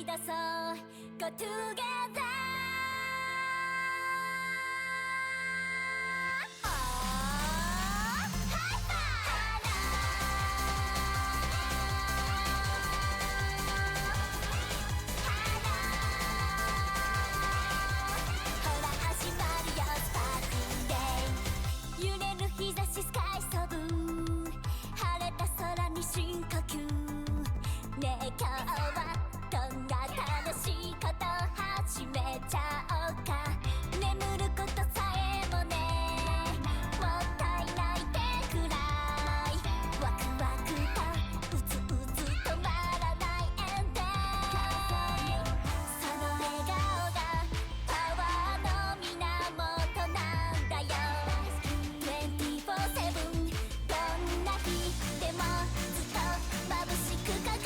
出そう Go togetherスカイそぶ晴れた空に深呼吸ねえ今日はどんな楽しいこと始めちゃおうか眠ることさえもねもったいないってくらいワクワクとうつうつ止まらないエンデイその笑顔がパワーの源なんだよ24/7どんな日でもずっと眩しく輝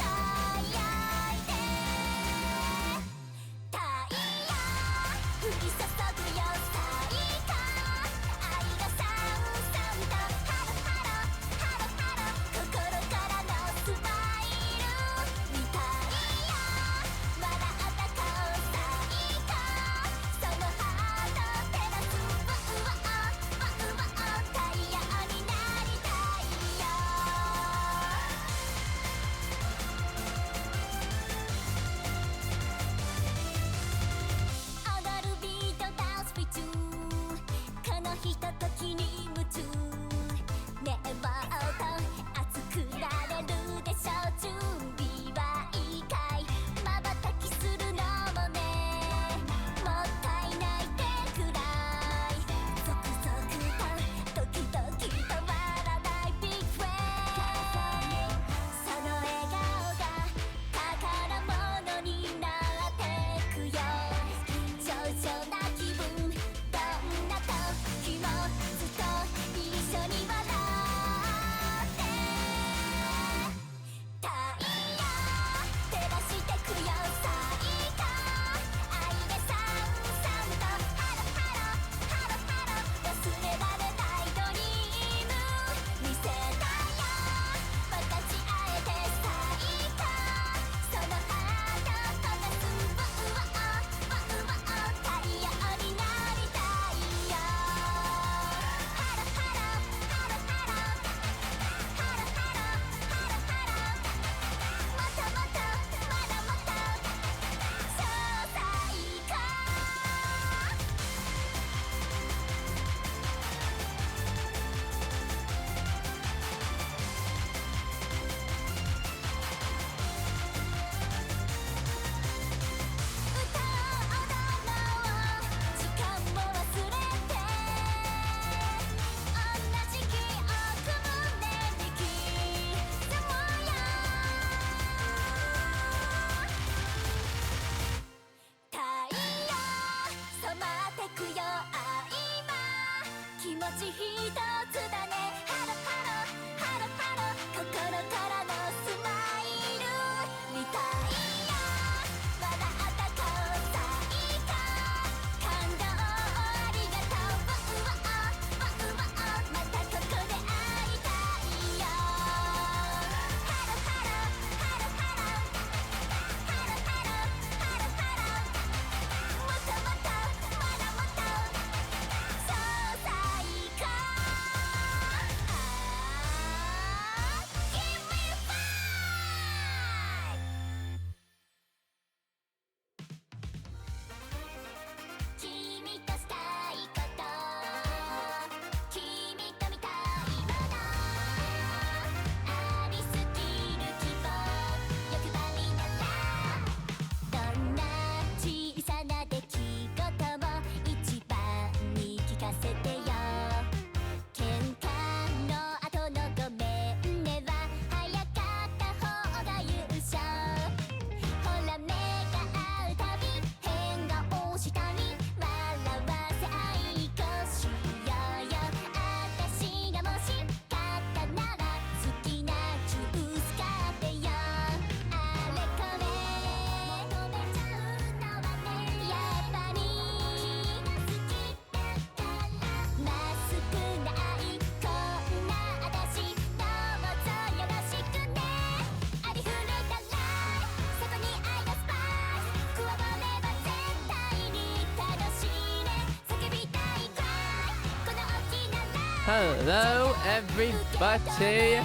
Hello, everybody.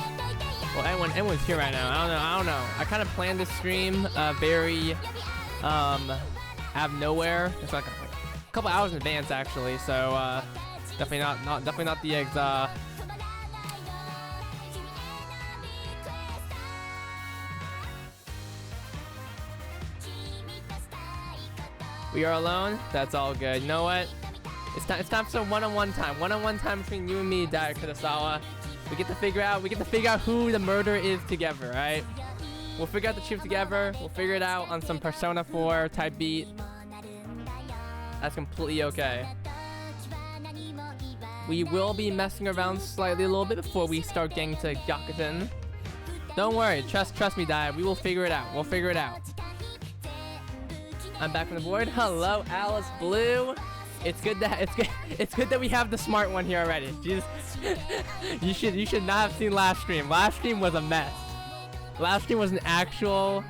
Well, anyone's here right now. I don't know. I kind of planned this stream very out of nowhere. It's like a couple hours in advance actually. So definitely not the We are alone. That's all good. You know what? It's time for some one-on-one time. One-on-one time between you and me, Dai Kurosawa. We get to figure out who the murderer is together, right? We'll figure out the truth together. We'll figure it out on some Persona 4 type beat. That's completely okay. We will be messing around slightly a little bit before we start getting to Gyakuten. Don't worry, trust me, Dai. We will figure it out. We'll figure it out. I'm back from the board. Hello, Alice Blue. It's good that we have the smart one here already. Jesus. you should not have seen last stream. Last stream was a mess. Last stream was an actual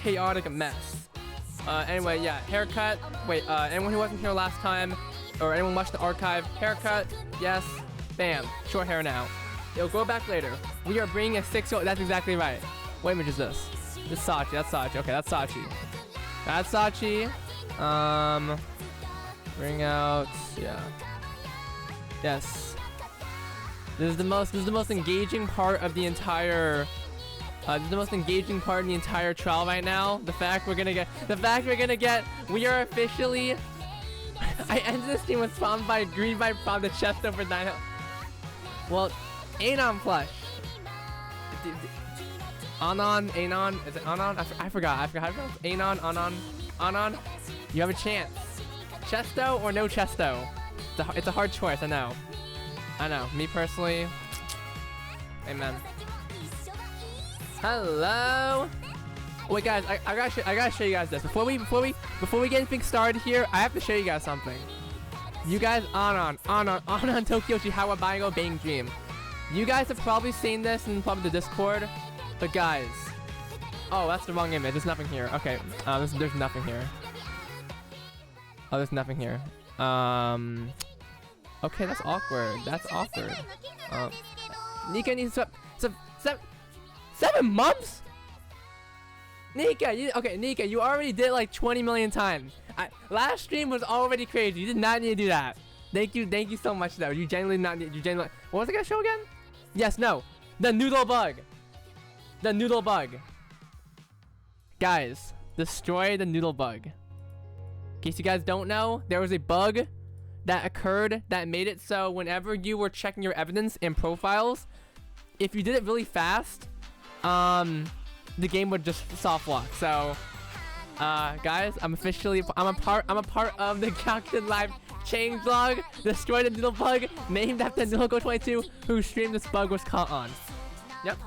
chaotic mess. Anyway, yeah, haircut. Wait, anyone who wasn't here last time or anyone watched the archive, haircut, yes, bam, short hair now. It'll grow back later. We are bringing a 6-year-old. That's exactly right. What image is this? This is Sachi. That's Sachi. Okay, that's Sachi. That's Sachi. Bring out. Yeah. Yes. This is the most engaging part of the entire. This is the most engaging part in the entire trial right now. The fact we're gonna get. We are officially. I ended this stream with spawned by green by from the chest over 9. Well, Anon plush. Anon, is it Anon? I forgot how to pronounce it. Anon. You have a chance. Chesto or no Chesto? It's a hard choice, I know. Me personally. Amen. Hello. Wait, guys, I gotta show you guys this. Before we get anything started here, I have to show you guys something. You guys, Anon, Tokyo Chihawa Baigo Bang Dream. You guys have probably seen this in probably the Discord. But guys, oh, that's the wrong image. There's nothing here. Okay, there's nothing here. Oh, there's nothing here. Okay, that's awkward. Nika needs 7 months. Nika, you already did it like 20 million times. Last stream was already crazy. You did not need to do that. Thank you so much though. You genuinely not need. What was I gonna show again? Yes, no, the noodle bug. The noodle bug. Guys, destroy the noodle bug. In case you guys don't know, there was a bug that occurred that made it so whenever you were checking your evidence and profiles, if you did it really fast, the game would just soft lock. So, guys, I'm a part of the Gyakuten Live changelog. Destroy the noodle bug, named after Noodle22, whose stream this bug was caught on. Yep.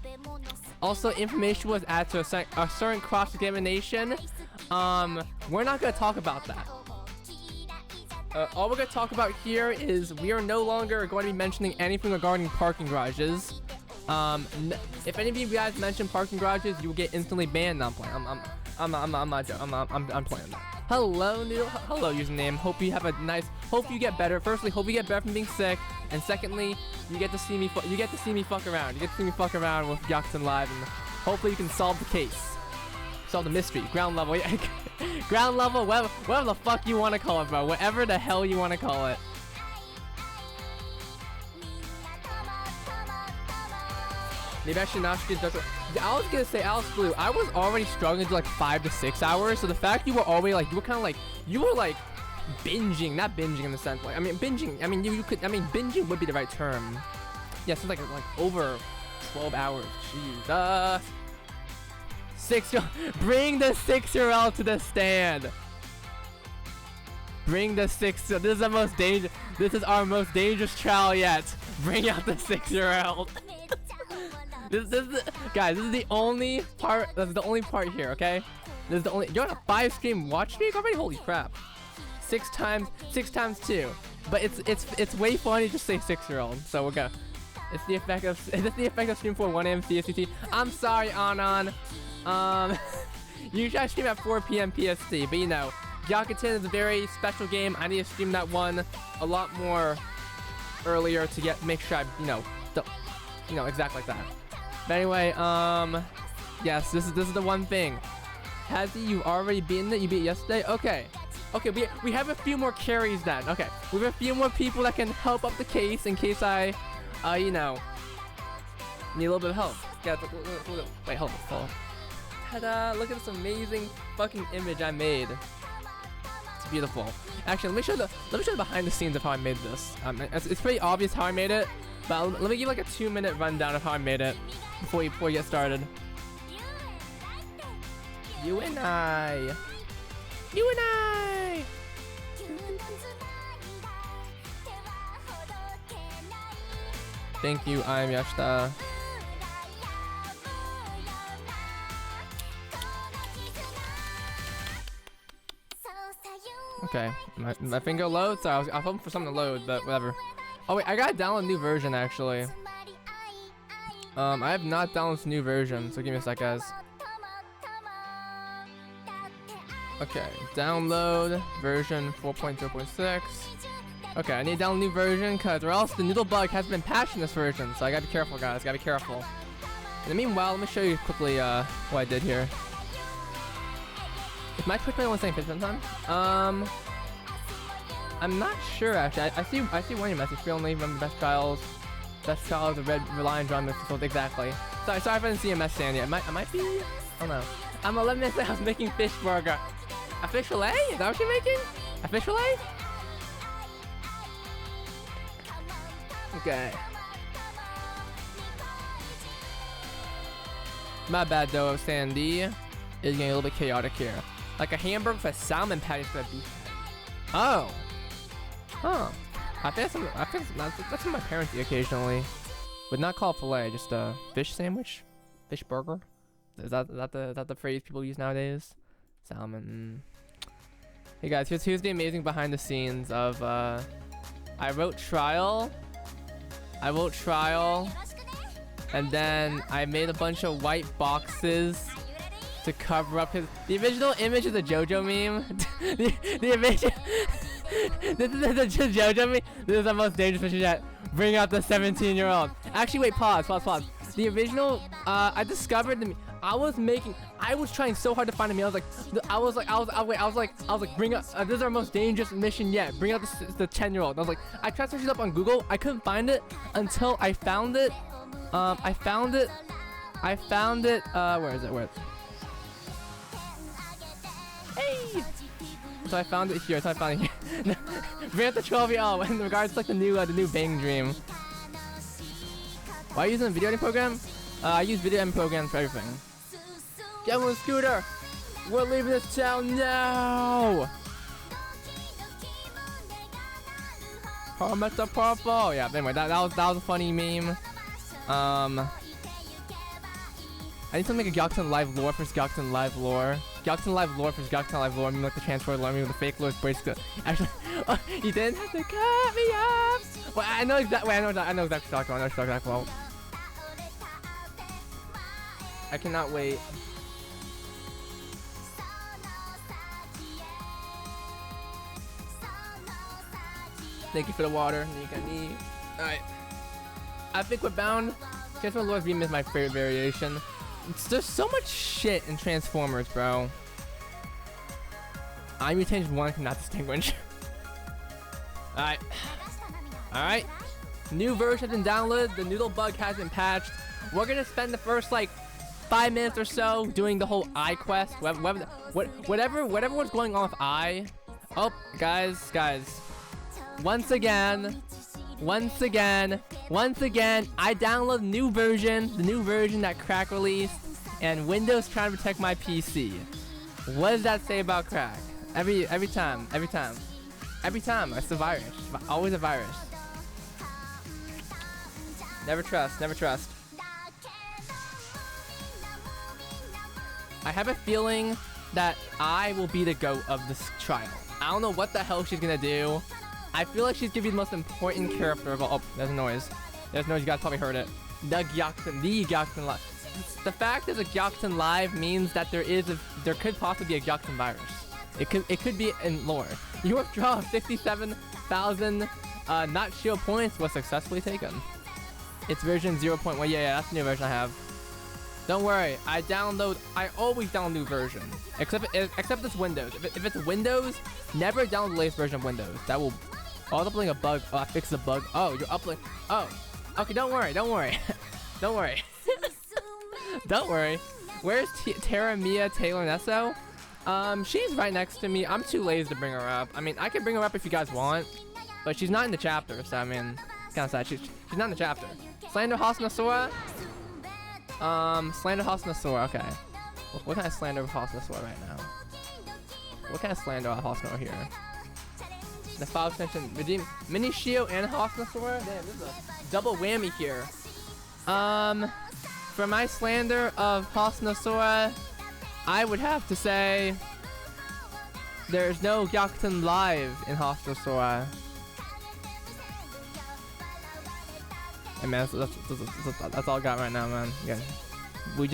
Also, information was added to a certain cross-examination. We're not going to talk about that. All we're going to talk about here is we are no longer going to be mentioning anything regarding parking garages. If any of you guys mention parking garages, you will get instantly banned. No, I'm playing. I'm playing that. Hello, Noodle. Hello, username. Hope you get better. Firstly, hope you get better from being sick. And secondly, you get to see me fuck around. You get to see me fuck around with Gyakuten Live, and hopefully you can solve the case, solve the mystery. Ground level, yeah. Ground level, whatever the fuck you want to call it, bro. Whatever the hell you want to call it. Maybe I should not skip. I was gonna say, Alice Blue, I was already struggling to like 5 to 6 hours. So the fact you were already like, you were like binging, not binging in the sense like, binging. Binging would be the right term. Yeah, so like over 12 hours. Jesus. Bring the 6-year-old to the stand. Bring the 6-year-old. This is our most dangerous trial yet. Bring out the 6-year-old. Guys, this is the only part. That's the only part here, okay? This is the only. You're on a 5-stream watch streak already. Holy crap! 6 times 2. But it's way funny to just say 6-year-old. So we'll go. It's the effect of stream for 1 AM CST. I'm sorry, Anon. Usually I stream at 4 PM PST, but you know, Gyakuten is a very special game. I need to stream that one a lot more earlier to make sure I, don't, exactly like that. But anyway, yes, this is the one thing. Hazzy, you've already beaten it? You beat it yesterday? Okay. Okay, we have a few more carries then. Okay, we have a few more people that can help up the case in case I, need a little bit of help. Yeah, wait, hold on. Ta-da! Look at this amazing fucking image I made. It's beautiful. Actually, let me show the behind the scenes of how I made this. It's pretty obvious how I made it, but let me give like a 2-minute rundown of how I made it before we get started. You and I. Thank you, I'm Yashita. Okay, my finger loads. So I was hoping for something to load, but whatever. Oh wait, I gotta download a new version actually. I have not downloaded this new version, so give me a sec, guys. Okay, download version 4.0.6. Okay, I need to download a new version or else the noodle bug has been patched in this version, so I gotta be careful, guys. Gotta be careful. In the meanwhile, let me show you quickly what I did here. Is my Twitch only saying 50 time? I'm not sure actually. I see one of your messages. We only remember best trials. Best trials of red relying on this. Exactly. Sorry if I didn't see a message saying it. I might be. I don't know. I'm 11 minutes late. I was making fish burger. A fish fillet? Is that what you're making? A fish fillet? Okay. My bad though, Sandy. Is getting a little bit chaotic here. Like a hamburger with a salmon patty for a beef patty. Oh. Huh. I think that's what my parents eat occasionally. Would not call it filet, just a fish sandwich, fish burger. Is that the phrase people use nowadays? Salmon. Hey guys, here's the amazing behind the scenes of I wrote trial, and then I made a bunch of white boxes to cover up the original image of the JoJo meme. the image. This is the JoJo meme. This is the most dangerous mission yet. Bring out the 17-year-old. Actually, wait, pause. The original, I discovered I was trying so hard to find a meme. I was like, bring up. This is our most dangerous mission yet. Bring out the 10-year-old. I was like, I tried to search it up on Google. I couldn't find it until I found it. I found it. Where is it? Hey. So I found it here. Bring out the 12-year-old in regards to like the new Bang Dream. Why are you using a video editing program? I use video editing programs for everything. Get on the scooter! We're leaving this town now! Mr. Purple! Yeah, but anyway, that was a funny meme. I need to make a Gyakuten live lore versus Gyakuten live lore. Gyakuten live lore versus Gyakuten live lore. I mean, like the transfer lore, I mean, with the fake lore breaks the. Actually, oh, you didn't have to cut me off. Well, I know exactly. I know exactly what you're talking about. I cannot wait. Thank you for the water. Alright. I think we're bound. Transformer Lord's Beam is my favorite variation. There's so much shit in Transformers, bro. I mutant one cannot distinguish. Alright. New version has been downloaded. The noodle bug has been patched. We're gonna spend the first like 5 minutes or so doing the whole eye quest. Whatever was going on with eye. Oh, guys. Once again, I downloaded the new version that Crack released, and Windows trying to protect my PC. What does that say about Crack? Every time, it's a virus. Always a virus. Never trust. I have a feeling that I will be the GOAT of this trial. I don't know what the hell she's gonna do. I feel like she's gonna be the most important character of all. Oh, there's a noise. You guys probably heard it. The Gyakuten Live. The fact there's a Gyakuten Live means that there could possibly be a Gyakuten virus. It could be in lore. You withdraw 57,000 not shield points was successfully taken. It's version 0.1. Yeah, that's the new version I have. Don't worry, I always download new version. Except it's Windows. If it's Windows, never download the latest version of Windows. That will uploading a bug. Oh, I fixed the bug. Oh, you're uploading. Oh, okay. Don't worry. Don't worry. Don't worry. Don't worry. Where's Tara Mia Taylor Nesso? She's right next to me. I'm too lazy to bring her up. I mean, I can bring her up if you guys want, but she's not in the chapter. So I mean, it's kind of sad. She's not in the chapter. Slander Hasnasora. Slander Hasnasora. Okay. What kind of slander Hasnasora right now? What kind of slander Hasnasora here? The file extension redeem Mini Shio and Hasnasora. Damn, this is a double whammy here. For my slander of Hasnasora, I would have to say there's no Gyakuten live in Hasnasora. Hey man, that's all I got right now, man. Yeah. We're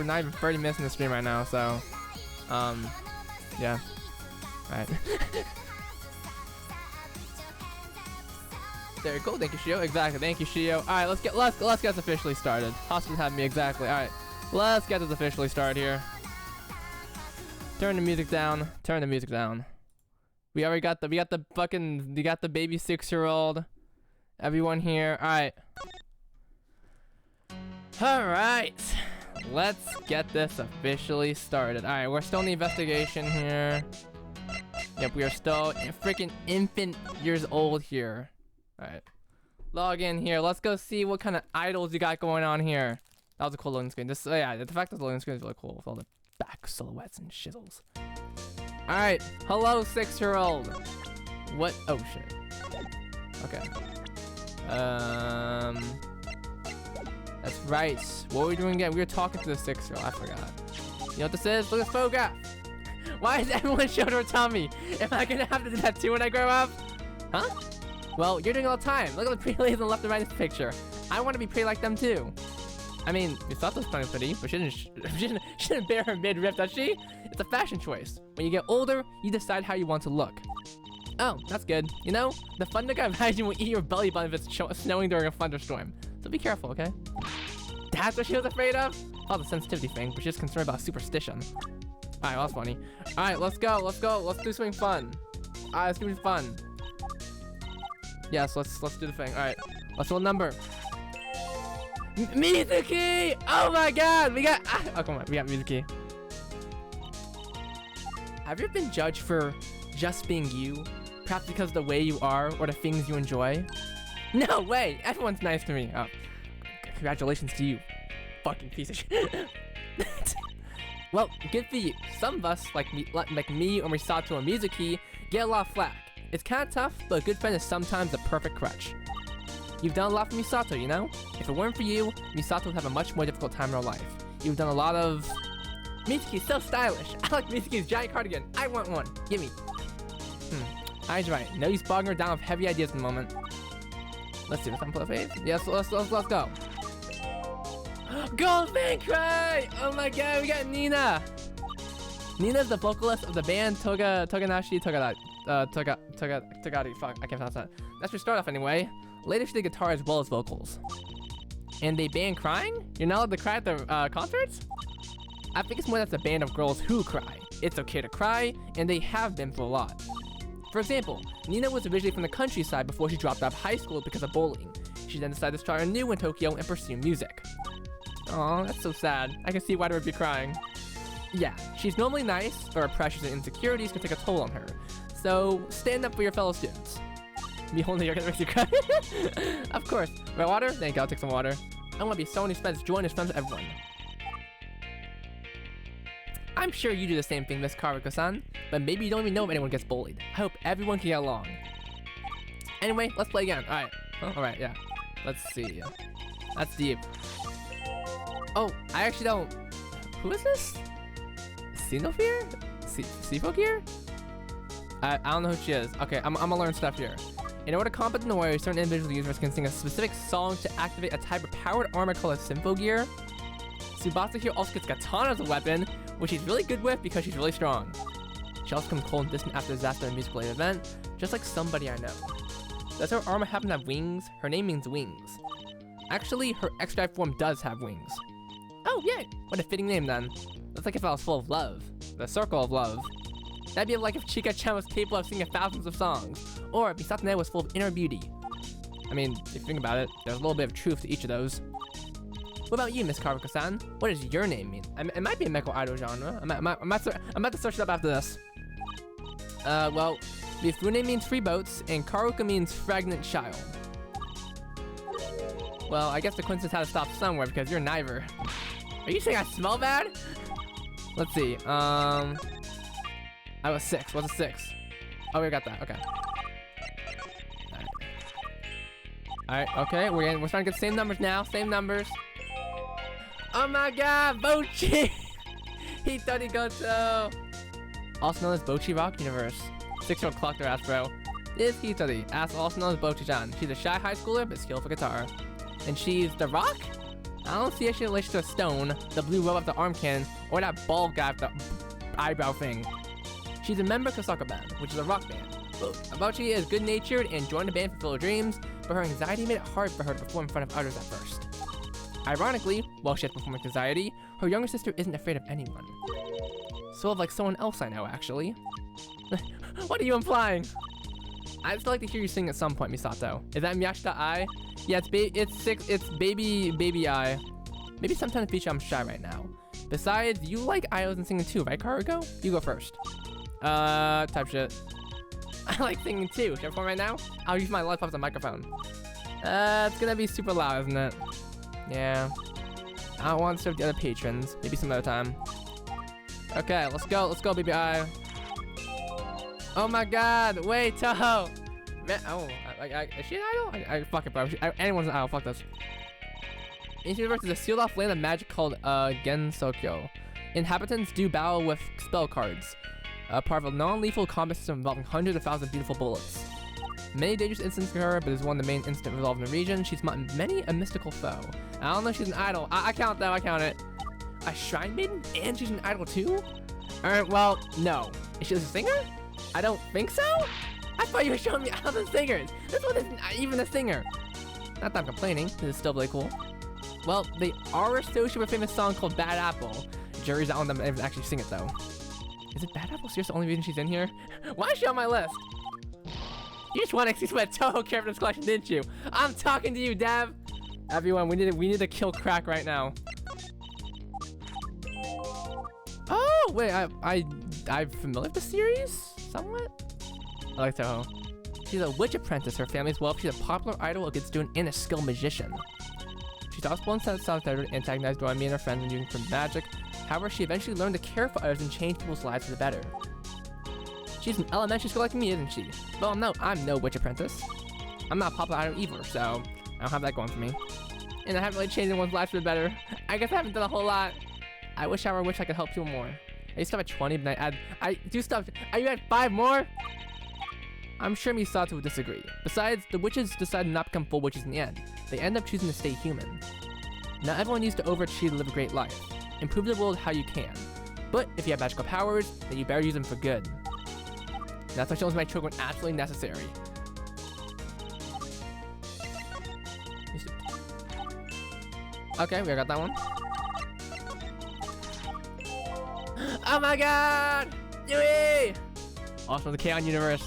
not even 30 minutes in the stream right now, so yeah. Alright. There you go, thank you Shio. Exactly, thank you Shio. Alright, let's get this officially started. Hospital had me exactly. Alright. Let's get this officially started here. Turn the music down. Turn the music down. We got the baby 6-year-old. Everyone here. Alright. Alright. Let's get this officially started. Alright, we're still in the investigation here. Yep, we are still freaking infant years old here. Alright. Log in here. Let's go see what kind of idols you got going on here. That was a cool loading screen. This, yeah, the fact that the loading screen is really cool with all the back silhouettes and shizzles. Alright. Hello, 6-year-old. What? Oh, shit. Okay. That's right. What were we doing again? We were talking to the 6-year-old. I forgot. You know what this is? Look at this photograph. Why is everyone showing her tummy? Am I gonna have to do that too when I grow up? Huh? Well, you're doing it all the time. Look at the pretty ladies on the left and right in this picture. I want to be pretty like them too. I mean, Misato's kind of pretty, but she shouldn't bear her mid-rib, does she? It's a fashion choice. When you get older, you decide how you want to look. Oh, that's good. You know, the thunder guy imagine will eat your belly button if it's snowing during a thunderstorm. So be careful, okay? That's what she was afraid of? Oh, the sensitivity thing, but she's concerned about superstition. Alright, well, that's funny. Alright, let's go. Let's do something fun. Alright, let's do something fun. Yes, let's do the thing. Alright, let's roll a number. Mizuki! Oh my god! We got... oh, come on. We got Mizuki. Have you ever been judged for just being you? Perhaps because of the way you are or the things you enjoy? No way! Everyone's nice to me. Oh, congratulations to you. Fucking piece of shit. Well, good for you. Some of us, like me or Misato or Mizuki, get a lot of flack. It's kind of tough, but a good friend is sometimes the perfect crutch. You've done a lot for Misato, you know? If it weren't for you, Misato would have a much more difficult time in her life. You've done a lot of... Mizuki's so stylish. I like Mizuki's giant cardigan. I want one. Gimme. Ai's right. No use bogging her down with heavy ideas in the moment. Let's see what's on play phase. Yes, let's go. Gold Fan Cry! Oh my god, we got Nina! Nina's the vocalist of the band Toganashi Togari. Fuck, I can't pronounce that. That's your start off anyway. Later she did guitar as well as vocals. And they band crying? You're not allowed to cry at the concerts? I think it's more that's a band of girls who cry. It's okay to cry, and they have been for a lot. For example, Nina was originally from the countryside before she dropped out of high school because of bullying. She then decided to start anew in Tokyo and pursue music. Aw, that's so sad. I can see why they would be crying. Yeah, she's normally nice, but her pressures and insecurities can take a toll on her. So, stand up for your fellow students. Me holding your gonna make you cry. Of course. My water? Thank you, I'll take some water. I want to be someone who spreads joy and is friends with everyone. I'm sure you do the same thing, Miss Kariko-san, but maybe you don't even know if anyone gets bullied. I hope everyone can get along. Anyway, let's play again. Alright. Alright, yeah. Let's see. That's deep. Oh, I actually don't... Who is this? Sinofear? Sifokir? I don't know who she is. Okay, I'm gonna learn stuff here. In order to combat the noise, certain individual users can sing a specific song to activate a type of powered armor called a Symphogear. Tsubasa here also gets Katana as a weapon, which she's really good with because she's really strong. She also becomes cold and distant after the disaster in a musical-related event, just like somebody I know. Does her armor happen to have wings? Her name means wings. Actually, her X-Drive form does have wings. Oh, yeah! What a fitting name, then. That's like if I was full of love. The circle of love. That'd be like if Chika-chan was capable of singing thousands of songs. Or if Misatane was full of inner beauty. I mean, if you think about it, there's a little bit of truth to each of those. What about you, Miss Karuka-san? What does your name mean? It might be a mecha idol genre. I'm about to search it up after this. Well, Mifune means free boats, and Karuka means fragrant child. Well, I guess the coincidence had to stop somewhere because you're neither. Are you saying I smell bad? Let's see. I was 6. What's a 6? Oh, we got that. Okay. Alright, okay. We're starting to get the same numbers now. Same numbers. Oh my god, Bochi! Hitori Goto! Also known as Bochi Rock Universe. 6-year-old collector ass bro. This is Hitori, also known as Bochi-chan. She's a shy high schooler, but skilled for guitar. And she's the rock? I don't see any relation to a stone, the blue robe of the arm cannon, or that bald guy with the eyebrow thing. She's a member of the soccer band, which is a rock band. Bochi is good-natured and joined the band for Full of Dreams, but her anxiety made it hard for her to perform in front of others at first. Ironically, while she has performance anxiety, her younger sister isn't afraid of anyone. Sort of like someone else I know, actually. What are you implying? I'd still like to hear you sing at some point, Misato. Is that Miyashita Ai? Yeah, it's baby I. Maybe sometime in the future I'm shy right now. Besides, you like idols and singing too, right, Karuko? You go first. Type shit. I like singing too. Should I perform right now? I'll use my laptop as a microphone. It's gonna be super loud, isn't it? Yeah. I don't want to serve the other patrons. Maybe some other time. Okay, let's go, baby I. Oh my god, wait, Toho! Man, oh, is she an idol? Fuck it, bro. Anyone's an idol, fuck this. Ancient Universe is a sealed off land of magic called Gensokyo. Inhabitants do battle with spell cards. Part of a non-lethal combat system involving hundreds of thousands of beautiful bullets. Many dangerous incidents occur, but is one of the main incidents involved in the region. She's met many a mystical foe. I don't know if she's an idol. I count that, I count it. A shrine maiden? And she's an idol too? Alright, well, no. Is she a singer? I don't think so? I thought you were showing me other singers. This one isn't even a singer. Not that I'm complaining. This is still really cool. Well, they are associated with a famous song called Bad Apple. Jury's out on them to actually sing it though. Is it Bad Apple? Seriously, the only reason she's in here? Why is she on my list? You just want to excuse my Toho characters collection, didn't you? I'm talking to you, Dev. Everyone, we need to kill crack right now. Oh wait, I'm familiar with the series somewhat. I like Toho. She's a witch apprentice. Her family's wealth. She's a popular idol, a good student, and a skilled magician. She's also once self-titled, antagonized Doremi and her friends when using for magic. However, she eventually learned to care for others and change people's lives for the better. She's an elementary school like me, isn't she? Well, no, I'm no witch apprentice. I'm not a popular idol either, so I don't have that going for me. And I haven't really changed anyone's lives for the better. I guess I haven't done a whole lot. I wish I could help people more. I used to have at 20, but I do stuff. Are you at 5 more? I'm sure Misato would disagree. Besides, the witches decided not to become full witches in the end. They end up choosing to stay human. Not everyone needs to overachieve to live a great life. Improve the world how you can. But if you have magical powers, then you better use them for good. That's why shows my children absolutely necessary. Okay, we got that one. Oh my god! Yui! Also the K-On! Universe.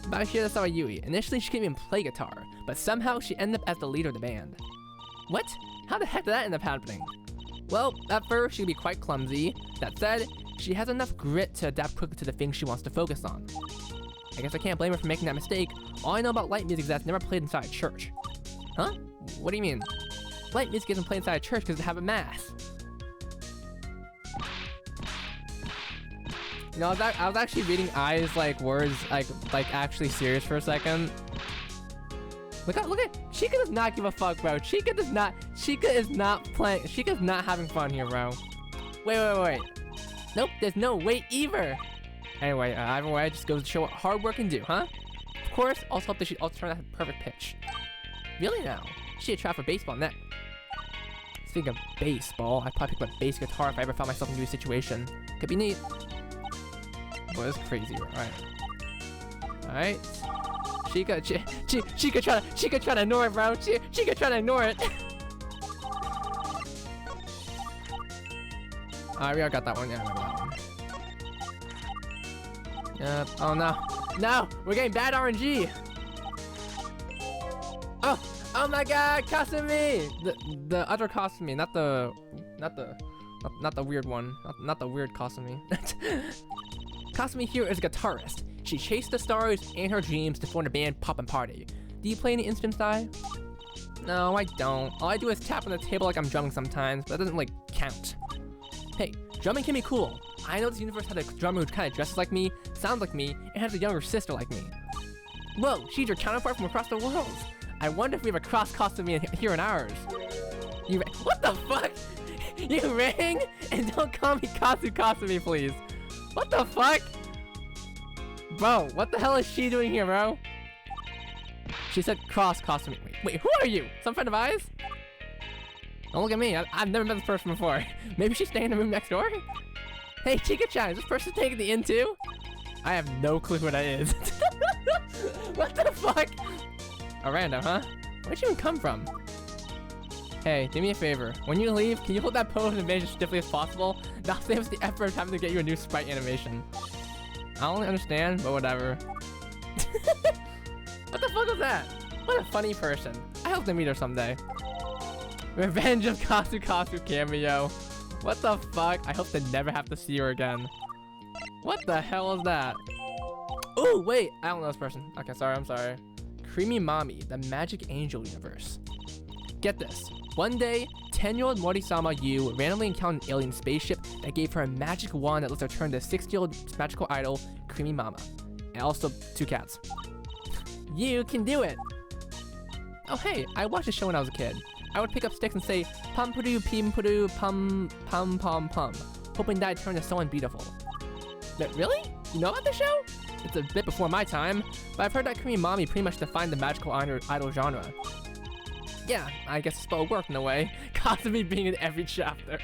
About here, that's about Yui. Initially, she couldn't even play guitar, but somehow she ended up as the leader of the band. What? How the heck did that end up happening? Well, at first, she could be quite clumsy. That said, she has enough grit to adapt quickly to the things she wants to focus on. I guess I can't blame her for making that mistake. All I know about light music is that it's never played inside a church. Huh? What do you mean? Light music isn't played inside a church because they have a mass. You know, I was actually reading Ai's words like actually serious for a second. Look at Chika does not give a fuck, bro. Chika is not having fun here, bro. Wait. Nope, there's no wait either. Anyway, either way, it just goes to show what hard work can do, huh? Of course, also hope that she also turn out a perfect pitch. Really now? She had tried for baseball net. Speaking of baseball, I'd probably pick up a bass guitar if I ever found myself in a new situation. Could be neat. Boy, that's crazy. Alright. Alright. Chica try to ignore it, bro. Chica try to ignore it. Alright, we already got that one. Yeah, I remember that one. Yep. Oh no. No! We're getting bad RNG! Oh my god! Kasumi! The other Kasumi, not the weird one. Not the weird Kasumi. Kasumi here is a guitarist. She chased the stars and her dreams to form a band Poppin' Party. Do you play any instruments, Dai? No, I don't. All I do is tap on the table like I'm drumming sometimes, but that doesn't like count. Hey, drumming can be cool. I know this universe had a drummer who kind of dresses like me, sounds like me, and has a younger sister like me. Whoa, she's your counterpart from across the world. I wonder if we have a cross costume here in ours. What the fuck? You rang? And don't call me Kasumi, please. What the fuck? Bro, what the hell is she doing here, bro? She said cross costume. Wait, who are you? Some friend of ours? Don't look at me. I've never met this person before. Maybe she's staying in the room next door? Hey, Chica-chan, is this person taking the inn too? I have no clue who that is. What the fuck? A random, huh? Where'd you even come from? Hey, do me a favor. When you leave, can you hold that pose and manage as stiffly as possible? That saves the effort of having to get you a new sprite animation. I don't understand, but whatever. What the fuck was that? What a funny person. I hope to meet her someday. Revenge of Kasu cameo. What the fuck? I hope to never have to see her again. What the hell is that? Oh, wait. I don't know this person. Okay, sorry. I'm sorry. Creamy Mommy, the Magic Angel universe. Get this. One day, 10-year-old Morisama Yu randomly encountered an alien spaceship that gave her a magic wand that lets her turn to 6-year-old magical idol, Creamy Mama. And also 2 cats. You can do it! Oh hey, I watched a show when I was a kid. I would pick up sticks and say, pum pudoo pim pudoo pum pum pum pum, hoping that I'd turn to someone beautiful. But really? You know about the show? It's a bit before my time, but I've heard that Creamy Mommy pretty much defined the magical idol genre. Yeah, I guess the spell worked in a way, causing me being in every chapter.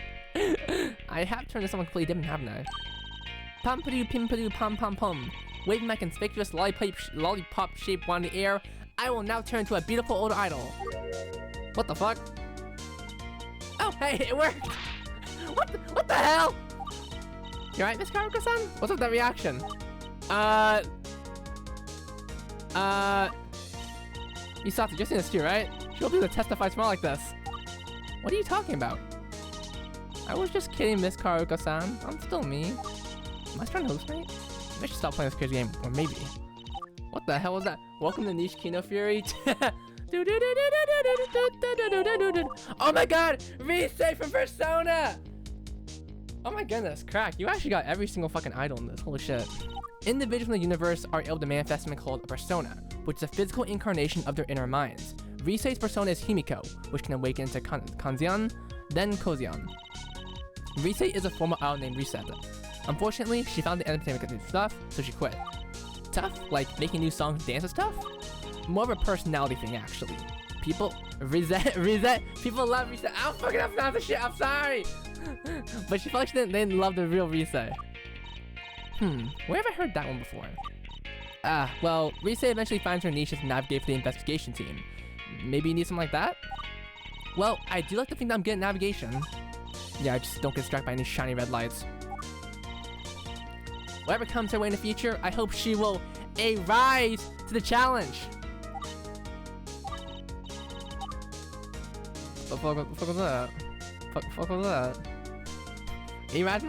I have turned to someone completely different, haven't I? Pum pudoo pim pudoo pum pum pum. Waving my conspicuous lollipop-shaped wand in the air, I will now turn to a beautiful old idol. What the fuck? Oh, hey, it worked! What the hell? You alright, Miss Karuka-san? What's up with that reaction? Misatu, just in this too, right? She won't be able to testify tomorrow like this. What are you talking about? I was just kidding, Miss Karuka-san. I'm still me. Am I trying to hallucinate? Maybe I should stop playing this crazy game, or maybe. What the hell was that? Welcome to Niche Kino Fury. Oh my god! Rise from Persona! Oh my goodness, Crack, you actually got every single fucking idol in this. Holy shit. Individuals in the universe are able to manifest something called a persona, which is a physical incarnation of their inner minds. Rise's persona is Himiko, which can awaken into Kanzian, then Kozian. Rise is a former idol named Reset. Unfortunately, she found the entertainment because it's tough, so she quit. Tough? Like making new songs dance is tough? More of a personality thing, actually. People... Reset, people love Reset. I don't fucking pronounce the shit, I'm sorry! But she felt like they didn't love the real Reset. Where have I heard that one before? Well, Reset eventually finds her niche as a navigator for the investigation team. Maybe you need something like that? Well, I do like to think that I'm good at navigation. Yeah, I just don't get distracted by any shiny red lights. Whatever comes her way in the future, I hope she will rise to the challenge. What the fuck was that? Fuck was that? A-Rise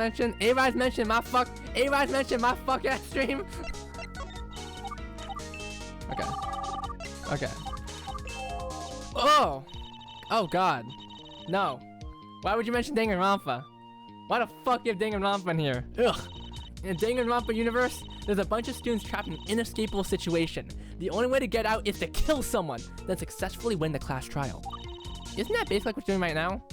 mentioned my fuck ass stream. Okay. Oh god. No. Why would you mention Danganronpa? Why the fuck you have Danganronpa in here? Ugh. In the Danganronpa universe, there's a bunch of students trapped in an inescapable situation. The only way to get out is to kill someone, then successfully win the class trial. Isn't that basically like what you're doing right now?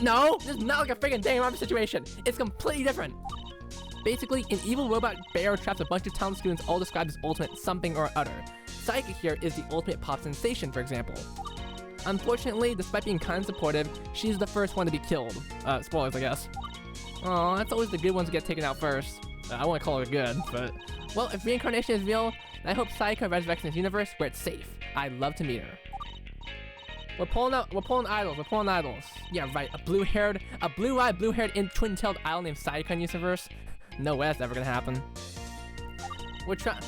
No, this is not like a freaking Danganronpa situation. It's completely different. Basically, an evil robot bear traps a bunch of talented students all described as ultimate something or other. Psychic here is the ultimate pop sensation, for example. Unfortunately, despite being kind and supportive, she's the first one to be killed. Spoilers, I guess. Aw, that's always the good ones to get taken out first. I won't call it good, but... Well, if reincarnation is real, I hope Sayaka resurrects in this universe where it's safe. I'd love to meet her. We're pulling idols. Yeah, right, a blue-eyed, blue-haired, twin-tailed idol named Sayaka in this universe? No way that's ever gonna happen.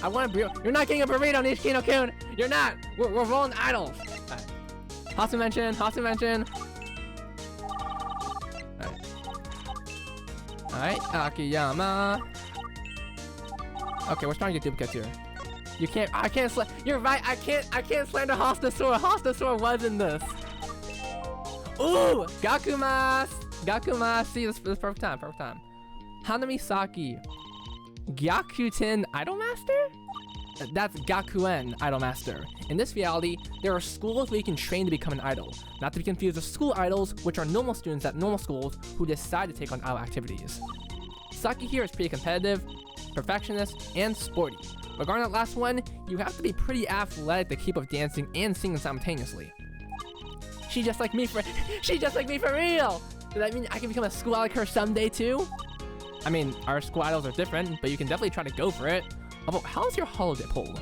I want a burrito. You're not getting a burrito, Nishikino-kun! You're not! We're rolling idols! Alright. Hasu mention. Alright, Akiyama. Okay, we're starting to get duplicates here. You're right, I can't slander Hostasaur. Hostasaur was in this. Ooh! Gakumas! See, this is perfect time. Hanami Saki. Gyakuten Idolmaster? That's Gyakuen Idolmaster. In this reality, there are schools where you can train to become an idol. Not to be confused with school idols, which are normal students at normal schools who decide to take on idol activities. Saki here is pretty competitive, perfectionist, and sporty. Regarding that last one, you have to be pretty athletic to keep up dancing and singing simultaneously. She's just like me for real! Does that mean I can become a school idol like her someday too? I mean, our school idols are different, but you can definitely try to go for it. Although, how's your holiday poll?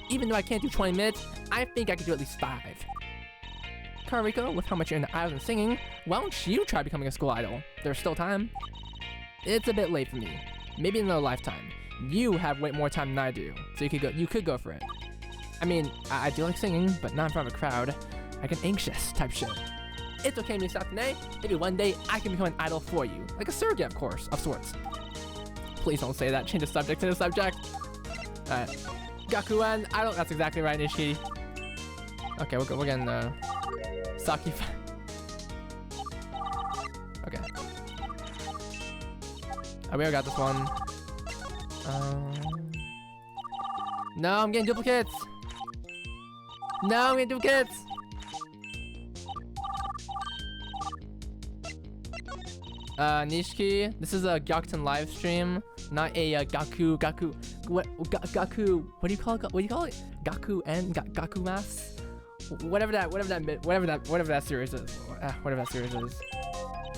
Even though I can't do 20 minutes, I think I could do at least 5. Kariko, with how much you're into idols and singing, why don't you try becoming a school idol? There's still time. It's a bit late for me. Maybe in another lifetime. You have way more time than I do, so you could go for it. I mean, I do like singing, but not in front of a crowd. I get anxious type shit. It's okay, Misatane. Maybe one day I can become an idol for you. Like a surrogate, of course, of sorts. Please don't say that. Change the subject to the subject. Alright. Gakuen idol. That's exactly right, Nishiki. Okay, we're getting Saki. Okay. We already got this one. No, I'm getting duplicates. Nishiki, this is a Gyakuten live stream, not a Gaku. What do you call it? Gakumas? Whatever that series is.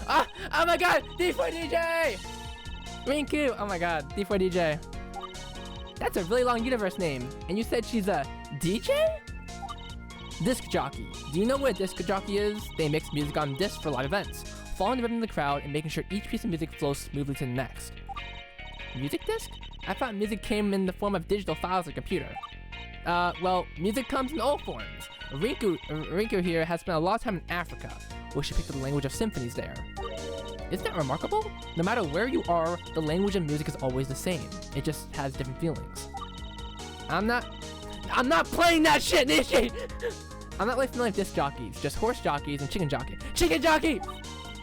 Ah! Oh my God! D4DJ! Rinku! Oh my God! D4DJ. That's a really long universe name. And you said she's a DJ? Disc jockey. Do you know what a disc jockey is? They mix music on discs for live events, following the rhythm of the crowd and making sure each piece of music flows smoothly to the next. Music disc? I thought music came in the form of digital files on a computer. Well, music comes in all forms. Rinku here has spent a lot of time in Africa, where she picked up the language of symphonies there. Isn't that remarkable? No matter where you are, the language of music is always the same. It just has different feelings. I'm not playing that shit, Nishi! I'm not like familiar with disc jockeys, just horse jockeys and chicken jockey. Chicken jockey!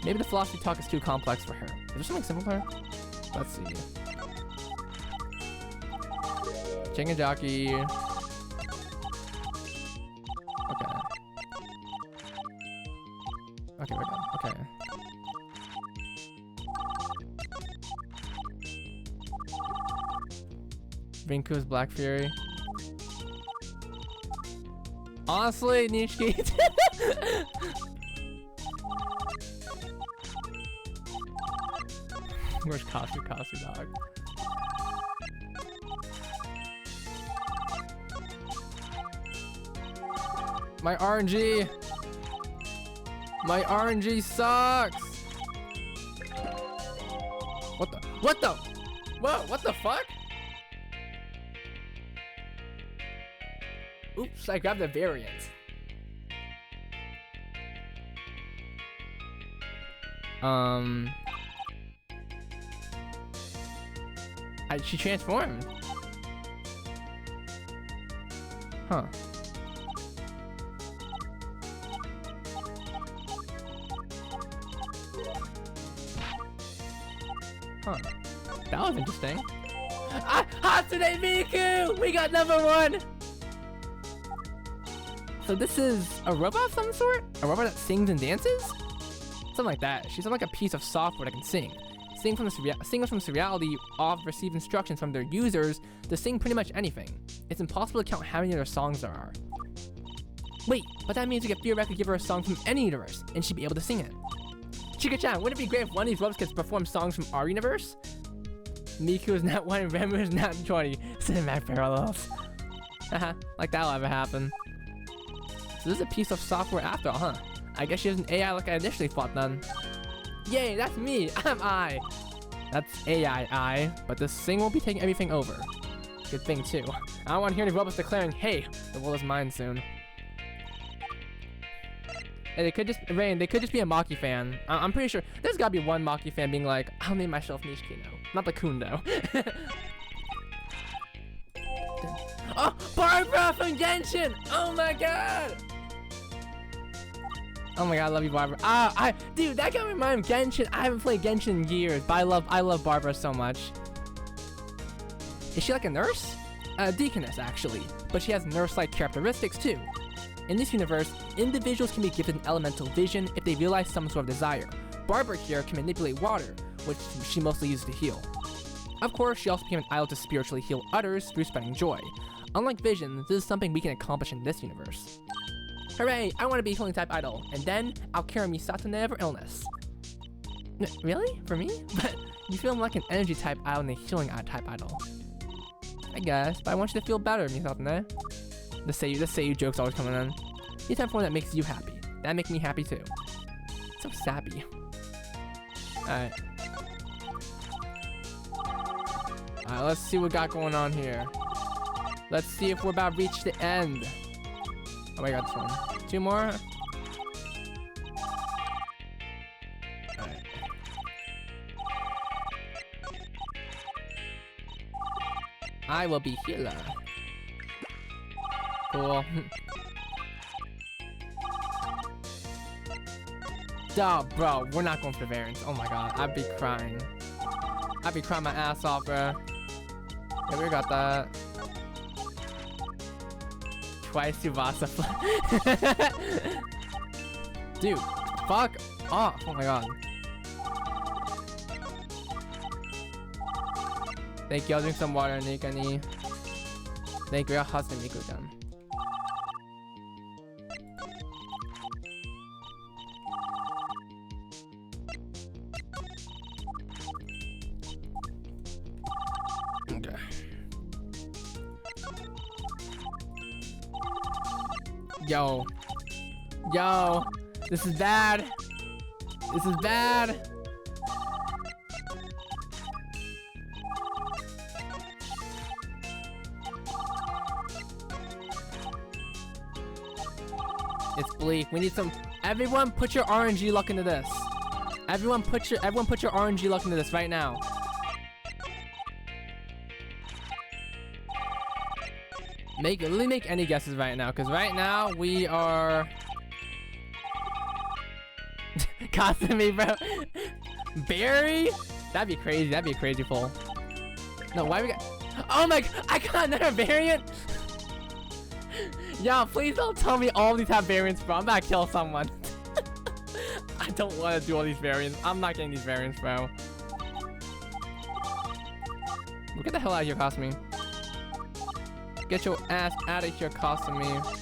Maybe the philosophy talk is too complex for her. Is there something simple for her? Let's see. Chicken jockey. Okay. Okay, we're done. Okay. Rinku's Black Fury. Honestly, Nishiki. Where's Kasu dog? My RNG sucks. What the fuck? Oops, I grabbed the variant. She transformed. Huh. Huh. That was interesting. Hatsune Miku! We got #1! So this is a robot of some sort? A robot that sings and dances? Something like that. She's like a piece of software that can sing. Singers from this reality often receive instructions from their users to sing pretty much anything. It's impossible to count how many of their songs there are. Wait, but that means we could theoretically give her a song from any universe, and she'd be able to sing it. Chika-chan, wouldn't it be great if one of these robots could perform songs from our universe? Miku is not 1 and Remu is not 20. Cinematic parallels. Haha, like that'll ever happen. So this is a piece of software after all, huh? I guess she has an AI like I initially thought then. Yay, that's me! I'm I! That's AI, but this thing won't be taking everything over. Good thing too. I don't want to hear any robots declaring, hey, the world is mine soon. Hey, they could just be a Maki fan. I'm pretty sure there's gotta be one Maki fan being like, I'll name myself Nishikino. Not the Kundo. Oh, Barbara from Genshin! Oh my god! Oh my god, I love you, Barbara. Dude, that got me in mind of Genshin. I haven't played Genshin in years, but I love Barbara so much. Is she like a nurse? A deaconess, actually, but she has nurse-like characteristics too. In this universe, individuals can be given elemental vision if they realize some sort of desire. Barbara here can manipulate water, which she mostly uses to heal. Of course, she also became an idol to spiritually heal others through spreading joy. Unlike vision, this is something we can accomplish in this universe. Hooray! I want to be a healing type idol, and then I'll cure Misatane of her illness. Really? For me? But you feel like an energy type idol and a healing type idol. I guess, but I want you to feel better, Misatane. The Seiyu joke's always coming in. You type one that makes you happy. That makes me happy too. So sappy. Alright. Alright, let's see what we got going on here. Let's see if we're about to reach the end. Oh, I got this one. 2 more. Alright. I will be healer. Cool. Duh, bro, we're not going for variants. Oh my god, I'd be crying. I'd be crying my ass off, bro. Yeah, we got that. Twice Tsubasa. Dude, fuck off. Oh my god. Thank you, I'll drink some water, Nikani. Thank you, husband Miku-chan. Okay. Yo. Yo. This is bad. This is bad. It's bleak. We need some. Everyone, put your RNG luck into this. Everyone, put your RNG luck into this right now. Literally make any guesses right now, because right now we are. Kasumi, bro. Barry? That'd be crazy. That'd be a crazy pull. No, why we got? Oh my! I got another variant. Yo, please don't tell me all these have variants, bro. I'm about to kill someone. I don't want to do all these variants. I'm not getting these variants, bro. Get the hell out of here, Kasumi. Get your ass out of here, Kasumi.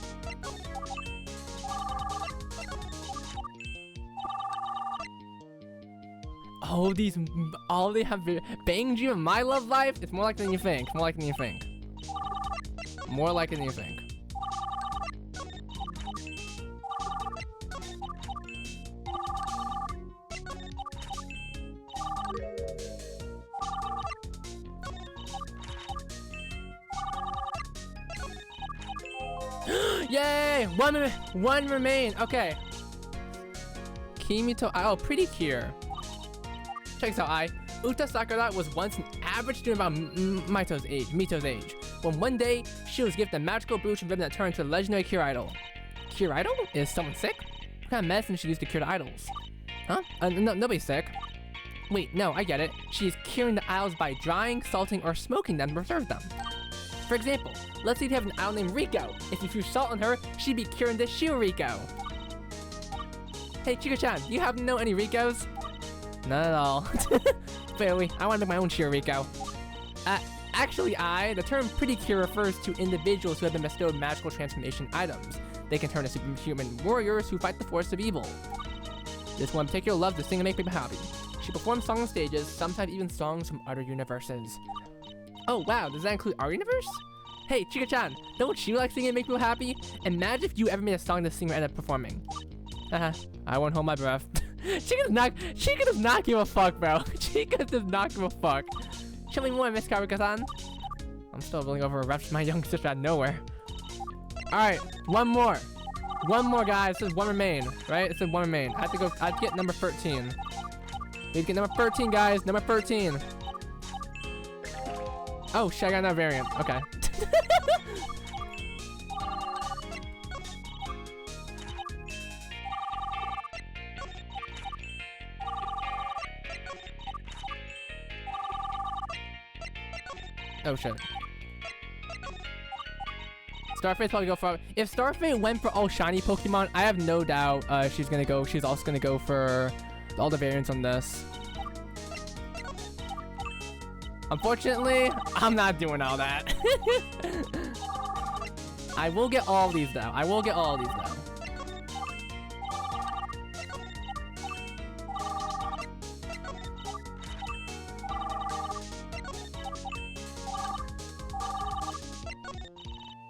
Oh, all they have Bang Dream of My Love Life? It's more likely than you think. More likely than you think. More likely than you think. Yay! One remain. Okay. Kimito. Oh, pretty cure. Check this out. Uta Sakura was once an average student about Mito's age. When one day she was gifted a magical brooch and ribbon that turned into a legendary cure idol. Cure idol? Is someone sick? What kind of medicine she used to cure the idols? Huh? No, nobody's sick. Wait, no, I get it. She's curing the idols by drying, salting, or smoking them to preserve them. For example, let's say you have an idol named Rico. If you threw salt on her, she'd be curing the Rico. Hey, Chico-chan, do you happen to know any Ricos? Not at all. Fairly, I want to make my own Rico. Actually, the term pretty cure refers to individuals who have been bestowed magical transformation items. They can turn into superhuman warriors who fight the force of evil. This one in particular loves to sing and make people happy. She performs songs on stages, sometimes even songs from other universes. Oh wow, does that include our universe? Hey, Chika-chan, don't you like singing and make people happy? Imagine if you ever made a song the singer ended up performing. Haha, I won't hold my breath. Chika does not give a fuck, bro. Chika does not give a fuck. Show me more, Miss Karuka-san. I'm still rolling over a rep my young sister out of nowhere. Alright, one more. One more, guys. It says one remain, right? It says one remain. I have to get number 13. We get number 13, guys. Number 13. Oh, shit, I got another variant. Okay. Oh, shit. Starfight's probably go for... If Starfight went for all shiny Pokemon, I have no doubt she's also gonna go for all the variants on this. Unfortunately, I'm not doing all that. I will get all these though. I will get all these though.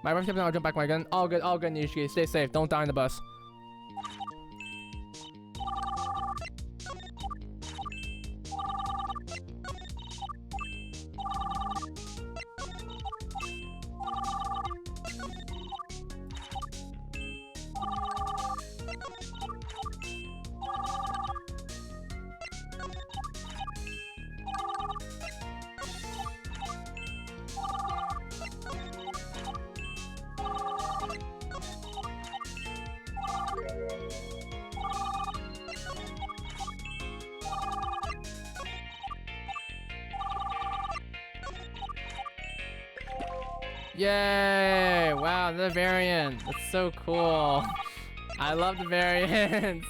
My first step, I'll jump back my gun. All good, Nishiki. Stay safe. Don't die on the bus. Yay! Wow, another variant. That's so cool. I love the variants.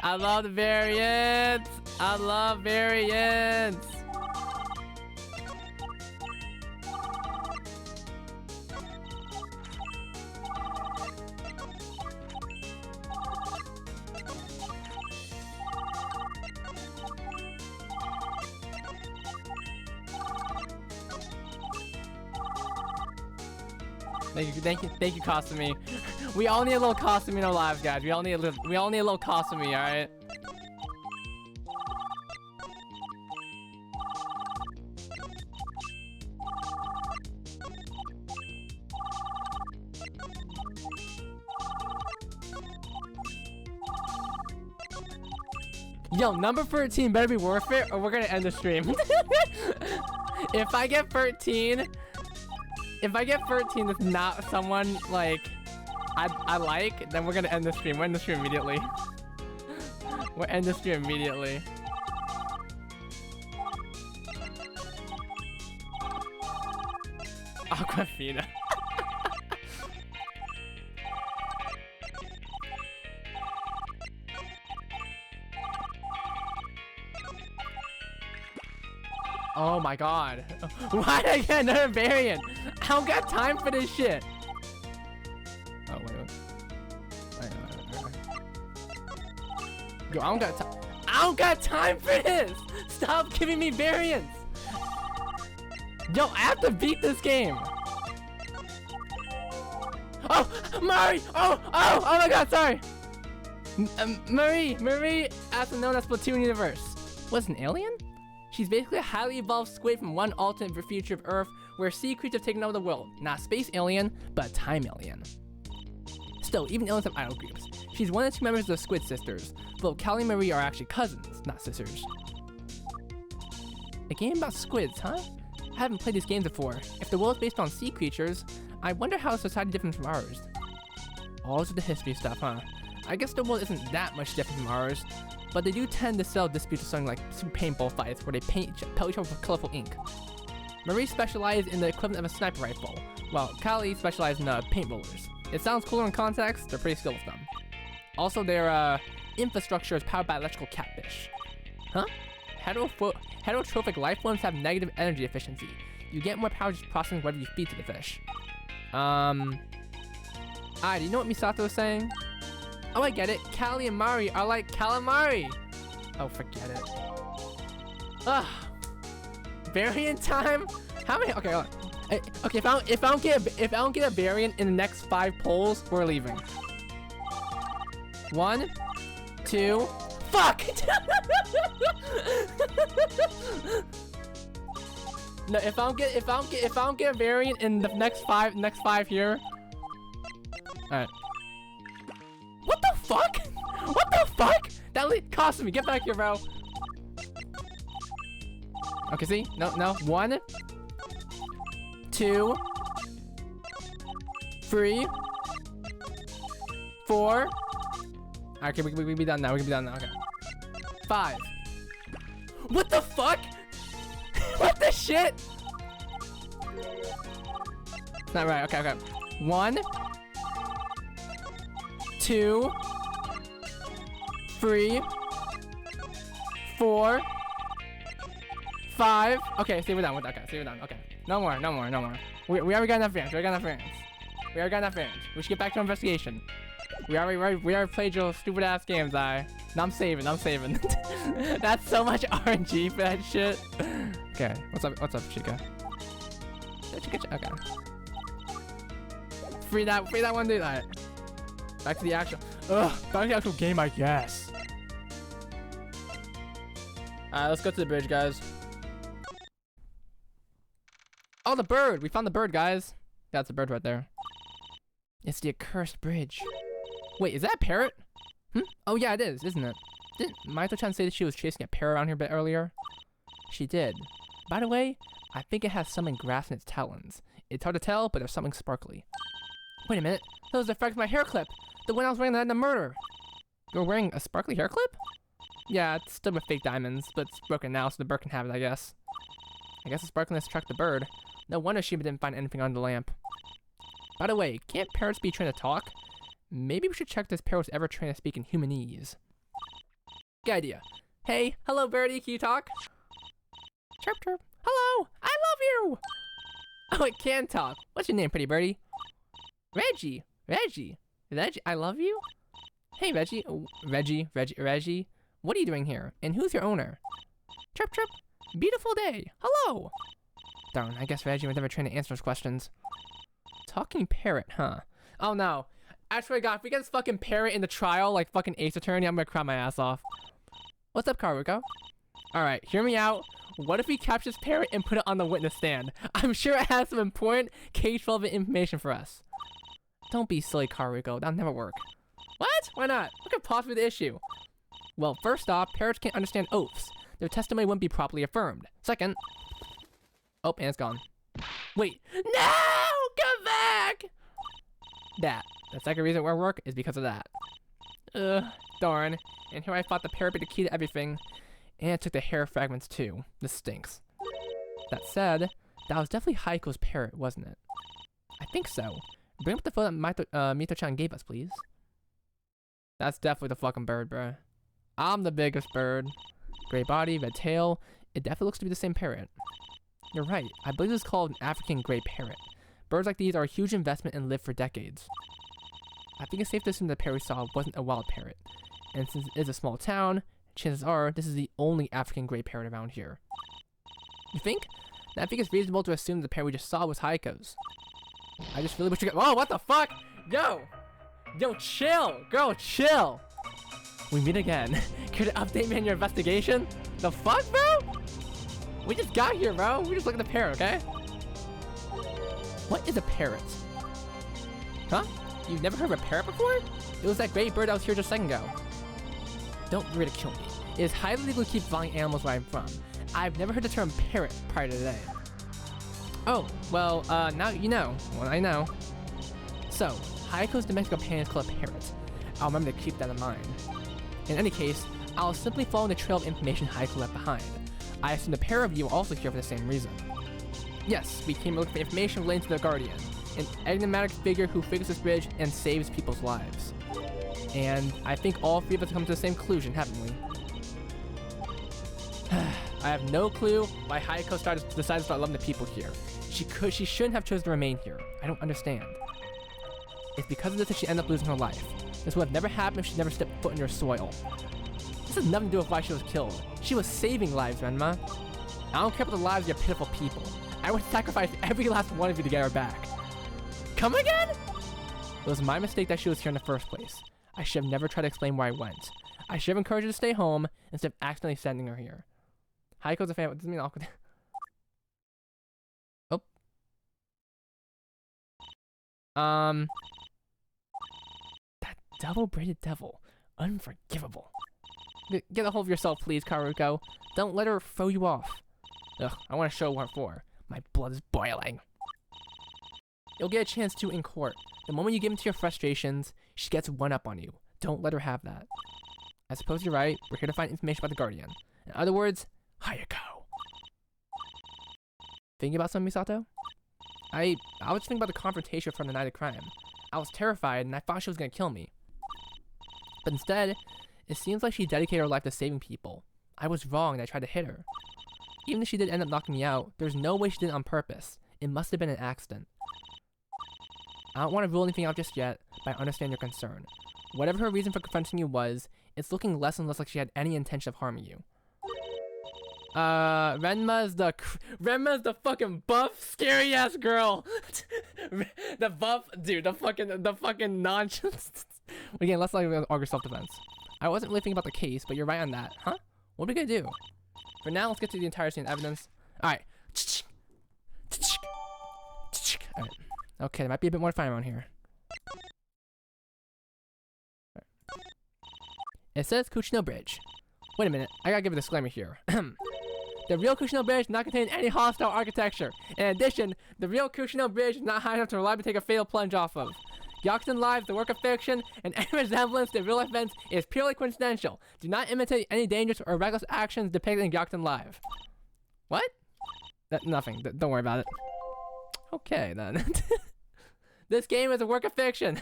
I love the variants. I love variants. Thank you, Kasumi. We all need a little Kasumi in our lives, guys. We all need a little Kasumi, all right? Yo, number 13 better be worth it, or we're gonna end the stream. If I get 13. If I get 13 that's not someone, like, I like, then we're gonna end the stream. We're end the stream immediately. We're end the stream immediately. Aquafina. Oh my god. Why did I get another variant? I don't got time for this shit. Oh, wait. Yo, I don't got time for this. Stop giving me variants. Yo, I have to beat this game. Oh, Marie. Oh my god, sorry. Marie, also known as Splatoon Universe. What's an alien? She's basically a highly evolved squid from one alternate future of Earth where sea creatures have taken over the world. Not a space alien, but a time alien. Still, even aliens have idol groups. She's one of the two members of the Squid Sisters, though Callie and Marie are actually cousins, not sisters. A game about squids, huh? I haven't played these games before. If the world's based on sea creatures, I wonder how a society different from ours. All this is the history stuff, huh? I guess the world isn't that much different from ours, but they do tend to sell disputes to something like super paintball fights where they pelt each other with colorful ink. Marie specialized in the equivalent of a sniper rifle, while Callie specialized in paint rollers. It sounds cooler in context, they're pretty skilled with them. Also, their infrastructure is powered by electrical catfish. Huh? Heterotrophic life forms have negative energy efficiency. You get more power just processing whatever you feed to the fish. Do you know what Misato was saying? Oh, I get it. Callie and Mari are like calamari. Oh, forget it. Ugh. Variant time? How many? Okay, hold on. Okay, if I don't get a variant in the next 5 polls, we're leaving. 1, 2. Fuck! No, if I don't get a variant in the next five here. Alright. What the fuck? What the fuck? That cost me. Get back here, bro. Okay, see? No. 1, 2, 3, 4. Okay, we can be done now. Okay. 5. What the fuck? What the shit? Not right. Okay. 1, 2, 3, 4, 5. Okay, see, we're done. Okay. No more. We already got enough fans. We already got enough fans. We should get back to investigation. We already played your stupid ass games, Now I'm saving. That's so much RNG for that shit. Okay, what's up, Chica? Okay. Free that one dude. Alright. Back to the actual game, I guess. Alright, let's go to the bridge, guys. Oh, the bird! We found the bird, guys. That's a bird right there. It's the accursed bridge. Wait, is that a parrot? Oh yeah, it is, isn't it? Didn't Maito-chan say that she was chasing a parrot around here a bit earlier? She did. By the way, I think it has something grass in its talons. It's hard to tell, but there's something sparkly. Wait a minute. Those affect my hair clip. The one I was wearing at the murder. You're wearing a sparkly hair clip? Yeah, it's still with fake diamonds, but it's broken now, so the bird can have it, I guess. I guess the sparkliness attracted the bird. No wonder Shima didn't find anything on the lamp. By the way, can't parrots be trained to talk? Maybe we should check if this parrot was ever trained to speak in humanese. Good idea. Hey, hello birdie, can you talk? Chirp chirp. Hello, I love you! Oh, it can talk. What's your name, pretty birdie? Reggie, I love you? Hey, Reggie. Reggie. What are you doing here? And who's your owner? Chirp chirp. Beautiful day. Hello. Darn, I guess Reggie was never trained to answer those questions. Talking parrot, huh? Oh no. I swear to God, if we get this fucking parrot in the trial, like fucking Ace Attorney, I'm gonna cry my ass off. What's up, Karuko? Alright, hear me out. What if we capture this parrot and put it on the witness stand? I'm sure it has some important case-relevant information for us. Don't be silly, Karuko. That'll never work. What? Why not? What could possibly be the issue? Well, first off, parrots can't understand oaths. Their testimony wouldn't be properly affirmed. Second... Oh, and it's gone. Wait. No! Come back! The second reason it won't work is because of that. Darn. And here I thought the parrot be the key to everything. And it took the hair fragments too. This stinks. That said, that was definitely Haiko's parrot, wasn't it? I think so. Bring up the photo that Mito-chan gave us, please. That's definitely the fucking bird, bruh. I'm the biggest bird. Gray body, red tail. It definitely looks to be the same parrot. You're right. I believe this is called an African gray parrot. Birds like these are a huge investment and live for decades. I think it's safe to assume the parrot we saw wasn't a wild parrot. And since it is a small town, chances are this is the only African gray parrot around here. You think? I think it's reasonable to assume the parrot we just saw was Haiko's. I just really wish you could— Whoa, what the fuck? Yo, chill. Girl, chill. We meet again. Care to update me on your investigation? The fuck, bro? We just got here, bro. We just look at the parrot, okay? What is a parrot? Huh? You've never heard of a parrot before? It was that great bird that was here just a second ago. Don't ridicule me. It is highly legal to keep flying animals where I'm from. I've never heard the term parrot prior to today. Oh, well, now you know. Well, I know. So, Haiko's domestic companion is called a parrot. I'll remember to keep that in mind. In any case, I'll simply follow the trail of information Haiko left behind. I assume the pair of you are also here for the same reason. Yes, we came looking for information relating to the Guardian, an enigmatic figure who figures this bridge and saves people's lives. And I think all three of us have come to the same conclusion, haven't we? I have no clue why Haiko decided to start loving the people here. She shouldn't have chosen to remain here. I don't understand. It's because of this that she ended up losing her life. This would have never happened if she never stepped foot in your soil. This has nothing to do with why she was killed. She was saving lives, Renma. I don't care about the lives of your pitiful people. I would sacrifice every last one of you to get her back. Come again? It was my mistake that she was here in the first place. I should have never tried to explain where I went. I should have encouraged her to stay home instead of accidentally sending her here. Haiko's a fan. What does it mean awkward? Oh. That double-braided devil. Unforgivable. Get a hold of yourself, please, Karuko. Don't let her throw you off. Ugh, I want to show what for. My blood is boiling. You'll get a chance to in court. The moment you give in to your frustrations, she gets one up on you. Don't let her have that. I suppose you're right. We're here to find information about the Guardian. In other words, Hayako. Thinking about something, Misato? I was thinking about the confrontation from the night of crime. I was terrified and I thought she was going to kill me. But instead, it seems like she dedicated her life to saving people. I was wrong and I tried to hit her. Even if she did end up knocking me out, there's no way she did it on purpose. It must have been an accident. I don't want to rule anything out just yet, but I understand your concern. Whatever her reason for confronting you was, it's looking less and less like she had any intention of harming you. Renma's the fucking buff, scary ass girl. The buff, dude, the fucking nonsense. Again, let's like argue self-defense. I wasn't really thinking about the case, but you're right on that, huh? What are we gonna do? For now, let's get to the entire scene of evidence. Alright. Alright. Okay, there might be a bit more to find around here. Right. It says Kuchino Bridge. Wait a minute, I gotta give a disclaimer here. The real Kuchino Bridge does not contain any hostile architecture. In addition, the real Kuchino Bridge is not high enough to reliably take a fatal plunge off of. Gyakuten Live, the work of fiction, and any resemblance to real life events is purely coincidental. Do not imitate any dangerous or reckless actions depicted in Gyakuten Live. What? Nothing. Don't worry about it. Okay, then. This game is a work of fiction.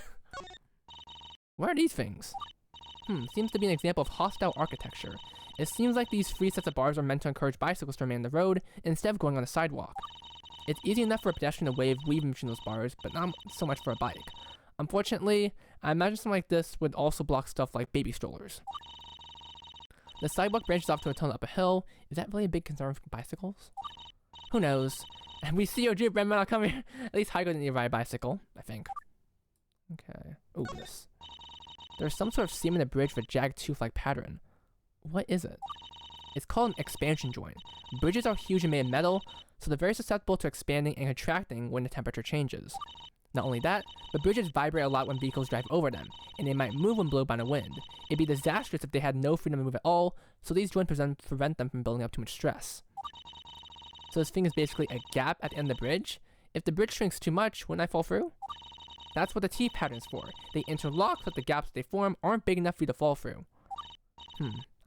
What are these things? Seems to be an example of hostile architecture. It seems like these 3 sets of bars are meant to encourage bicycles to remain on the road instead of going on the sidewalk. It's easy enough for a pedestrian to wave weaving between those bars, but not so much for a bike. Unfortunately, I imagine something like this would also block stuff like baby strollers. The sidewalk branches off to a tunnel up a hill. Is that really a big concern for bicycles? Who knows? And we see your Jeep Red Metal come here. At least Haiko didn't need to ride a bicycle, I think. Okay. Ooh, this. There's some sort of seam in the bridge with a jagged tooth-like pattern. What is it? It's called an expansion joint. Bridges are huge and made of metal, so they're very susceptible to expanding and contracting when the temperature changes. Not only that, but bridges vibrate a lot when vehicles drive over them, and they might move when blown by the wind. It'd be disastrous if they had no freedom to move at all, so these joints prevent them from building up too much stress. So this thing is basically a gap at the end of the bridge. If the bridge shrinks too much, wouldn't I fall through? That's what the T pattern's for. They interlock so that the gaps they form aren't big enough for you to fall through.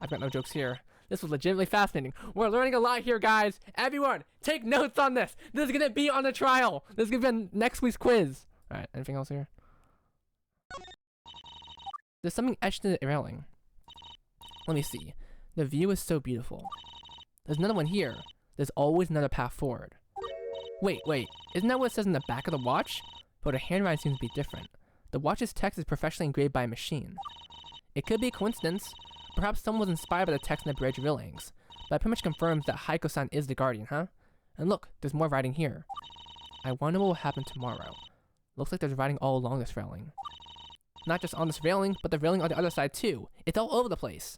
I've got no jokes here. This was legitimately fascinating. We're learning a lot here, guys. Everyone, take notes on this. This is gonna be on the trial. This is gonna be on next week's quiz. Alright, anything else here? There's something etched in the railing. Let me see. The view is so beautiful. There's another one here. There's always another path forward. Wait. Isn't that what it says in the back of the watch? But the handwriting seems to be different. The watch's text is professionally engraved by a machine. It could be a coincidence. Perhaps someone was inspired by the text in the bridge railings. But it pretty much confirms that Haiko-san is the Guardian, huh? And look, there's more writing here. I wonder what will happen tomorrow. Looks like there's writing all along this railing. Not just on this railing, but the railing on the other side too. It's all over the place.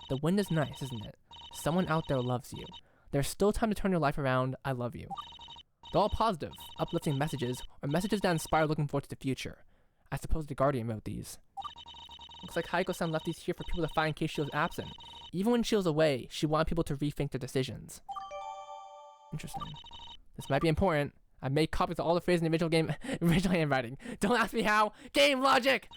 The wind is nice, isn't it? Someone out there loves you. There's still time to turn your life around. I love you. They're all positive, uplifting messages, or messages that inspire looking forward to the future. I suppose the Guardian wrote these. Looks like Haiko-san left these here for people to find in case she was absent. Even when she was away, she wanted people to rethink their decisions. Interesting. This might be important. I've made copies of all the phrases in the original handwriting. Don't ask me how. Game logic!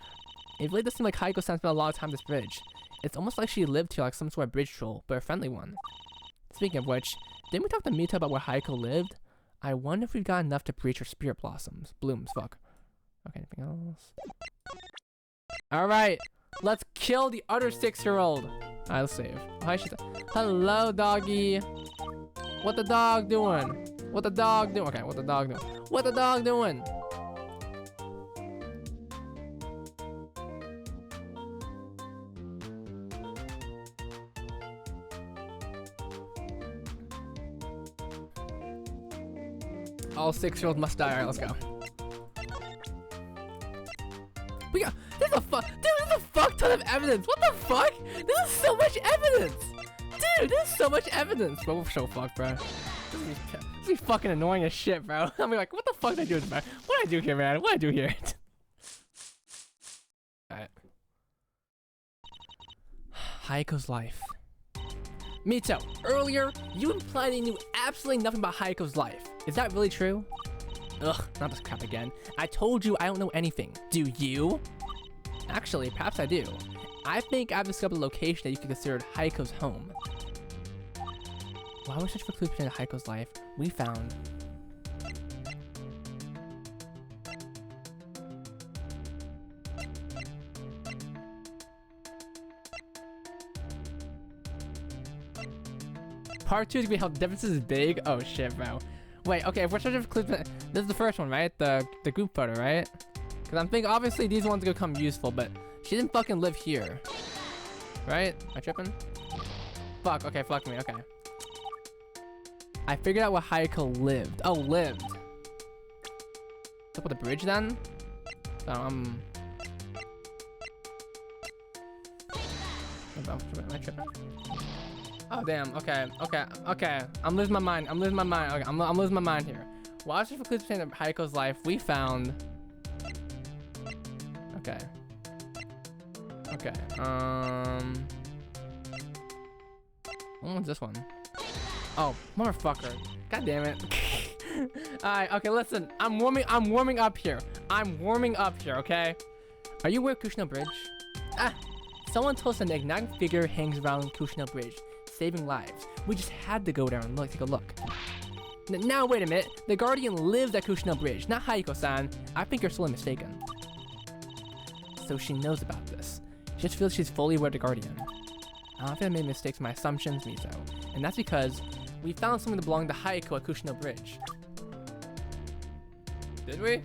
It really does seem like Haiko-san spent a lot of time on this bridge. It's almost like she lived here like some sort of bridge troll, but a friendly one. Speaking of which, didn't we talk to Mita about where Haiko lived? I wonder if we've got enough to breach her spirit blooms. Fuck. Okay, anything else? Alright, let's kill the other 6-year-old. Alright, let's save. Hi, she's hello, doggy. What the dog doing? What the dog doing? Okay, what the dog doing? What the dog doing? All 6-year-olds must die. Alright, let's go. We got. There's a fuck. Dude, there's a fuck ton of evidence. What the fuck? This is so much evidence. Dude, there's so much evidence. Bro, we're so fucked, bro. This is fucking annoying as shit, bro. I'm like, what the fuck did I do, bro? What did I do here, man? What did I do here? Alright. Hayako's life. Mito, earlier, you implied you knew absolutely nothing about Hayako's life. Is that really true? Ugh, not this crap again. I told you I don't know anything. Do you? Actually, perhaps I do. I think I've discovered a location that you could consider Hayako's home. While we're searching for clues pertaining to Hayako's life, we found... Part 2 is gonna be how the difference is big. Oh shit, bro. Wait, okay, if we're searching for clues, this is the first one, right? The group photo, right? Because I'm thinking, obviously, these ones are gonna come useful, but she didn't fucking live here. Right? Am I tripping? Fuck, okay, fuck me, okay. I figured out where Hayako lived. Oh, lived. What's up with the bridge then? So, am I tripping? Oh damn, okay. I'm losing my mind. Okay, I'm losing my mind here. Watching for clues pertaining to Hayako's life, we found... Okay. What was this one? Oh, motherfucker. God damn it. Alright, okay, listen. I'm warming up here. Okay? Are you aware of Kushino Bridge? Ah! Someone told us an enigmatic figure hangs around Kushino Bridge, saving lives. We just had to go there and take a look. Now, wait a minute. The Guardian lives at Kushino Bridge, not Hayako-san. I think you're sorely mistaken. So she knows about this. She just feels she's fully aware of the Guardian. I don't think I made mistakes in my assumptions, Miso. And that's because we found something that belonged to Hayako at Kushino Bridge. Did we?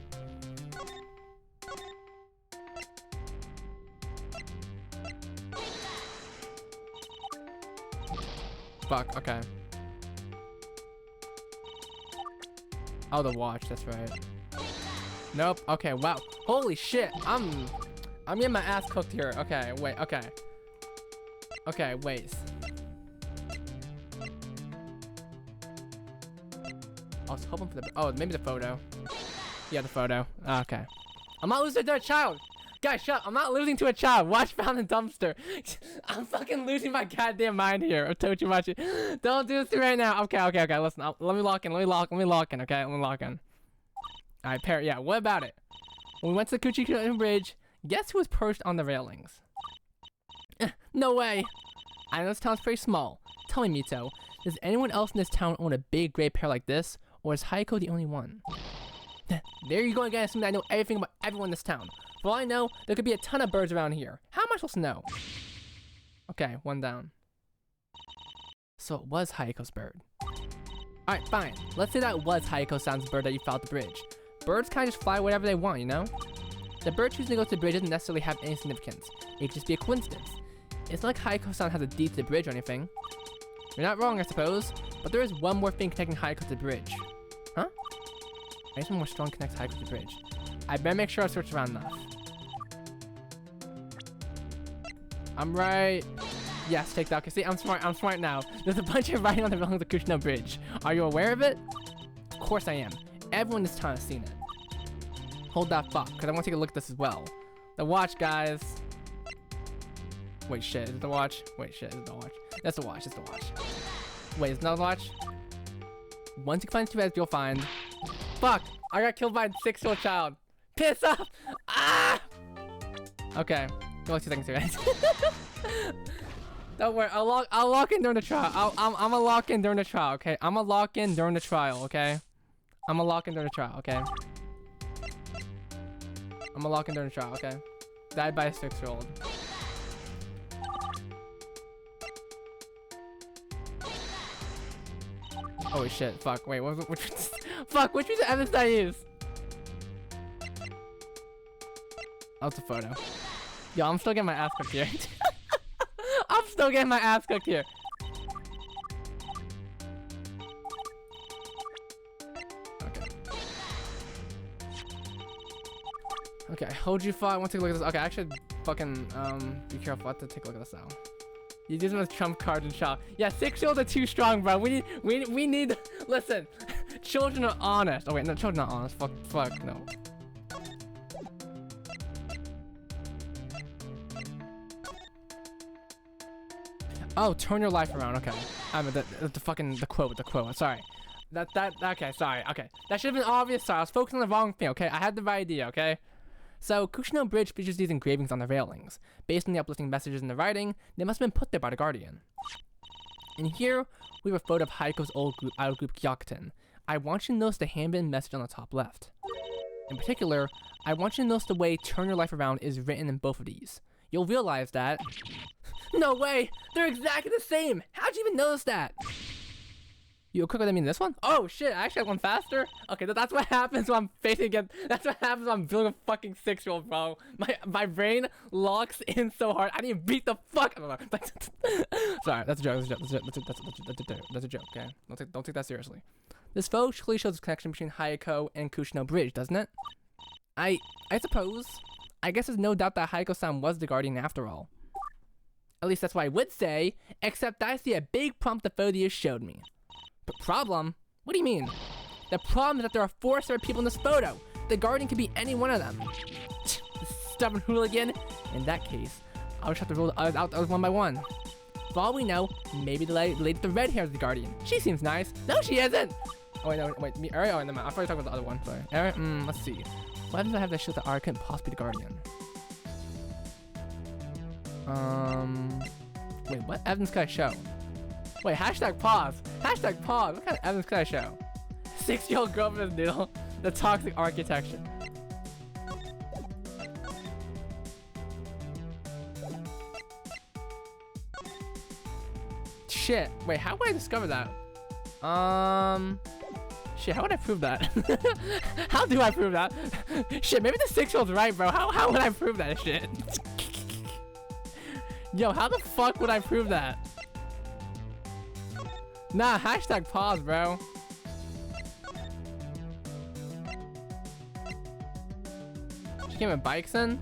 Fuck, okay. Oh, the watch, that's right. Nope, okay, wow. Holy shit, I'm getting my ass cooked here. Okay, wait, okay. Okay, wait. I was hoping for the... Oh, maybe the photo. Yeah, the photo. Okay. I'm not losing to a child! Guys, shut up. I'm not losing to a child. Watch found in dumpster. I'm fucking losing my goddamn mind here. I told you much. Don't do this right now. Okay. Listen, let me lock in. Okay, let me lock in. Alright, Parrot, yeah, what about it? When we went to the Kuchikuchi Bridge, guess who was perched on the railings? No way. I know this town's pretty small. Tell me, Mito, does anyone else in this town own a big gray parrot like this? Or is Hayako the only one? There you go again, assuming I know everything about everyone in this town. For all I know, there could be a ton of birds around here. How am I supposed to know? Okay, one down. So it was Hayako's bird. Alright, fine. Let's say that was Hayako-san's bird that you found at the bridge. Birds kind of just fly wherever they want, you know? The bird choosing to go to the bridge doesn't necessarily have any significance. It could just be a coincidence. It's not like Hayako-san has a deed to the bridge or anything. You're not wrong, I suppose. But there is one more thing connecting Hayako to the bridge. Huh? I guess one more strong connects Hayako to the bridge. I better make sure I search around enough. I'm right. Yes, take that. Okay, see, I'm smart now. There's a bunch of writing on the railing of the Kushino Bridge. Are you aware of it? Of course I am. Everyone in this town has seen it. Hold that thought, because I want to take a look at this as well. The watch, guys. Wait, shit, is it the watch? Wait, shit, is it the watch? That's the watch, it's the watch. Wait, it's not the watch? Once you find two heads, you'll find... Fuck! I got killed by a 6-year-old child. Piss off! Ah! Okay. Give me 2 seconds here, guys. Don't worry, I'll lock in during the trial. I'm gonna lock in during the trial, okay? I'm gonna lock in during the trial, okay? I'm gonna lock in during the trial, okay? I'm gonna lock in during the trial, okay? Died by a 6-year-old. Oh shit, fuck, wait, which fuck, which piece of evidence did I use? Oh, it's a photo. Yo, I'm still getting my ass cooked here. I'm still getting my ass cooked here. Okay. Okay, hold you fought. I want to take a look at this. Okay, I should fucking be careful. I have to take a look at this now. You use them as trump cards and shop. Yeah, 6-year-olds are too strong, bro. We need. Listen, children are honest. Oh wait, no, children are honest. Fuck, no. Oh, turn your life around. Okay, I mean the quote. Sorry. Okay, sorry. Okay, that should have been obvious. Sorry, I was focusing on the wrong thing. Okay, I had the right idea. Okay. So, Kushino Bridge features these engravings on the railings. Based on the uplifting messages in the writing, they must have been put there by the Guardian. And here, we have a photo of Haiko's old idol group Gyakuten. I want you to notice the handwritten message on the top left. In particular, I want you to notice the way "turn your life around" is written in both of these. You'll realize that... No way! They're exactly the same! How'd you even notice that? You quicker than me in this one? Oh shit, I actually have one faster? Okay, that's what happens when I'm facing against. That's what happens when I'm building a fucking 6-year-old, bro. My brain locks in so hard. I need to beat the fuck. I don't know. Sorry, that's a joke. That's a joke. Okay, don't take that seriously. This photo clearly shows the connection between Hayako and Kushino Bridge, doesn't it? I suppose. I guess there's no doubt that Hayako-san was the Guardian after all. At least that's what I would say. Except I see a big problem the photo you showed me. Problem? What do you mean? The problem is that there are 4 separate people in this photo. The Guardian could be any one of them. Stubborn hooligan. In that case, I'll just have to rule the others out one by one. For all we know, maybe the lady with the red hair is the Guardian. She seems nice. No, she isn't. Oh wait, no, wait. Me, Ari? Oh, no, I'm probably talking about the other one. Sorry. Ari? Let's see. Why does I have that shit that Ari couldn't possibly be the Guardian? Wait, what evidence could I show? Wait, hashtag pause. Hashtag pause. What kind of evidence could I show? 6-year-old girl with a noodle. The toxic architecture. Shit. Wait, how would I discover that? Shit, how would I prove that? How do I prove that? Shit, maybe the 6-year-old's right, bro. How would I prove that shit? Yo, how the fuck would I prove that? Nah, hashtag pause, bro. She came with bikes in?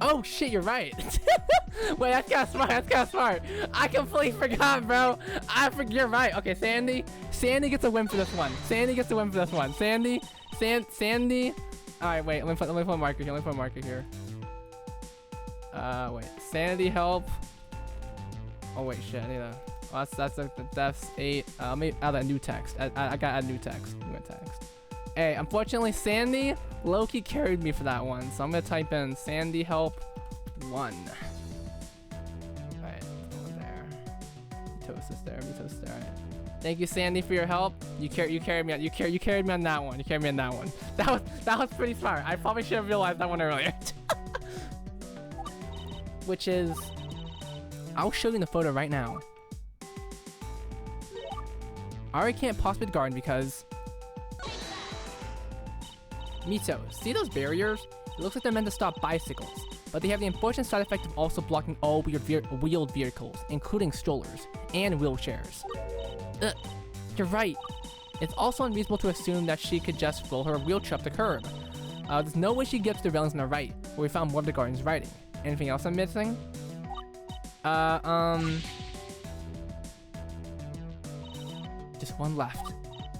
Oh shit, you're right. Wait, that's kinda smart, that's kinda smart. I completely forgot, bro. You're right. Okay, Sandy gets a win for this one. Sandy gets a win for this one. Sandy. Alright, wait, let me put a marker here. Wait, Sandy help. Oh wait, shit, I need a... Oh, that's 8. Let me add that new text. I got a new text. Hey, unfortunately, Sandy low-key carried me for that one, so I'm gonna type in Sandy help 1. Alright, there. Toast this there. Alright. Thank you, Sandy, for your help. You carried me on. You carried me on that one. That was pretty smart. I probably should have realized that one earlier. Which is, I'll show you the photo right now. Ari can't possibly be the Guardian because... Mito, see those barriers? It looks like they're meant to stop bicycles, but they have the unfortunate side effect of also blocking all wheeled vehicles, including strollers and wheelchairs. You're right. It's also unreasonable to assume that she could just roll her wheelchair up the curb. There's no way she gets to the railings on the right, where we found more of the Guardian's writing. Anything else I'm missing? Just one left.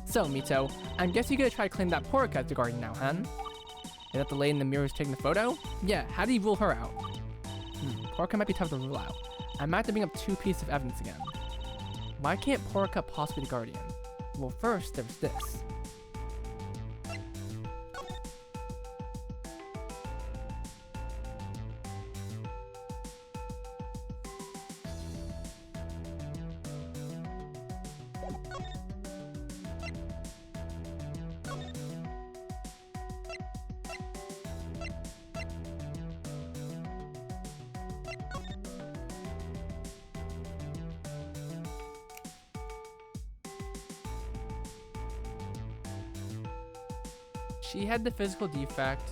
So, Mito, I'm guessing you're gonna try to claim that Porika as the Guardian now, huh? Is that the lady in the mirror who's taking the photo? Yeah, how do you rule her out? Porika might be tough to rule out. I might have to bring up 2 pieces of evidence again. Why can't Porika possibly be the Guardian? Well, first, there's this. She had the physical defect.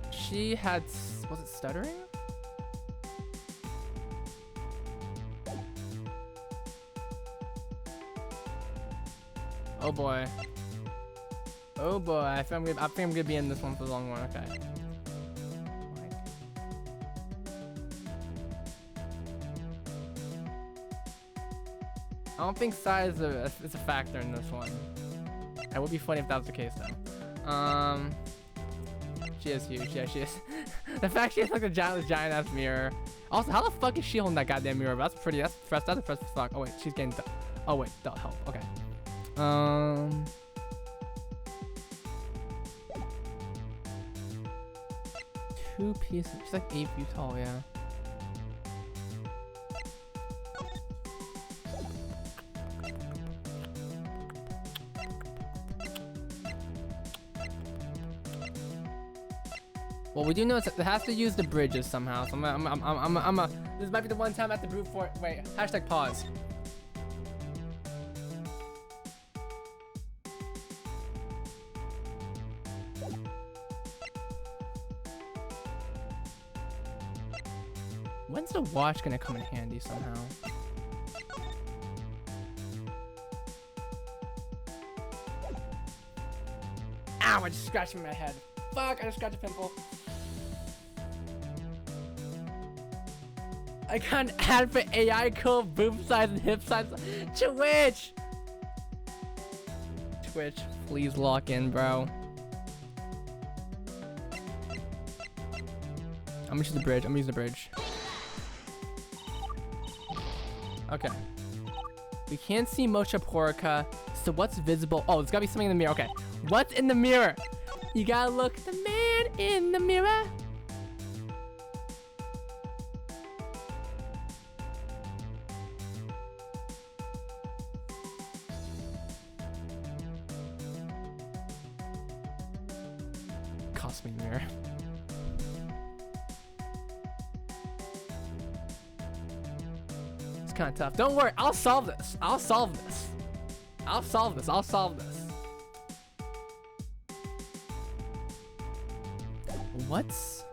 She had... Was it stuttering? Oh boy. Oh boy. I think I'm gonna be in this one for the long run. Okay. I don't think size is a factor in this one. It would be funny if that was the case though. She is huge. Yeah, she is. The fact she has like a giant ass mirror. Also, how the fuck is she holding that goddamn mirror? That's pretty. That's impressive as fuck. Oh wait, she's getting. Oh wait, the help. Okay. 2 pieces. She's like 8 feet tall. Yeah. Well, we do know it has to use the bridges somehow. So this might be the one time I have to brute for it. Wait, hashtag pause. When's the watch gonna come in handy somehow? Ow, I just scratched my head. Fuck, I just scratched a pimple. I got an ad for AI code, boob size and hip size. Twitch! Twitch, please lock in, bro. I'm gonna use the bridge. I'm gonna use the bridge. Okay. We can't see Mocha Porica, so what's visible? Oh, there's gotta be something in the mirror. Okay. What's in the mirror? You gotta look the man in the mirror. Cosmic mirror. It's kind of tough. Don't worry, I'll solve this. I'll solve this. I'll solve this. I'll solve this. What's...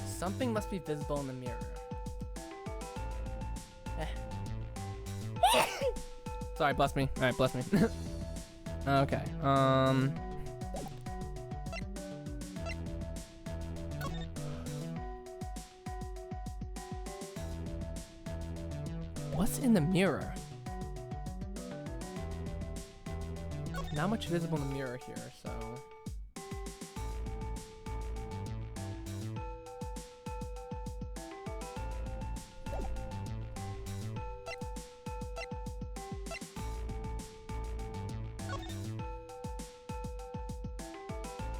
Something must be visible in the mirror. Sorry, bless me. Alright, bless me. Okay, what's in the mirror? Not much visible in the mirror here, so...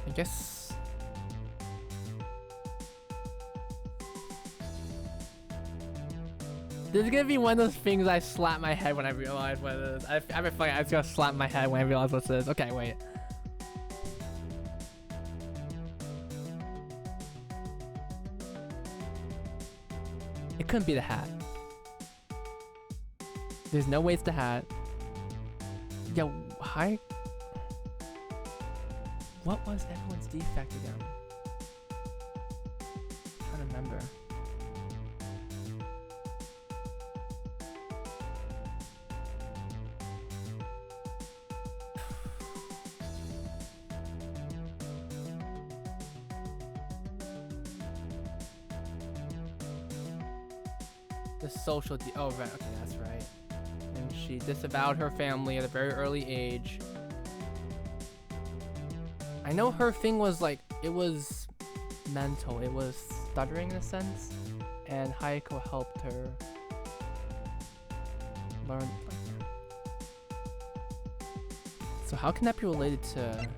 I guess... This is gonna be one of those things I slap my head when I realize what it is. I have a feeling I'm just gonna slap my head when I realize what this is. Okay, wait. It couldn't be the hat. There's no way it's the hat. Yo, hi. What was everyone's defect again? I'm trying to remember. The social oh right, okay, that's right. And she disavowed her family at a very early age. I know her thing was like, it was mental, it was stuttering in a sense, and Hayako helped her learn like that. So how can that be related to...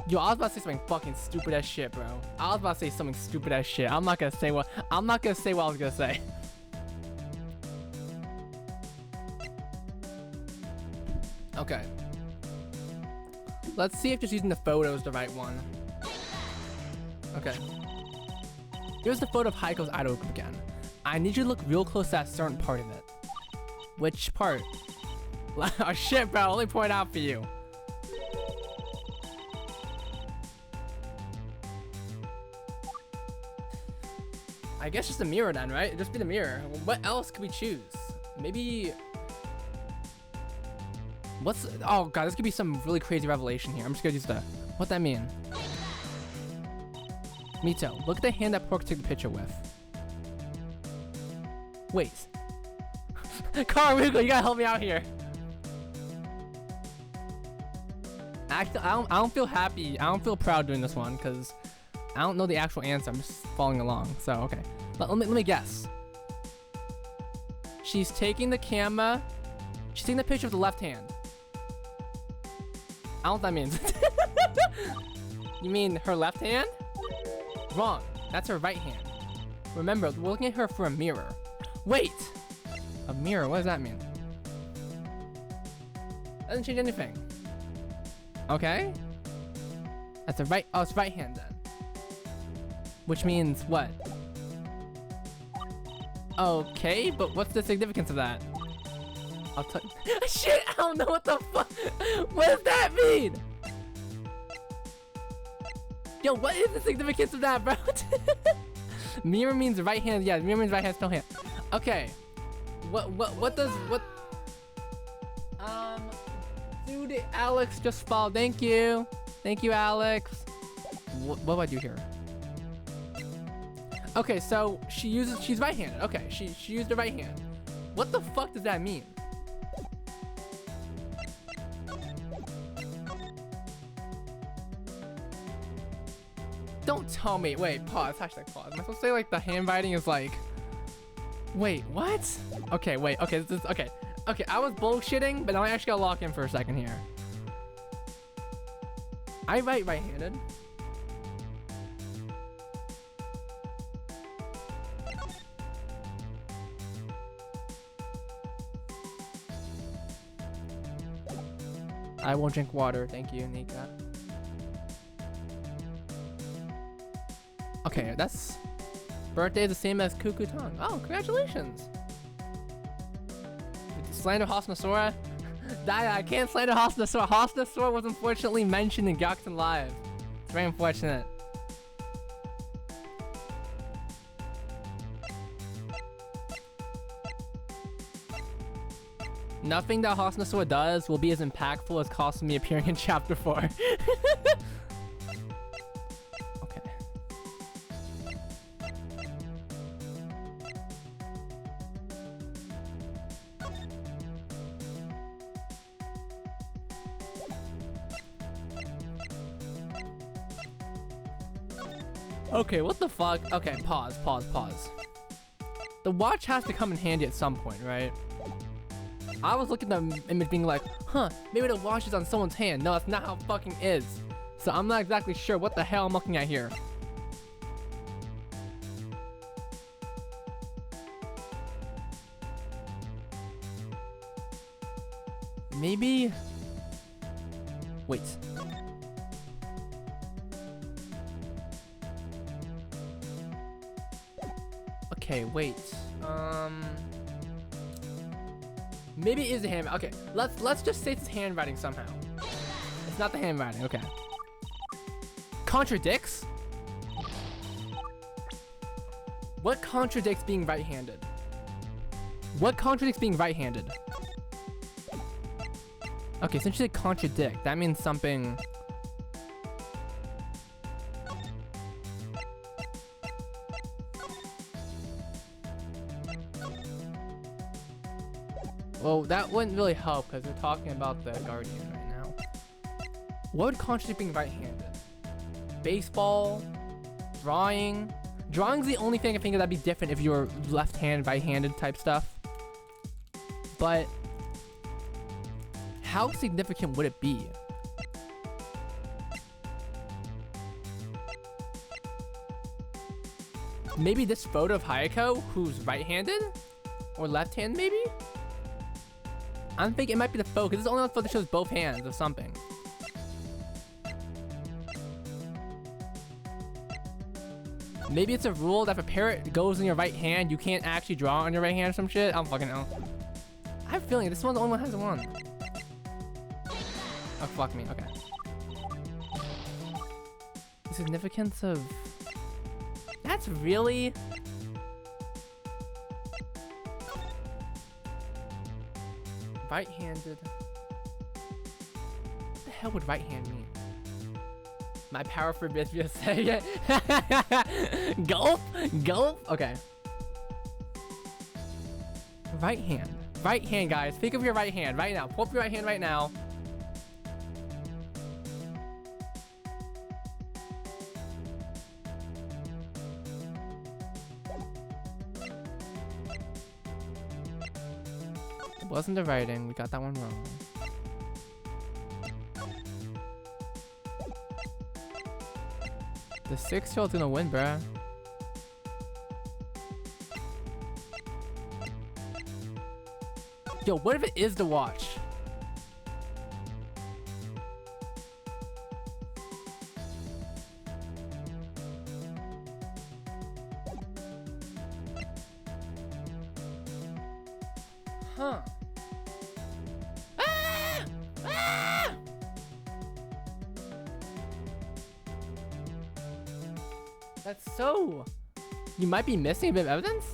Yo, I was about to say something fucking stupid as shit, bro. I was about to say something stupid as shit. I'm not gonna say what I was gonna say. Okay. Let's see if just using the photo is the right one. Okay. Here's the photo of Haiko's idol group again. I need you to look real close to that certain part of it. Which part? Oh shit, bro. Only point out for you. I guess just the mirror then, right? It'd just be the mirror. What else could we choose? Maybe... What's... Oh god, this could be some really crazy revelation here. I'm just gonna use the... What'd that mean? Mito, look at the hand that Pork took the picture with. Wait. Carl, you gotta help me out here. Actually, I don't feel happy. I don't feel proud doing this one because I don't know the actual answer. I'm just following along. So, okay. Let me guess. She's taking the camera. She's taking the picture with the left hand. I don't know what that means. You mean her left hand? Wrong. That's her right hand. Remember, we're looking at her for a mirror. Wait! A mirror, what does that mean? Doesn't change anything. Okay. That's a right, oh, it's right hand then. Which means what? Okay, but what's the significance of that? I'll tell you. Shit, I don't know what the fuck. What does that mean? Yo, what is the significance of that, bro? Mirror means right hand. Yeah, mirror means right hand, no hand. Okay. What does, dude, Alex just followed. Thank you. Thank you, Alex. What do I do here? Okay, so she's right-handed. Okay, she used her right hand. What the fuck does that mean? Don't tell me. Wait, pause. Hashtag pause. Am I supposed to say like the handwriting is like... Wait, what? Okay, wait. Okay, this is... Okay. Okay, I was bullshitting, but now I actually gotta lock in for a second here. I write right-handed. I won't drink water. Thank you, Nika. Okay, that's... Birthday is the same as Gyakuten. Oh, congratulations! Slander Hosnosora? I can't slander Hosnosora. Hosnosora was unfortunately mentioned in Gyakuten Live. It's very unfortunate. Nothing that Hosnosora does will be as impactful as Kasumi appearing in Chapter 4. Okay. Okay, what the fuck? Okay, pause. The watch has to come in handy at some point, right? I was looking at the image being like, huh, maybe the watch is on someone's hand. No, that's not how it fucking is. So I'm not exactly sure what the hell I'm looking at here. Maybe... Wait. Okay, wait. Maybe it is the hand. Okay, let's just say it's handwriting somehow. It's not the handwriting. Okay. Contradicts? What contradicts being right-handed? What contradicts being right-handed? Okay, since you said contradict, that means something. Well, that wouldn't really help because we're talking about the Guardian right now. What would contradict being right-handed? Baseball? Drawing? Drawing's the only thing I think that'd be different if you were left-handed, right-handed type stuff. But how significant would it be? Maybe this photo of Hayako, who's right-handed? Or left-handed, maybe? I'm thinking it might be the photo, because it's the only one photo that shows both hands of something. Maybe it's a rule that if a parrot goes in your right hand, you can't actually draw on your right hand or some shit. I don't fucking know. I have a feeling this one's the only one that has one. Oh, fuck me. Okay. The significance of... That's really... Right-handed. What the hell would right hand mean? My power forbids me to say it. Gulp? Gulp? Okay. Right hand. Right hand, guys. Think of your right hand right now. Pull up your right hand right now. It wasn't the writing. We got that one wrong. The 6-year-old's gonna win, bruh. Yo, what if it is the watch? Huh. Ah! Ah! That's so... You might be missing a bit of evidence?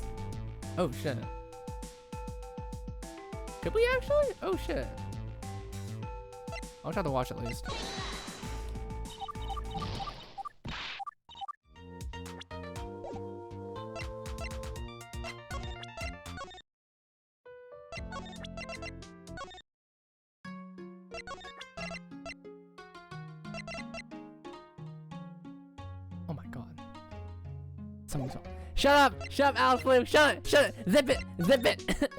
Oh, shit. Could we actually? Oh, shit. I'll try to watch at least. Oh my god. Something's wrong. Shut up! Shut up, Alex Blue! Shut it! Shut it! Zip it! Zip it!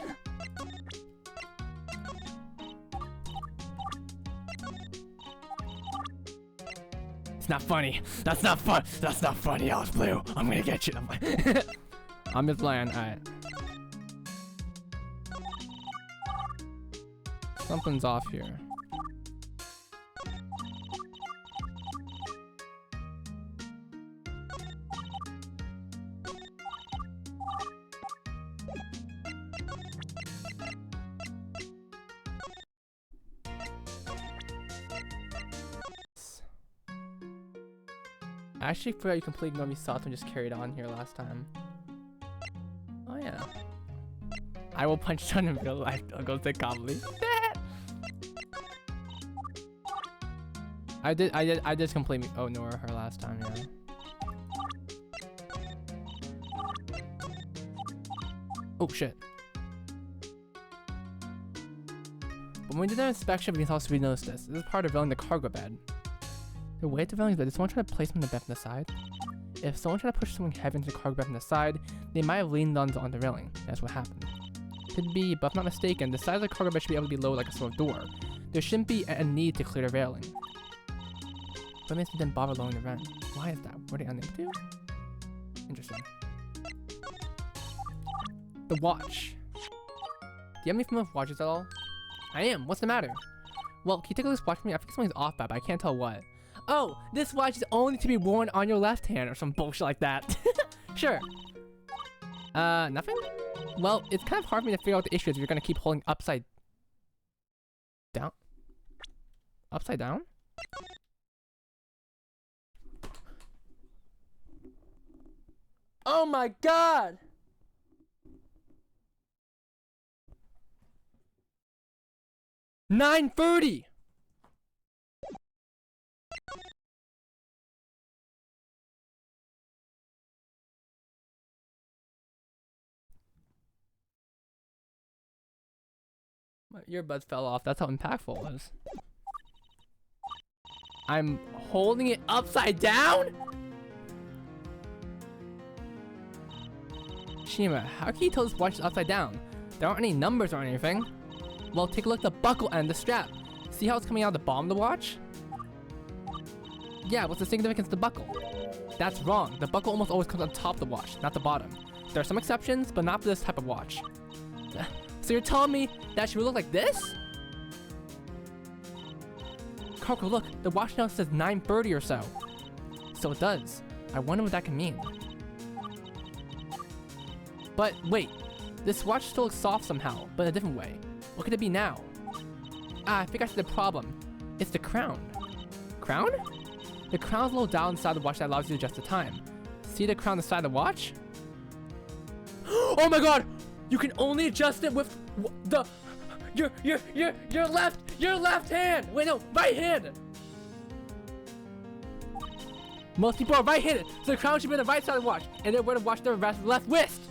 It's not funny. That's not fun. That's not funny, Alex Blue. I'm gonna get you. I'm just playing. Alright. Something's off here. I actually forgot you completely ignored me soft and just carried on here last time. Oh yeah. I will punch Sun in real life. I'll go say calmly. I did completely ignore her last time, yeah. Oh shit. But when we did that inspection, we also noticed this. This is part of filling the cargo bed. The way to filling is that did someone try to place someone in the bed from the side? If someone tried to push someone heavy into the cargo bed from the side, they might have leaned on the railing. That's what happened. Could be, but if not mistaken, the side of the cargo bed should be able to be lowered like a sort of door. There shouldn't be a need to clear the railing. What makes me then bother lowering the vent? Why is that? Were they unable to? Interesting. The watch. Do you have any familiar with watches at all? I am. What's the matter? Well, can you take a look at this watch for me? I think something's off about it, but I can't tell what. Oh, this watch is only to be worn on your left hand or some bullshit like that. Sure. Nothing? Well, it's kind of hard for me to figure out what the issue is if you're gonna keep holding upside down. Upside down? Oh my god! $9.30! My earbuds fell off. That's how impactful it was. I'm holding it upside down? Shima, how can you tell this watch is upside down? There aren't any numbers or anything. Well, take a look at the buckle and the strap. See how it's coming out the bottom of the watch? Yeah, what's the significance of the buckle? That's wrong. The buckle almost always comes on top of the watch, not the bottom. There are some exceptions, but not for this type of watch. So you're telling me that she would look like this? Karko, look, the watch now says 9:30 or so. So it does. I wonder what that can mean. But wait, this watch still looks soft somehow, but in a different way. What could it be now? Ah, I think I see the problem. It's the crown. Crown? The crown's a little down inside the watch that allows you to adjust the time. See the crown inside the watch? Oh my god! You can only adjust it with the your left hand. Wait, no, right hand. Most people are right-handed, so the crown should be on the right side of the watch, and they're going to watch the rest of the left wrist.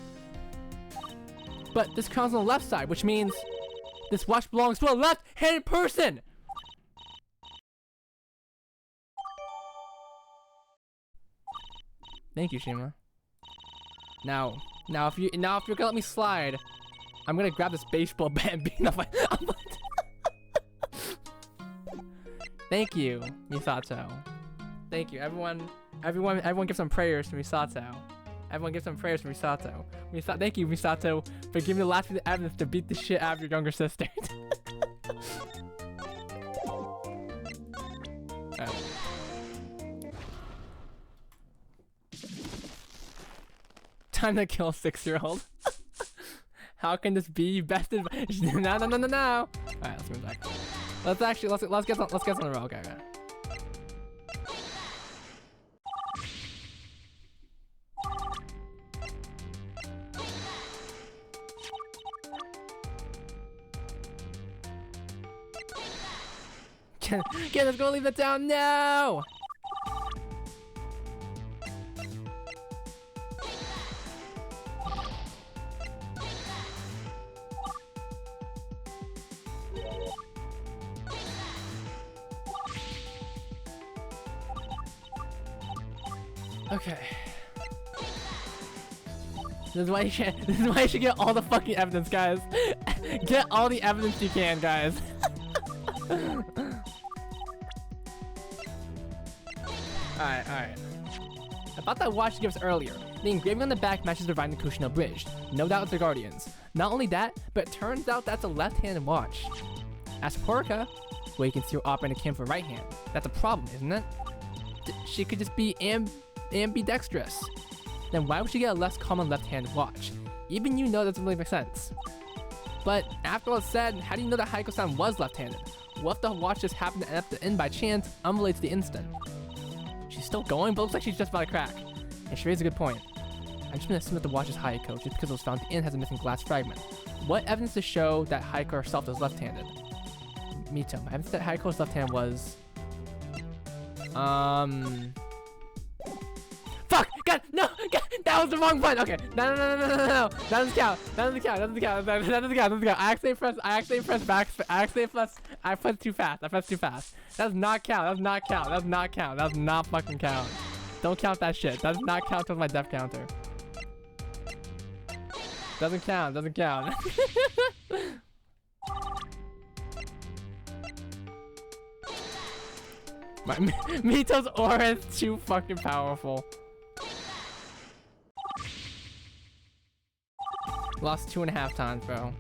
But this crown's on the left side, which means this watch belongs to a left-handed person. Thank you, Shima. Now if you're gonna let me slide, I'm gonna grab this baseball bat and beat up. Thank you, Misato. Thank you, everyone give some prayers to Misato. Everyone give some prayers for Misato. Thank you, Misato, for giving me the last bit of evidence to beat the shit out of your younger sister. Time to kill a 6-year-old. How can this be best advice? No. Alright, let's move back. Let's get on the roll. Okay. Let's go leave it down now. Okay. This is why you should get all the fucking evidence, guys. Get all the evidence you can, guys. Alright. About that watch gives earlier. The engraving on the back matches the Rhine Kushina abridged. No doubt it's the Guardians. Not only that, but it turns out that's a left-handed watch. As for Porka, well, you can see her operating the camera for right hand. That's a problem, isn't it? She could just be ambidextrous. Then why would she get a less common left-handed watch? Even you know that doesn't really make sense. But after all said, how do you know that Haiko-san was left-handed? What if the watch just happened to end up the end by chance, unrelated to the incident? She's still going, but looks like she's just about to crack. And she raised a good point. I'm just gonna assume that the watch is Haiko just because it was found at the end has a missing glass fragment. What evidence to show that Haiko herself was left-handed? Mito, evidence that Haiko's left hand was... Fuck! God, no! God, that was the wrong button! Okay, no. That doesn't count. That doesn't count. I accidentally pressed back. I pressed too fast. That does not count. That does not fucking count. Don't count that shit. That does not count towards my death counter. Doesn't count. Mito's aura is too fucking powerful. Lost 2.5 times, bro.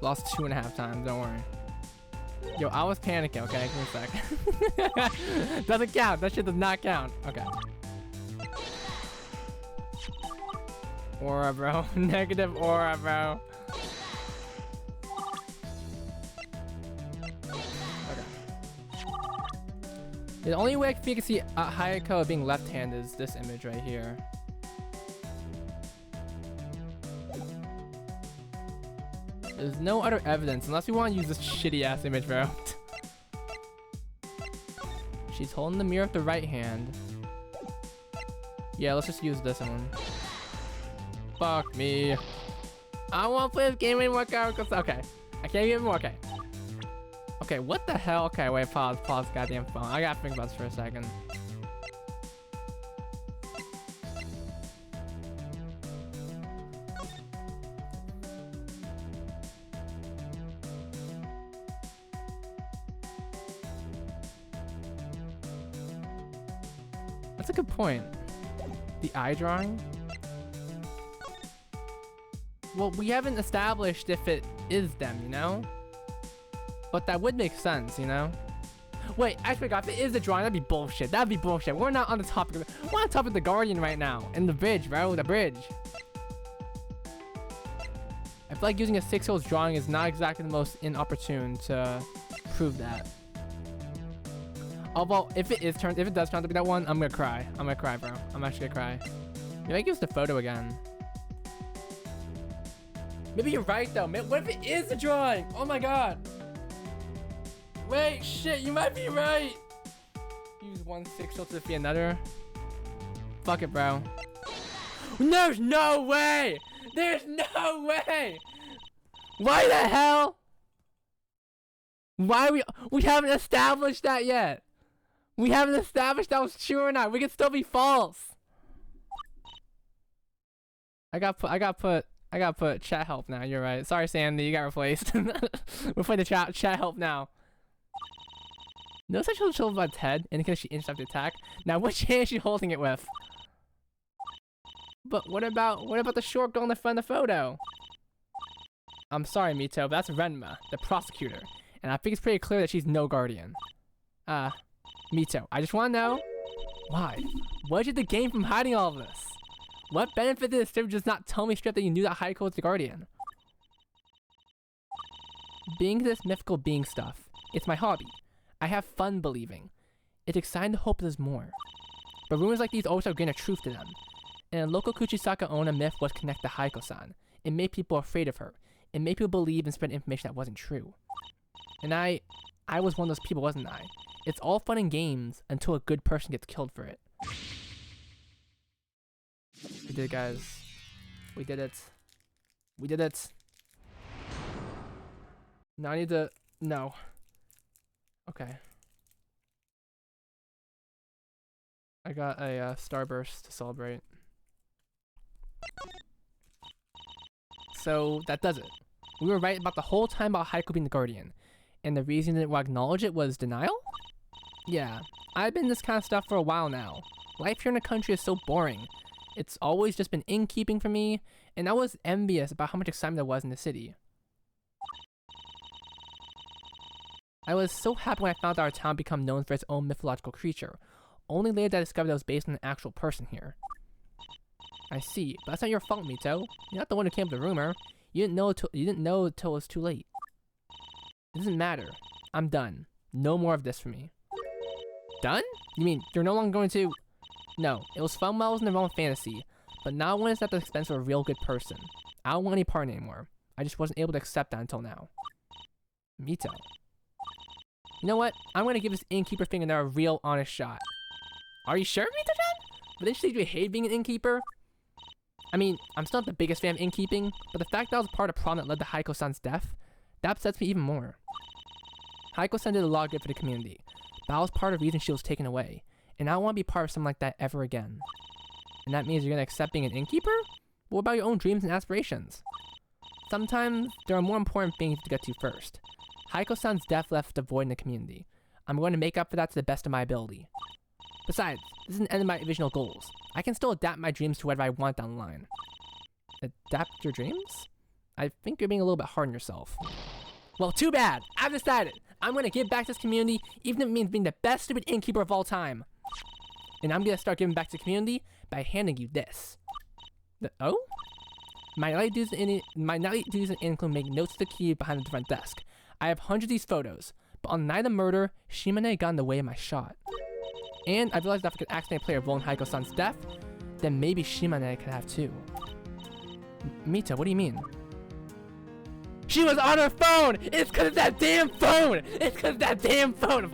Lost 2.5 times, don't worry. Yo, I was panicking, okay? Give me a sec. Doesn't count. That shit does not count. Okay. Aura, bro. Negative aura, bro. Okay. The only way I can see Hayako being left-handed is this image right here. There's no other evidence unless we want to use this shitty ass image, bro. She's holding the mirror with the right hand. Yeah, let's just use this one. Fuck me. I don't want to play this game anymore, Karako. Okay. I can't even more. Okay. Okay, what the hell? Okay, wait, pause, goddamn phone. I gotta think about this for a second. That's a good point. The eye drawing? Well, we haven't established if it is them, you know? But that would make sense, you know? Wait, I forgot. If it is the drawing, that'd be bullshit. That'd be bullshit. We're not on the topic of... We're on the topic of the Guardian right now. And the bridge, bro. The bridge. I feel like using a 6-year-old's drawing is not exactly the most inopportune to prove that. Although, if it does turn out to be that one, I'm gonna cry. I'm gonna cry, bro. I'm actually gonna cry. Maybe I give us the photo again. Maybe you're right, though. What if it is a drawing? Oh my god. Wait, shit, you might be right. Use one sigil to defeat another. Fuck it, bro. There's no way! There's no way! Why the hell? Why we haven't established that yet? We haven't established that was true or not. We could still be false. I got put chat help now. You're right. Sorry, Sandy, you got replaced. We're playing the chat help now. No sexual chill about Ted, indicating she inched up the attack. Now, which hand is she holding it with? But what about the short girl in the front of the photo? I'm sorry, Mito, but that's Renma, the prosecutor, and I think it's pretty clear that she's no guardian. Mito, I just want to know why. What did you gain from hiding all of this? What benefit did the strip just not tell me straight that you knew that Heiko was the guardian? Being this mythical being stuff, it's my hobby. I have fun believing. It's exciting to hope there's more. But rumors like these always have a grain of truth to them. And a local Kuchisaka Onna myth was connected to Heiko-san. It made people afraid of her. It made people believe and spread information that wasn't true. And I was one of those people, wasn't I? It's all fun and games until a good person gets killed for it. We did it, guys. We did it. We did it. Now I need to... No. Okay. I got a starburst to celebrate. So that does it. We were right about the whole time about Heiko being the guardian. And the reason that we'll acknowledge it was denial? Yeah, I've been in this kind of stuff for a while now. Life here in the country is so boring. It's always just been innkeeping for me, and I was envious about how much excitement there was in the city. I was so happy when I found out our town become known for its own mythological creature. Only later did I discover that it was based on an actual person here. I see, but that's not your fault, Mito. You're not the one who came up with the rumor. You didn't know till it was too late. It doesn't matter. I'm done. No more of this for me. Done? You mean you're no longer going to... No, it was fun while I was in the realm of fantasy, but not when it's at the expense of a real good person. I don't want any part anymore. I just wasn't able to accept that until now. Mito. You know what? I'm gonna give this innkeeper thing another real honest shot. Are you sure, Mito-chan? But then you hate being an innkeeper? I mean, I'm still not the biggest fan of innkeeping, but the fact that I was part of the problem that led to Heiko-san's death, that upsets me even more. Heiko-san did a lot of good for the community, but I was part of the reason she was taken away, and I don't want to be part of something like that ever again. And that means you're gonna accept being an innkeeper? What about your own dreams and aspirations? Sometimes, there are more important things to get to first. Heiko-san's death left a void in the community. I'm going to make up for that to the best of my ability. Besides, this isn't the end of my original goals. I can still adapt my dreams to whatever I want down the line. Adapt your dreams? I think you're being a little bit hard on yourself. Well, too bad! I've decided! I'm gonna give back to this community, even if it means being the best stupid innkeeper of all time. And I'm gonna start giving back to the community by handing you this. Oh? My nightly duties and income make notes to the key behind the front desk. I have hundreds of these photos, but on the night of murder, Shimane got in the way of my shot. And I realized that if I could accidentally play a role in Heiko-san's death, then maybe Shimane could have too. Mita, what do you mean? She was on her phone! It's cause of that damn phone! It's cause of that damn phone!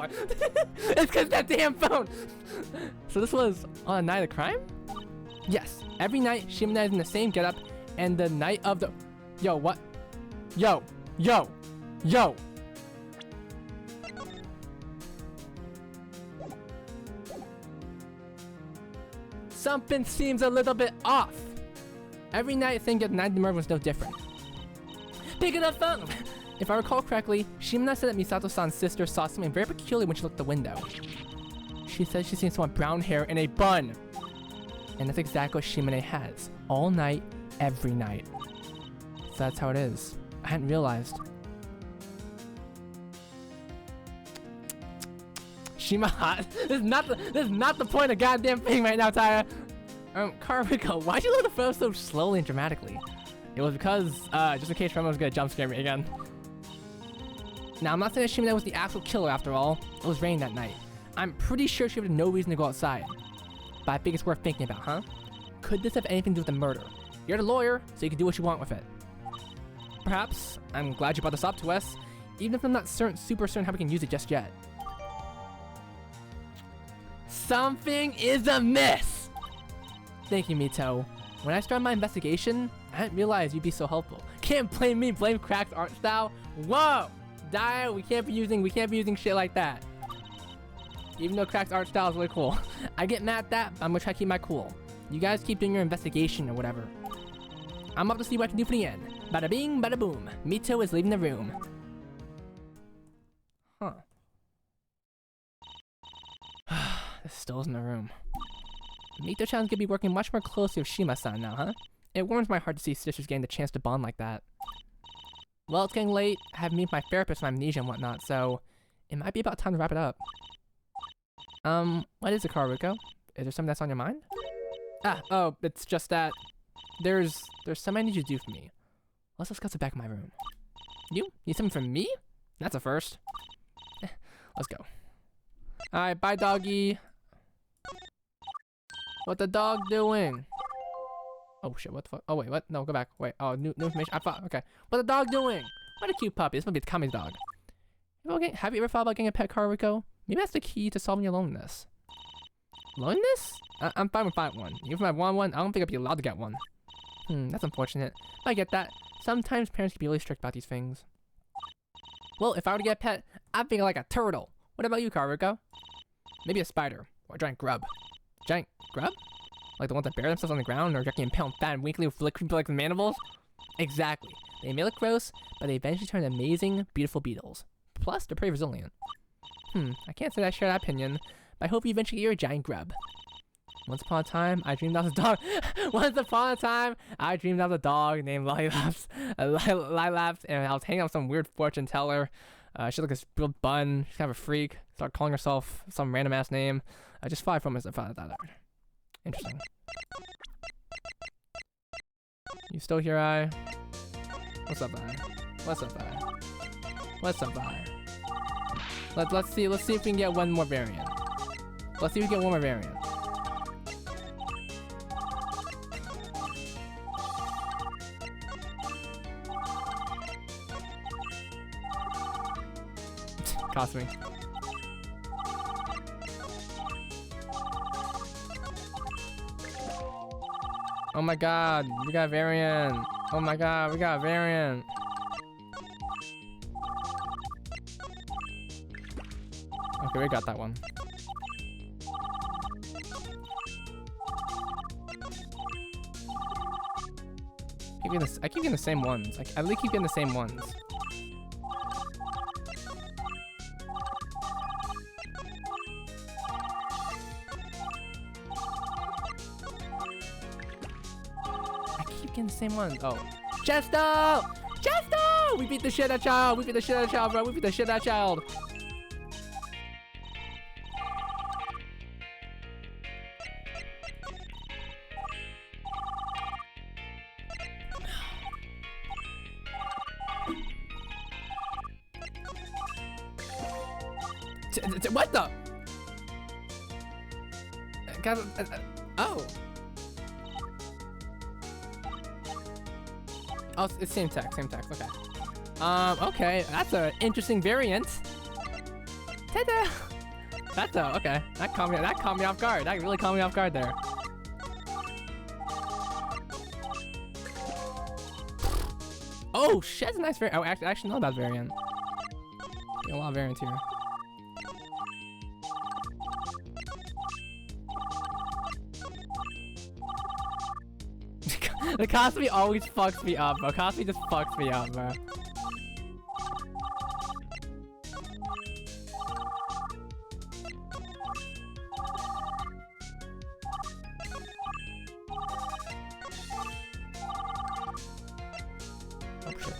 It's cause of that damn phone! So this was on a night of crime? Yes, every night Shimane is in the same getup, and the night of the... Yo, what? Yo! Yo! Yo! Something seems a little bit off. Every night I think that the night of the murder was no different. Pick it up phone! If I recall correctly, Shimane said that Misato-san's sister saw something very peculiar when she looked at the window. She said she's seen someone with brown hair in a bun. And that's exactly what Shimane has. All night, every night. So that's how it is. I hadn't realized. Shima hot. This is not the point of goddamn thing right now, Tyra. Karmiko, why'd you load the photo so slowly and dramatically? It was because, just in case Remo was gonna jump scare me again. Now, I'm not saying that Shimane was the actual killer after all. It was raining that night. I'm pretty sure she had no reason to go outside. But I think it's worth thinking about, huh? Could this have anything to do with the murder? You're the lawyer, so you can do what you want with it. Perhaps. I'm glad you brought this up to us, even if I'm not super certain how we can use it just yet. Something is amiss! Thank you, Mito. When I started my investigation, I didn't realize you'd be so helpful. Can't blame me, blame Crack's art style. Whoa! Dio, we can't be using shit like that. Even though Crack's art style is really cool. I get mad at that, but I'm gonna try to keep my cool. You guys keep doing your investigation or whatever. I'm up to see what I can do for the end. Bada bing, bada boom. Mito is leaving the room. Huh. This still isn't the room. Mito-chan's gonna be working much more closely with Shima-san now, huh? It warms my heart to see sisters getting the chance to bond like that. Well, it's getting late. I have to meet my therapist on amnesia and whatnot, so it might be about time to wrap it up. What is it, Karuko? Is there something that's on your mind? Oh, it's just that there's something I need you to do for me. Let's discuss it back in my room. You? Need something from me? That's a first. Let's go. Alright, bye, doggy. What the dog doing? Oh shit, what the fuck? Oh wait, what? No, go back. Wait, oh, new information. I thought, okay. What the dog doing? What a cute puppy. This must be Kami's dog. Have you ever thought about getting a pet, Karuko? Maybe that's the key to solving your loneliness. Loneliness? I'm fine with finding one. Even if I want one, I don't think I'd be allowed to get one. That's unfortunate. But I get that. Sometimes parents can be really strict about these things. Well, if I were to get a pet, I'd think like a turtle. What about you, Karuko? Maybe a spider. Or a giant grub. Giant grub? Like the ones that bury themselves on the ground or getting impaled fat and winkly with like mandibles? Exactly. They may look gross, but they eventually turn into amazing, beautiful beetles. Plus, they're pretty resilient. I can't say I share that opinion, but I hope you eventually get your giant grub. Once upon a time, I dreamed of a dog. Once upon a time, I dreamed of a dog named Lilaps, and I was hanging out with some weird fortune teller. She looked like this real bun. She's kind of a freak. Started calling herself some random ass name. I just thought from it. I found that out. Interesting. You still here, I? What's up, I? What's up, I? What's up, I? Let's see if we can get one more variant. Let's see if we get one more variant. Cost me. Oh my god, we got a variant. Oh my god, we got a variant. Okay, we got that one. I keep getting the same ones. Like, I really keep getting the same ones. The same one. Oh. Chesto! Chesto! We beat the shit out of child. We beat the shit out of child, bro. We beat the shit out of child. What the? Oh. Oh, it's same text, okay. Okay, that's an interesting variant. Ta-da! That's okay. That caught me off guard. That really caught me off guard there. Oh shit, that's a nice variant. I actually know that variant. A lot of variants here. The Cosby always fucks me up, bro. Cosby just fucks me up, bro. Oh shit.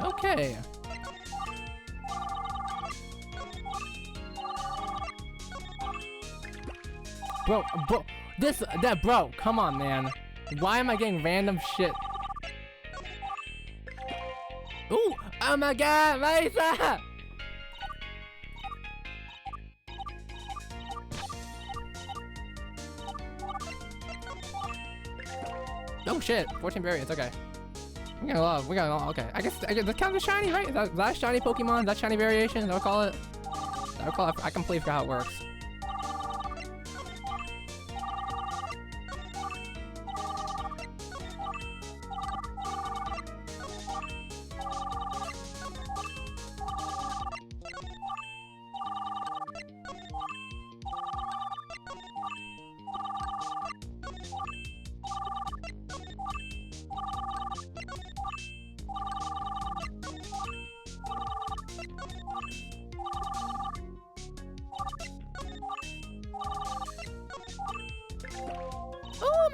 Okay. Bro, come on, man. Why am I getting random shit? Ooh! Oh my god, Lisa! Oh shit, 14 variants, okay. We got a lot, okay. I guess that's kind of shiny, right? Is that shiny Pokemon? Is that shiny variation? Is that what I call it? I completely forgot how it works.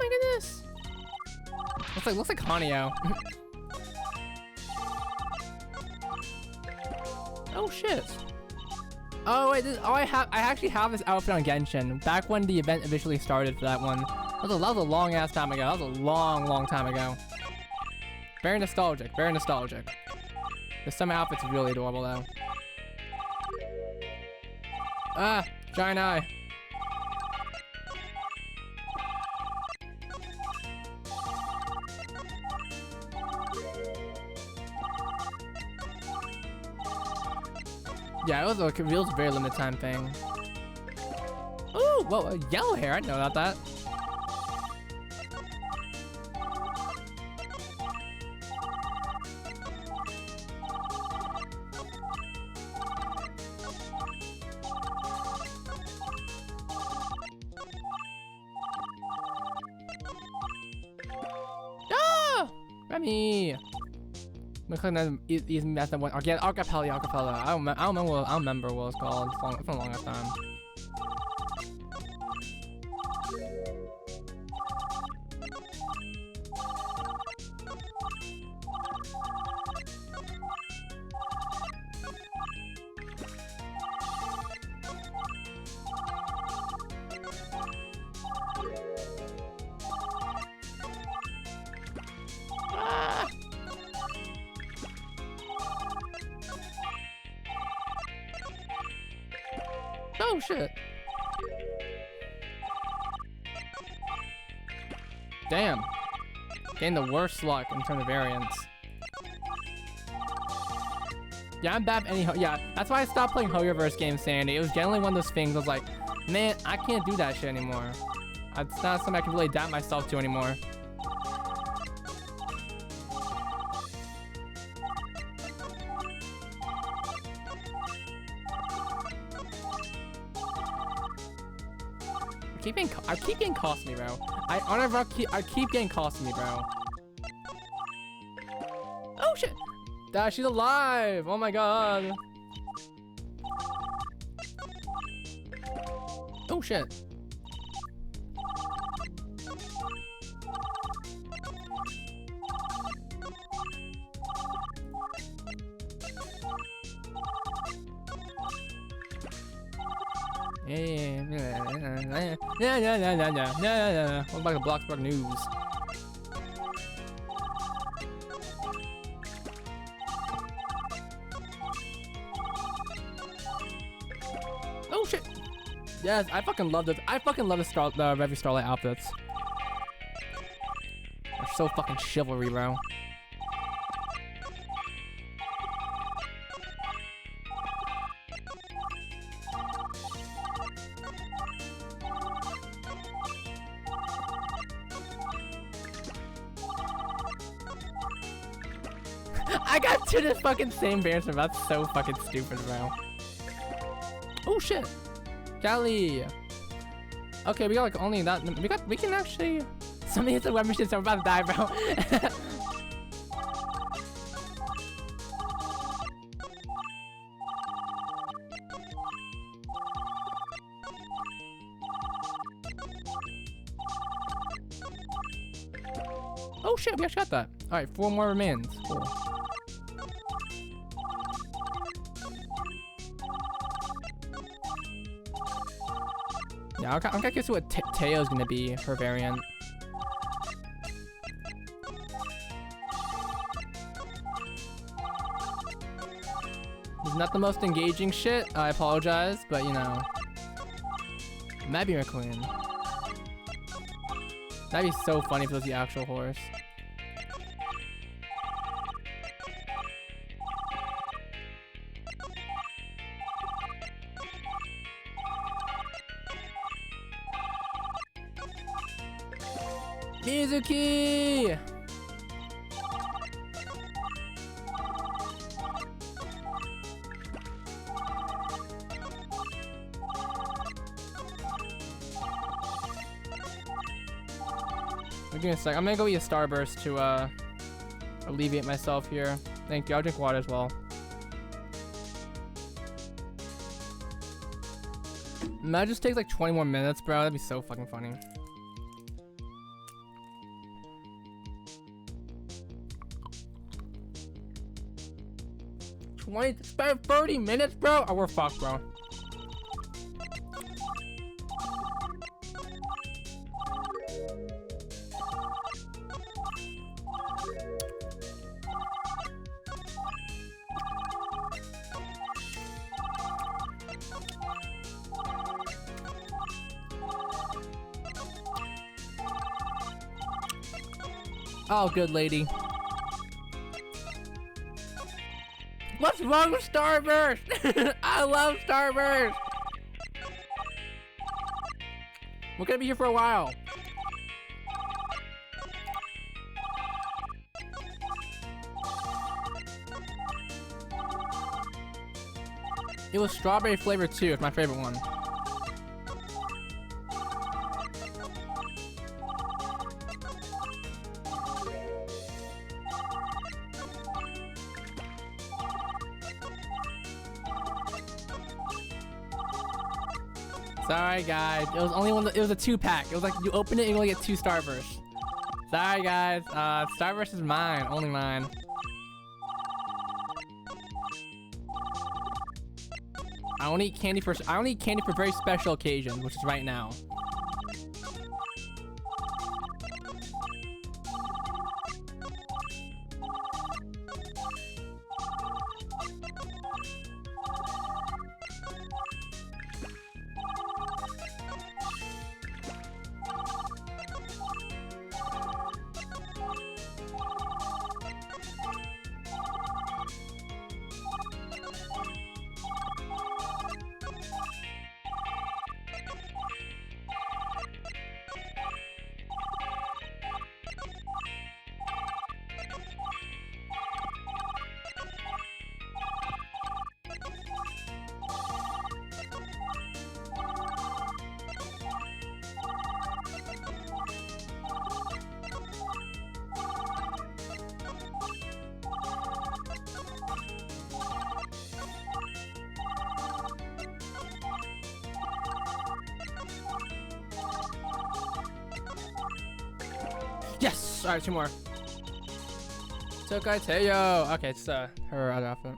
my goodness. Looks like Hanyo. Oh shit. Oh wait, I actually have this outfit on Genshin back when the event officially started for that one. That was a long ass time ago. That was a long time ago. Very nostalgic. Very nostalgic. The summer outfit's really adorable though. Ah, giant eye. Yeah, it was a very limited time thing. Ooh, whoa, yellow hair. I didn't know about that. Ah! Remy! That's the one. I'll get acapella. I don't remember what it's called. It's been a long time. Oh shit. Damn. Getting the worst luck in terms of variants. Yeah, I'm bad at any yeah, that's why I stopped playing Hoyoverse games, Sandy. It was generally one of those things I was like, man, I can't do that shit anymore. It's not something I can really adapt myself to anymore. I keep getting costly, bro. I keep getting costly, bro. Oh shit! She's alive! Oh my god. Oh shit. Yeah. What about the Bloxburg news? Oh shit! Yes, I fucking love this. I fucking love the Revy Starlight outfits. They're so fucking chivalry, bro. I got two of the fucking same variants, bro. That's so fucking stupid, bro. Oh shit. Golly. Okay, we got like only that. We can actually. Somebody hits the web machine, so I'm about to die, bro. Oh shit, we actually got that. Alright, 4 more remains. Cool. Yeah, I'm kind of curious what Teo's gonna be, her variant. It's not the most engaging shit, I apologize, but you know. Might be McQueen. That'd be so funny if it was the actual horse. Mizuki! Give me a sec. I'm gonna go eat a Starburst to alleviate myself here. Thank you. I'll drink water as well. That just takes like 20 more minutes, bro. That'd be so fucking funny. spend 30 minutes, bro? Oh, we're fucked, bro. Oh, good lady. What's wrong with Starburst? I love Starburst. We're gonna be here for a while. It was strawberry flavor too. It's my favorite one. Sorry guys, it was only one. It was a 2-pack. It was like you open it and you only get 2 Starbursts. Sorry guys, Starburst is mine, only mine. I only eat candy for very special occasions, which is right now. Yes! Alright, 2 more. Tokai Teo! Okay, it's her other outfit.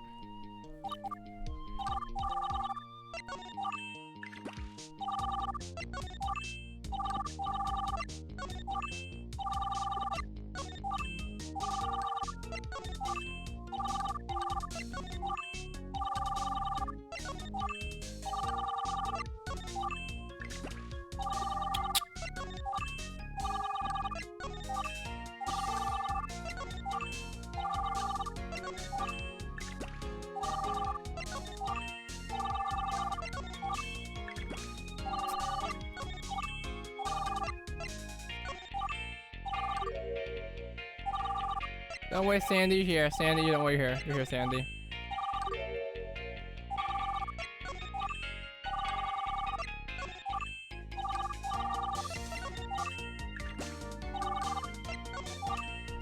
Don't wait, Sandy, you're here. Sandy, you don't wait here. You're here, Sandy.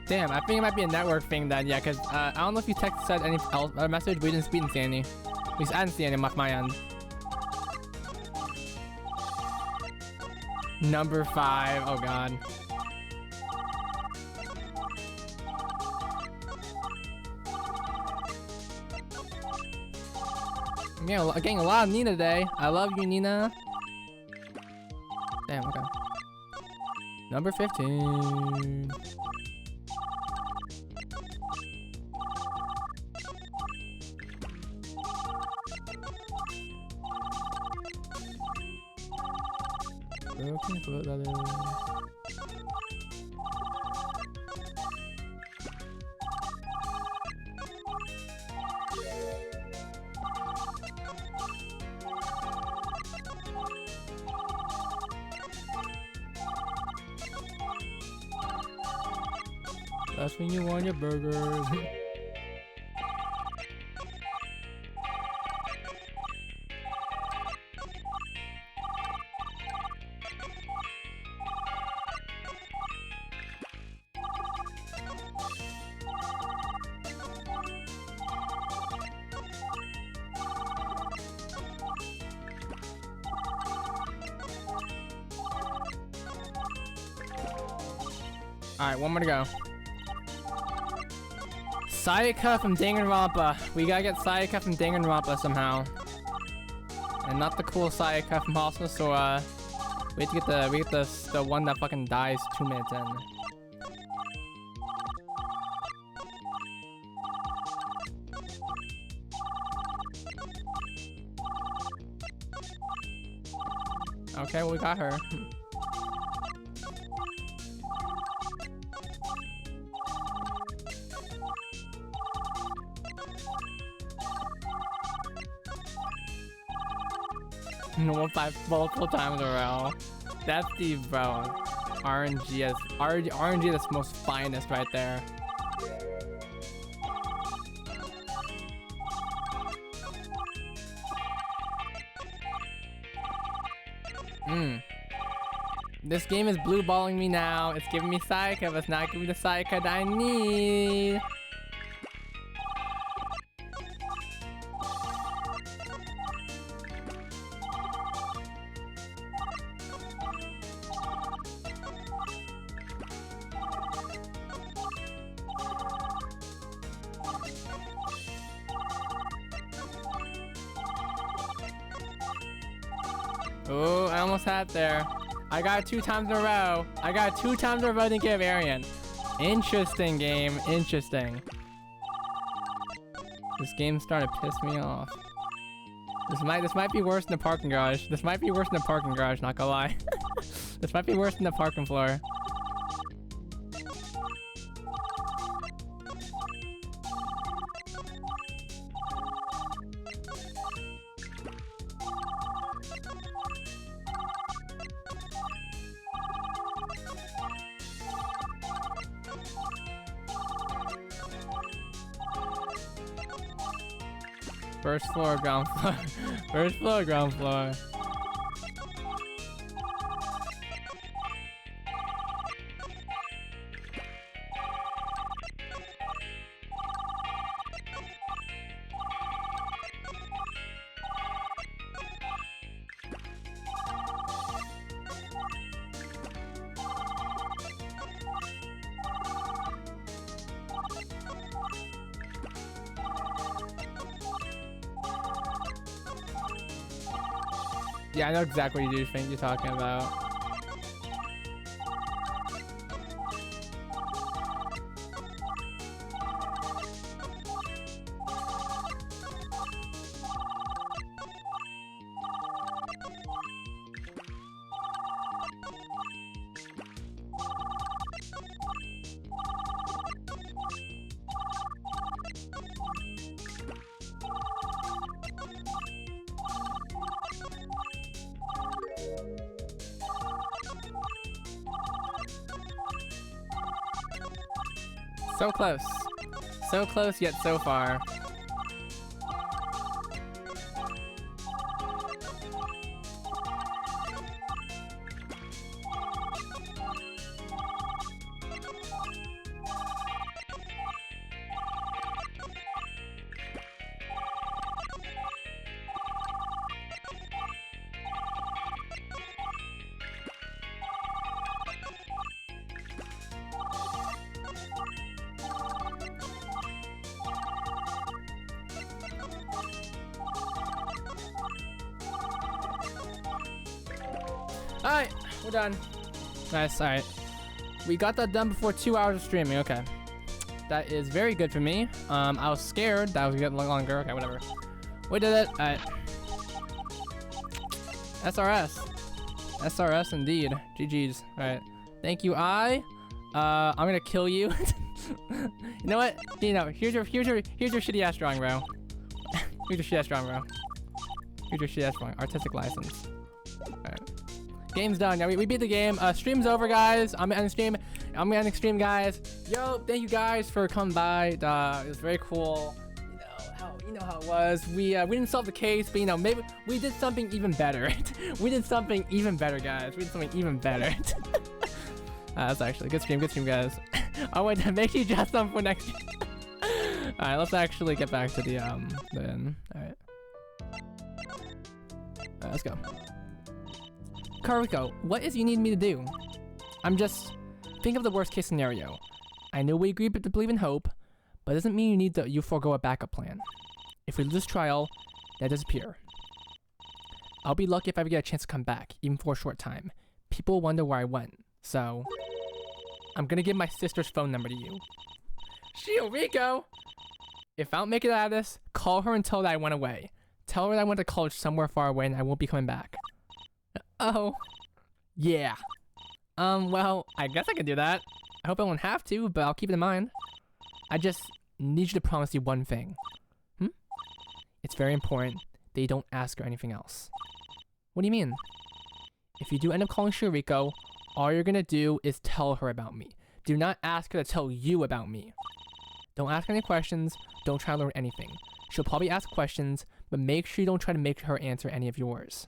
Damn, I think it might be a network thing then, yeah, because I don't know if you said any message, but we didn't speak in Sandy. At least I didn't see any off my end. Number 5, oh god. Yeah, I'm getting a lot of Nina today. I love you, Nina. Damn, okay. Number 15. Broken foot leathers. That's when you want your burgers. Alright, one more to go. Sayaka from Danganronpa. We gotta get Sayaka from Danganronpa somehow. And not the cool Sayaka from Hospital, so we have to get the one that fucking dies 2 minutes in. Okay, well, we got her. No, 5 multiple times in a row. That's the bro. RNG that's most finest right there. This game is blue balling me now. It's giving me Sayaka, but it's not giving me the Sayaka that I need. Oh, I almost had it there. I got it 2 times in a row. I got it 2 times in a row to get a variant. Interesting game. Interesting. This game's starting to piss me off. This might be worse than the parking garage. This might be worse than the parking garage, not gonna lie. This might be worse than the parking floor. First floor, ground floor. First floor, ground floor. Yeah, I know exactly what you think you're talking about. So close. So close, yet so far. Alright, we're done. Nice, alright. We got that done before 2 hours of streaming, okay. That is very good for me. I was scared that was gonna get longer. Okay, whatever. We did it. Alright. SRS. SRS indeed. GG's. Alright. Thank you, I'm gonna kill you. You know what? You know, here's your shitty ass drawing, bro. Here's your shitty ass drawing, bro. Here's your shitty ass drawing. Artistic license. Alright. Game's done. Yeah, we beat the game. Stream's over, guys. I'm ending stream. I'm ending stream, guys. Yo, thank you guys for coming by. It was very cool. You know how it was. We didn't solve the case, but you know, maybe we did something even better. We did something even better, guys. We did something even better. That's actually good stream, guys. Oh wait, make sure you draft something for next year. All right, let's actually get back to the All right, let's go. Kariko, what is you need me to do? I'm just think of the worst case scenario. I know we agree to believe in hope, but it doesn't mean you forego a backup plan. If we lose this trial, they disappear. I'll be lucky if I ever get a chance to come back, even for a short time. People will wonder where I went, so I'm gonna give my sister's phone number to you. Shioriko! If I don't make it out of this, call her and tell her that I went away. Tell her that I went to college somewhere far away and I won't be coming back. Oh. Yeah. Well, I guess I can do that. I hope I won't have to, but I'll keep it in mind. I just need you to promise me one thing. It's very important that you don't ask her anything else. What do you mean? If you do end up calling Shioriko, all you're gonna do is tell her about me. Do not ask her to tell you about me. Don't ask her any questions, don't try to learn anything. She'll probably ask questions, but make sure you don't try to make her answer any of yours.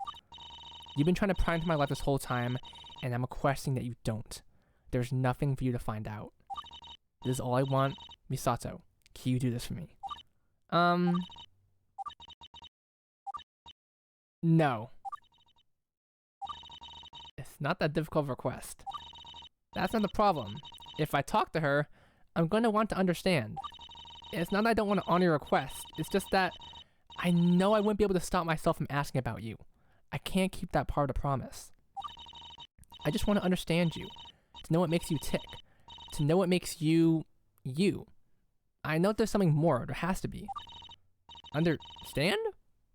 You've been trying to pry into my life this whole time, and I'm requesting that you don't. There's nothing for you to find out. This is all I want. Misato, can you do this for me? No. It's not that difficult of a request. That's not the problem. If I talk to her, I'm going to want to understand. It's not that I don't want to honor your request. It's just that I know I wouldn't be able to stop myself from asking about you. I can't keep that part of the promise. I just want to understand you. To know what makes you tick. To know what makes you, you. I know there's something more. There has to be. Understand?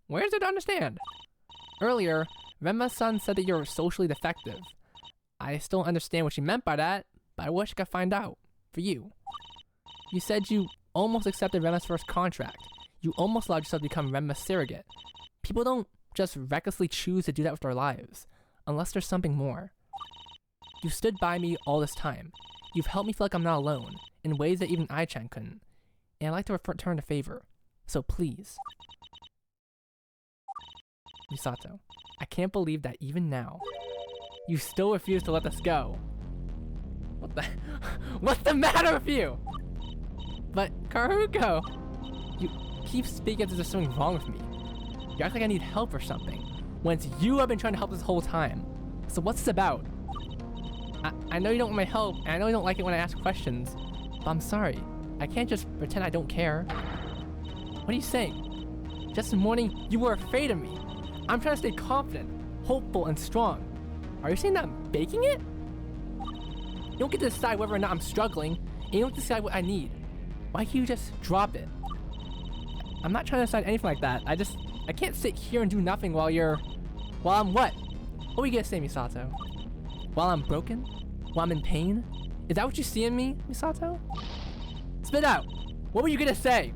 Where's it to understand? Earlier, Renma-san said that you're socially defective. I still don't understand what she meant by that, but I wish I could find out. For you. You said you almost accepted Renma's first contract. You almost allowed yourself to become Renma's surrogate. People don't just recklessly choose to do that with their lives, unless there's something more. You've stood by me all this time. You've helped me feel like I'm not alone, in ways that even I-chan couldn't. And I'd like to return the favor. So please. Misato, I can't believe that even now, you still refuse to let this go. What's the matter with you? But Karuko, you keep speaking as if there's something wrong with me. You act like I need help or something, when it's you I've been trying to help this whole time. So what's this about? I know you don't want my help, and I know you don't like it when I ask questions, but I'm sorry. I can't just pretend I don't care. What are you saying? Just this morning, you were afraid of me. I'm trying to stay confident, hopeful, and strong. Are you saying that I'm baking it? You don't get to decide whether or not I'm struggling, and you don't decide what I need. Why can't you just drop it? I'm not trying to decide anything like that. I can't sit here and do nothing while I'm what? What are you gonna say, Misato? While I'm broken? While I'm in pain? Is that what you see in me, Misato? Spit out! What were you gonna say?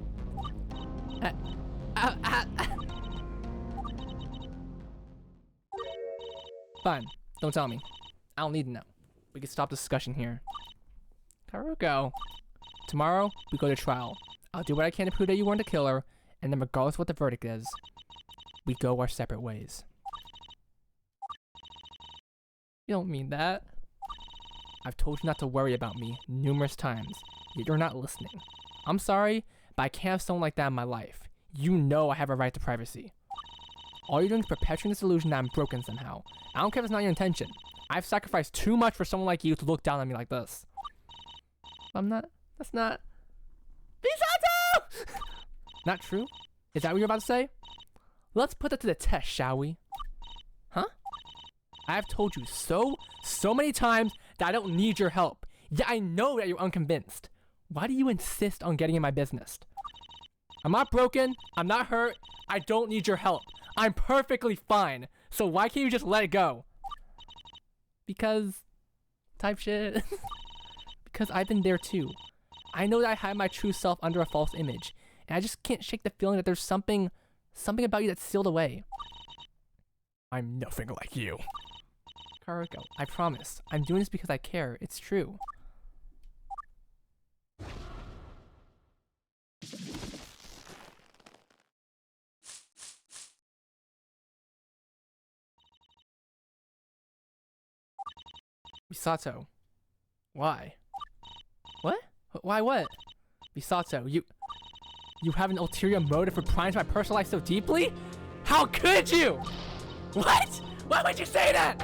Fine, don't tell me. I don't need to know. We can stop the discussion here. Karuko. Tomorrow, we go to trial. I'll do what I can to prove that you weren't the killer, and then regardless of what the verdict is, we go our separate ways. You don't mean that. I've told you not to worry about me numerous times, yet you're not listening. I'm sorry, but I can't have someone like that in my life. You know I have a right to privacy. All you're doing is perpetuating this illusion that I'm broken somehow. I don't care if it's not your intention. I've sacrificed too much for someone like you to look down on me like this. That's not... Misato! Not true? Is that what you're about to say? Let's put that to the test, shall we? Huh? I've told you so many times that I don't need your help. Yet I know that you're unconvinced. Why do you insist on getting in my business? I'm not broken. I'm not hurt. I don't need your help. I'm perfectly fine. So why can't you just let it go? Because... type shit. Because I've been there too. I know that I hide my true self under a false image. And I just can't shake the feeling that there's something about you that's sealed away. I'm nothing like you. Karuko, I promise. I'm doing this because I care. It's true. Misato. Why? What? Why what? Misato, you have an ulterior motive for prying into my personal life so deeply? How could you? What? Why would you say that?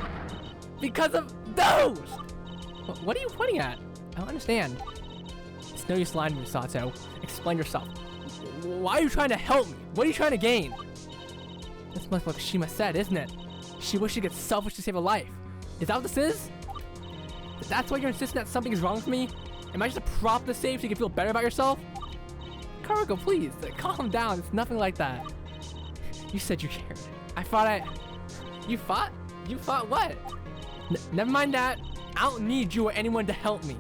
Because of those! What are you pointing at? I don't understand. It's no use lying to me, Sato. Explain yourself. Why are you trying to help me? What are you trying to gain? That's much like Shima said, isn't it? She wished to get selfish to save a life. Is that what this is? That's why you're insisting that something is wrong with me? Am I just a prop to save so you can feel better about yourself? Karuko, please, calm down. It's nothing like that. You said you cared. You fought? You fought what? Never mind that. I don't need you or anyone to help me.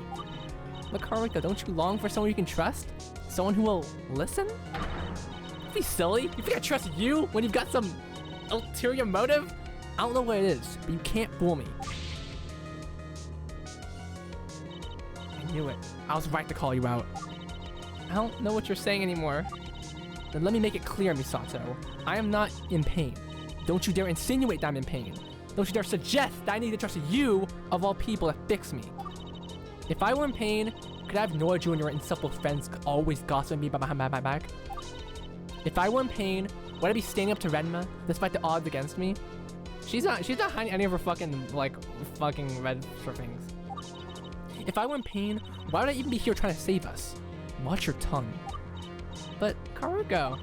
Look, Karuko, don't you long for someone you can trust? Someone who will listen? Don't be silly. You think I trust you when you've got some ulterior motive? I don't know what it is, but you can't fool me. I knew it. I was right to call you out. I don't know what you're saying anymore. Then let me make it clear, Misato. I am not in pain. Don't you dare insinuate that I'm in pain. Don't you dare suggest that I need to trust you, of all people, to fix me. If I were in pain, could I have ignored you and your insufferable friends always gossiping me behind my back? If I were in pain, would I be standing up to Renma, despite the odds against me? She's not hiding any of her fucking red things. If I were in pain, why would I even be here trying to save us? Watch your tongue. But, Karuko,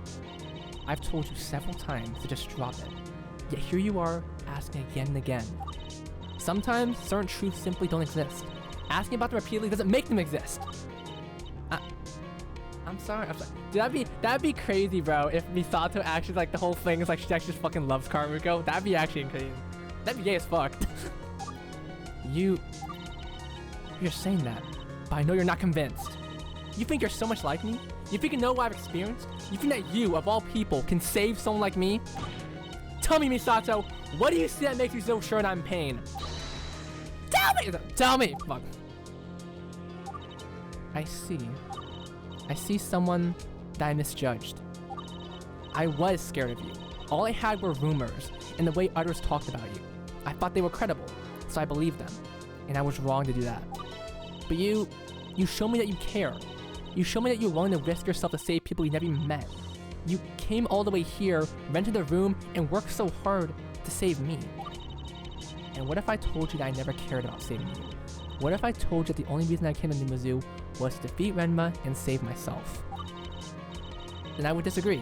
I've told you several times to just drop it. Yet here you are, asking again and again. Sometimes certain truths simply don't exist. Asking about them repeatedly doesn't make them exist. I'm sorry. Dude, that'd be crazy, bro. If Misato actually the whole thing is she actually just fucking loves Karuko. That'd be actually crazy. That'd be gay as fuck. You're saying that, but I know you're not convinced. You think you're so much like me? You think you know what I've experienced? You think that you, of all people, can save someone like me? Tell me, Misato, what do you see that makes you so sure that I'm in pain? Tell me! Tell me! Fuck. I see someone that I misjudged. I was scared of you. All I had were rumors and the way others talked about you. I thought they were credible, so I believed them. And I was wrong to do that. But you show me that you care. You show me that you're willing to risk yourself to save people you never even met. You came all the way here, rented a room, and worked so hard to save me. And what if I told you that I never cared about saving you? What if I told you that the only reason I came to Mizu was to defeat Renma and save myself? Then I would disagree.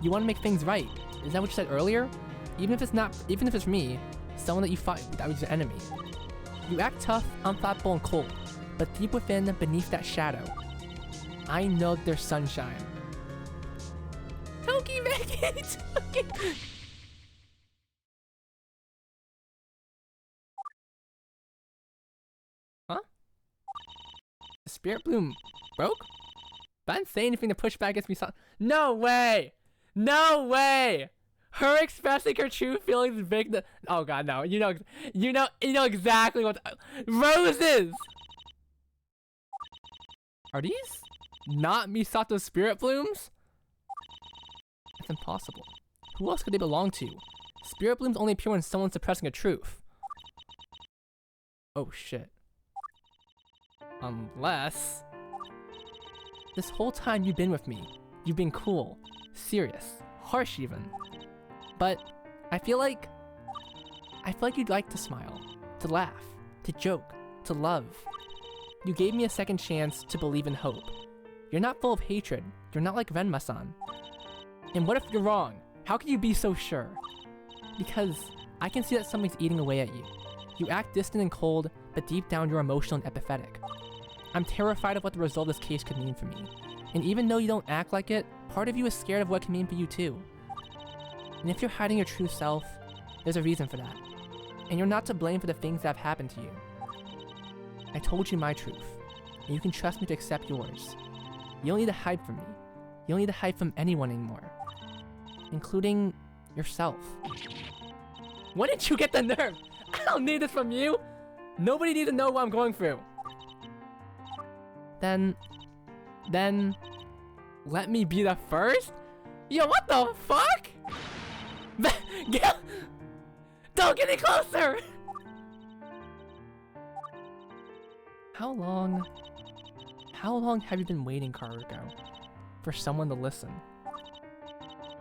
You want to make things right. Is that what you said earlier? Even if it's me, someone that you thought that was your enemy. You act tough, unthoughtful, and cold, but deep within, beneath that shadow, I know there's sunshine. Toki, make it! Huh? The spirit bloom broke? But I didn't say anything to push back against me. No way! No way! Her expressing her true feelings make the— oh god, no. You know exactly what— roses! Are these not Misato's spirit blooms? It's impossible. Who else could they belong to? Spirit blooms only appear when someone's suppressing a truth. Oh shit. Unless— this whole time you've been with me, you've been cool, serious, harsh even. But I feel like you'd like to smile, to laugh, to joke, to love. You gave me a second chance to believe in hope. You're not full of hatred. You're not like Renma-san. And what if you're wrong? How can you be so sure? Because I can see that something's eating away at you. You act distant and cold, but deep down you're emotional and apathetic. I'm terrified of what the result of this case could mean for me. And even though you don't act like it, part of you is scared of what it can mean for you too. And if you're hiding your true self, there's a reason for that. And you're not to blame for the things that have happened to you. I told you my truth, and you can trust me to accept yours. You don't need to hide from me. You don't need to hide from anyone anymore. Including yourself. When did you get the nerve? I don't need this from you! Nobody needs to know what I'm going through. Then, let me be the first? Yo, what the fuck? Don't get any closer! How long have you been waiting, Karuko? For someone to listen?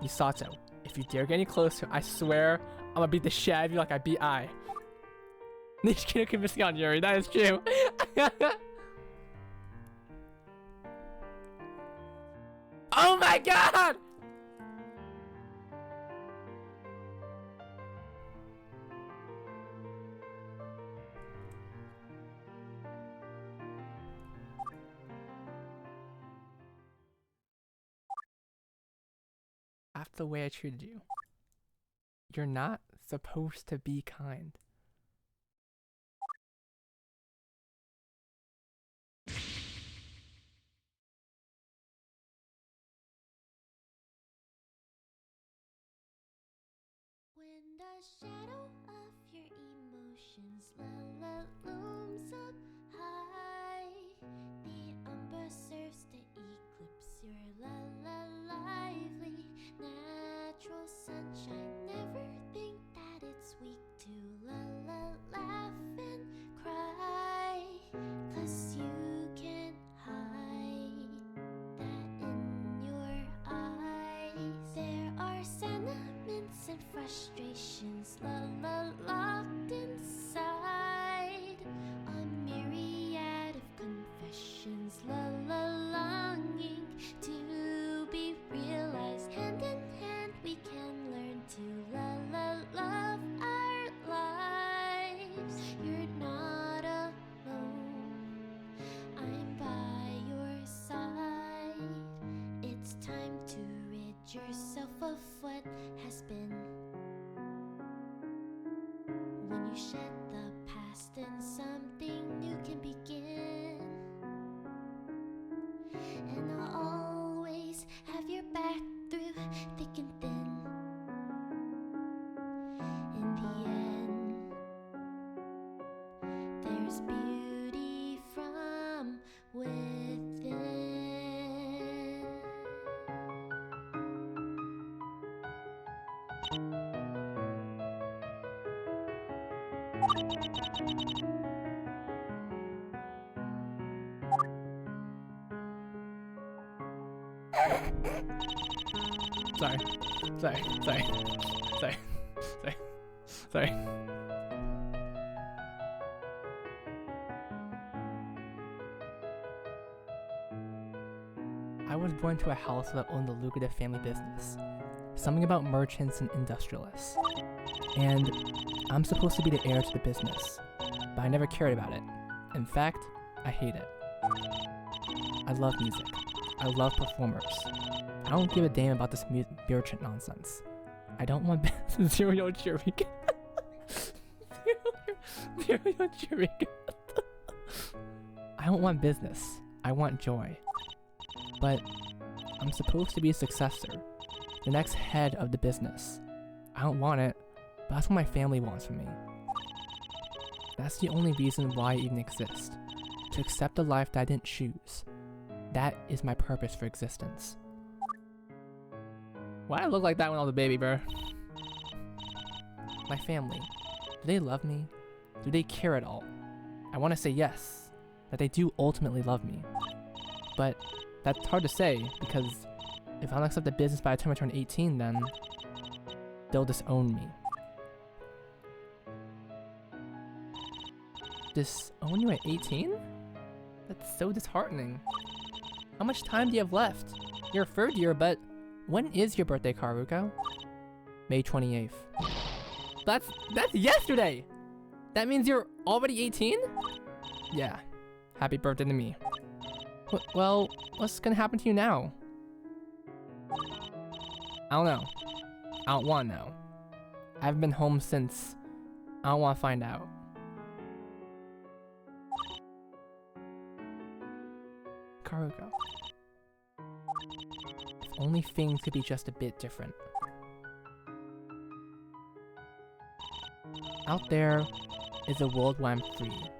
Misato, if you dare get any closer, I swear I'm gonna beat the shit out of you like I beat Ai. Nishikino convincing on Yuri, that is true. Oh my god! After the way I treated you, you're not supposed to be kind. When the shadow of your emotions looms up high, the umber serves to eclipse your lively natural sunshine. Never think that it's weak to laugh and cry, 'cause you can't hide that in your eyes. There are sentiments and frustrations locked inside, a myriad of confessions longing to be realized. Hand in hand we can learn to love our lives. You're not alone, I'm by your side. It's time to rid yourself of what has been. When you shed the past and something new can begin. And I'll always have your back through thick and thin. In the end, there's beauty from within. Sorry. I was born into a house that owned a lucrative family business. Something about merchants and industrialists. And I'm supposed to be the heir to the business, but I never cared about it. In fact, I hate it. I love music. I love performers. I don't give a damn about this merchant nonsense. I don't want Zero Chirika. Zero Chirika. I don't want business. I want joy. But I'm supposed to be a successor, the next head of the business. I don't want it, but that's what my family wants from me. That's the only reason why I even exist. To accept a life that I didn't choose. That is my purpose for existence. Why did I look like that when I was a baby, bro? My family. Do they love me? Do they care at all? I want to say yes, that they do ultimately love me. But that's hard to say, because if I don't accept the business by the time I turn 18, then they'll disown me. Disown you at 18? That's so disheartening. How much time do you have left? You're third year, but when is your birthday, Karuko? May 28th. That's yesterday! That means you're already 18? Yeah. Happy birthday to me. Well, what's gonna happen to you now? I don't know. I don't want to know. I haven't been home since... I don't want to find out. Karuko. If only things could be just a bit different. Out there is a world where I'm free.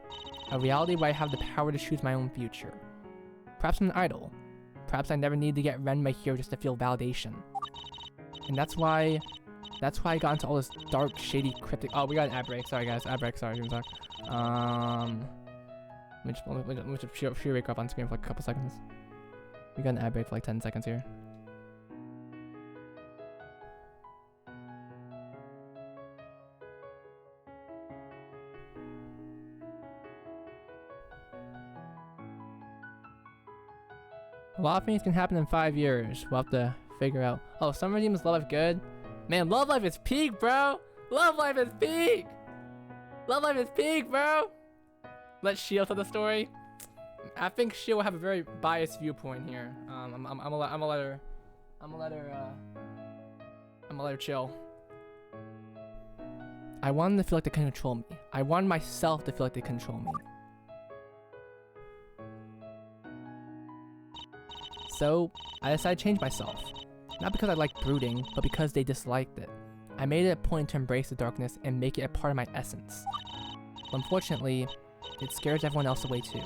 A reality where I have the power to choose my own future. Perhaps I'm an idol. Perhaps I never need to get run by here just to feel validation. And that's why I got into all this dark, shady, cryptic... Oh, we got an ad break. Sorry, guys. Ad break. Sorry, give me a sec. Let me just share wake up on screen for like a couple seconds. We got an ad break for like 10 seconds here. A lot of things can happen in 5 years. We'll have to figure out. Oh, Summer Redeem's Love Life good? Man, Love Life is peak, bro! Love Life is peak! Love Life is peak, bro! Let Shield tell the story. I think Shield will have a very biased viewpoint here. I'm gonna let her chill. I want them to feel like they can control me. I want myself to feel like they control me. So, I decided to change myself. Not because I liked brooding, but because they disliked it. I made it a point to embrace the darkness and make it a part of my essence. But unfortunately, it scares everyone else away too.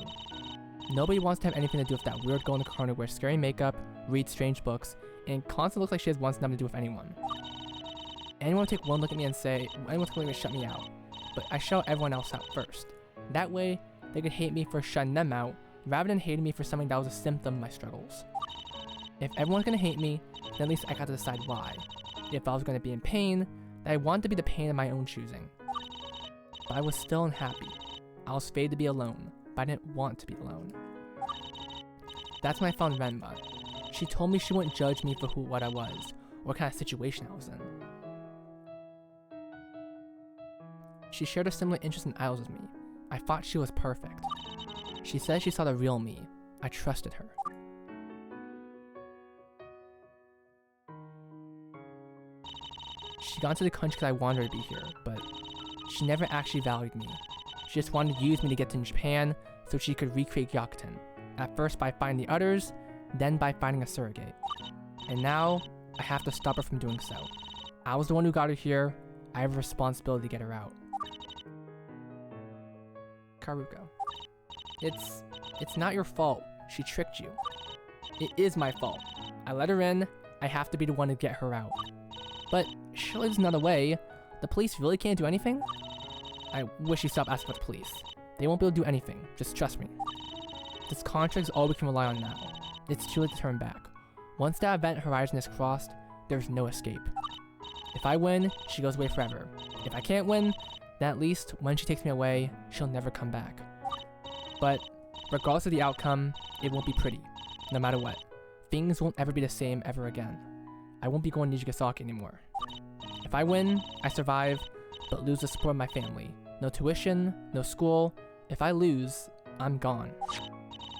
Nobody wants to have anything to do with that weird girl in the corner who wears scary makeup, reads strange books, and constantly looks like she has wants nothing to do with anyone. Anyone would take one look at me and say, anyone's going to shut me out. But I shut everyone else out first. That way, they could hate me for shutting them out, rather than hating me for something that was a symptom of my struggles. If everyone's gonna hate me, then at least I got to decide why. If I was gonna be in pain, then I wanted to be the pain of my own choosing. But I was still unhappy. I was fated to be alone, but I didn't want to be alone. That's when I found Renma. She told me she wouldn't judge me for what I was, or what kind of situation I was in. She shared a similar interest in idols with me. I thought she was perfect. She said she saw the real me. I trusted her. She got into the country because I wanted her to be here, but she never actually valued me. She just wanted to use me to get to Japan so she could recreate Gyakuten. At first by finding the others, then by finding a surrogate. And now, I have to stop her from doing so. I was the one who got her here. I have a responsibility to get her out. Karuko. It's not your fault. She tricked you. It is my fault. I let her in. I have to be the one to get her out. But surely there's another way. The police really can't do anything? I wish you stopped asking for the police. They won't be able to do anything. Just trust me. This contract is all we can rely on now. It's too late to turn back. Once that event horizon is crossed, there's no escape. If I win, she goes away forever. If I can't win, then at least when she takes me away, she'll never come back. But regardless of the outcome, it won't be pretty, no matter what. Things won't ever be the same ever again. I won't be going to Nijigasaki anymore. If I win, I survive, but lose the support of my family. No tuition, no school. If I lose, I'm gone.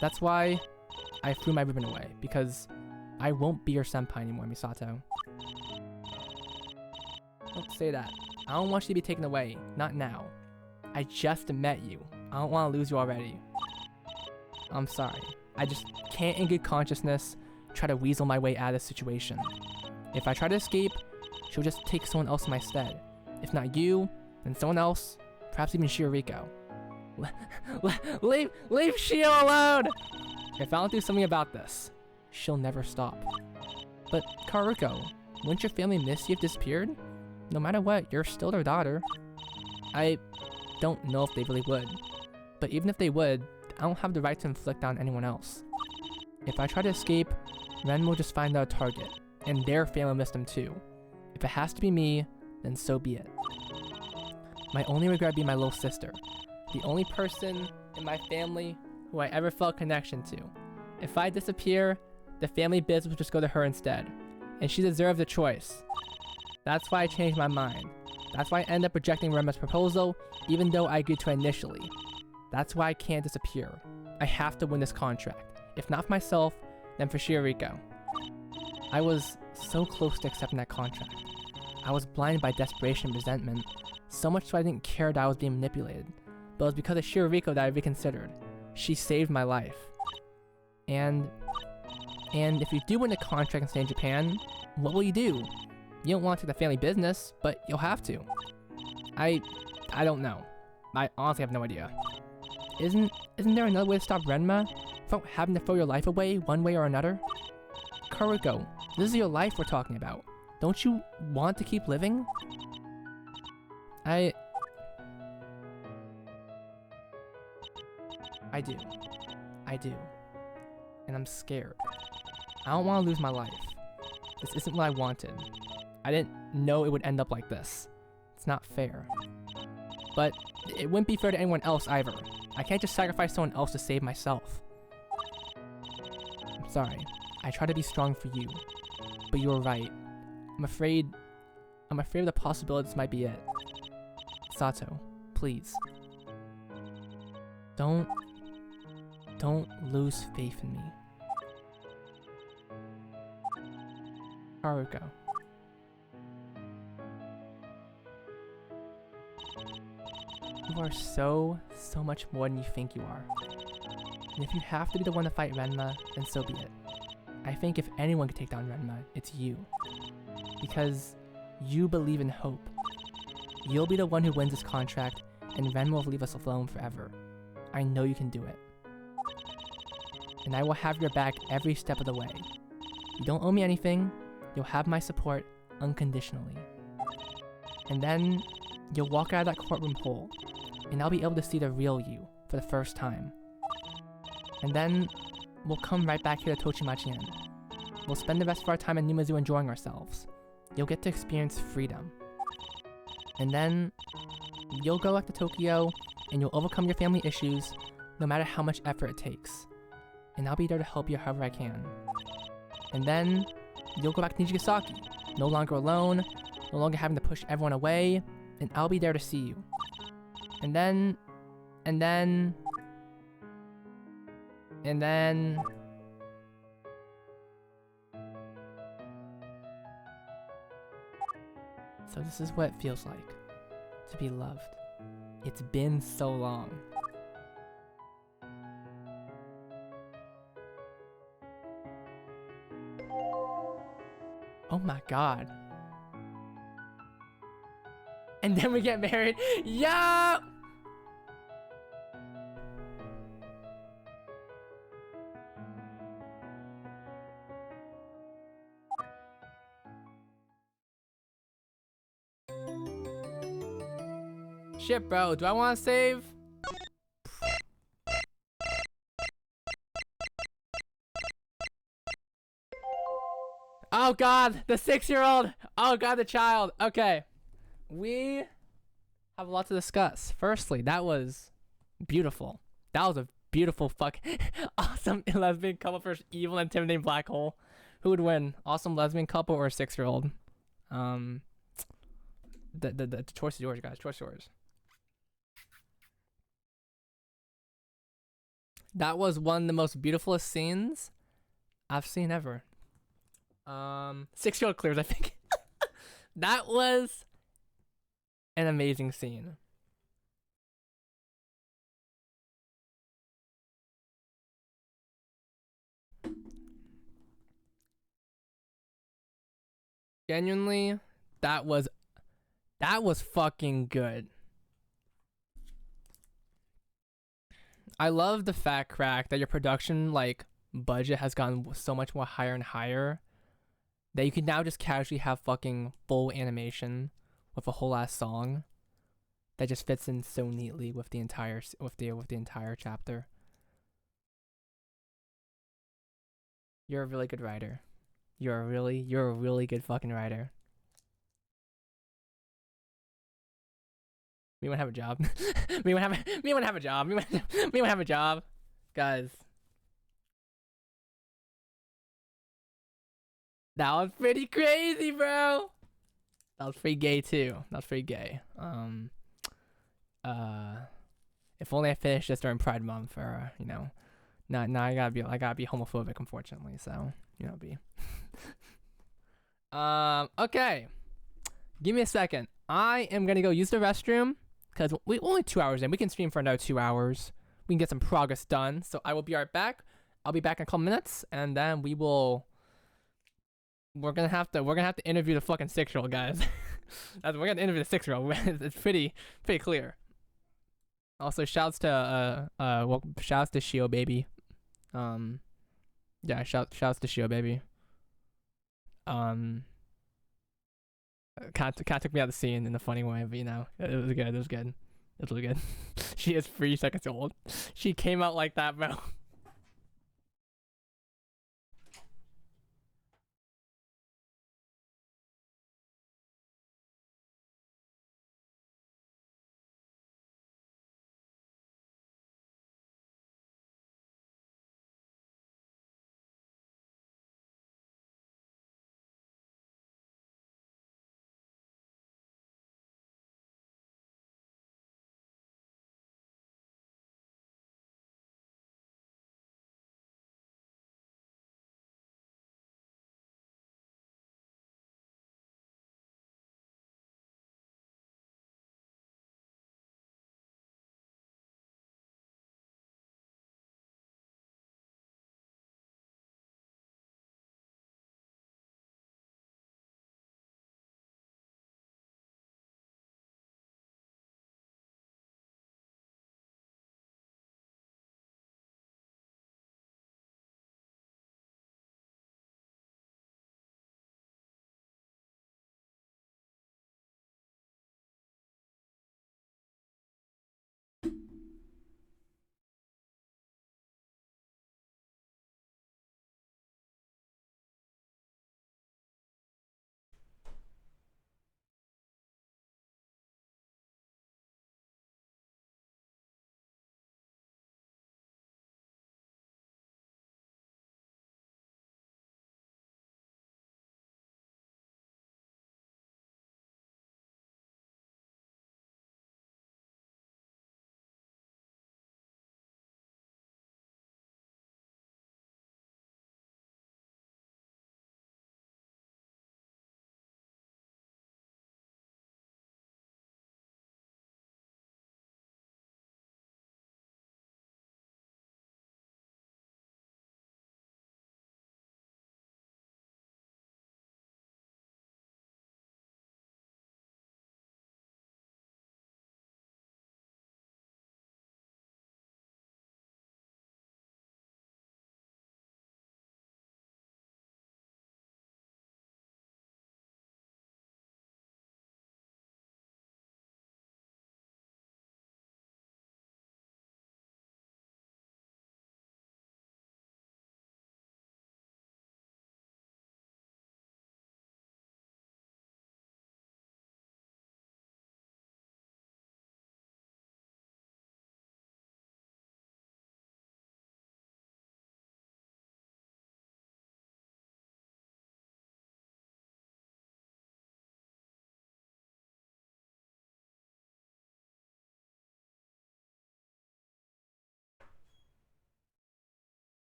That's why I threw my ribbon away, because I won't be your senpai anymore, Misato. Don't say that. I don't want you to be taken away. Not now. I just met you. I don't want to lose you already. I'm sorry. I just can't in good consciousness try to weasel my way out of this situation. If I try to escape, she'll just take someone else in my stead. If not you, then someone else, perhaps even Shioriko. Leave Shio alone! If I don't do something about this, she'll never stop. But Karuko, wouldn't your family miss you if disappeared? No matter what, you're still their daughter. I don't know if they really would. But even if they would, I don't have the right to inflict on anyone else. If I try to escape, Ren will just find out a target, and their family will miss them too. If it has to be me, then so be it. My only regret being my little sister. The only person in my family who I ever felt connection to. If I disappear, the family business will just go to her instead. And she deserves a choice. That's why I changed my mind. That's why I ended up rejecting Renma's proposal, even though I agreed to it initially. That's why I can't disappear. I have to win this contract. If not for myself, then for Shioriko. I was so close to accepting that contract. I was blinded by desperation and resentment, so much so I didn't care that I was being manipulated. But it was because of Shioriko that I reconsidered. She saved my life. And if you do win the contract and stay in Japan, what will you do? You don't want to take the family business, but you'll have to. I don't know. I honestly have no idea. Isn't there another way to stop Renma from having to throw your life away one way or another? Karuko, this is your life we're talking about. Don't you want to keep living? I do. And I'm scared. I don't want to lose my life. This isn't what I wanted. I didn't know it would end up like this. It's not fair. But it wouldn't be fair to anyone else either. I can't just sacrifice someone else to save myself. I'm Sorry. I try to be strong for you. But you were right. I'm afraid the possibilities might be it. Sato, please. Don't lose faith in me. Haruko. You are so much more than you think you are. And if you have to be the one to fight Renma, then so be it. I think if anyone could take down Renma, it's you. Because you believe in hope. You'll be the one who wins this contract, and Renma will leave us alone forever. I know you can do it. And I will have your back every step of the way. You don't owe me anything, you'll have my support unconditionally. And then, you'll walk out of that courtroom whole, and I'll be able to see the real you for the first time. And then, we'll come right back here to Tochimachi-en. We'll spend the rest of our time in Numazu enjoying ourselves. You'll get to experience freedom. And then, you'll go back to Tokyo, and you'll overcome your family issues, no matter how much effort it takes. And I'll be there to help you however I can. And then, you'll go back to Nijigasaki, no longer alone, no longer having to push everyone away, and I'll be there to see you. And then... So this is what it feels like to be loved. It's been so long. Oh my god. And then we get married. Yup! Shit, bro. Do I want to save? Oh god, the 6-year-old. Oh god, the child. Okay. We have a lot to discuss. Firstly, that was beautiful. That was a beautiful awesome lesbian couple versus evil intimidating black hole. Who would win? Awesome lesbian couple or a 6-year-old? The choice is yours, guys. Choice is yours. That was one of the most beautifulest scenes I've seen ever. 6-year-old clears, I think. That was an amazing scene. Genuinely, that was fucking good. I love the fact, Crack, that your production budget has gotten so much more higher and higher that you can now just casually have fucking full animation with a whole ass song that just fits in so neatly with the entire chapter. You're a really good writer. You're a really good fucking writer. Me wanna have a job. me wanna have a job. Me wanna have a job. Guys. That was pretty crazy, bro. That was pretty gay too. That was pretty gay. If only I finished this during Pride Month, or now I gotta be homophobic, unfortunately. So be. Okay. Give me a second. I am gonna go use the restroom because we only 2 hours in. We can stream for another 2 hours. We can get some progress done. So I will be right back. I'll be back in a couple minutes, and then we're gonna have to interview the fucking 6-year-old, guys. We're gonna interview the 6-year-old. It's pretty clear. Also, shouts to Shio baby. Yeah, shouts to Shio baby. Kind of took me out of the scene in a funny way, but it was good. It was good. It was really good. She is 3 seconds old. She came out like that, bro.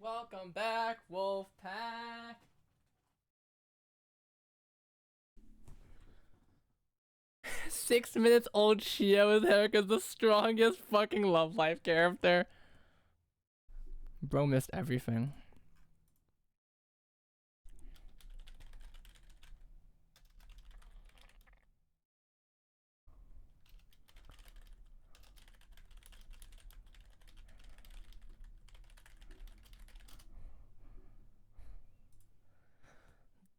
Welcome back, Wolfpack. "6 minutes old Shia with Erica's the strongest fucking Love Life character." Bro missed everything.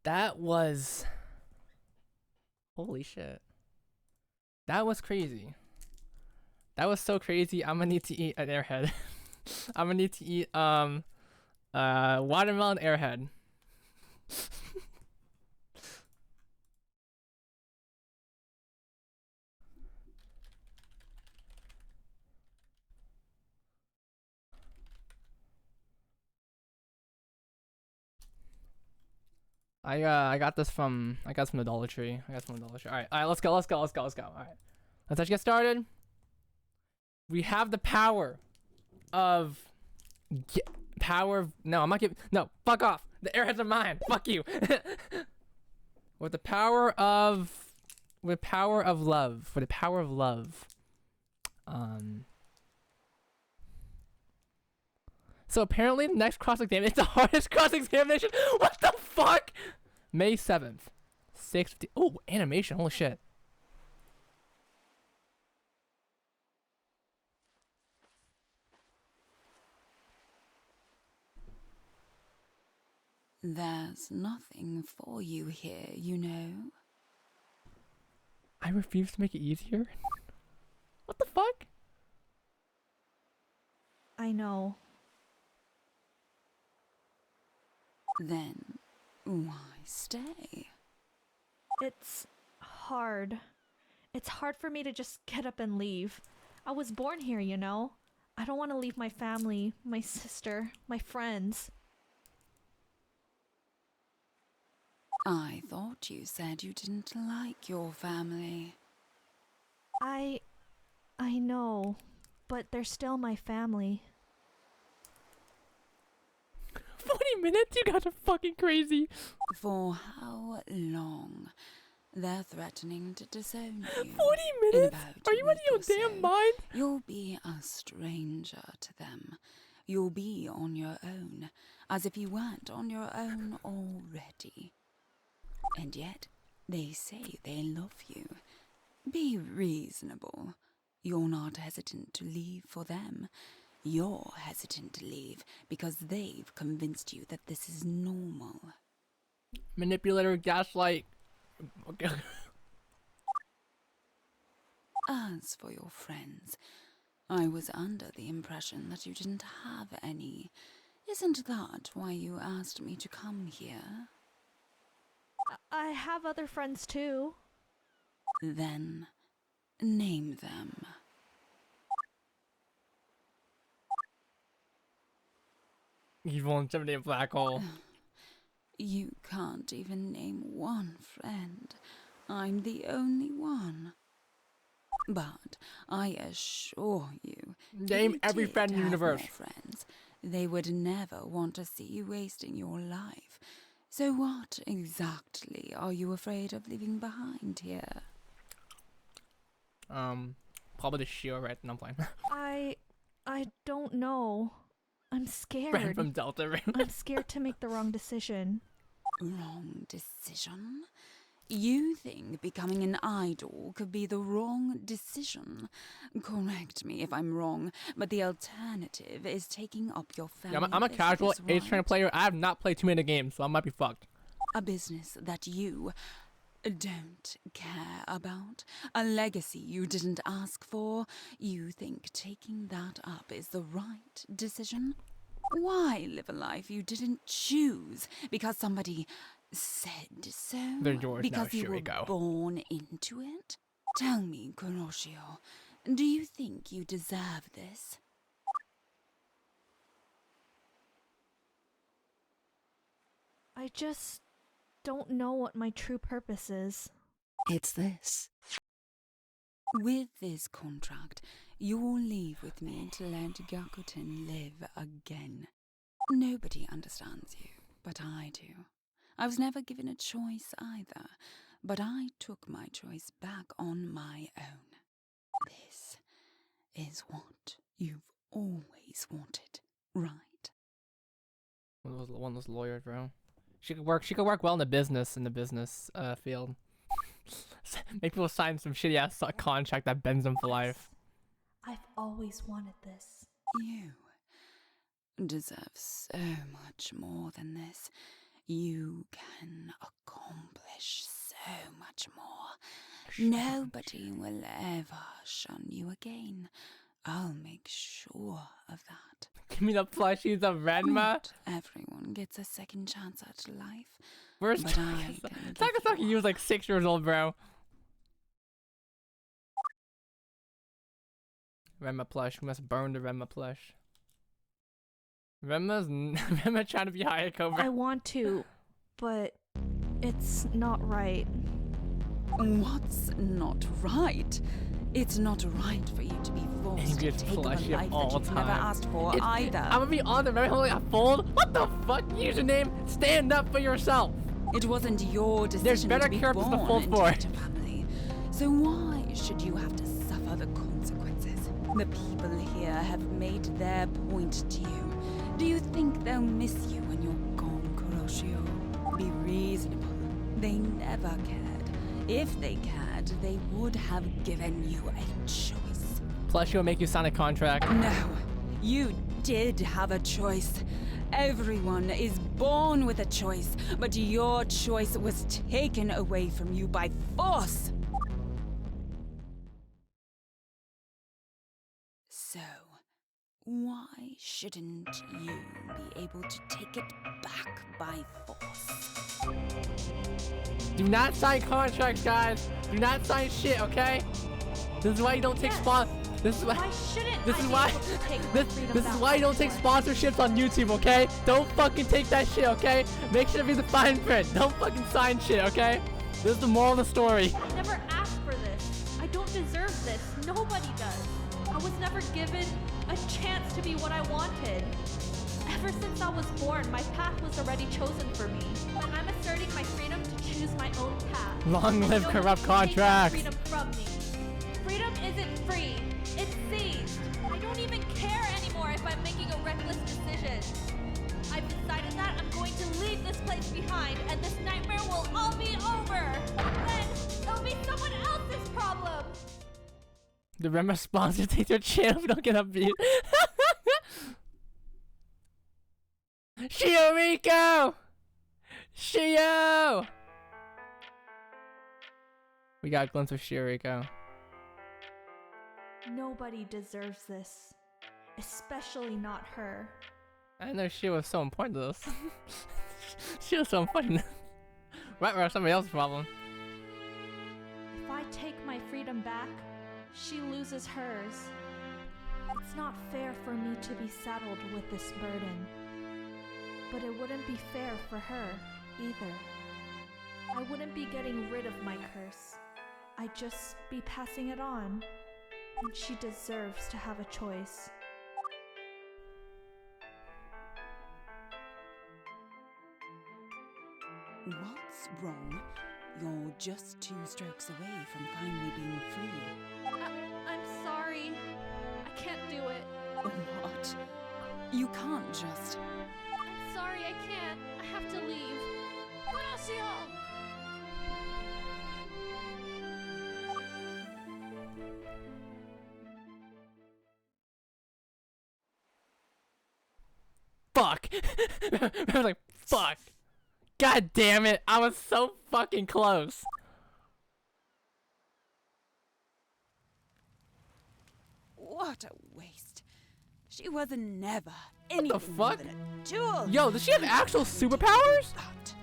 That was... Holy shit. That was crazy. That was so crazy. I'm gonna need to eat an airhead. I'm gonna need to eat watermelon airhead. I got this from the Dollar Tree. Alright, let's go. Alright. Let's actually get started. We have the power of no, I'm not giving. No, fuck off. The airheads are mine. Fuck you. With the power of love. So apparently the next cross examination, it's the hardest cross examination. What the fuck? May 7th. 6:50. Oh, animation. Holy shit. There's nothing for you here, you know. I refuse to make it easier. What the fuck? I know. Then why stay? It's hard. It's hard for me to just get up and leave. I was born here, you know? I don't want to leave my family, my sister, my friends. I thought you said you didn't like your family. I know, but they're still my family. 40 minutes? You guys are fucking crazy. For how long? They're threatening to disown you. 40 minutes? about Are a you out of week your or damn so. mind? You'll be a stranger to them. You'll be on your own, as if you weren't on your own already. And yet, they say they love you. Be reasonable. You're not hesitant to leave for them. You're hesitant to leave because they've convinced you that this is normal. Manipulator, gaslight. Okay. As for your friends, I was under the impression that you didn't have any. Isn't that why you asked me to come here? I have other friends too. Then, name them. Evil intimidating black hole. You can't even name one friend. I'm the only one. But I assure you, Name if every you friend in the did have universe. more friends, they would never want to see you wasting your life. So what exactly are you afraid of leaving behind here? Probably the shield, right? No, I'm playing. I don't know. I'm Friend scared. from Delta, right? I'm scared to make the wrong decision. Wrong decision? You think becoming an idol could be the wrong decision? Correct me if I'm wrong, but the alternative is taking up your family Yeah, I'm a casual business, age trainer right? player. I have not played too many games, so I might be fucked. A business that you don't care about, a legacy you didn't ask for. You think taking that up is the right decision? Why live a life you didn't choose because somebody said so? They're yours now, Because you were Shiriko. born into it? Tell me, Kuroshio, do you think you deserve this? I just don't know what my true purpose is. It's this. With this contract, you'll leave with me to let Gyakuten live again. Nobody understands you, but I do. I was never given a choice either, but I took my choice back on my own. This is what you've always wanted, right? One of those lawyers, bro. She could work well in the business field. Make people sign some shitty ass contract that bends them for life. I've always wanted this. You deserve so much more than this. You can accomplish so much more. Nobody will ever shun you again. I'll make sure of that. Give me the plushies of Renma. Not everyone gets a second chance at life. Where's But I can give Takasaki? you He was like 6 years old, bro. Renma plush. We must burn the Renma plush. Renma trying to be Hayako, bro. I want to, but it's not right. What's not right? It's not right for you to be forced to Angriest take on a plushie of life all that you've never time. asked for either. I'm gonna be on the very holy fold. What the fuck? Username? Stand up for yourself. It wasn't your decision There's better to be characters to born fold into for. such a family. So why should you have to suffer the consequences? The people here have made their point to you. Do you think they'll miss you when you're gone, Kuroshio? Be reasonable. They never cared. If they cared, they would have given you a choice. Plushie will make you sign a contract. No, you did have a choice. Everyone is born with a choice, but your choice was taken away from you by force. So, why shouldn't you be able to take it back by force? Do not sign contracts, guys. Do not sign shit, okay? This is why you don't take Yes. This is why. Why shouldn't This I is be why. able to take my freedom This is back why you by don't take force? sponsorships on YouTube, okay? Don't fucking take that shit, okay? Make sure to be the fine print. Don't fucking sign shit, okay? This is the moral of the story. I never asked for this. I don't deserve this. Nobody does. I was never given a chance to be what I wanted. Ever since I was born, my path was already chosen for me. And I'm asserting my freedom to choose my own path. Long live No corrupt one can take that contracts. freedom from me. Freedom isn't free. It's seized. I don't even care anymore if I'm making a reckless decision. I've decided that I'm going to leave this place behind, and this nightmare will all be over. Then it'll be someone else's problem. The Rema sponsor takes your channel if we don't get upbeat. Shioriko! Shio! We got a glimpse of Shioriko. Nobody deserves this, especially not her. I didn't know she was so important to us. She was so important. Right, or somebody else's problem. If I take my freedom back, she loses hers. It's not fair for me to be saddled with this burden. But it wouldn't be fair for her, either. I wouldn't be getting rid of my curse. I'd just be passing it on. And she deserves to have a choice. What's wrong? You're just 2 strokes away from finally being free. I'm sorry. I can't do it. What? You can't just... I'm sorry, I can't. I have to leave. Horacio! Fuck! I was like, fuck! God damn it! I was so fucking close! What a waste. She was never anything fuck? more than a tool. Yo, does she have actual superpowers? But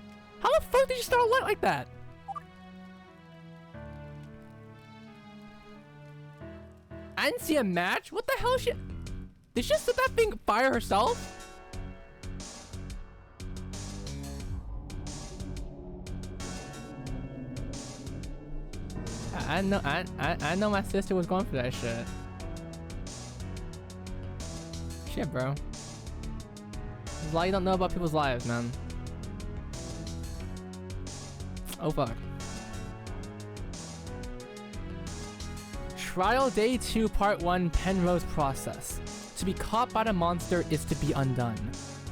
How the fuck did you start a light like that? I didn't see a match? What the hell is she... Did she just set that thing fire herself? I know my sister was going for that shit. Shit, bro. lot you don't know about people's lives, man. Oh fuck. Trial Day 2 Part 1 Penrose Process. To be caught by the monster is to be undone.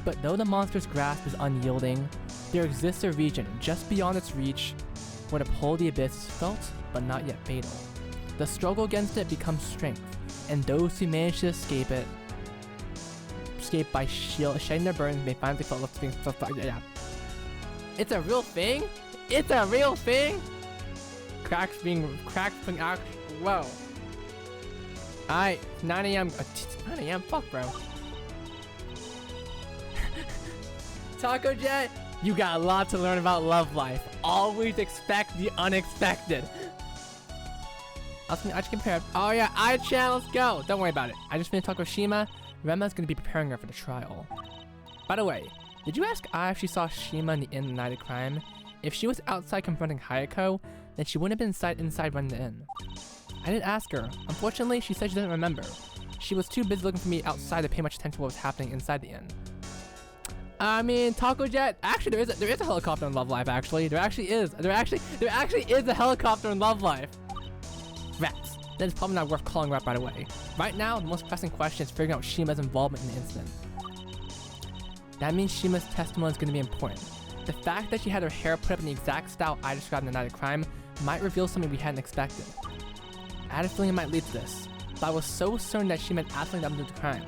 But though the monster's grasp is unyielding, there exists a region just beyond its reach where the pull of the abyss is felt but not yet fatal. The struggle against it becomes strength, and those who manage to escape by shedding their burdens may finally feel left being yeah. It's a real thing? It's a real thing? Cracks being out. Whoa. Alright, 9 AM. 9 AM? Fuck, bro. Taco Jet, you got a lot to learn about love life. Always expect the unexpected. I just compared. Oh yeah, I-chan, let's go. Don't worry about it. I just finished Shima. Rema's gonna be preparing her for the trial. By the way, did you ask Ai if she saw Shima in the inn the night of crime? If she was outside confronting Hayako, then she wouldn't have been inside running the inn. I didn't ask her. Unfortunately, she said she doesn't remember. She was too busy looking for me outside to pay much attention to what was happening inside the inn. I mean, Taco Jet. Actually, there is a helicopter in Love Life. Actually, there actually is. There actually is a helicopter in Love Life. Rats. Then it's probably not worth calling her up right away. Right now, the most pressing question is figuring out Shima's involvement in the incident. That means Shima's testimony is going to be important. The fact that she had her hair put up in the exact style I described in the night of crime might reveal something we hadn't expected. I had a feeling it might lead to this, but I was so certain that Shima had absolutely nothing to do with the crime.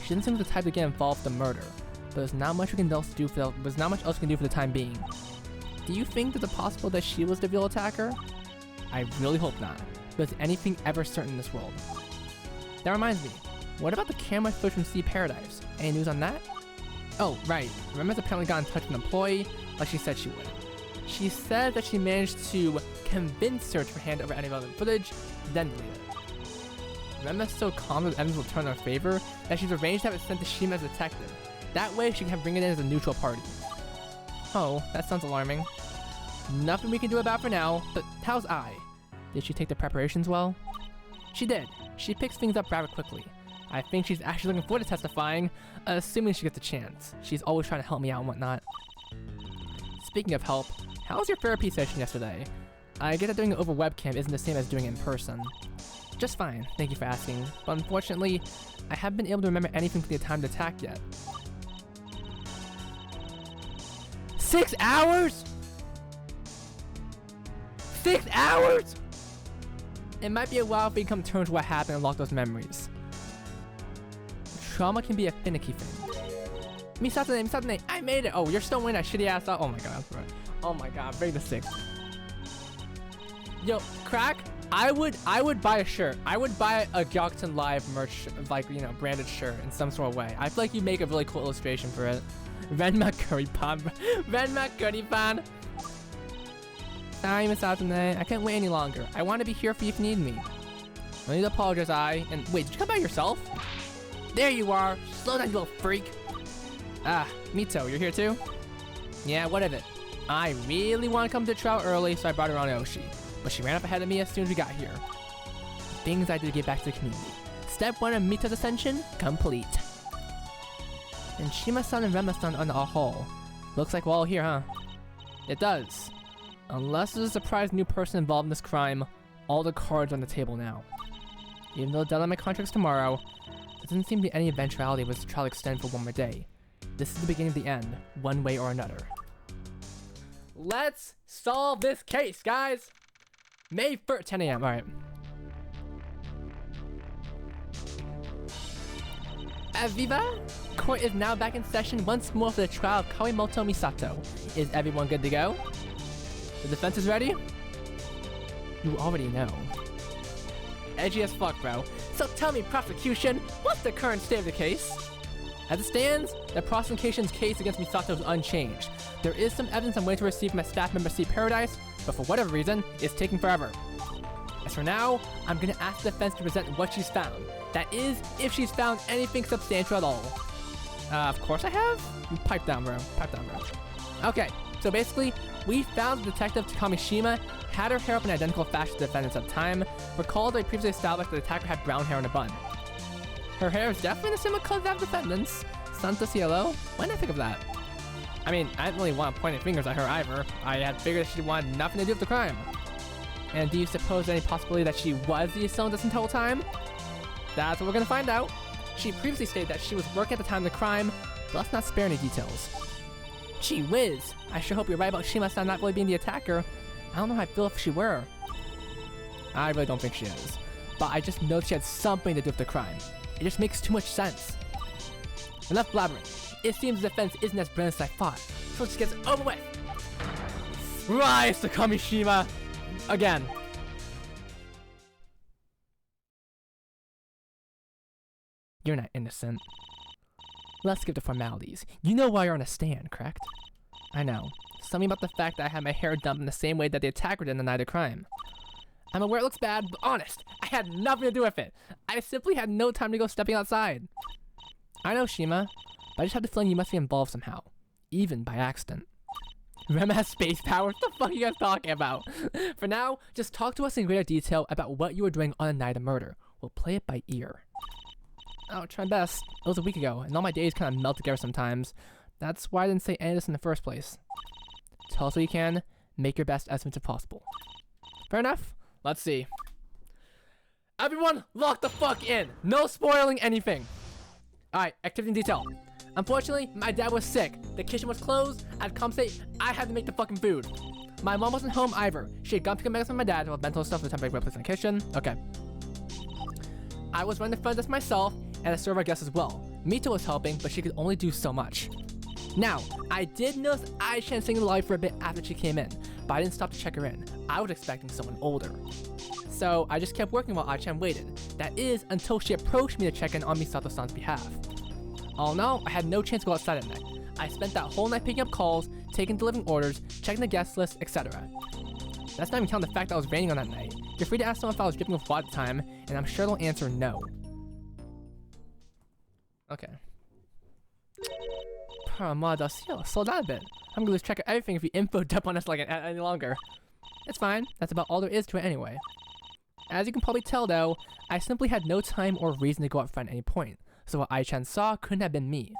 She didn't seem the type to get involved in the murder, but there's not much else we can do for the time being. Do you think there's a possibility that she was the real attacker? I really hope not. But is anything ever certain in this world? That reminds me, what about the camera footage from Sea Paradise? Any news on that? Oh, right. Rema's apparently got in touch with an employee, like she said she would. She said that she managed to convince her to hand over any relevant footage, then delete it. Rema's so confident that evidence will turn in her favor that she's arranged to have it sent to Shima as a detective. That way she can bring it in as a neutral party. Oh, that sounds alarming. Nothing we can do about for now, but how's Ai? Did she take the preparations well? She did. She picks things up rather quickly. I think she's actually looking forward to testifying, assuming she gets a chance. She's always trying to help me out and whatnot. Speaking of help, how was your therapy session yesterday? I get that doing it over webcam isn't the same as doing it in person. Just fine, thank you for asking, but unfortunately, I haven't been able to remember anything from the attempted attack yet. 6 hours?! 6 hours?! It might be a while if we come to terms with what happened and lock those memories. Trauma can be a finicky thing. Misatane, I made it! Oh, you're still winning that shitty ass out. Oh my god, oh my god, bring the 6. Yo, Crack, I would buy a shirt. I would buy a Gyakuten Live merch, like, you know, branded shirt in some sort of way. I feel like you make a really cool illustration for it. Renma Curry Pan. Renma Curry Pan. Sorry, Misatane. I can't wait any longer. I want to be here for you if you need me. No need to apologize, And wait, did you come by yourself? There you are. Slow down, you little freak. Ah, Mito, you're here too? Yeah, what of it? I really want to come to the trial early, so I brought her on Oshi. But she ran up ahead of me as soon as we got here. Things I did to get back to the community. Step 1 of Mito's ascension, complete. And Shima-san and Rema-san on the hall. Looks like we're all here, huh? It does. Unless there's a surprise new person involved in this crime, all the cards are on the table now. Even though the deadline of my contract's tomorrow, there doesn't seem to be any eventuality with the trial extended for one more day. This is the beginning of the end, one way or another. Let's solve this case, guys! May 1st, 10 AM, alright. Aviva? Court is now back in session once more for the trial of Kawamoto Misato. Is everyone good to go? The defense is ready? You already know. Edgy as fuck, bro. So tell me, prosecution, what's the current state of the case? As it stands, the prosecution's case against Misato is unchanged. There is some evidence I'm waiting to receive from a staff member Sea Paradise, but for whatever reason, it's taking forever. As for now, I'm gonna ask the defense to present what she's found. That is, if she's found anything substantial at all. Of course I have? Pipe down, bro. Pipe down, bro. Okay, so basically, we found the detective Takami Shima had her hair up in identical fashion to the defendants at the time. Recall that we previously established that the attacker had brown hair in a bun. Her hair is definitely in a similar color to that of the defendants, Son to say hello? Why didn't I think of that? I mean, I didn't really want to point fingers at her either. I had figured she wanted nothing to do with the crime. And do you suppose any possibility that she was the assailant this entire time? That's what we're gonna find out. She previously stated that she was working at the time of the crime, but let's not spare any details. Gee whiz, I sure hope you're right about Shima-san not really being the attacker. I don't know how I feel if she were. I really don't think she is. But I just know she had something to do with the crime. It just makes too much sense. Enough blabbering. It seems the defense isn't as brilliant as I thought, so let's get it over with. Rise to Kamishima again. You're not innocent. Let's skip the formalities. You know why you're on a stand, correct? I know. Something about the fact that I had my hair done in the same way that the attacker did on the night of crime. I'm aware it looks bad, but honest, I had nothing to do with it. I simply had no time to go stepping outside. I know, Shima, but I just had the feeling you must be involved somehow, even by accident. Rem has space powers? What the fuck are you guys talking about? For now, just talk to us in greater detail about what you were doing on the night of murder. We'll play it by ear. I'll try my best. It was a week ago, and all my days kind of melt together sometimes. That's why I didn't say any of this in the first place. Tell us what you can. Make your best estimates if possible. Fair enough. Let's see. Everyone, lock the fuck in. No spoiling anything. Alright, activity in detail. Unfortunately, my dad was sick. The kitchen was closed. I'd compensate. I had to make the fucking food. My mom wasn't home either. She had gone to pick up medicine with my dad while mental stuff in the temporary place in the kitchen. Okay. I was running the front desk myself, and a server guest as well. Mito was helping, but she could only do so much. Now, I did notice Ai-chan singing live for a bit after she came in, but I didn't stop to check her in. I was expecting someone older. So I just kept working while Ai-chan waited. That is, until she approached me to check in on Misato-san's behalf. All in all, I had no chance to go outside at night. I spent that whole night picking up calls, taking delivering orders, checking the guest list, etc. That's not even counting the fact that I was raining on that night. You're free to ask someone if I was dripping with water at the time, and I'm sure they'll answer no. Okay. Slow down a bit. I'm gonna lose track of everything if you info dump on us like any longer. It's fine. That's about all there is to it anyway. As you can probably tell though, I simply had no time or reason to go out front at any point, so what Ai-chan saw couldn't have been me.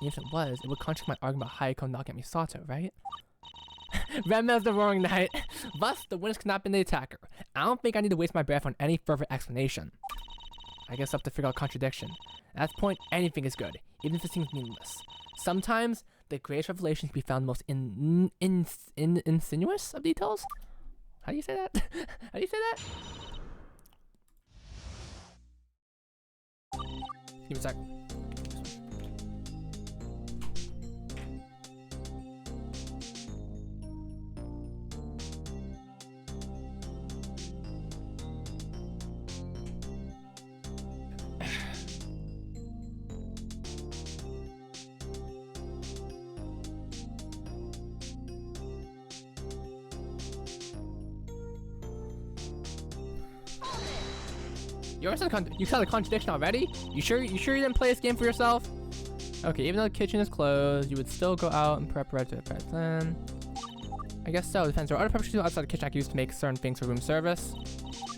And if it was, it would contradict my argument about Hayako knocking at Misato, right? Renmel's the roaring knight. Thus, the witness cannot be the attacker. I don't think I need to waste my breath on any further explanation. I guess I'll have to figure out contradiction. At this point, anything is good, even if it seems meaningless. Sometimes, the greatest revelation can be found most insinuous of details? How do you say that? How do you say that? Give me a sec. You saw the contradiction already? You sure you didn't play this game for yourself? Okay, even though the kitchen is closed, you would still go out and prep right to the plan. I guess so. Depends. There are other preparations outside the kitchen I can use to make certain things for room service.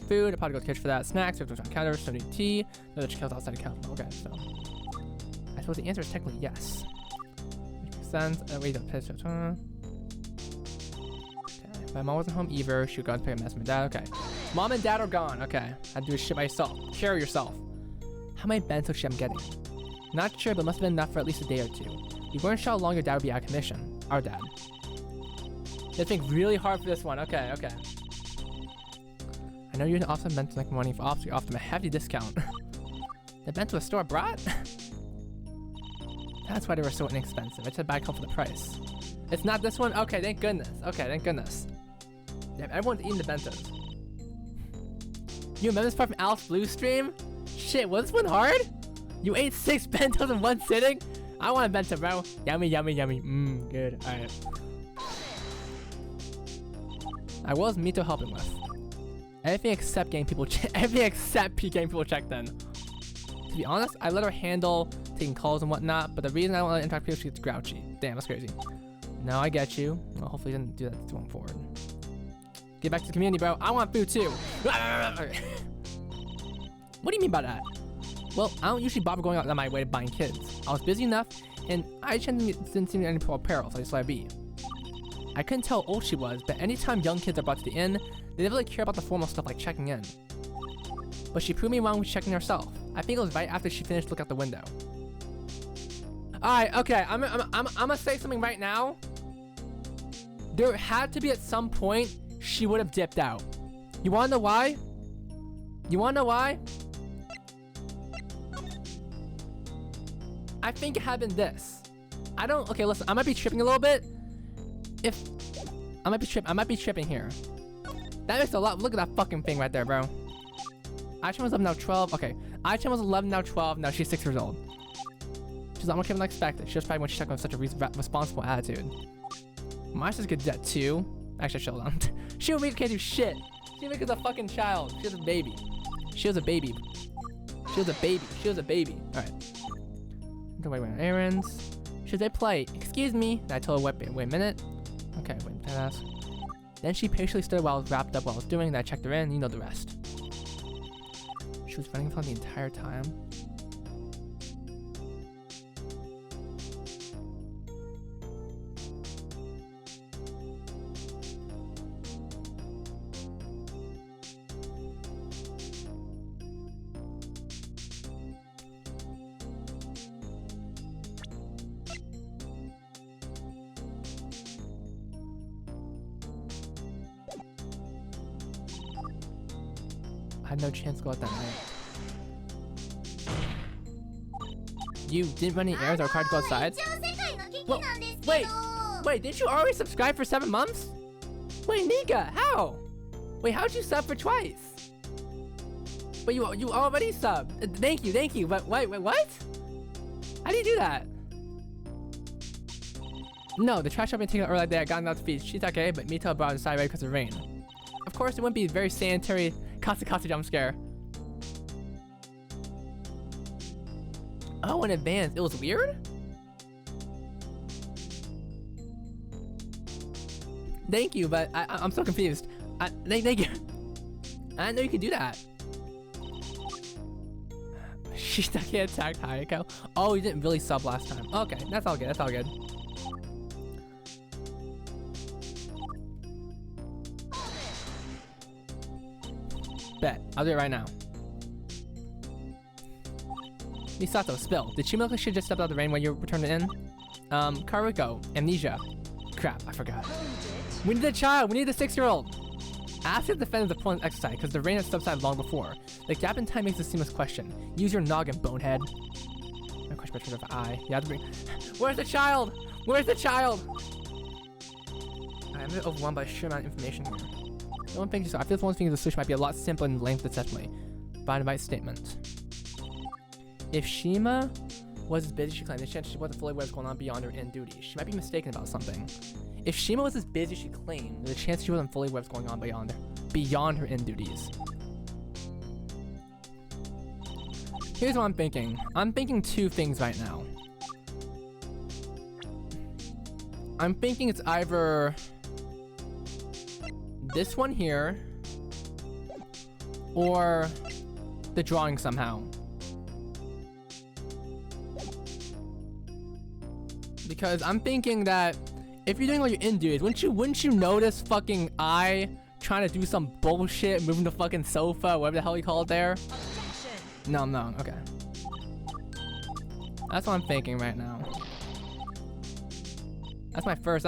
Food, I'll probably go to the kitchen for that. Snacks, there's on the counter, so need tea. There's kills outside the counter. Okay, so I suppose the answer is technically yes. Makes sense. Wait, okay. My mom wasn't home either. She would go and pick up a mess with my dad. Okay. Mom and dad are gone. Okay. I had to do this shit by yourself. Carry yourself. How many bento chips I'm getting? Not sure, but must have been enough for at least a day or two. We weren't sure how long your dad would be out of commission. Our dad. They think really hard for this one. Okay, okay. I know you're an office bento like money for office. You offer them a hefty discount. The bento a store brought? That's why they were so inexpensive. I just had to buy a couple for the price. It's not this one? Okay, thank goodness. Okay, thank goodness. Damn, everyone's eating the bentos. You remember this part from Alice Blue stream? Shit, was this one hard? You ate 6 bentos in one sitting? I want a bento, bro. Yummy, yummy, yummy. Mmm, good. Alright. I was Mito helping with. Everything except getting people everything except getting people checked in. To be honest, I let her handle taking calls and whatnot, but the reason I don't let her interact with people, she gets grouchy. Damn, that's crazy. No, I get you. Well, hopefully he didn't do that going forward. Get back to the community, bro. I want food too. What do you mean by that? Well, I don't usually bother going out of my way to buying kids. I was busy enough, and I didn't see any apparel, so I just let it be. I couldn't tell how old she was, but anytime young kids are brought to the inn, they never really care about the formal stuff like checking in. But she proved me wrong with checking herself. I think it was right after she finished looking out the window. Alright, okay, I'm gonna say something right now. There had to be at some point she would have dipped out. You wanna know why? You wanna know why? I think it had been this. Okay, listen, I might be tripping a little bit. I might be tripping here. That makes a lot. Look at that fucking thing right there, bro. Aichan was 11, now 12. Okay, Aichan was 11, now 12. Now she's 6 years old. She's a lot more capable than I expected. She was probably when she took with such a responsible attitude. My sister could do that too. Actually, chill down. She can't do shit. She was a fucking child. She was a baby. She was a baby. She was a baby. She was a baby. All right. Go away on errands. Should I play? Excuse me. And I told her, wait a minute. Okay, wait, ask. Then she patiently stood while I was wrapped up what I was doing. Then I checked her in. You know the rest. She was running from the entire time. I had no chance to go out that night. You didn't run any errands or required to go outside? Well, wait, didn't you already subscribe for 7 months? Wait, Nika, how? Wait, how'd you sub for twice? Wait, you already subbed. Thank you, but wait, what? How do you do that? No, the trash had been taken out earlier that day. I got out to feed. She's okay, but Mito brought inside right because of rain. Of course, it wouldn't be a very sanitary Katsu jump scare. Oh, in advance. It was weird? Thank you, but I'm so confused. Thank you. I didn't know you could do that. Shitake attacked Hayako. Oh, you didn't really sub last time. Okay, that's all good. That's all good. Bet. I'll do it right now. Misato, spill. Did she look like she just stepped out of the rain when you returned it in? Karuko, amnesia. Crap, I forgot. We need the child. We need the 6-year-old. Ask if the defendant's opponent's exercise, because the rain had subsided long before. The gap in time makes a seamless question. Use your noggin, bonehead. My question better of I. You have to bring. Where's the child? Where's the child? I'm a bit overwhelmed by the sheer amount of information here. No one thinks so. I feel one thing the solution might be a lot simpler in length of the testimony. By the right statement. If Shima was as busy as she claimed, the chance she wasn't fully aware of what's going on beyond her in duty. She might be mistaken about something. If Shima was as busy as she claimed, there's a chance she wasn't fully aware of what's going on beyond her in duties. Here's what I'm thinking. I'm thinking 2 things right now. I'm thinking it's either this one here or the drawing somehow. Because I'm thinking that if you're doing all your in duties, wouldn't you notice fucking I trying to do some bullshit, moving the fucking sofa, whatever the hell you call it there? Objection. No, okay. That's what I'm thinking right now. That's my first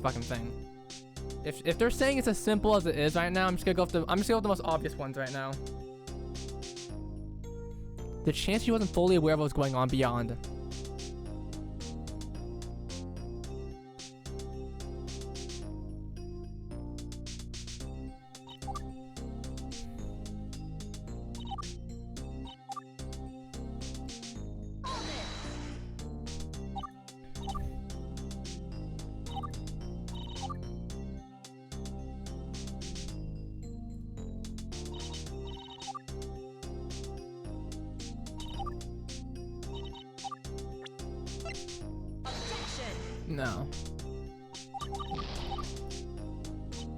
fucking thing. If they're saying it's as simple as it is right now, I'm just gonna go with the most obvious ones right now. The chance she wasn't fully aware of what was going on beyond. No.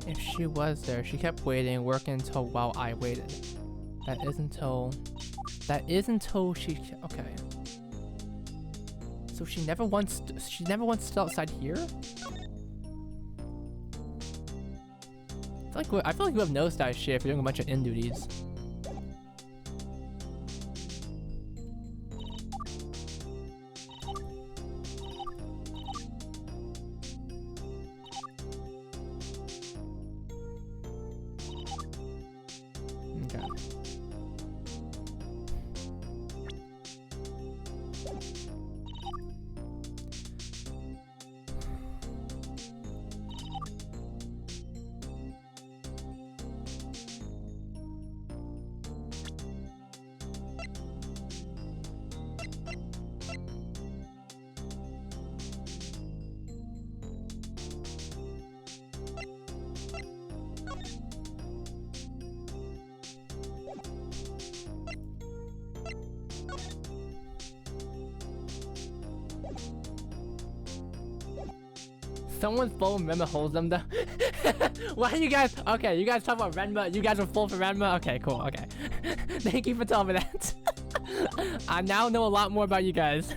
If she was there, she kept waiting, working until while I waited. That is until That is until she. Okay. So she never once stood outside here. I feel like we have no side shit if we're doing a bunch of in duties. Okay. Someone's full Renma holds them though. Why you guys? Okay, you guys talk about Renma. You guys are full for Renma. Okay, cool. Okay. Thank you for telling me that. I now know a lot more about you guys.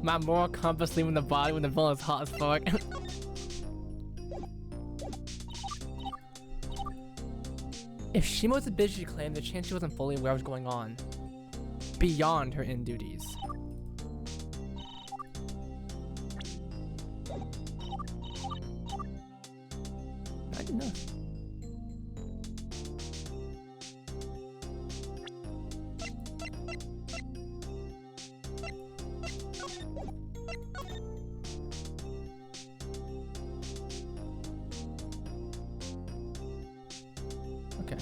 My moral compass leaving the body when the villain is hot as fuck. If Shima was a bitch she claimed, the chance she wasn't fully aware of what was going on. Beyond her in duties. I didn't know. Okay.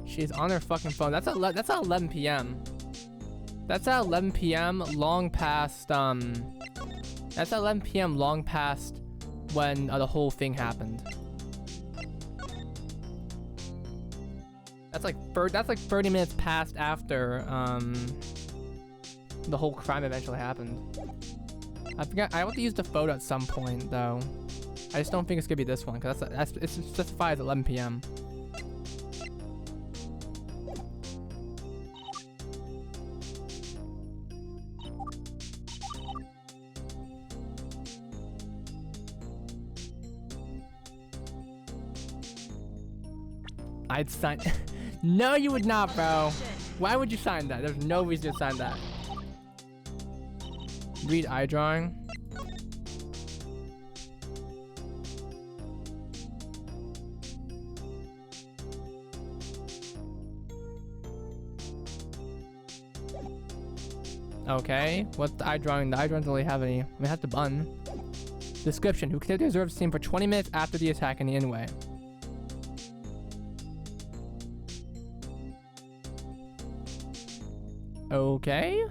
She's on her fucking phone. That's at 11 p.m. That's at 11 p.m. long past That's at 11 p.m. long past when the whole thing happened. That's like 30 minutes past after the whole crime eventually happened. I forgot. I want to use the photo at some point though. I just don't think it's gonna be this one because it's specified as 11 p.m. I'd sign. No, you would not, bro. Why would you sign that? There's no reason to sign that. Read eye drawing. Okay, what's the eye drawing? The eye drawing doesn't really have any. I mean, it has the bun. Description: who continued to observe the scene for 20 minutes after the attack in the in-way. Okay.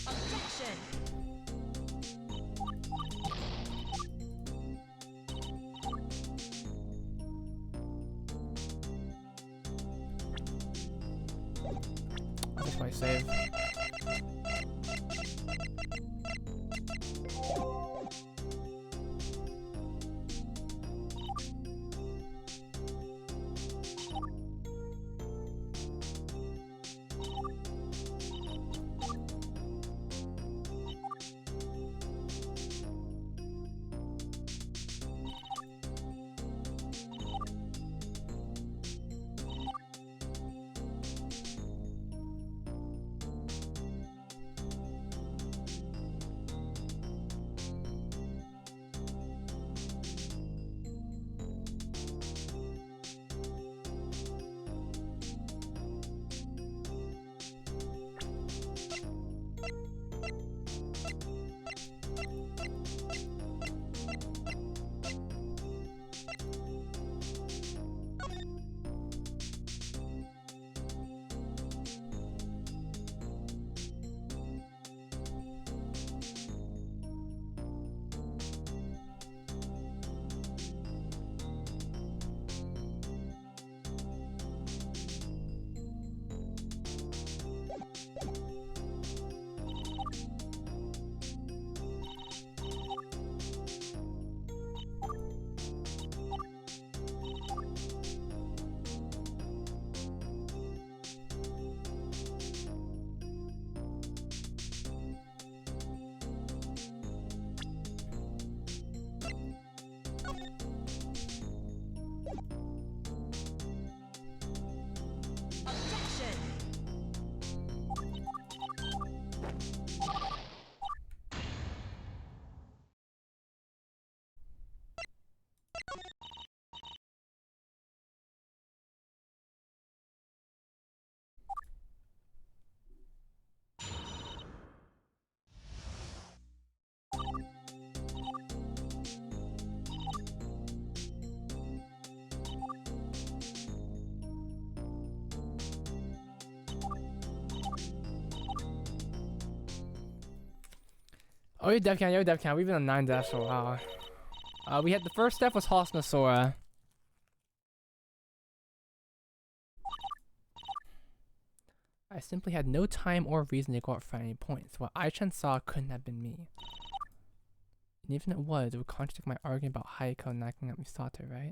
Objection! That's my save. Objection! Oh, you're dev can, you're dev can. We've been on 9 deaths for a while. We had the first death was Hosnosora. I simply had no time or reason to go out for any points. What Aichan saw couldn't have been me. And even if it was, it would contradict my argument about Hayako knocking at Misato, right?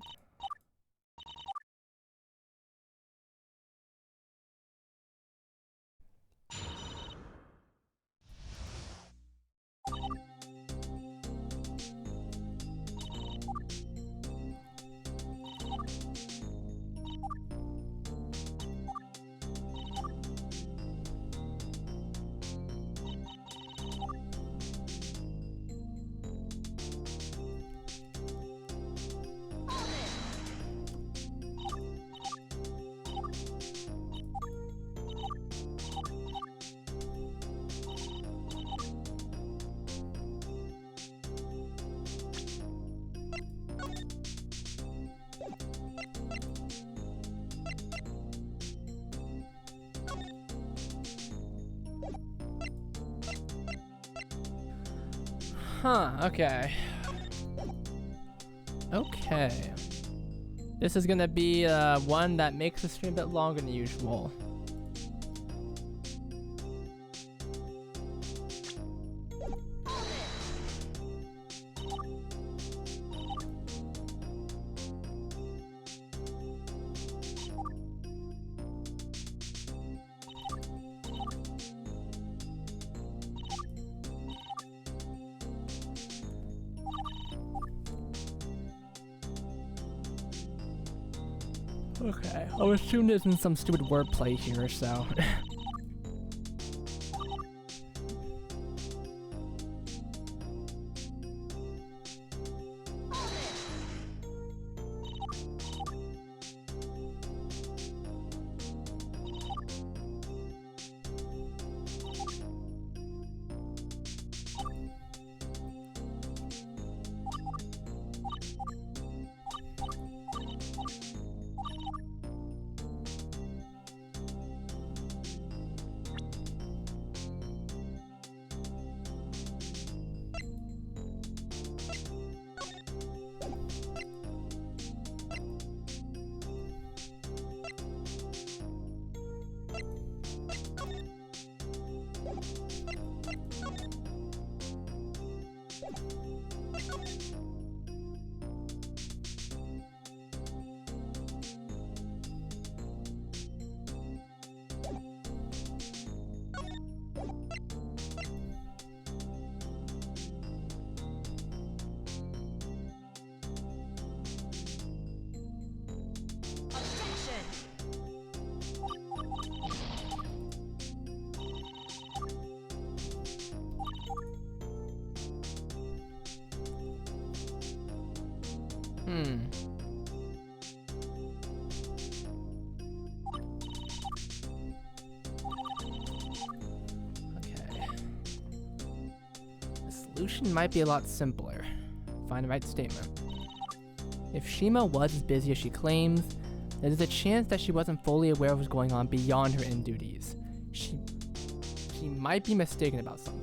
Huh, okay. Okay. This is gonna be one that makes the stream a bit longer than usual. Okay, I'll assume there's been some stupid wordplay here, so. Okay. The solution might be a lot simpler. Find the right statement. If Shima was as busy as she claims, there's a chance that she wasn't fully aware of what was going on beyond her in duties. She might be mistaken about something.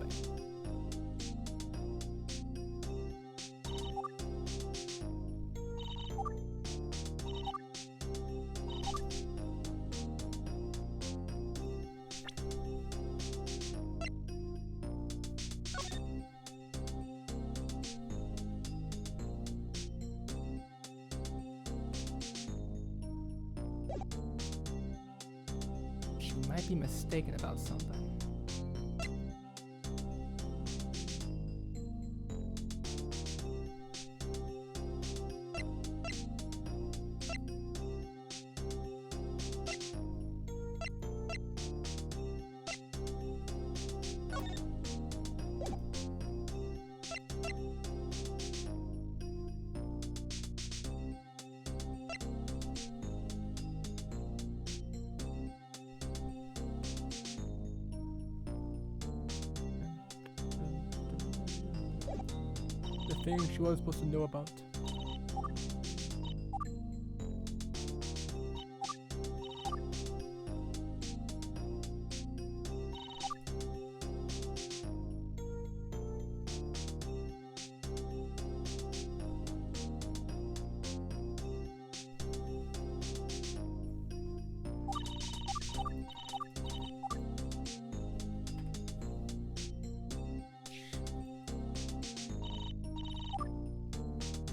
She might be mistaken about something. The thing she was supposed to know about.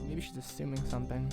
Maybe she's assuming something.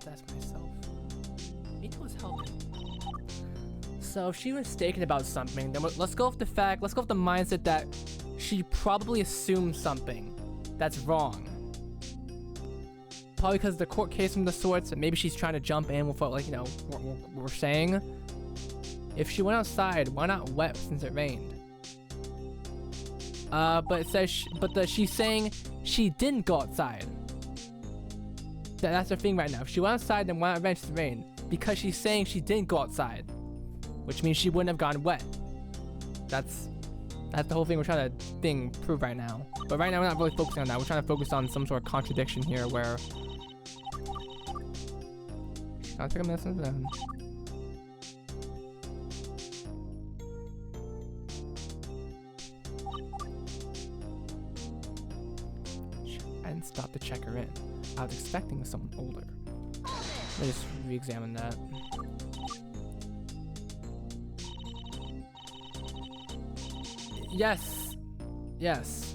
To ask myself. Mito was helping. So if she was mistaken about something, then let's go with the fact, let's go with the mindset that she probably assumed something that's wrong. Probably because the court case from the sorts, and maybe she's trying to jump in with what, like, you know, we're saying. If she went outside, why not wet since it rained? But it says, she's saying she didn't go outside. That's her thing right now. If she went outside, then why not venture the rain? Because she's saying she didn't go outside, which means she wouldn't have gotten wet. That's the whole thing we're trying to prove right now. But right now we're not really focusing on that. We're trying to focus on some sort of contradiction here where. I'll take a message then. I didn't stop to check her in. I was expecting someone older. Let me just re-examine that. Yes. Yes.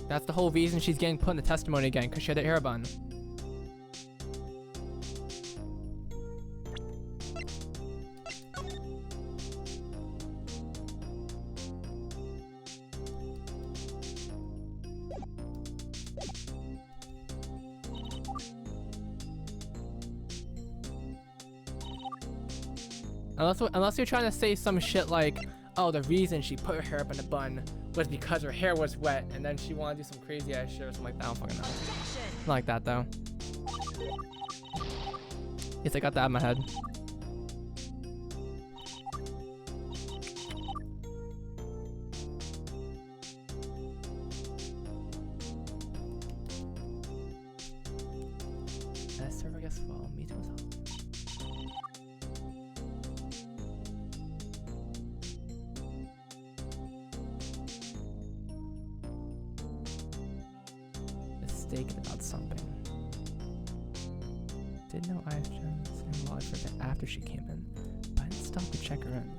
That's the whole reason she's getting put in the testimony again, because she had a hair bun. Unless you're trying to say some shit like, oh, the reason she put her hair up in a bun was because her hair was wet, and then she wanted to do some crazy ass shit or something like that. I don't fucking know. Not like that though. Yes, I got that out of my head. That server gets well, me too as well. Mistaken about something. Didn't know I was saying well for that after she came in, but I didn't stop to check her in.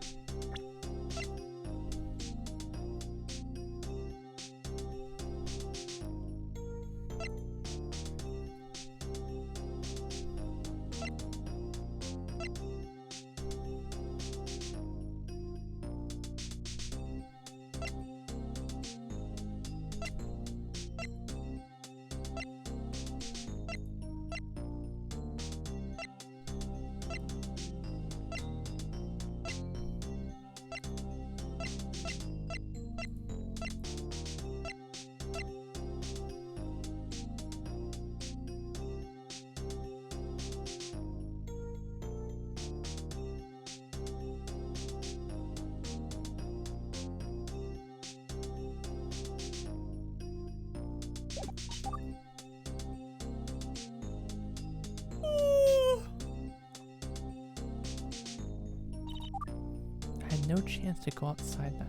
I had no chance to go outside then.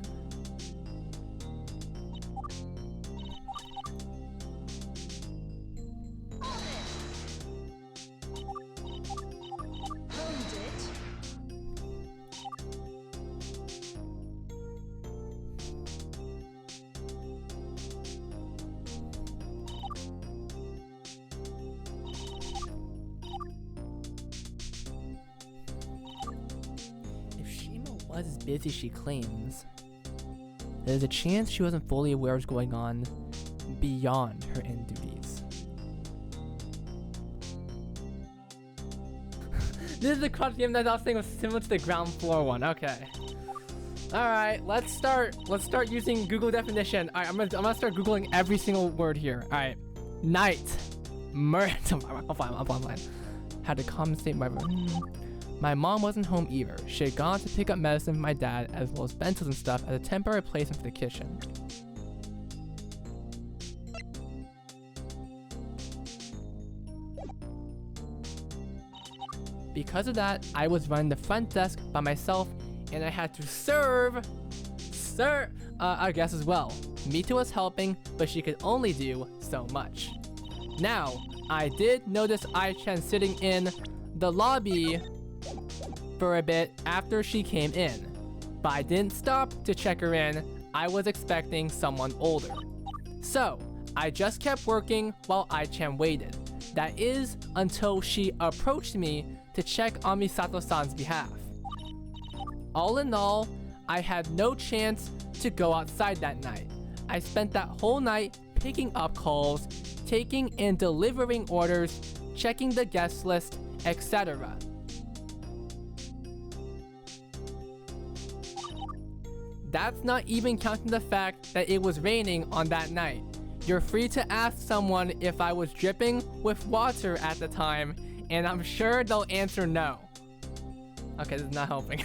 As busy as she claims, there's a chance she wasn't fully aware of what's going on beyond her in duties. This is the crush game that I was saying was similar to the ground floor one. Okay. Alright, let's start using Google definition. Alright, I'm gonna start Googling every single word here. Alright. Night. I'm fine. Had to compensate my My mom wasn't home either. She had gone to pick up medicine for my dad, as well as bentos and stuff, as a temporary replacement for the kitchen. Because of that, I was running the front desk by myself, and I had to serve our guests as well. Mita was helping, but she could only do so much. Now, I did notice Ai-chan sitting in the lobby for a bit after she came in, but I didn't stop to check her in. I was expecting someone older. So, I just kept working while Ai-chan waited. That is, until she approached me to check on Misato-san's behalf. All in all, I had no chance to go outside that night. I spent that whole night picking up calls, taking and delivering orders, checking the guest list, etc. That's not even counting the fact that it was raining on that night. You're free to ask someone if I was dripping with water at the time, and I'm sure they'll answer no. Okay, this is not helping.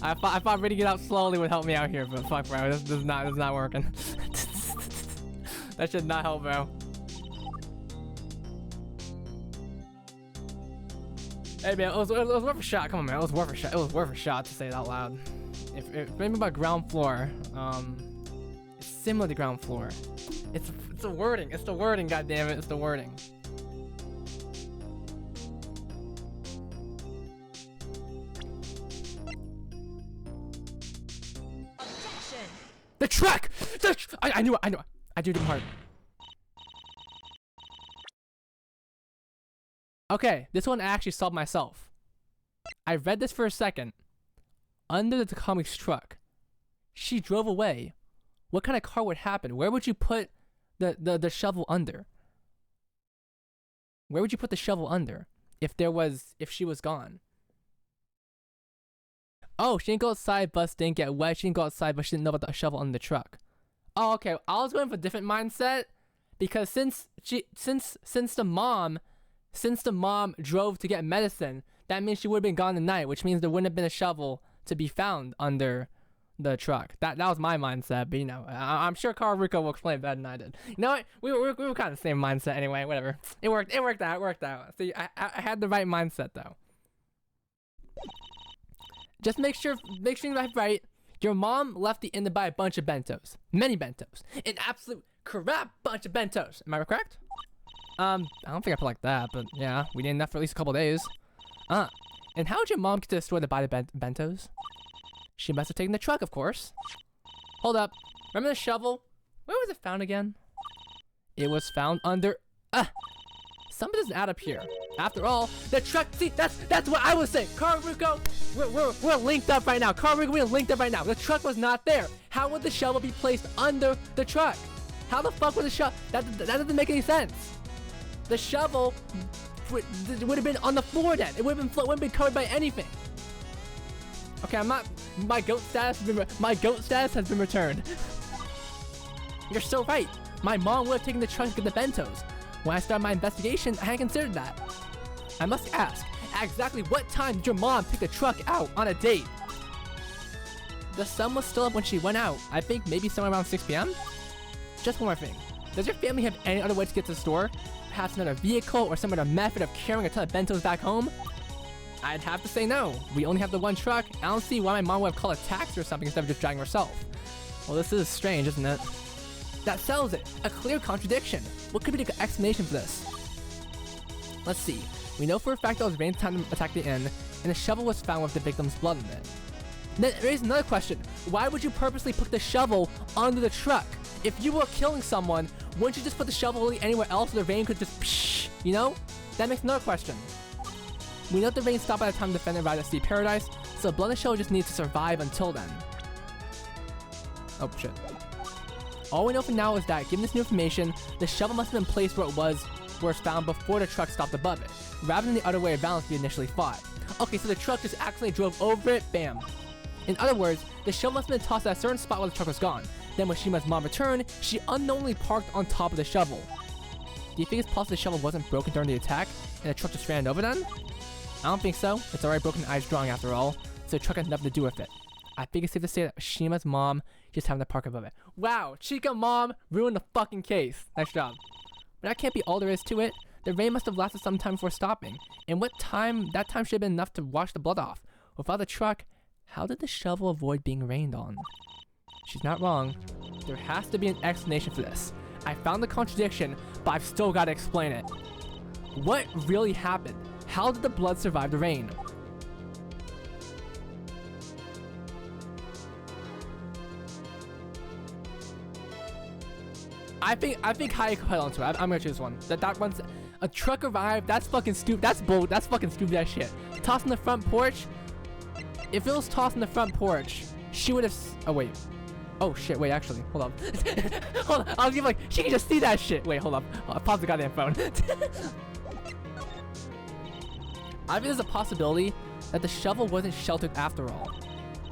I thought reading it out slowly would help me out here, but fuck, bro, this is not working. That should not help, bro. Hey man, it was worth a shot. Come on, man, it was worth a shot. It was worth a shot to say it out loud. If maybe about ground floor, it's similar to ground floor. It's the wording. It's the wording. God damn it! It's the wording. Objection. The track. I knew it. I knew it. I do them hard. Okay, this one I actually solved myself. I read this for a second. Under the comic's truck. She drove away. What kind of car would happen? Where would you put the shovel under? Where would you put the shovel under if she was gone? Oh, she didn't go outside, bus didn't get wet. She didn't go outside, but she didn't know about the shovel under the truck. Oh, okay. I was going for a different mindset because since the mom drove to get medicine, that means she would have been gone tonight, which means there wouldn't have been a shovel to be found under the truck. That was my mindset, but you know, I'm sure Karuko will explain it better than I did. You know what? We were kind of the same mindset anyway. Whatever. It worked out. See, I had the right mindset though. Just make sure you have right. Your mom left the inn to buy a bunch of bentos, many bentos, an absolute crap bunch of bentos. Am I correct? I don't think I put like that, but yeah, we need enough for at least a couple days. And how did your mom get to the store to buy the bentos? She must have taken the truck, of course. Hold up. Remember the shovel? Where was it found again? It was found under... Something doesn't add up here. After all, the truck... See, that's what I was saying. Karuko, we're linked up right now. Karuko, we're linked up right now. The truck was not there. How would the shovel be placed under the truck? How the fuck would the shovel... That doesn't make any sense. The shovel would have been on the floor then. It wouldn't been covered by anything. Okay, I'm not... My goat status has been returned. You're so right. My mom would have taken the truck to get the bentos. When I started my investigation, I hadn't considered that. I must ask, at exactly what time did your mom pick the truck out on a date? The sun was still up when she went out. I think maybe somewhere around 6 p.m. Just one more thing. Does your family have any other way to get to the store? Perhaps another vehicle or some other method of carrying a ton of bentos back home? I'd have to say no. We only have the one truck. I don't see why my mom would have called a taxi or something instead of just driving herself. Well, this is strange, isn't it? That settles it. A clear contradiction. What could be the explanation for this? Let's see. We know for a fact that it was rain time to attack the inn, and the shovel was found with the victim's blood in it. Then there is another question. Why would you purposely put the shovel under the truck? If you were killing someone, wouldn't you just put the shovel anywhere else so the rain could just psh, you know? That makes another question. We know the rain stopped by the time the defendant arrived at Sea Paradise, so the blood in the shovel just needs to survive until then. Oh shit. All we know for now is that, given this new information, the shovel must have been placed where it's found before the truck stopped above it, rather than the other way around as we initially thought. Okay, so the truck just accidentally drove over it, bam. In other words, the shovel must have been tossed at a certain spot while the truck was gone. Then when Shima's mom returned, she unknowingly parked on top of the shovel. Do you think it's possible the shovel wasn't broken during the attack, and the truck just ran over then? I don't think so. It's already broken ice drawing after all, so the truck had nothing to do with it. I think it's safe to say that Shima's mom just happened to park above it. Wow, Chica mom ruined the fucking case. Nice job. But that can't be all there is to it. The rain must have lasted some time before stopping. And that time should have been enough to wash the blood off. Without the truck, how did the shovel avoid being rained on? She's not wrong. There has to be an explanation for this. I found the contradiction, but I've still got to explain it. What really happened? How did the blood survive the rain? I think Hayako held onto it. I'm gonna choose one. That one's a truck arrived. That's fucking stupid. That's bold. That's fucking stupid as shit. Tossed in the front porch. If it was tossed in the front porch, she would have. Oh wait. Oh shit. Wait. Actually, hold up. Hold on. I was like, she can just see that shit. Wait. Hold up. I'll pause the goddamn phone. I think there's a possibility that the shovel wasn't sheltered after all.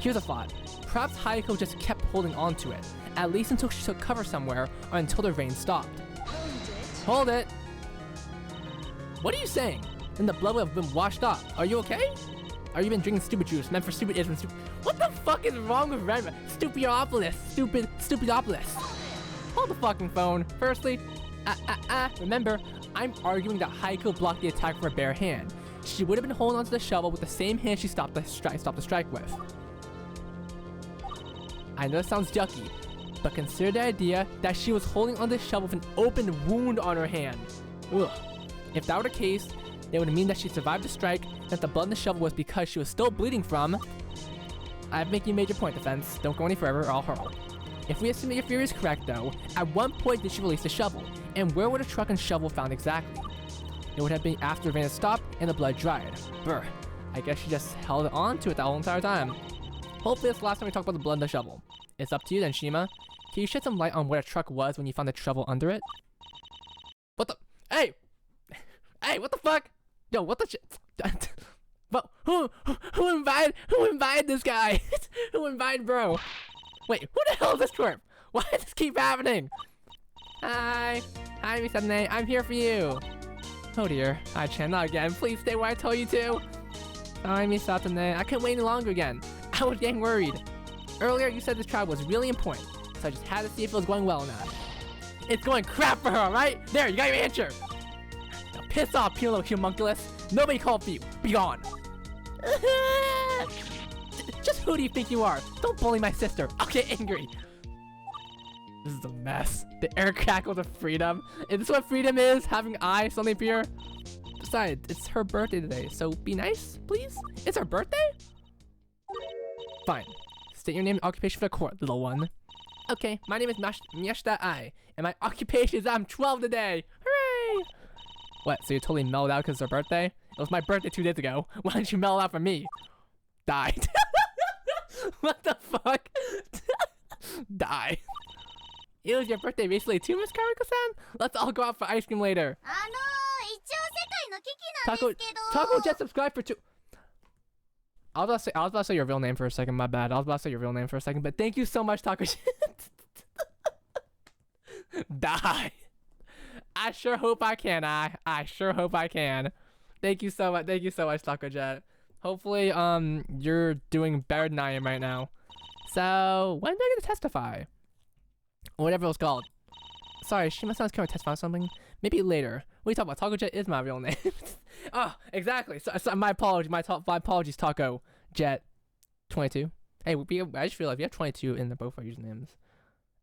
Here's a thought. Perhaps Hayako just kept holding on to it, at least until she took cover somewhere or until the rain stopped. Hold it! What are you saying? Then the blood would have been washed off. Are you okay? Or you been drinking stupid juice meant for stupid idiots? What the fuck is wrong with Redma? Stupidiopolis! Stupidopolis! Hold the fucking phone. Firstly, remember, I'm arguing that Hayako blocked the attack with her bare hand. She would have been holding onto the shovel with the same hand she stopped the strike with. I know it sounds yucky, but consider the idea that she was holding onto the shovel with an open wound on her hand. Ugh. If that were the case, it would mean that she survived the strike, and that the blood in the shovel was because she was still bleeding from... I'm making a major point, defense. Don't go any further or I'll hurl. If we assume that your theory is correct though, at one point did she release the shovel? And where were the truck and shovel found exactly? It would have been after the rain had stopped and the blood dried. Brr. I guess she just held on to it the whole entire time. Hopefully that's the last time we talk about the blood in the shovel. It's up to you then, Shima. Can you shed some light on where the truck was when you found the shovel under it? What the? Hey! Hey, what the fuck? Yo, what the shit? But who invited this guy? Who invited bro? Wait, who the hell is this twerp? Why does this keep happening? Hi, Misane, I'm here for you. Oh dear, Chan, not again. Please stay where I told you to. Hi, Misane, I couldn't wait any longer again. I was getting worried. Earlier, you said this trial was really important, so I just had to see if it was going well or not. It's going crap for her, alright? There, you got your answer. Now piss off, Pilo Humunculus. Nobody called for you. Be gone. Just who do you think you are? Don't bully my sister. I'll get angry. This is a mess. The air crackles of freedom. Is this what freedom is? Having I suddenly appear? Besides, it's her birthday today, so be nice, please? It's her birthday? Fine. State your name and occupation for the court, little one. Okay, my name is Miyashita Ai, and my occupation is I'm 12 today. Hooray! What, so you totally mellowed out because it's her birthday? It was my birthday 2 days ago. Why didn't you mellow out for me? Died. What the fuck? Die. It was your birthday recently too, Miss Kariko-san? Let's all go out for ice cream later. Taco just subscribed for 2... I was about to say your real name for a second, my bad. I was about to say your real name for a second, but thank you so much, Taco. Die. I sure hope I can, I sure hope I can. Thank you so much, Taco Jet. Hopefully, you're doing better than I am right now. So, when do I get to testify? Whatever it was called. Sorry, Shima-san's coming to testify on something. Maybe later. What are you talking about? Taco Jet is my real name. Oh, exactly. So my apologies. My apologies, Taco Jet 22. Hey, I just realized we have 22 in both our usernames.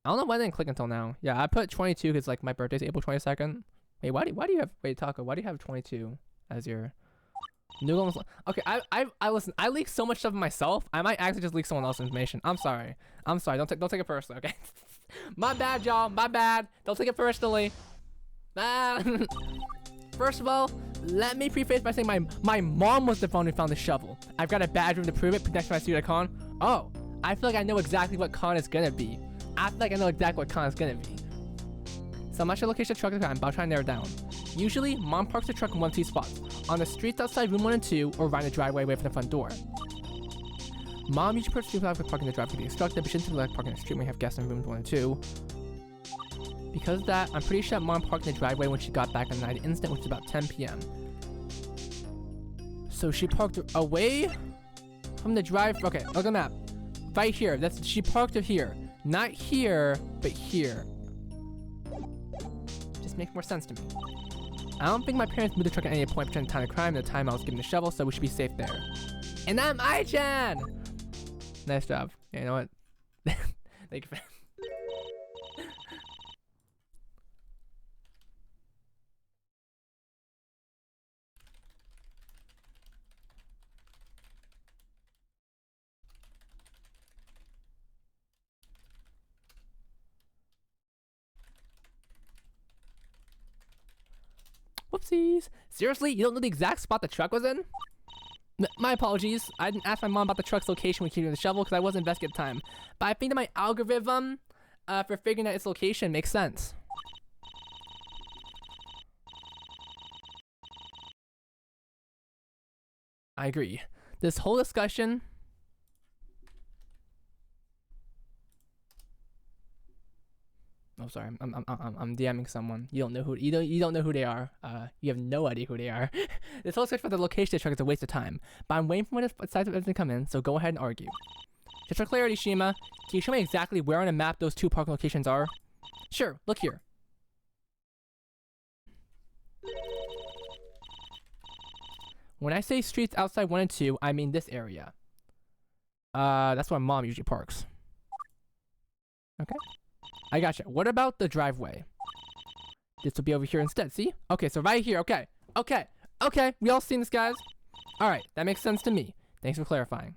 I don't know why I didn't click until now. Yeah, I put 22 because like my birthday's April 22nd. Wait, why do you have? Wait, Taco, why do you have 22 as your? Noodle. Okay, I listen. I leak so much stuff myself. I might actually just leak someone else's information. I'm sorry. Don't take it personally. Okay. My bad, y'all. My bad. Don't take it personally. First of all, let me preface by saying my mom was the one who found the shovel. I've got a badge room to prove it next to my studio con. Oh, I feel like I know exactly what con is gonna be. I feel like I know exactly what con is gonna be. So I'm not sure the location of the truck is I'm about to try and narrow it down. Usually, mom parks the truck in one of two spots. On the streets outside room 1 and 2, or right in the driveway away from the front door. Mom usually prefers to parking the driveway to be instructed, but she doesn't like parking in the street when we have guests in rooms 1 and 2. Because of that, I'm pretty sure mom parked in the driveway when she got back on the night incident, which is about 10 p.m. So she parked away from the drive. Okay, look at the map. Right here. She parked it here. Not here, but here. Just makes more sense to me. I don't think my parents moved the truck at any point between the time of crime and the time I was given the shovel, so we should be safe there. And I'm I-chan! Nice job. Yeah, you know what? Thank you for... Whoopsies. Seriously? You don't know the exact spot the truck was in? My apologies. I didn't ask my mom about the truck's location when she used the shovel because I wasn't investigating at the time. But I think that my algorithm for figuring out its location makes sense. I agree. This whole discussion. Oh, sorry. I'm DMing someone. You don't know who you don't know who they are. You have no idea who they are. This whole search for the location check is a waste of time. But I'm waiting for when the sides of everything come in. So go ahead and argue. Just for clarity, Shima, can you show me exactly where on the map those 2 parking locations are? Sure. Look here. When I say streets outside 1 and 2, I mean this area. That's where Mom usually parks. Okay. I gotcha. What about the driveway? This will be over here instead, see? Okay, so right here, okay. Okay, okay, we all seen this, guys? Alright, that makes sense to me. Thanks for clarifying.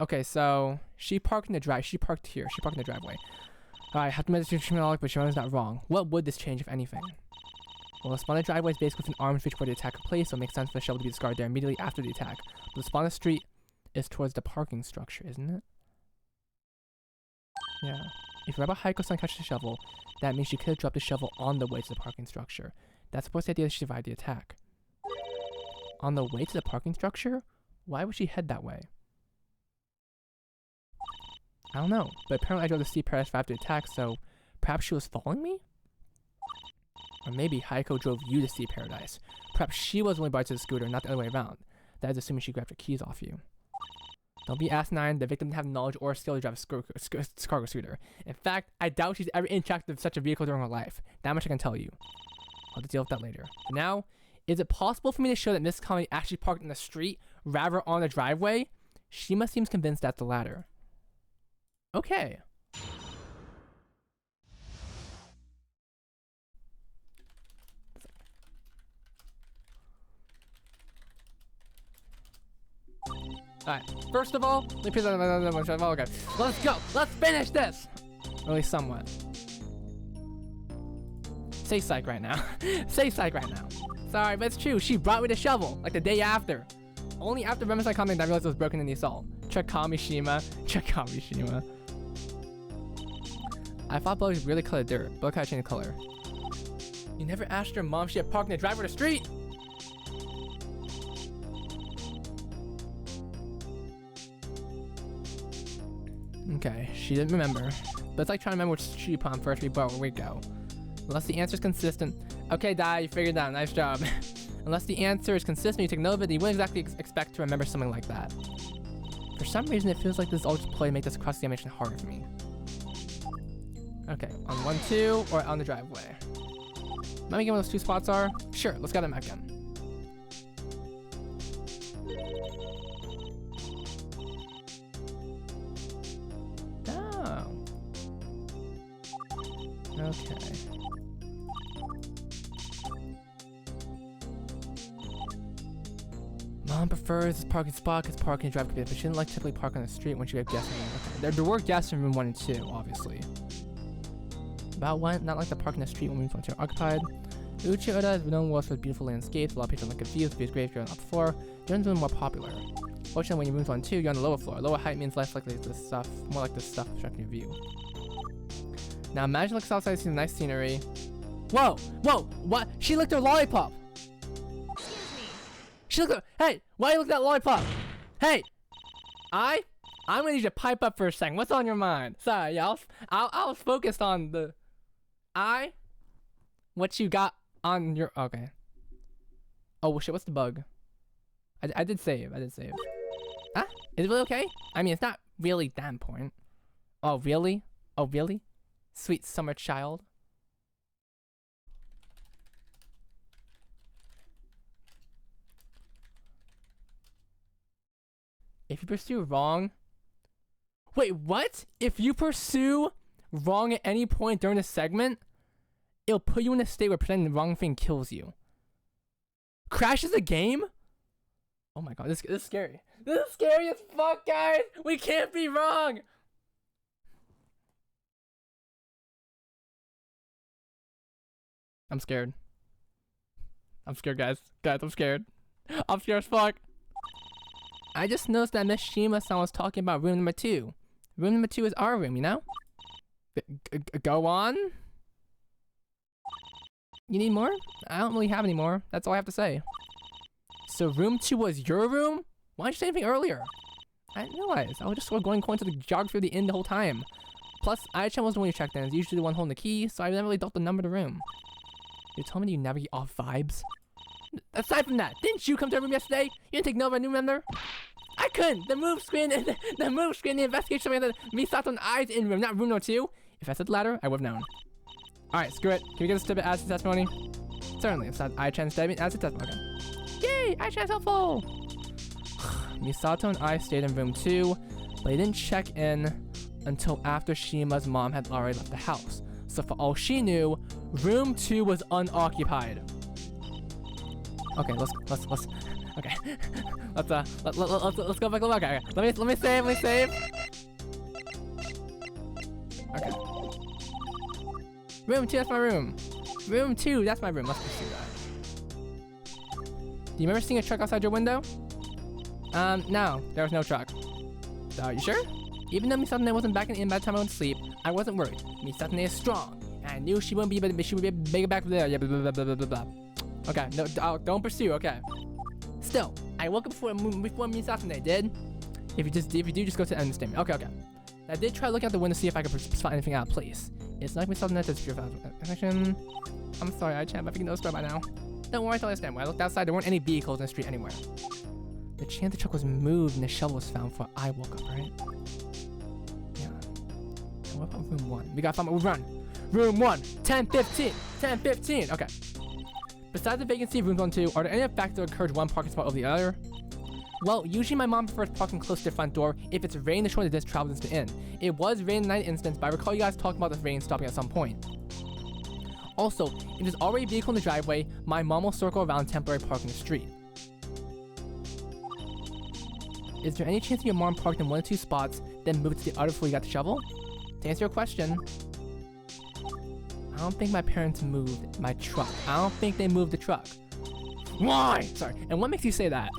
Okay, so she parked in the she parked here. She parked in the driveway. Alright, I have to meditate terminology, but Shimono's not wrong. What would this change, if anything? Well, the spawn driveway is basically within arm's reach where the attack took place, so it makes sense for the shovel to be discarded there immediately after the attack. But the spawn street is towards the parking structure, isn't it? Yeah. If Rebel Haiko-san catches the shovel, that means she could have dropped the shovel on the way to the parking structure. That's supposed to be the idea that she survived the attack. On the way to the parking structure? Why would she head that way? I don't know, but apparently I drove the Sea Paradise after the attack, so perhaps she was following me? Or maybe Haiko drove you to Sea Paradise. Perhaps she was the only bride to the scooter, not the other way around. That is assuming she grabbed her keys off you. Don't be asinine. The victim didn't have knowledge or skill to drive a cargo scooter. In fact, I doubt she's ever interacted with such a vehicle during her life. That much I can tell you. I'll have to deal with that later. For now, is it possible for me to show that Miss Kami actually parked in the street rather on the driveway? Shima seems convinced that's the latter. Okay. Alright, first of all, let me put that. Okay, let's go. Let's finish this. Or at least somewhat. Say psych right now. Say psych right now. Sorry, but it's true. She brought me the shovel like the day after. Only after Remember comment I realized it was broken in the assault. Check Kamishima. Check Kamishima. I thought Bella was really colored dirt. Bella kind of changed the color. You never asked your mom she had parked in the driveway of the street. Okay, she didn't remember. But it's like trying to remember which street pump first we bought where we go. Unless the answer is consistent. Okay, Dai, you figured it out. Nice job. Unless the answer is consistent, you take note of it, you wouldn't exactly expect to remember something like that. For some reason, it feels like this is all just play to make this cross animation harder for me. Okay, on 1, 2, or on the driveway. Let me get where those 2 spots are. Sure, let's get them back in. Okay. Mom prefers this parking spot because parking and drive could be, but she didn't like typically park on the street when she had guests in room. Okay. There were guests in room 1 and 2, obviously. About one, not like the parking on the street when rooms 1 and 2 are occupied. Uchi Oda is known well for beautiful landscapes, a lot of people like a view, views great if you're on the upper floor. Journ's room more popular. Fortunately, when you move 1 and 2, you're on the lower floor. Lower height means less likely this stuff, more like this stuff obstructing your view. Now imagine looks outside, seeing the nice scenery. Whoa! Whoa! What? She licked her lollipop! Excuse me. She looked at— Hey! Why you look at that lollipop? Hey! I'm gonna need you to pipe up for a second. What's on your mind? Sorry, y'all. I was focused on the— What you got on your— Okay. Oh shit, what's the bug? I did save. I did save. Ah? Is it really okay? I mean, it's not really that important. Oh, really? Oh, really? Sweet summer child. If you pursue wrong— Wait, what? If you pursue wrong at any point during the segment, it'll put you in a state where pretending the wrong thing kills you. Crashes the game? Oh my god, this is scary. This is scary as fuck, guys! We can't be wrong! I'm scared. I'm scared, guys. Guys, I'm scared. I'm scared as fuck. I just noticed that Miss Shima-san was talking about room number 2. Room number 2 is our room, you know? Go on? You need more? I don't really have any more. That's all I have to say. So room 2 was your room? Why didn't you say anything earlier? I didn't realize. I was just going according to the geography of the inn the whole time. Plus, Ai-chan was the one who checked in. It's usually the one holding the key, so I never really thought the number of the room. You told me you never get off vibes. Aside from that, didn't you come to our room yesterday? You didn't take note of a new member? I couldn't! The move screen, the investigation of the Misato and I's in room, not room number 2. If I said the latter, I would have known. Alright, screw it. Can we get a snippet as a testimony? Certainly, it's not Ai-chan's statement as a testimony. Okay. Yay! Ai-chan's helpful! Misato and I stayed in room 2, but they didn't check in until after Shima's mom had already left the house. So for all she knew, room 2 was unoccupied. Okay, let's okay. Let's go back. Okay. Let me save. Okay. Room 2, that's my room. Room 2, that's my room. Let's pursue that. Do you remember seeing a truck outside your window? No, there was no truck. Are you sure? Even though Misatane wasn't back in the inn by the time I went to sleep, I wasn't worried. Misatane is strong, and I knew she wouldn't be, but she would be bigger back there. Yeah, blah, blah, blah, blah, blah. Okay, no, don't pursue. Okay. Still, I woke up before Misatane did. If you do, just go to the end of the statement. Okay. I did try looking out the window to see if I could spot anything out of place. It's not Misatane that's pure affection. I'm sorry, I can't. I think you know the story by now. Don't worry, I understand. When I looked outside, there weren't any vehicles in the street anywhere. The chance the truck was moved and the shovel was found before I woke up, right? Yeah. And what about room 1? We gotta find out. Run. Room 1, 10:15. Okay. Besides the vacancy of rooms 1 and 2, are there any factors that encourage one parking spot over the other? Well, usually my mom prefers parking close to the front door if it's raining the short distance travels into the inn. It was rain in the night instance, but I recall you guys talking about the rain stopping at some point. Also, if there's already a vehicle in the driveway, my mom will circle around temporary parking the street. Is there any chance your mom parked in 1 or 2 spots, then moved to the other before you got the shovel? To answer your question, I don't think my parents moved my truck. I don't think they moved the truck. Why? Sorry. And what makes you say that?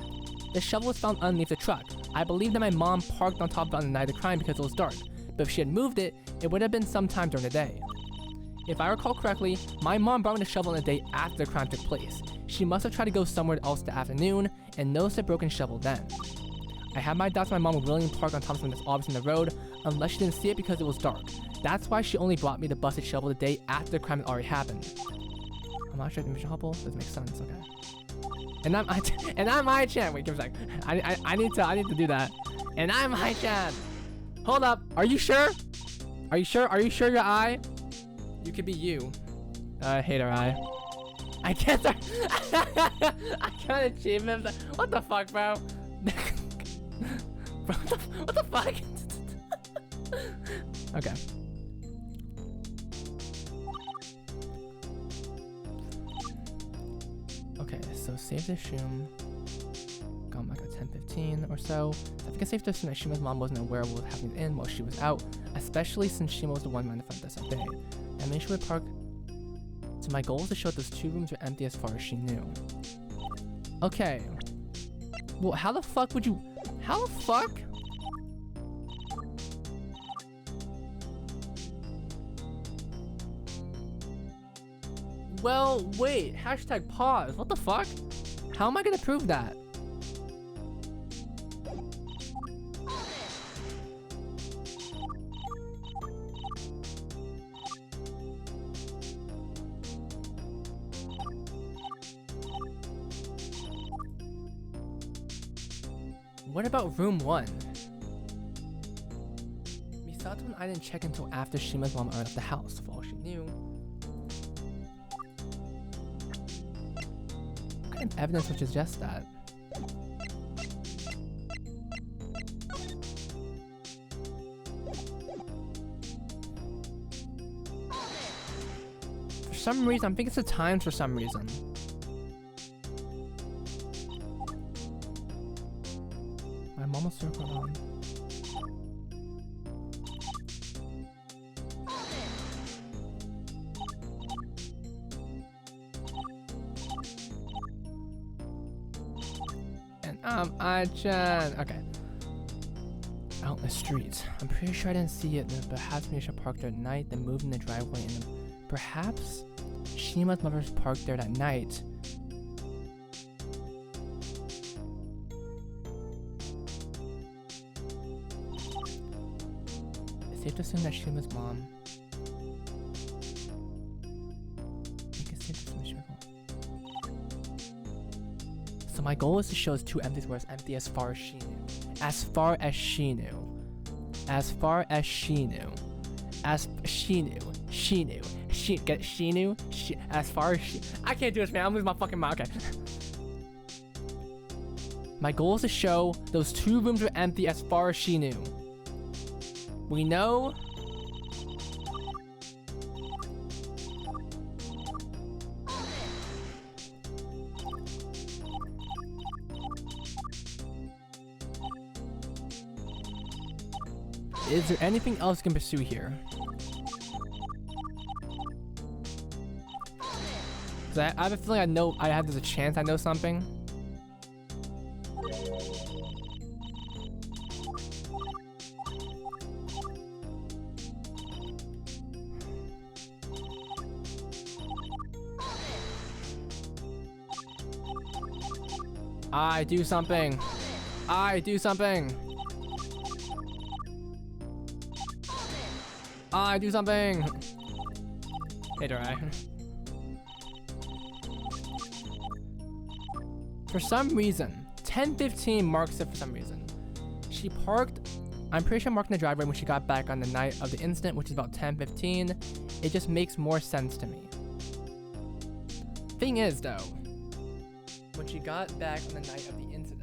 The shovel was found underneath the truck. I believe that my mom parked on top of it on the night of the crime because it was dark. But if she had moved it, it would have been sometime during the day. If I recall correctly, my mom brought me the shovel on the day after the crime took place. She must have tried to go somewhere else the afternoon and noticed the broken shovel then. I have my doubts my mom would willingly park on top of something that's obvious in the road unless she didn't see it because it was dark. That's why she only brought me the busted shovel the day after the crime had already happened. I'm not sure if the mission helpful. Doesn't make sense. Okay. And I'm Ai-chan. Wait, give me a sec. I need to do that. And I'm Ai-chan. Hold up. Are you sure? Are you sure? Are you sure you're I? You could be you. I hate her eye. I can't. I can't achieve it. What the fuck, bro? Bro, what the fuck? Okay. Okay, so save this room. Gone back at 10:15 or so. I think it's safe to assume that Shima's mom wasn't aware of what was happening in while she was out, especially since Shima was the one running the front desk that day. I made sure to park. So my goal was to show that those 2 rooms were empty as far as she knew. Okay. Well, how the fuck would you... How the fuck? Well, wait. Hashtag pause. What the fuck? How am I gonna prove that? What about room 1? Misato and I didn't check until after Shima's mom left the house, for all she knew. What kind of evidence would suggest that? For some reason, I'm thinking it's the times for some reason. My mom will circle around. And Ai-chan. Okay. Out in the street. I'm pretty sure I didn't see it, but perhaps Misha parked there at night, then moved in the driveway, and then perhaps Shima's mother's parked there that night. safe to assume that Shima's mom. You can safe to assume Shima's mom. So my goal is to show as two empties were as empty as far as she knew. As far as she knew. As far as she knew. As she knew. She knew. She knew. As far as she. I can't do this, man. I'm losing my fucking mind. Okay. My goal is to show those two rooms were empty as far as she knew. We know. Is there anything else we can pursue here? I have a feeling there's a chance I know something. I do something. I do something. I do something. Hey, do I? For some reason, 10:15 marks it for some reason. She parked, I'm pretty sure marked in the driveway when she got back on the night of the incident, which is about 10:15. It just makes more sense to me. Thing is though, when she got back on the night of the incident,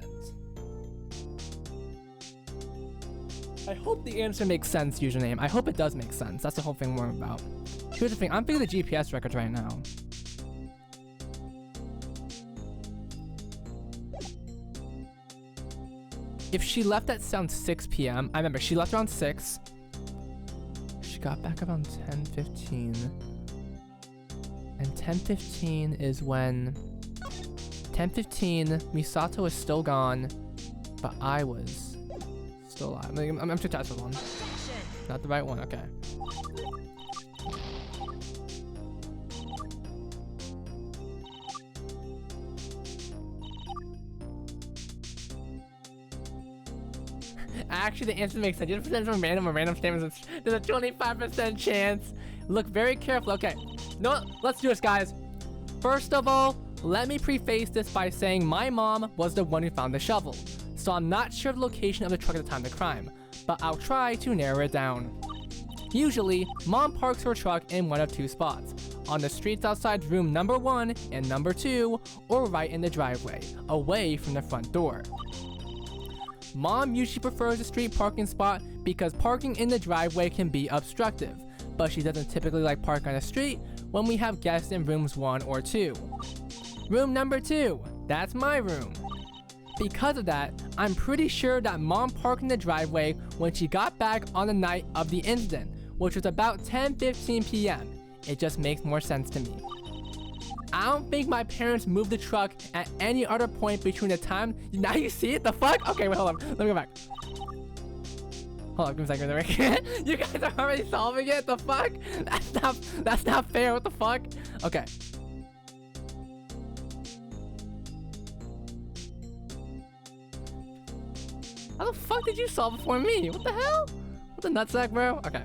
I hope the answer makes sense, username. I hope it does make sense. That's the whole thing we're about. Here's the thing, I'm thinking the GPS records right now. If she left at around 6 p.m., I remember she left around 6. She got back around 10:15. And 10:15 is when 10:15 Misato is still gone, but I was still alive. I'm too attached with one. Not the right one, okay. Actually, the answer makes sense. You have to present from random statements. There's a 25% chance. Look very careful. Okay. No, let's do this, guys. First of all, let me preface this by saying my mom was the one who found the shovel. So I'm not sure of the location of the truck at the time of the crime, but I'll try to narrow it down. Usually, mom parks her truck in one of two spots. On the streets outside room number 1 and number 2, or right in the driveway, away from the front door. Mom usually prefers a street parking spot because parking in the driveway can be obstructive, but she doesn't typically like parking on the street when we have guests in rooms 1 or 2. Room number 2, that's my room. Because of that, I'm pretty sure that mom parked in the driveway when she got back on the night of the incident, which was about 10:15 p.m. It just makes more sense to me. I don't think my parents moved the truck at any other point between the time. Now you see it? The fuck? Okay, wait, hold on. Let me go back. Hold on, give me a second. You guys are already solving it? The fuck? That's not fair. What the fuck? Okay. How the fuck did you solve it for me? What the hell? What the nutsack, bro? Okay.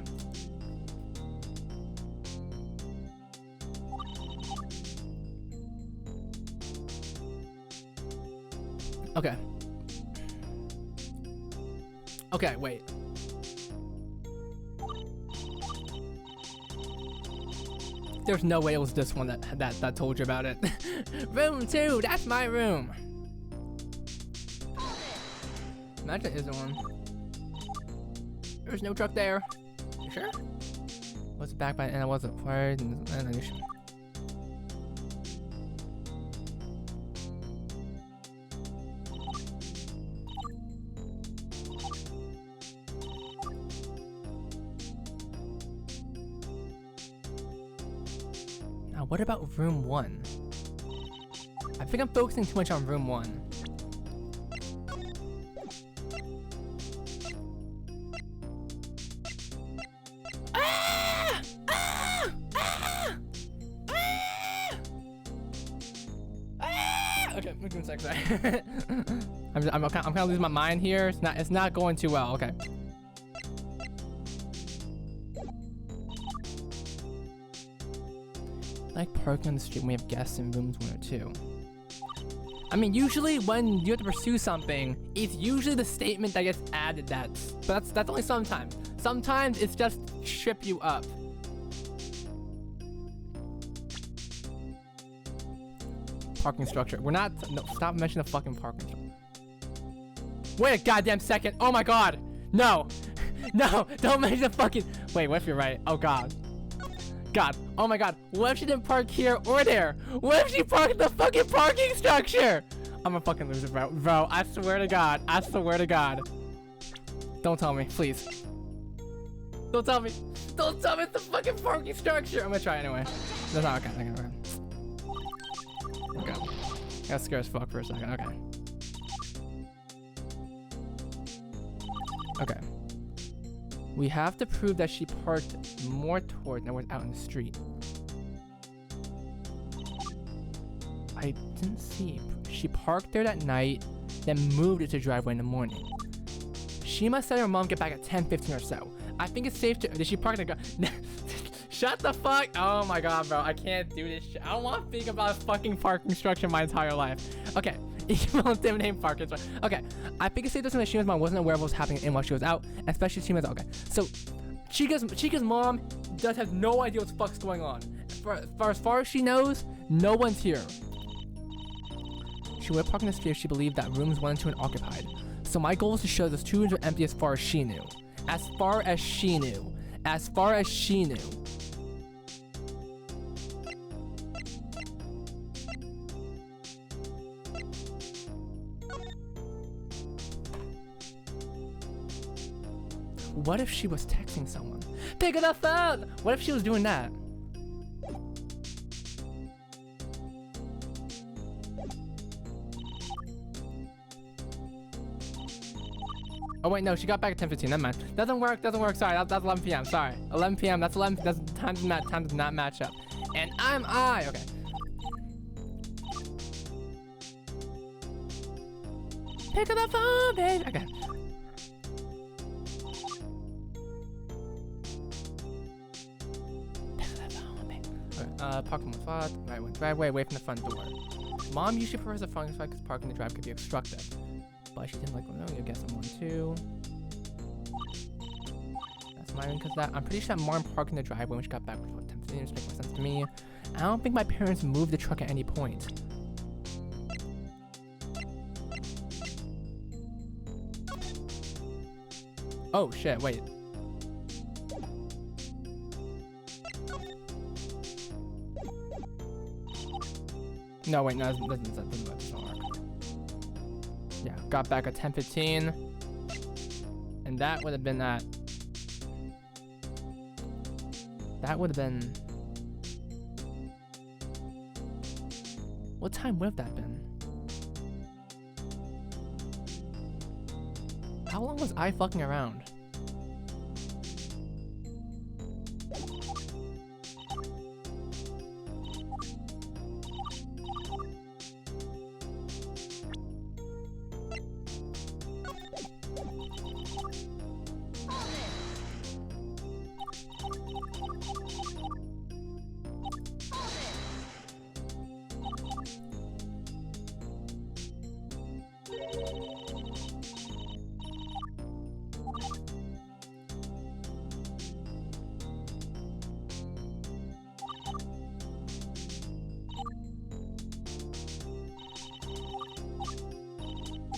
Okay. Okay, wait. There's no way it was this one that told you about it. Room 2, that's my room. Imagine it is the one. There's no truck there. You sure? Was it back by and I wasn't fired and I sure. What about room 1? I think I'm focusing too much on room 1. Okay, give me a sec, sorry. I'm kind of losing my mind here. It's not going too well. Okay. like parking on the street when we have guests in rooms 1 or 2. I mean, usually when you have to pursue something, it's usually the statement that gets added but that's only sometimes. Sometimes it's just trip you up. Parking structure. We're not, no, stop mentioning the fucking parking structure. Wait a goddamn second. Oh my god. No. No, don't mention the fucking, wait, what if you're right? Oh god. God, oh my god, what if she didn't park here or there? What if she parked in the fucking parking structure? I'm a fucking loser, bro. Bro, I swear to god. I swear to god. Don't tell me, please. Don't tell me. Don't tell me it's the fucking parking structure. I'm gonna try anyway. That's not okay. Okay. I got scared as fuck for a second. Okay. Okay. We have to prove that she parked more toward than was out in the street. I didn't see. She parked there that night, then moved it to driveway in the morning. She must let her mom get back at 10:15 or so. I think it's safe to. Did she park in the? Shut the fuck! Oh my god, bro! I can't do this shit. I don't want to think about a fucking parking structure my entire life. Okay. Evil intimidating parking structure. Okay. I think it's safe to assume that Shima's mom wasn't aware of what was happening in while she was out, especially Shima's. Okay. So, Chica's mom does have no idea what the fuck's going on. As far as she knows, no one's here. She would park in the street if she believed that rooms 1 and 2 were occupied. So my goal is to show those 2 rooms are empty as far as she knew. As far as she knew. As far as she knew. What if she was texting someone? Pick it up phone! What if she was doing that? Oh wait, no, she got back at 10:15. Never mind. Doesn't work. Sorry, that's 11 p.m. Sorry, 11 p.m. That's 11. That's time does not match up. And okay. Pick up the phone, baby. Okay. Parking the spot, right one driveway, away from the front door. Mom usually prefers the front spot because parking the drive could be obstructive. But she didn't like, well, no, you guess I'm 1, 2. That's my ring because that. I'm pretty sure that Mom parked in the driveway when she got back with what 10 minutes, make more sense to me. I don't think my parents moved the truck at any point. Oh shit, wait. No, wait, no, that doesn't work. Yeah, got back at 10:15. And that would have been at... That would have been... What time would have that been? How long was I fucking around?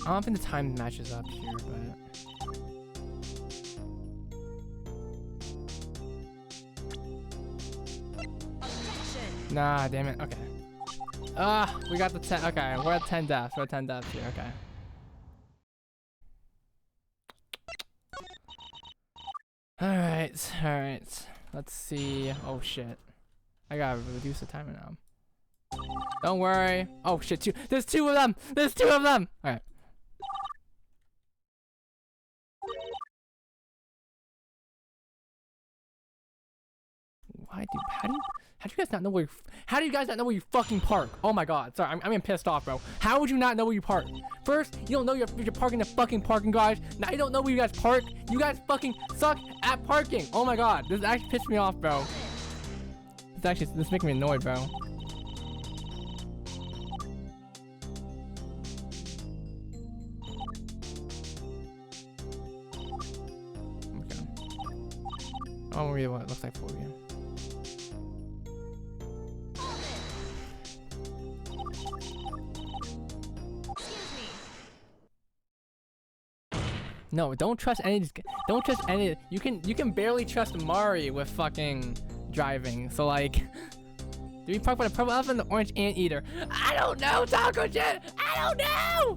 I don't think the time matches up here, but... Nah, damn it. Okay. We got the 10. Okay, we're at 10 deaths. We're at 10 deaths here. Okay. Alright. Let's see. Oh, shit. I gotta reduce the timer now. Don't worry. Oh, shit. There's 2 of them. There's 2 of them. Alright. How do you guys not know where how do you guys not know where you fucking park? Oh my god, sorry, I'm getting pissed off, bro. How would you not know where you park? First, you don't know you're parking the fucking parking garage. Now you don't know where you guys park. You guys fucking suck at parking. Oh my god, this actually pissed me off, bro. This is making me annoyed, bro. Okay. I won't read what it looks like for you. No, don't trust any. Don't trust any. You can barely trust Mari with fucking driving. So like, do we park by the purple elephant, the orange anteater? I don't know, Taco Jet. I don't know.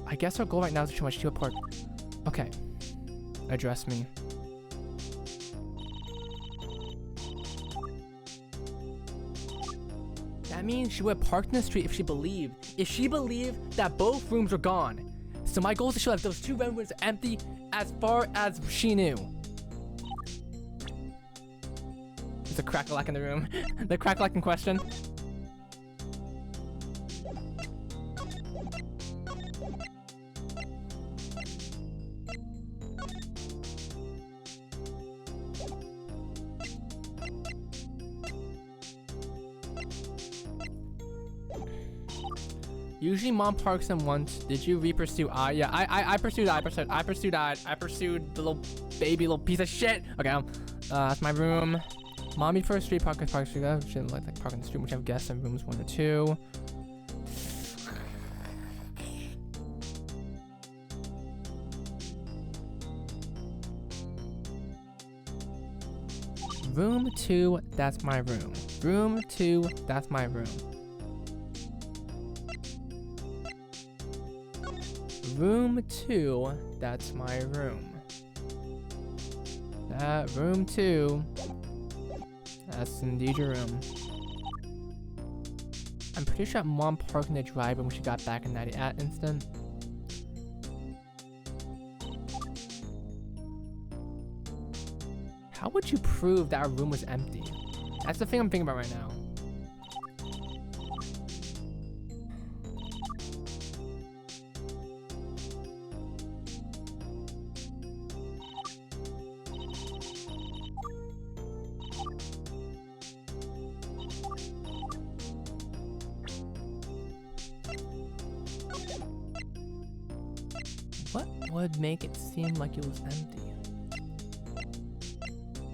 I guess our goal right now is to show much to park. Okay, address me. That means she would have parked in the street if she believed that both rooms were gone. So my goal is to show that those two red rooms are empty as far as she knew. There's a crack-a-lack in the room. The crack-a-lack in question. Usually mom parks them once. Did you re-pursue I? Yeah, I pursued I. I pursued the little baby little piece of shit. Okay, that's my room. Mommy first street park street. She didn't like parking the street, which I've guessed in rooms 1 or 2. Room 2, that's my room. Room 2, that's my room. Room 2, that's my room. That room 2, that's indeed your room. I'm pretty sure mom parked in the driveway when she got back in that instant. How would you prove that our room was empty? That's the thing I'm thinking about right now. What would make it seem like it was empty?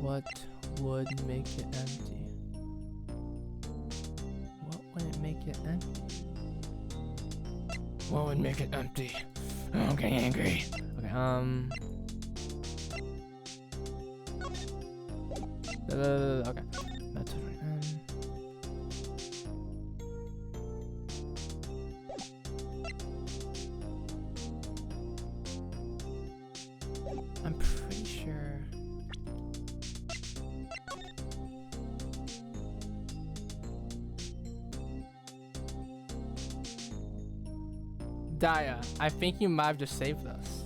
What would make it empty? What would it make it empty? What would make it empty? I'm getting angry. Okay, okay. That's right. I'm pretty sure. Daya, I think you might have just saved us.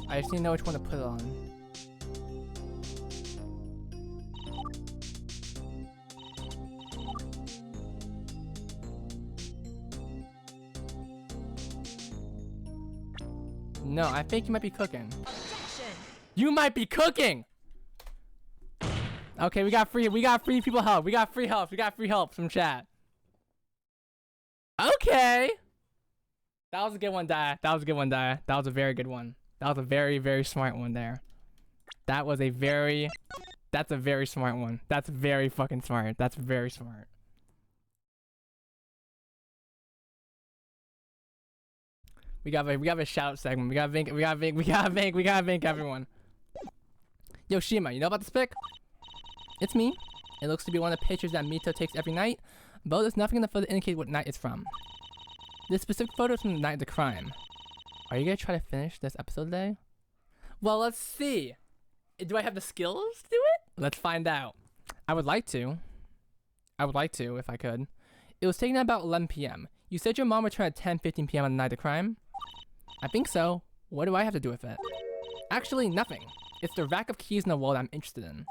I just need to know which one to put it on. No, I think you might be cooking. Objection. You might be cooking. Okay, we got free people help. We got free help from chat. Okay. That was a good one, Daya. That was a very good one. That was a very, very smart one there. That's a very smart one. That's very fucking smart. That's very smart. We got a shout segment. We gotta thank everyone. Yo, Shima, you know about this pic? It's me. It looks to be one of the pictures that Mito takes every night, but there's nothing in the photo to indicate what night it's from. This specific photo is from the night of the crime. Are you gonna try to finish this episode today? Well, let's see. Do I have the skills to do it? Let's find out. I would like to if I could. It was taken at about 11 p.m. You said your mom returned at 10:15 p.m. on the night of the crime? I think so. What do I have to do with it? Actually, nothing. It's the rack of keys in the wall that I'm interested in.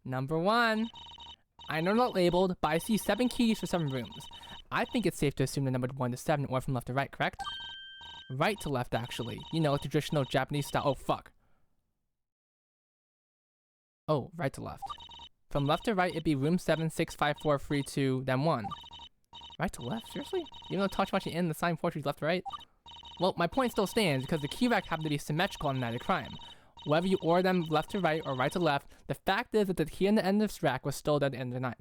Number 1. I know not labeled, but I see 7 keys for 7 rooms. I think it's safe to assume the number 1 to 7 or from left to right, correct? Right to left, actually. You know, traditional Japanese style. Oh, fuck. Oh, right to left. From left to right, it'd be room 7, 6, 5, 4, 3, 2, then 1. Right to left? Seriously? Even though Tachimachi in the sign fortress left to right? Well, my point still stands because the key rack happened to be symmetrical on the night of crime. Whether you order them left to right or right to left, the fact is that the key at the end of this rack was stolen at the end of the night.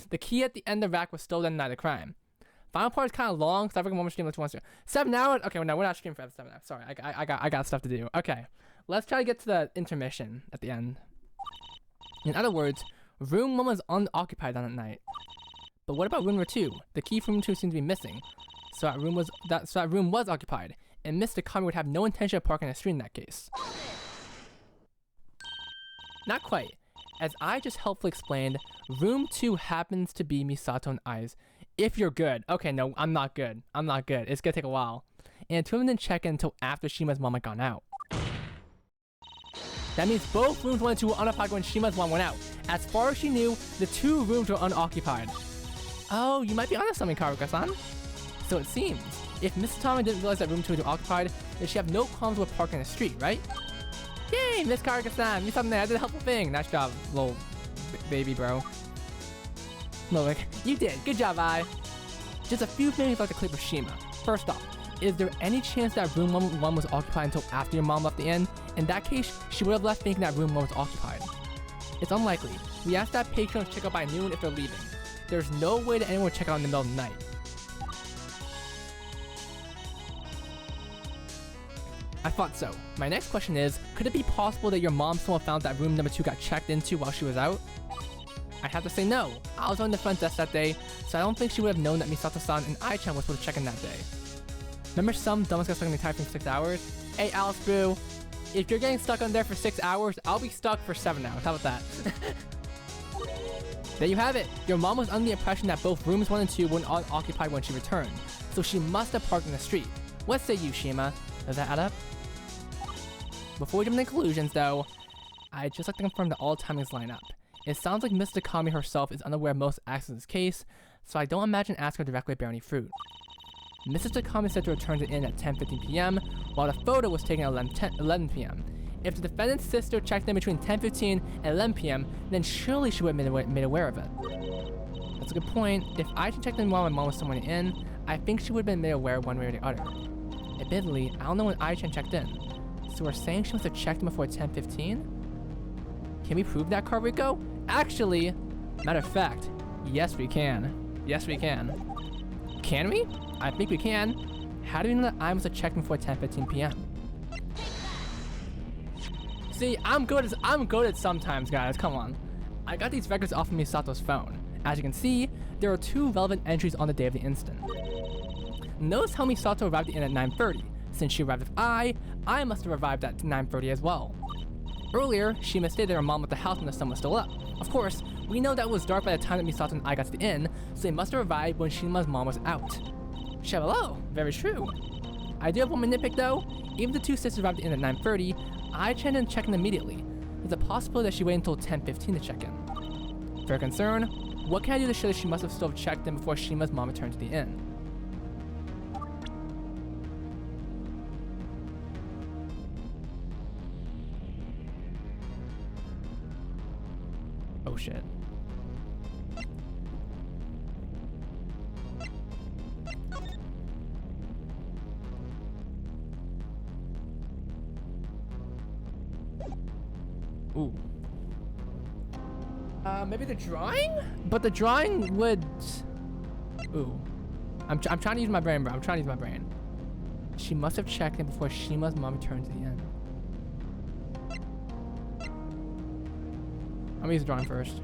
The key at the end of the rack was stolen at the night of the crime. Final part is kind of long, so I think one more stream. 7 hours? Okay, well, no, we're not streaming for 7 hours. Sorry, I got stuff to do. Okay, let's try to get to the intermission at the end. In other words, room 1 was unoccupied on that night. But what about room number 2? The key from room 2 seems to be missing. So that room was occupied, and Mr. Kami would have no intention of parking on the street in that case. Not quite. As I just helpfully explained, room 2 happens to be Misato and Ai's. If you're good. Okay, no, I'm not good. I'm not good. It's gonna take a while. And 2 of them didn't check in until after Shima's mom had gone out. That means both rooms 1 and 2 were unoccupied when Shima's mom went out. As far as she knew, the 2 rooms were unoccupied. Oh, you might be onto something, Karuka-san. So it seems, if Mrs. Tommy didn't realize that room 2 was occupied, then she'd have no qualms with parking in the street, right? Yay, Miss Karuka-san, you something there. I did a helpful thing. Nice job, little baby bro. No, like, you did. Good job, I. Just a few things I'd like to clear with Shima. First off, is there any chance that room 1 was occupied until after your mom left the inn? In that case, she would have left thinking that room 1 was occupied. It's unlikely. We asked that patrons check out by noon if they're leaving. There's no way that anyone would check out in the middle of the night. I thought so. My next question is, could it be possible that your mom somehow found that room number 2 got checked into while she was out? I'd have to say no. I was on the front desk that day, so I don't think she would have known that Misato-san and Ai-chan were supposed to check in that day. Remember some dumbass got stuck in the time for 6 hours? Hey, Alice Boo, if you're getting stuck on there for 6 hours, I'll be stuck for 7 hours. How about that? There you have it. Your mom was under the impression that both rooms 1 and 2 weren't occupied when she returned, so she must have parked in the street. What say you, Shima? Does that add up? Before we jump into conclusions, though, I'd just like to confirm that all timings line up. It sounds like Mr. Kami herself is unaware of most aspects of this case, so I don't imagine asking her directly to bear any fruit. Mrs. Takami said to return to the inn at 10:15 p.m., while the photo was taken at 11 p.m. If the defendant's sister checked in between 10:15 and 11 p.m., then surely she would have been made aware of it. That's a good point. If I checked in while my mom was somewhere in the inn, I think she would have been made aware one way or the other. Admittedly, I don't know when Ai-chan checked in, so we're saying she must have checked in before 10:15? Can we prove that, Karuka? Actually, matter of fact, yes we can. Yes we can. Can we? I think we can. How do we know that I must have checked in before 10:15 p.m.? See, I'm good at sometimes, guys. Come on. I got these records off of Misato's phone. As you can see, there are 2 relevant entries on the day of the incident. Notice how Misato arrived at the inn at 9:30. Since she arrived with I must have arrived at 9:30 as well. Earlier, she misstated that her mom left the house when the sun was still up. Of course, we know that it was dark by the time that Misato and I got to the inn, so they must have arrived when Shima's mom was out. Shabalo, very true. I do have one nitpick though. Even the 2 sisters arrived at the inn at 9:30, Ai-chan didn't check in immediately. There's a possibility that she waited until 10:15 to check in. Fair concern, what can I do to show that she must have still checked in before Shima's mom returned to the inn? Oh shit. Ooh. Maybe the drawing? But the drawing would... Ooh. I'm trying to use my brain, bro. I'm trying to use my brain. She must have checked in before Shima's mom returned to the inn. I'm gonna use the drawing first.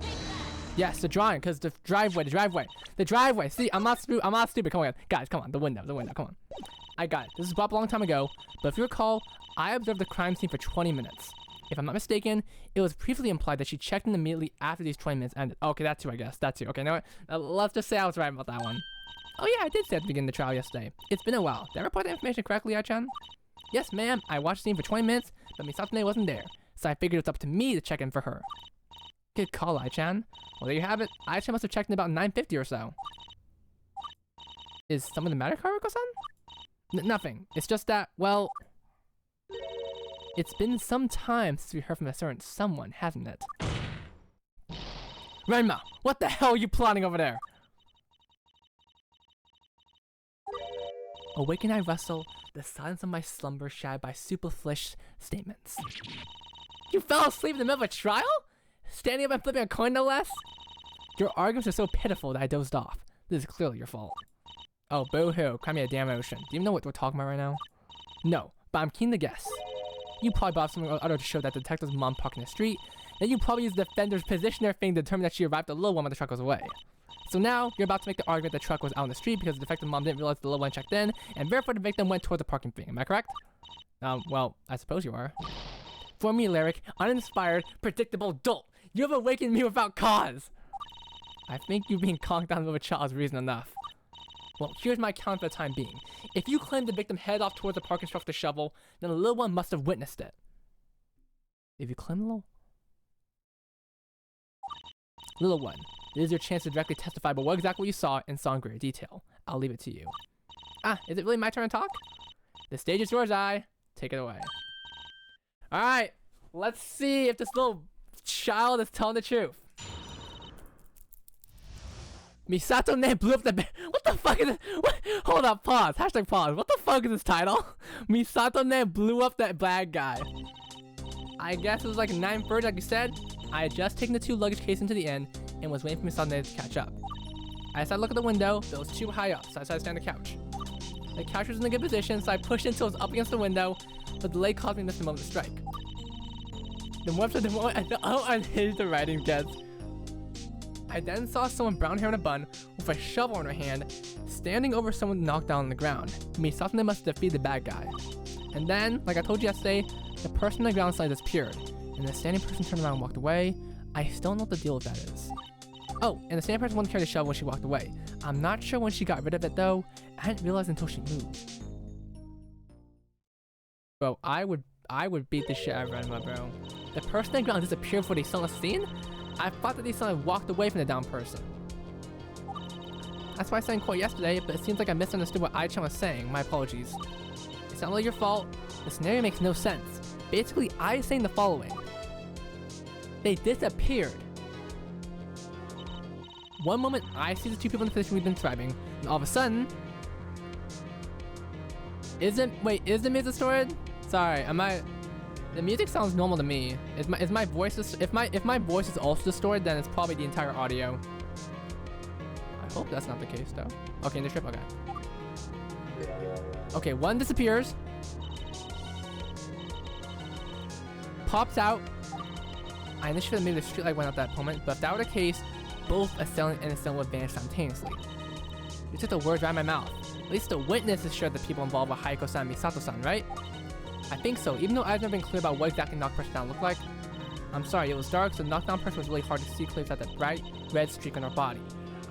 Yes, the drawing, because the driveway. See, I'm not stupid. Come on, guys, come on. The window, come on. I got it. This was brought up a long time ago, but if you recall, I observed the crime scene for 20 minutes. If I'm not mistaken, it was previously implied that she checked in immediately after these 20 minutes ended. Okay, that too, I guess. That too. Okay, now let's just say I was right about that one. Oh yeah, I did say at the beginning of the trial yesterday. It's been a while. Did I report the information correctly, Ai-chan? Yes, ma'am. I watched the scene for 20 minutes, but Misatane wasn't there. So I figured it's up to me to check in for her. Good call, Ai-chan. Well, there you have it. Ai-chan must have checked in about 9:50 or so. Is something the matter, Karuko-san? Nothing. It's just that, well... It's been some time since we heard from a certain someone, hasn't it? Renma, what the hell are you plotting over there? Awaken I rustle, the silence of my slumber shattered by superfluous statements. You fell asleep in the middle of a trial? Standing up and flipping a coin, no less? Your arguments are so pitiful that I dozed off. This is clearly your fault. Oh, boo-hoo, cry me a damn ocean. Do you even know what we're talking about right now? No, but I'm keen to guess. You probably bought something or other to show that the detective's mom parked in the street. Then you probably used the defender's positioner thing to determine that she arrived a little one when the truck was away. So now, you're about to make the argument the truck was out on the street because the defective's mom didn't realize the little one checked in, and therefore the victim went toward the parking thing. Am I correct? Well, I suppose you are. For me, Lyric, uninspired, predictable dolt. You have awakened me without cause. I think you being conked down with a child is reason enough. Well, here's my count for the time being. If you claim the victim headed off towards the parking struck the shovel, then the little one must have witnessed it. If you claim the little one, this is your chance to directly testify about what exactly you saw and saw in greater detail. I'll leave it to you. Ah, is it really my turn to talk? The stage is yours, Ai. Take it away. Alright, let's see if this little child is telling the truth. Misatane blew up the what the fuck is this? What? Hold up, pause. Hashtag pause. What the fuck is this title? Misatane blew up that bad guy. I guess it was like 9:30, like you said. I had just taken the 2 luggage cases into the inn and was waiting for Misatane to catch up. I decided to look at the window, but it was too high up, so I decided to stand on the couch. The couch was in a good position, so I pushed it until it was up against the window, but the delay caused me to miss the moment to strike. The moment I unhinged the writing gets. I then saw someone brown hair in a bun with a shovel in her hand, standing over someone knocked down on the ground. Misatane must defeat the bad guy. And then, like I told you yesterday, the person on the ground suddenly disappeared, and the standing person turned around and walked away. I still don't know what the deal with that is. Oh, and the standing person wouldn't carry the shovel when she walked away. I'm not sure when she got rid of it though. I didn't realize until she moved. Bro, I would beat the shit out of Renma, bro. The person on the ground disappeared before they saw the scene? I thought that they suddenly walked away from the down person. That's why I said in quote yesterday, but it seems like I misunderstood what Ai-chan was saying. My apologies. It's not really your fault. The scenario makes no sense. Basically, I is saying the following. They disappeared. One moment, I see the 2 people in the position we've been describing, and all of a sudden... Is the music distorted? Sorry, the music sounds normal to me. Is my voice if my voice is also distorted, then it's probably the entire audio. I hope that's not the case though. Okay, in the strip, okay. Okay, one disappears. Pops out. I initially maybe the streetlight went out at that moment, but if that were the case, both assailant and assailant would vanish simultaneously. You took the words right out of my mouth. At least the witness is sure the people involved were Hayako-san and Misato-san, right? I think so, even though I've never been clear about what exactly knocked person down looked like. I'm sorry, it was dark, so the knockdown person was really hard to see clearly without that bright red streak on her body.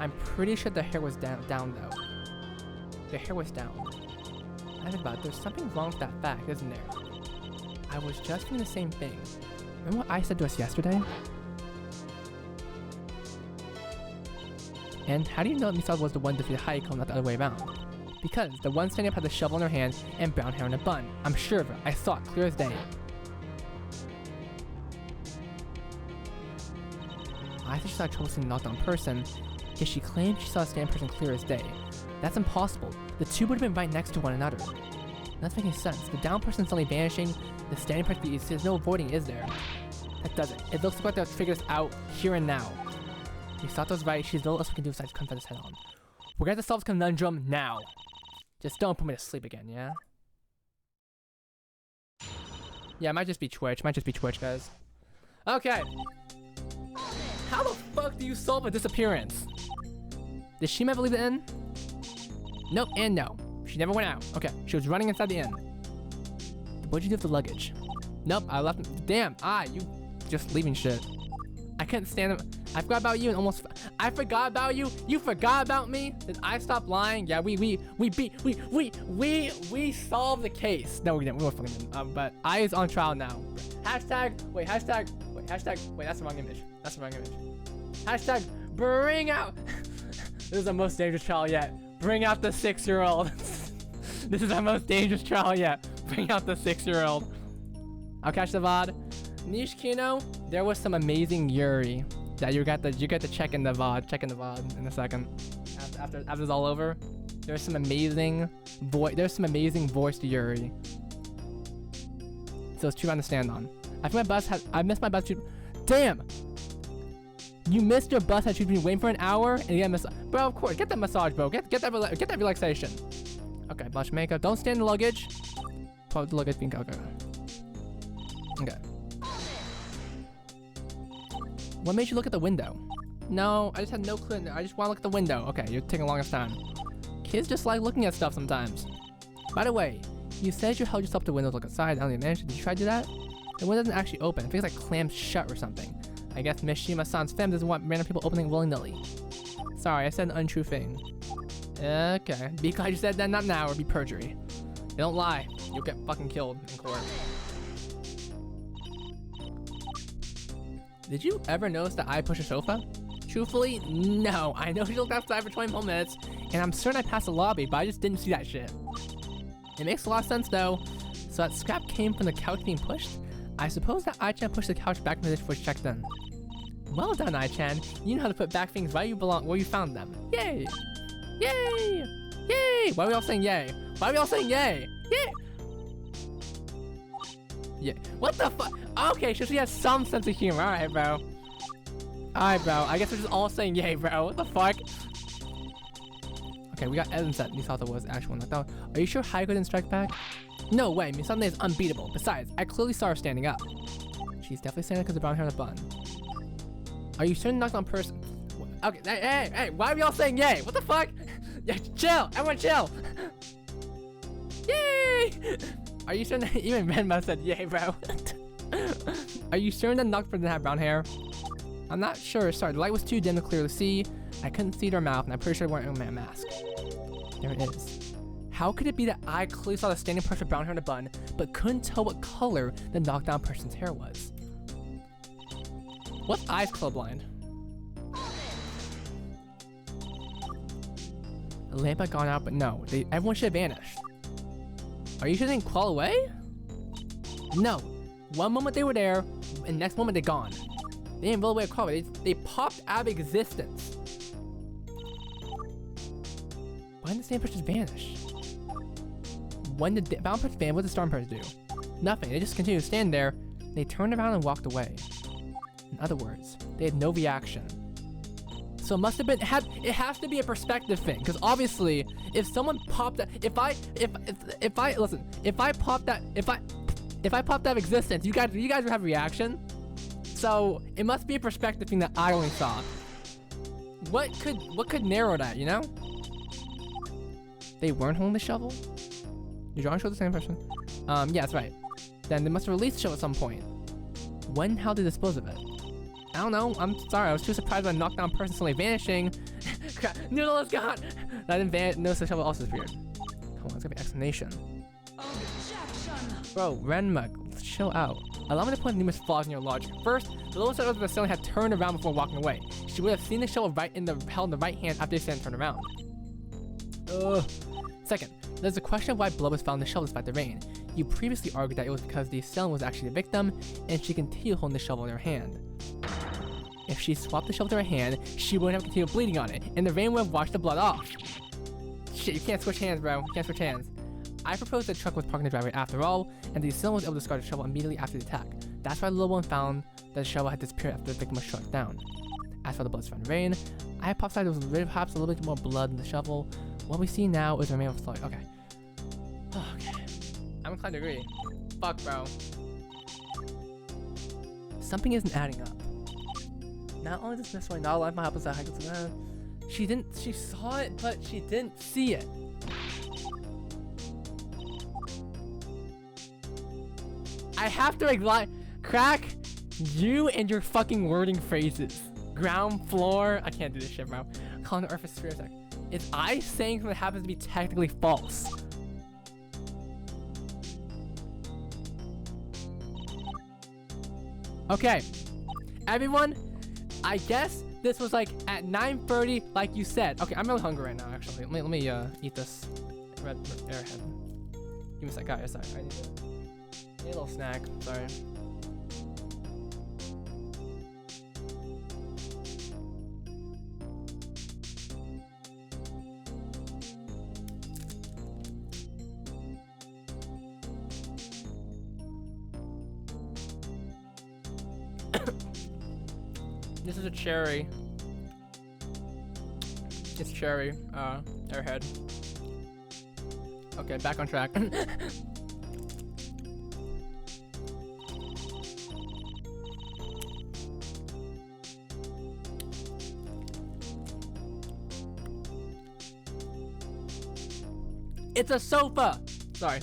I'm pretty sure the hair was down though. The hair was down. I think about it, there's something wrong with that fact, isn't there? I was just doing the same thing. Remember what I said to us yesterday? And how do you know that Misato was the one to defeat Hayako, not the other way around? Because the one standing up had the shovel in her hand and brown hair in a bun. I'm sure of it. I saw it clear as day. I think she saw trouble seeing the knockdown person, yet she claimed she saw a standing person clear as day. That's impossible. The 2 would have been right next to one another. That's making sense. The down person suddenly vanishing, the standing person, there's no avoiding, is there? That doesn't. It looks like they'll figure this out here and now. Misato's right, she's little else we can do besides confront this head on. We're gonna have to solve this conundrum now. Just don't put me to sleep again, yeah? Yeah, it might just be Twitch. Guys. Okay. How the fuck do you solve a disappearance? Did she ever leave the inn? Nope, and no. She never went out. Okay, she was running inside the inn. What'd you do with the luggage? Nope, I left. Damn, you just leaving shit. I couldn't stand it. I forgot about you and almost. I forgot about you. You forgot about me. Did I stop lying? Yeah, we solved the case. No, we didn't. We were fucking. But I is on trial now. Hashtag. Wait. Hashtag. Wait. That's the wrong image. That's the wrong image. Hashtag. Bring out. This is the most dangerous trial yet. Bring out the 6-year-old. This is our most dangerous trial yet. Bring out the 6-year-old. I'll catch the VOD. Niche Kino, there was some amazing Yuri that you got to check in the VOD. Check in the VOD in a second. After it's all over, there's some amazing voiced Yuri. So it's true to understand on. I missed my bus. Damn. You missed your bus that you've been waiting for an hour and you get a massage. Bro, of course, get that massage, bro. Get that relaxation. Okay, blush makeup. Don't stand in the luggage. Put the luggage being okay. Okay. What made you look at the window? No, I just had no clue. I just want to look at the window. Okay, you're taking the longest time. Kids just like looking at stuff sometimes. By the way, you said you held yourself to the window to look outside. I don't even mention. Did you try to do that? The window doesn't actually open. It feels like clamped shut or something. I guess Mishima-san's femme doesn't want random people opening willy-nilly. Sorry, I said an untrue thing. Okay, be glad you said that, not now, or be perjury. You don't lie, you'll get fucking killed in court. Did you ever notice that I push a sofa? Truthfully, no. I know she looked outside for 20 more minutes, and I'm certain I passed the lobby, but I just didn't see that shit. It makes a lot of sense though. So that scrap came from the couch being pushed? I suppose that I-chan pushed the couch back in the dish before she checked in. Well done, I-chan. You know how to put back things where you found them. Yay! Yay! Yay! Why are we all saying yay? Why are we all saying yay? Yay! Yeah. What the fuck? Okay, so she has some sense of humor. Alright, bro. Alright, bro. I guess we're just all saying yay, bro. What the fuck? Okay, we got evidence that Misato was the actual one. Like, are you sure Haiko didn't strike back? No way, Misato is unbeatable. Besides, I clearly saw her standing up. She's definitely standing up because of brown hair and a bun. Are you certain knocked on person? Okay, hey, why are we all saying yay? What the fuck? Yeah, chill, everyone chill. Yay! Are you certain that even Renma said yay, bro? Are you certain that knocked person didn't have brown hair? I'm not sure, sorry, the light was too dim to clearly see. I couldn't see her mouth, and I'm pretty sure they weren't wearing a mask. There it is. How could it be that I clearly saw the standing person with brown hair in a bun, but couldn't tell what color the knockdown person's hair was? What eyes colorblind? The lamp had gone out, but no, everyone should have vanished. Are you sure they didn't crawl away? No. One moment they were there, and next moment they're gone. They didn't roll away or crawl away. They popped out of existence. Why did the same person vanish? When the bound person vanished, what did the storm person do? Nothing. They just continued to stand there. They turned around and walked away. In other words, they had no reaction. So it must have been, it has to be a perspective thing, because obviously, if someone popped that, if I popped out of existence, you guys would have a reaction. So it must be a perspective thing that I only saw. What could narrow that, you know? They weren't holding the shovel? Did John show the same person? Yeah, that's right. Then they must have released the shovel at some point. When and how did they dispose of it? I don't know. I'm sorry. I was too surprised by the knockdown person suddenly vanishing. Noodle is gone. I didn't notice the shovel also disappeared. Come on, let's get an explanation. Bro, Renma, chill out. Allow me to point numerous flaws in your logic. First, the little set of the ceiling had turned around before walking away. She would have seen the shovel held in the right hand after they turned around. Second, there's a question of why blood was found in the shovel despite the rain. You previously argued that it was because the assailant was actually the victim, and she continued holding the shovel in her hand. If she swapped the shovel to her hand, she wouldn't have continued bleeding on it, and the rain would have washed the blood off. Shit, you can't switch hands, bro. You can't switch hands. I proposed the truck was parked in the driveway after all, and the assailant was able to discard the shovel immediately after the attack. That's why the little one found that the shovel had disappeared after the victim was shot down. As for the blood found in the rain, I hypothesized there was perhaps a little bit more blood in the shovel. What we see now is the remain of slowly. Okay. Okay. I'm inclined to agree. Fuck, bro. Something isn't adding up. Not only does Miss Roy not like my opposite, she saw it, but she didn't see it. I have to like crack you and your fucking wording phrases. Ground floor. I can't do this shit, bro. Calling the Earth a sphere. Is I saying something that happens to be technically false? Okay, everyone. I guess this was like at 9:30, like you said. Okay, I'm really hungry right now. Actually, let me eat this red airhead. Give me a sec, guys. Sorry, I need a little snack. Sorry. This is a cherry. It's cherry, airhead. Okay, back on track. It's a sofa! Sorry.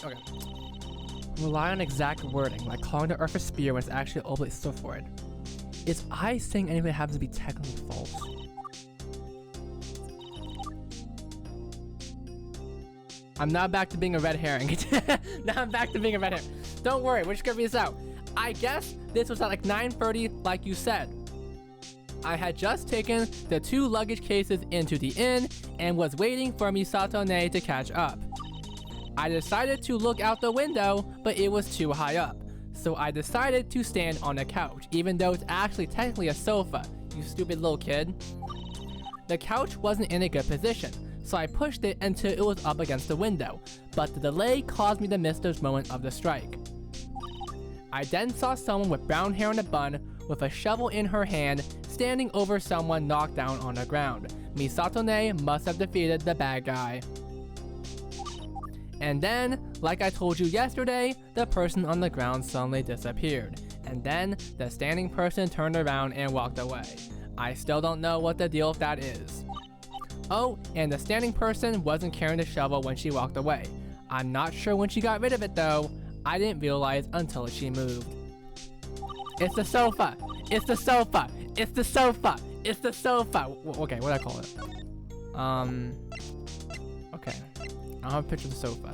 Okay. Rely on exact wording, like calling the Earth a sphere when it's actually an oblate spheroid. Is I saying anything that happens to be technically false? I'm now back to being a red herring. Now I'm back to being a red herring. Don't worry, we're just gonna read this out. I guess this was at like 9:30, like you said. I had just taken the 2 luggage cases into the inn and was waiting for Misato-ne to catch up. I decided to look out the window, but it was too high up. So I decided to stand on a couch, even though it's actually technically a sofa, you stupid little kid. The couch wasn't in a good position, so I pushed it until it was up against the window, but the delay caused me to miss the moment of the strike. I then saw someone with brown hair in a bun, with a shovel in her hand, standing over someone knocked down on the ground. Misato-ne must have defeated the bad guy. And then, like I told you yesterday, the person on the ground suddenly disappeared. And then, the standing person turned around and walked away. I still don't know what the deal with that is. Oh, and the standing person wasn't carrying the shovel when she walked away. I'm not sure when she got rid of it though. I didn't realize until she moved. It's the sofa! It's the sofa! It's the sofa! It's the sofa! Okay, what do I call it? Okay. I don't have a picture of the sofa.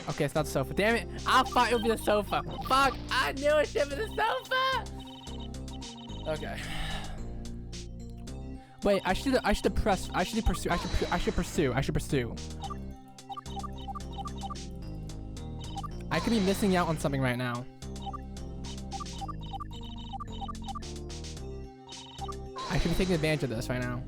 Okay, it's not the sofa. Damn it! I thought it would be the sofa. Fuck! I knew it should be the sofa! Okay. Wait, I should pursue. I could be missing out on something right now. I should be taking advantage of this right now.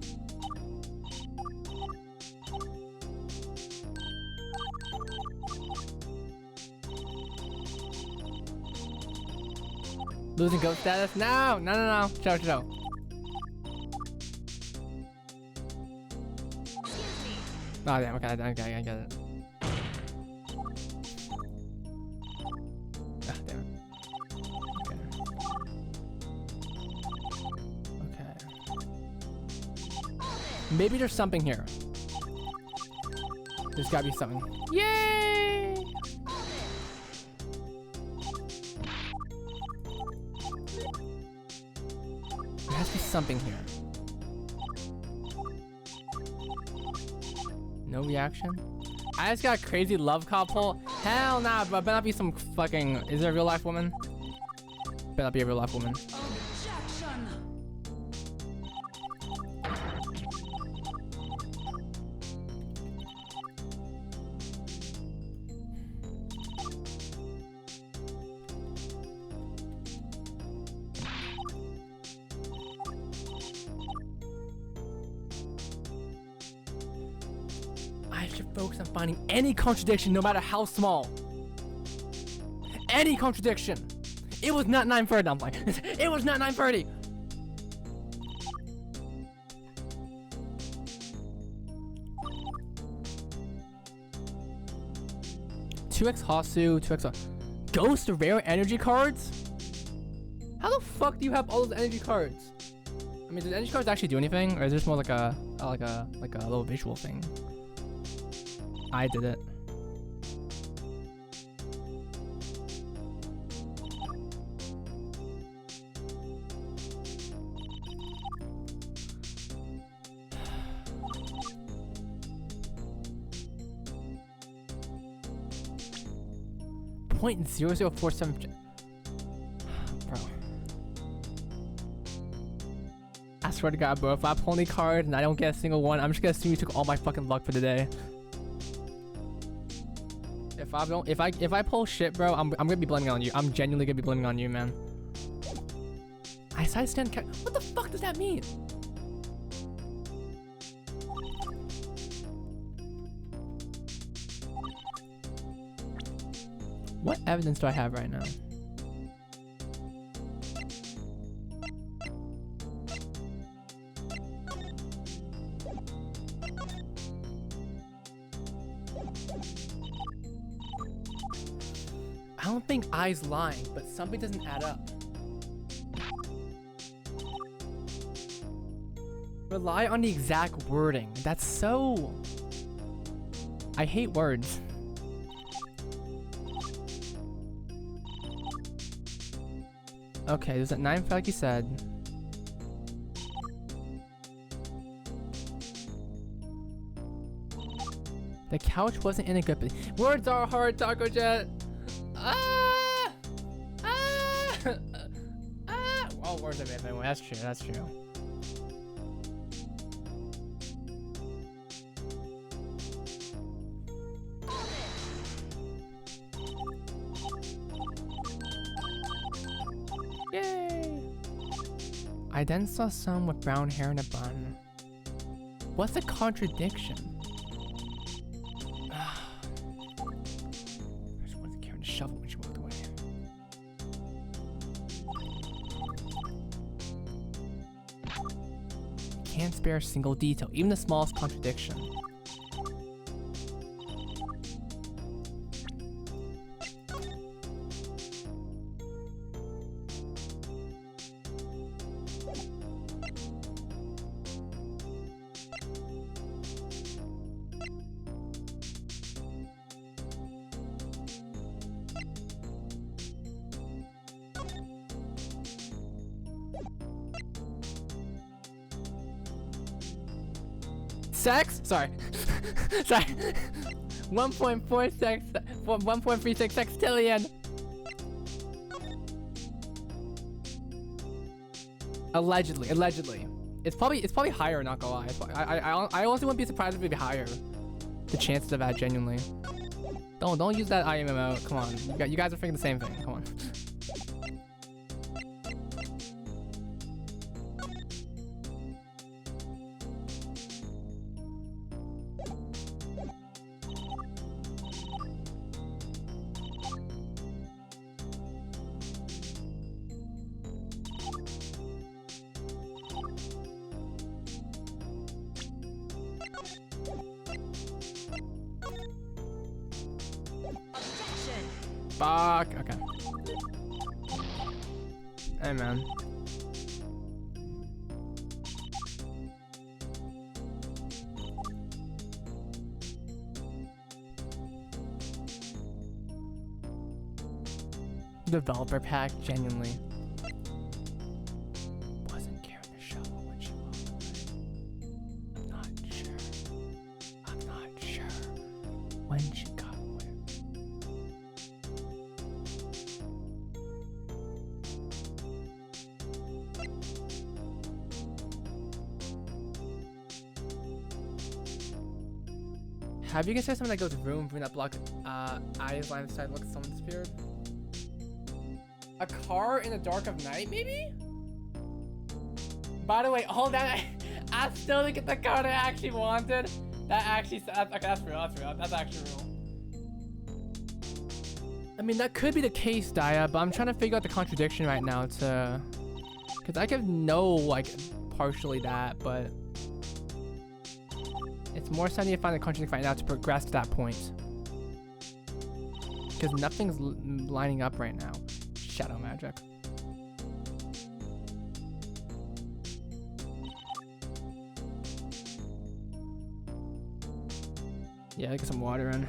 Losing goat status? No. Chill. Oh damn, okay, I get it. Ah, damn it. Okay. Maybe there's something here. There's gotta be something. Yay! There has to be something here. No reaction? I just got a crazy love couple. Hell nah, but better not be some fucking... Is there a real life woman? Better not be a real life woman. I should focus on finding any contradiction, no matter how small. Any contradiction. It was not 9:30. I'm like, it was not 9:30. Two X Hasu, 2X Ghost rare energy cards? How the fuck do you have all those energy cards? I mean, do the energy cards actually do anything, or is this more like a little visual thing? I did it. .0047. Bro. I swear to God, bro, if I pull any card and I don't get a single one, I'm just gonna assume you took all my fucking luck for the day. If I pull shit, bro, I'm gonna be blaming it on you. I'm genuinely gonna be blaming on you, man. I side stand cat. What the fuck does that mean? What evidence do I have right now? I don't think I's lying, but something doesn't add up. Rely on the exact wording. That's so... I hate words. Okay, there's at 9 like you said. The couch wasn't in a good position. Words are hard, Taco Jet. Ah! Ah! Ah! All words are bad anyway. That's true. That's true. Yay! I then saw someone with brown hair and a bun. What's a contradiction? I just wanted Karen to shovel when she walked away. Can't spare a single detail, even the smallest contradiction. Sex? Sorry. Sorry. 1.36 sextillion. Allegedly. It's probably higher, not gonna lie. I honestly wouldn't be surprised if it'd be higher. The chances of that, genuinely. Don't use that IMMO. Come on. You guys are thinking the same thing. Come on. Fuck. Okay. Hey, man. Developer pack, genuinely. Wasn't carrying the shovel when she walked away. I'm not sure when she got away. Have you guys said something that goes room that block eyes line of sight looks someone disappeared? A car in the dark of night, maybe? By the way, all that I still didn't get the card I actually wanted. That actually, okay, that's real, that's real, that's actually real. I mean, that could be the case, Daya, but I'm trying to figure out the contradiction right now to... Because I could know, like, partially that, but... It's more exciting to find the contradiction right now to progress to that point. Because nothing's lining up right now. Shadow magic. Yeah, get some water in.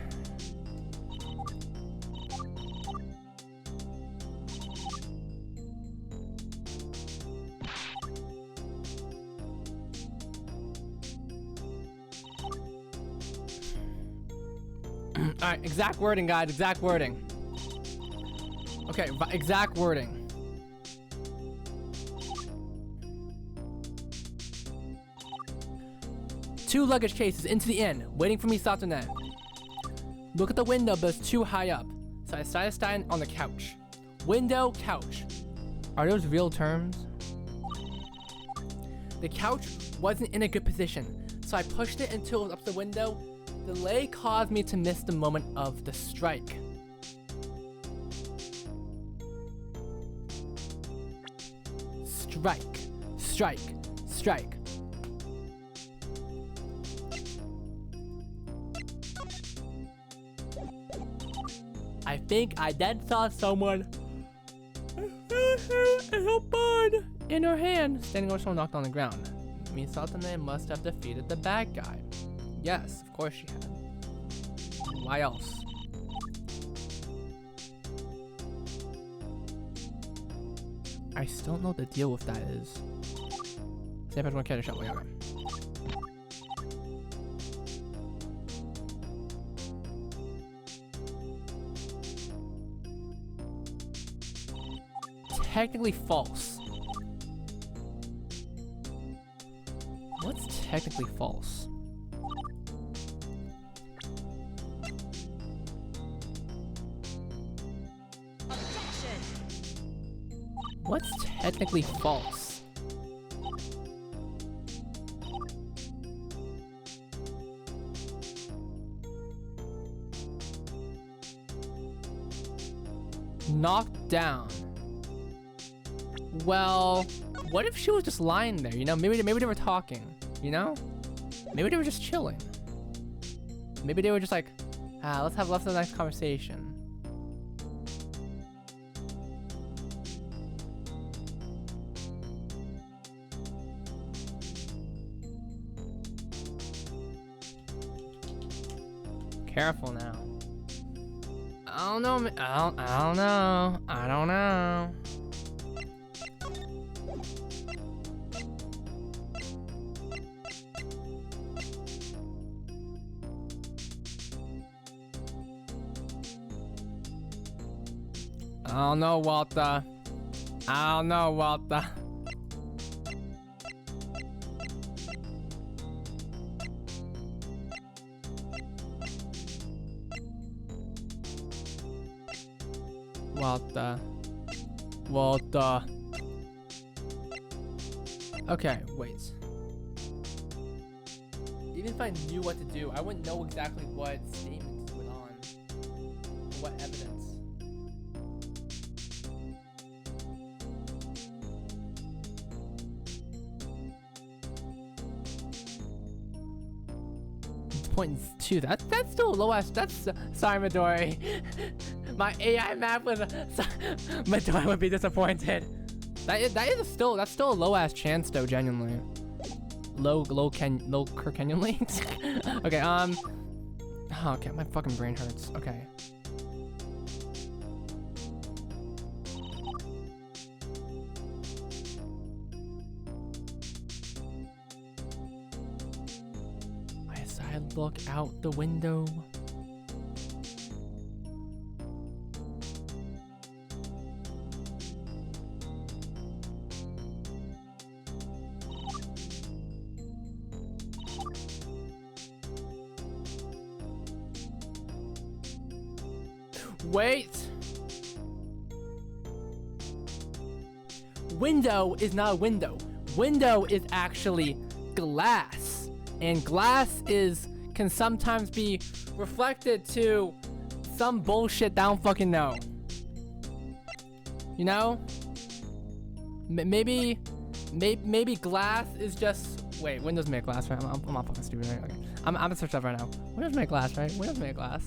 Alright, exact wording, guys. Exact wording. Okay, exact wording. Two luggage cases into the inn, waiting for me, Satane. Look at the window, but it's too high up. So I decided to stand on the couch. Window, couch. Are those real terms? The couch wasn't in a good position, so I pushed it until it was up to the window. Delay caused me to miss the moment of the strike. Strike, strike, strike. I think I then saw someone in her hand standing over someone knocked on the ground. Misatane must have defeated the bad guy. Yes, of course she had. Why else? I still don't know what the deal with that is. See if I want to catch a shot. Whatever. Technically false. What's technically false? What's technically false? Knocked down. Well, what if she was just lying there? You know, maybe they were talking. You know, maybe they were just chilling. Maybe they were just like, let's have a nice conversation. Careful now. I don't know. I don't know. I don't know. I don't know, Walter. I don't know, Walter. Walter. Okay, wait. Even if I knew what to do, I wouldn't know exactly what statement to put on. What evidence. .2. That's still low ass. That's sorry, Midori. My AI map was Midori would be disappointed. That's still a low ass chance though, genuinely. Low Kirkenially. Okay, okay, my fucking brain hurts. Okay. I look out the window. Wait. Window is not a window. Window is actually glass. And glass is can sometimes be reflected to some bullshit that I don't fucking know. You know? Maybe glass is just... Wait, Windows make glass, right? I'm not fucking stupid, right? Okay. I'm gonna search up right now. Windows make glass, right? Windows make glass.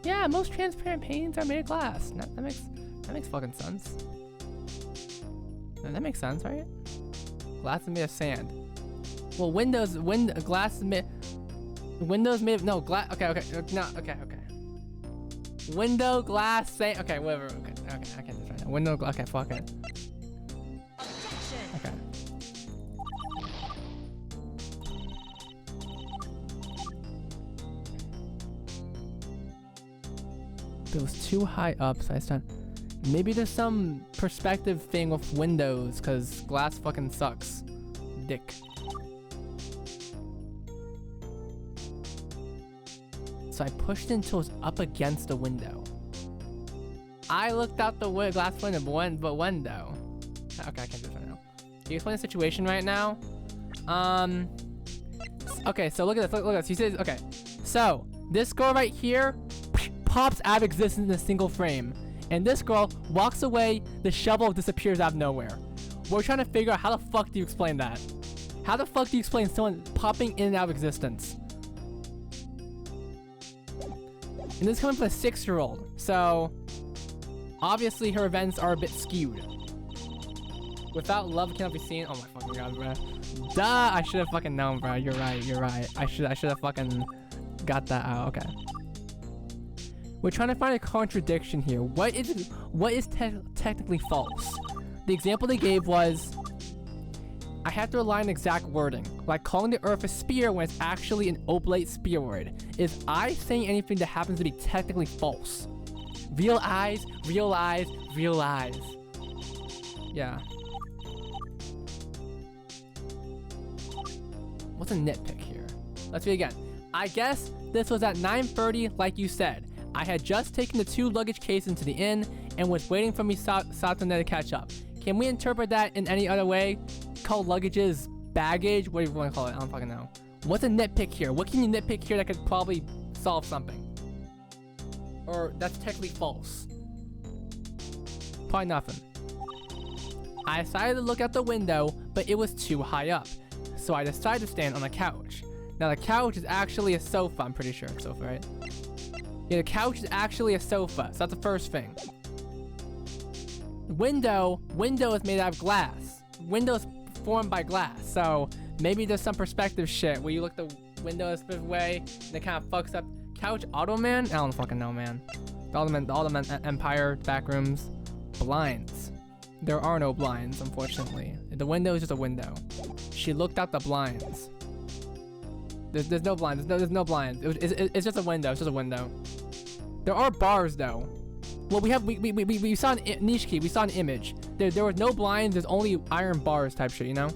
Yeah, most transparent paintings are made of glass. That makes fucking sense. That makes sense, right? Glass is made of sand. Well, glass is made... Windows made... No, glass... Okay. No, okay. Window, glass, sand... Okay, whatever. Okay, I can't do this right now. Window, okay, fuck it. Okay. It was too high up, so I started... Maybe there's some perspective thing with windows, because glass fucking sucks. Dick. So I pushed it until it was up against the window. I looked out the glass window, but window. Okay, I can't do this right now. Can you explain the situation right now? Okay, so look at this. Look at this. He says, okay. So, this girl right here pops out of existence in a single frame. And this girl walks away, the shovel disappears out of nowhere. We're trying to figure out how the fuck do you explain that? How the fuck do you explain someone popping in and out of existence? And this is coming from a 6-year-old, so obviously her events are a bit skewed. Without love cannot be seen. Oh my fucking god, bro. Duh! I should have fucking known, bro. You're right. I should have fucking got that out. Okay. We're trying to find a contradiction here. What is technically false? The example they gave was, I have to rely on exact wording, like calling the Earth a sphere when it's actually an oblate spheroid. Is I saying anything that happens to be technically false? Real eyes, real eyes, real eyes. Yeah. What's a nitpick here? Let's read again. I guess this was at 9:30, like you said. I had just taken the 2 luggage cases into the inn and was waiting for Satone to catch up. Can we interpret that in any other way? Call luggages baggage? What do you want to call it? I don't fucking know. What's a nitpick here? What can you nitpick here that could probably solve something? Or that's technically false? Probably nothing. I decided to look out the window, but it was too high up. So I decided to stand on the couch. Now the couch is actually a sofa, I'm pretty sure. Sofa, right? Yeah, the couch is actually a sofa, so that's the first thing. Window is made out of glass. Window's formed by glass, so maybe there's some perspective shit where you look the window a specific way and it kind of fucks up. Couch, Ottoman? I don't fucking know, man. The Ottoman Empire, back rooms. Blinds. There are no blinds, unfortunately. The window is just a window. She looked out the blinds. There's no blinds. There's no blinds. It's just a window. It's just a window. There are bars though. Well, we saw an niche key. We saw an image. There was no blinds. There's only iron bars type shit, you know.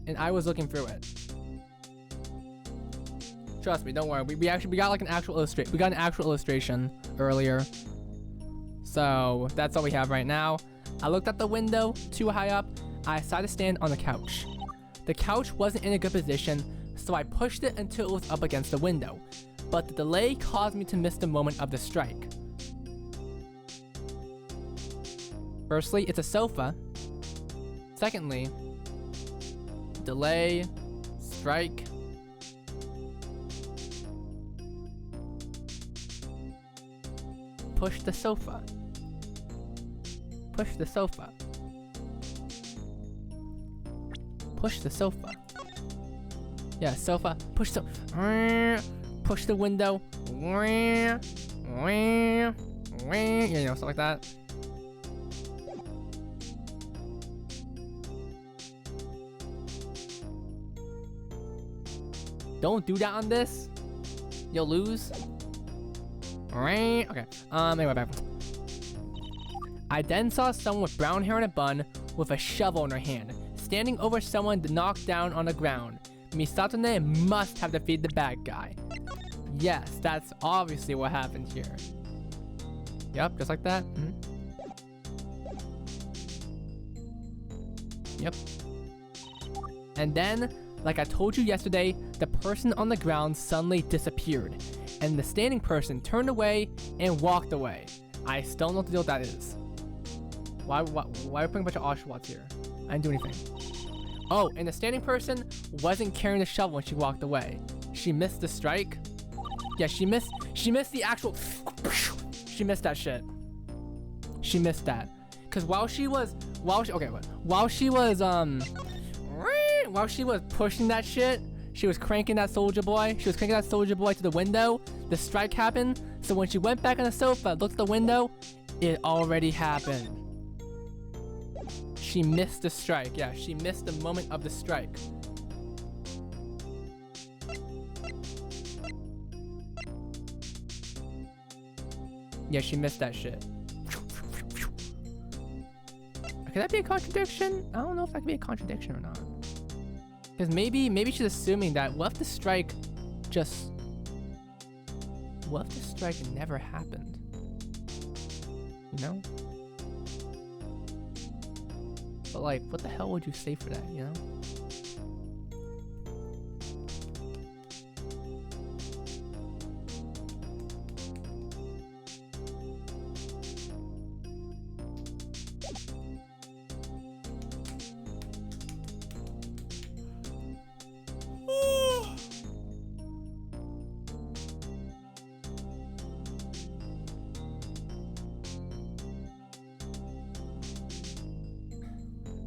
And I was looking through it. Trust me. Don't worry. We got like an actual illustration. We got an actual illustration earlier. So that's all we have right now. I looked at the window too high up. I decided to stand on the couch. The couch wasn't in a good position, so I pushed it until it was up against the window. But the delay caused me to miss the moment of the strike. Firstly, it's a sofa. Secondly, delay, strike. Push the sofa. Push the sofa. Push the sofa. Yeah, sofa. Push the... Push the window. You know, stuff like that. Don't do that on this. You'll lose. Okay. Anyway, back. I then saw someone with brown hair and a bun with a shovel in her hand, standing over someone knocked down on the ground. Misatone must have defeated the bad guy. Yes, that's obviously what happened here. Yep, just like that. Yep. And then, like I told you yesterday, the person on the ground suddenly disappeared. And the standing person turned away and walked away. I still don't know what the deal with that is. Why are we putting a bunch of Oshawotts here? I didn't do anything. Oh, and the standing person wasn't carrying the shovel when she walked away. She missed the strike. Yeah, she missed the actual... She missed that shit. She missed that. Cause while she was pushing that shit, she was cranking that soldier boy. She was cranking that soldier boy to the window. The strike happened. So when she went back on the sofa, looked at the window, it already happened. She missed the strike. Yeah, she missed the moment of the strike. Yeah, she missed that shit. Could that be a contradiction? I don't know if that could be a contradiction or not. Because maybe she's assuming that what if the strike never happened? You know? But like, what the hell would you say for that, you know?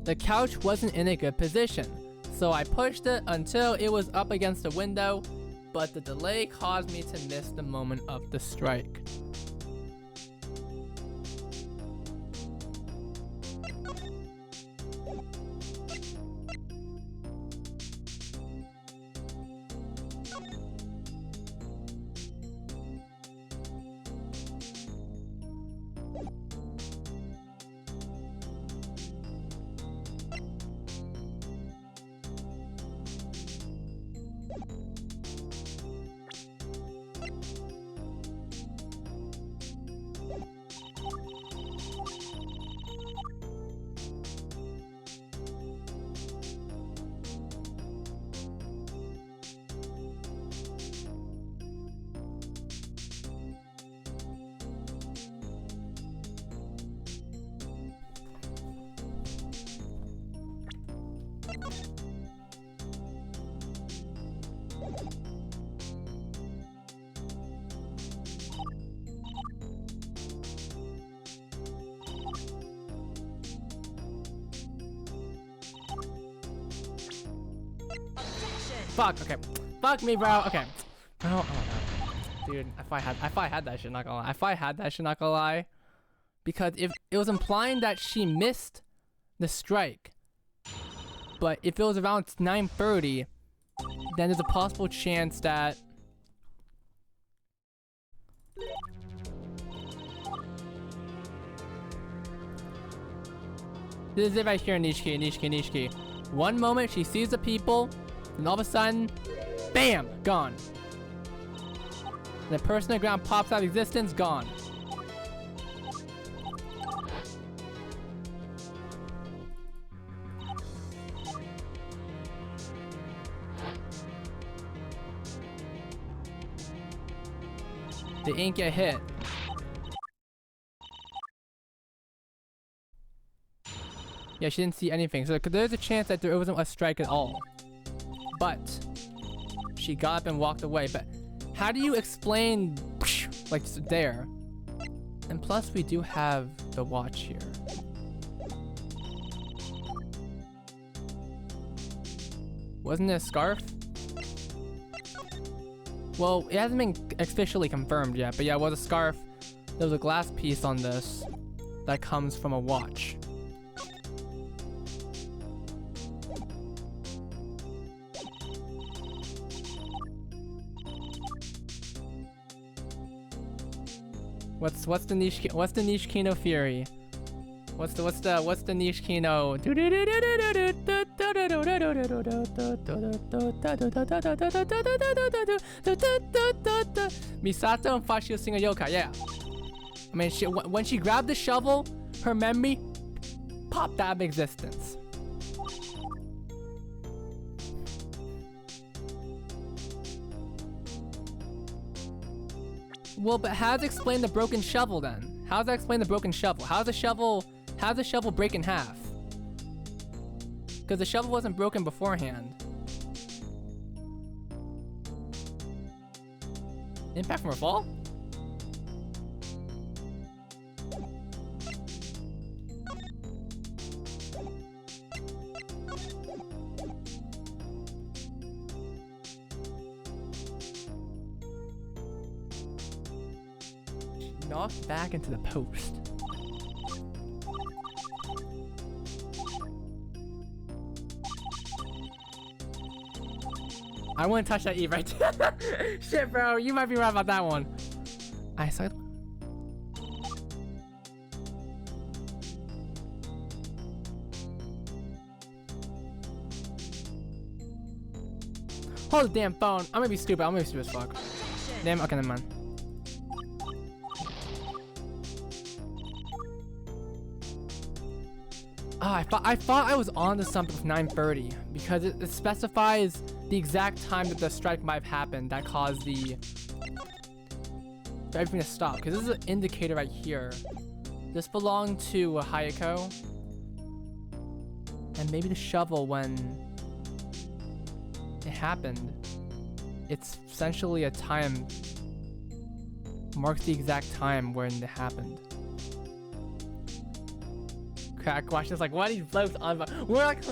The couch wasn't in a good position, so I pushed it until it was up against the window, but the delay caused me to miss the moment of the strike. Fuck, okay. Fuck me, bro. Okay. Oh no. Dude, if I had that shit, not gonna lie. Because if it was implying that she missed the strike. But if it was around 9:30, then there's a possible chance that this is it right here, Nishiki. One moment she sees the people, and all of a sudden, bam, gone. The person on the ground pops out of existence, gone. The ink get hit. Yeah, she didn't see anything, so there's a chance that there wasn't a strike at all. But she got up and walked away. But how do you explain like there? And plus we do have the watch here. Wasn't it a scarf? Well, it hasn't been officially confirmed yet, but yeah, it was a scarf. There was a glass piece on this that comes from a watch. What's the niche Kino theory? What's the niche Kino? Misato and Fashio sing a yokai, yeah. I mean, when she grabbed the shovel, her memory popped out of existence. Well, but how does it explain the broken shovel then? How does that explain the broken shovel? How's the shovel break in half? Because the shovel wasn't broken beforehand. Impact from a fall? Knocked back into the post. I wouldn't touch that E right there. Shit, bro. You might be right about that one. I saw it. Hold the damn phone. I'm gonna be stupid. I'm gonna be stupid as fuck. Damn. Okay, never mind. I thought I was on to something with 9:30 because it specifies the exact time that the strike might have happened that caused everything to stop. Because this is an indicator right here. This belonged to Hayako. And maybe the shovel when it happened. It's essentially a time. Marks the exact time when it happened. Crack watch this like what are these blokes on about? We're like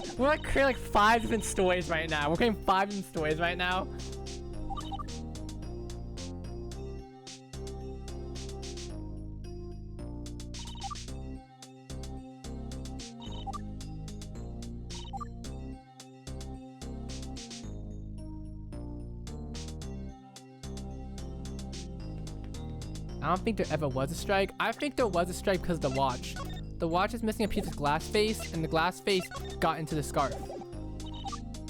creating like 5 different stories right now. We're creating 5 different stories right now. I don't think there ever was a strike. I think there was a strike because of the watch. The watch is missing a piece of glass face, and the glass face got into the scarf.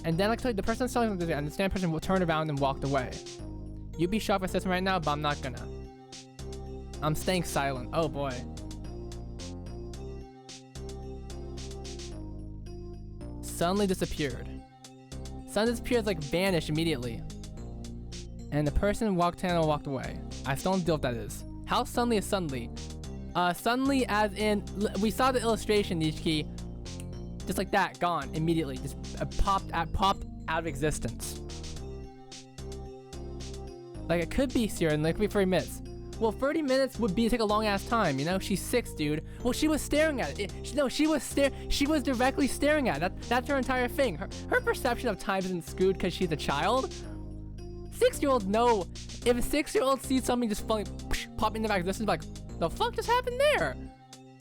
And then, like, the person selling the understand person will turn around and walked away. You'd be shocked if I said something right now, but I'm not gonna. I'm staying silent. Oh boy. Suddenly disappeared. Suddenly disappeared, like vanished immediately. And the person walked in and walked away. I still don't know what that is. How suddenly is suddenly? Suddenly as in, we saw the illustration, Nishiki. Just like that, gone immediately. Just popped out of existence. Like it could be Sierra, and like it could be 30 minutes. Well, 30 minutes would take a long ass time, you know? She's 6, dude. Well, she was staring at it. She was directly staring at it. That's her entire thing. Her perception of time isn't screwed because she's a child. 6-year-olds know. If a 6-year-old sees something just falling, pop into the back of existence, like, the fuck just happened there?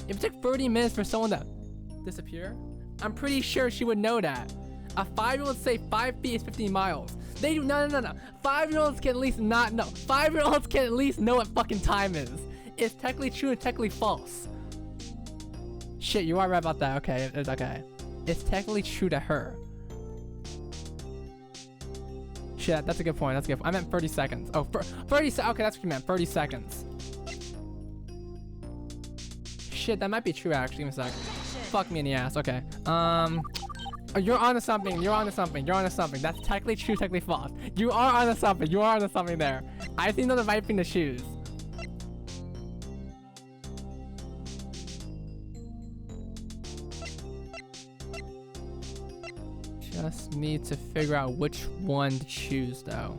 If it took 30 minutes for someone to disappear, I'm pretty sure she would know that. A 5-year-old say 5 feet is 15 miles. They do no. 5-year-olds can at least not know. 5-year-olds can at least know what fucking time is. It's technically true and technically false. Shit, you are right about that. Okay, it's okay. It's technically true to her. Shit, that's a good point. That's a good point. I meant 30 seconds. Oh, 30 seconds. Okay, that's what you meant. 30 seconds. Shit, that might be true actually. Give me a sec. Fuck me in the ass. Okay. You're onto something. You're onto something. You're onto something. That's technically true, technically false. You are onto something. You are onto something there. I think they're the right thing to choose. Just need to figure out which one to choose though.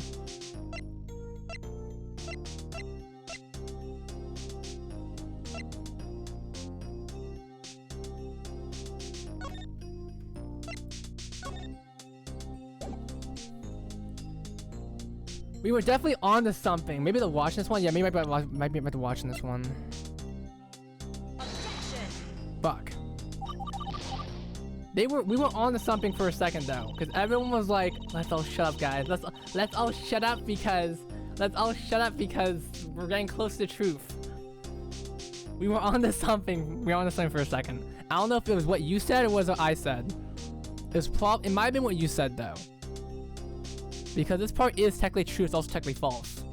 We were definitely on to something. Maybe they're watching this one. Yeah, maybe might be about to watching this one. Fuck. We were on to something for a second though, because everyone was like, "Let's all shut up, guys. Let's all shut up because we're getting close to the truth." We were on to something. We were on to something for a second. I don't know if it was what you said or was what I said. It might have been what you said though. Because this part is technically true, it's also technically false.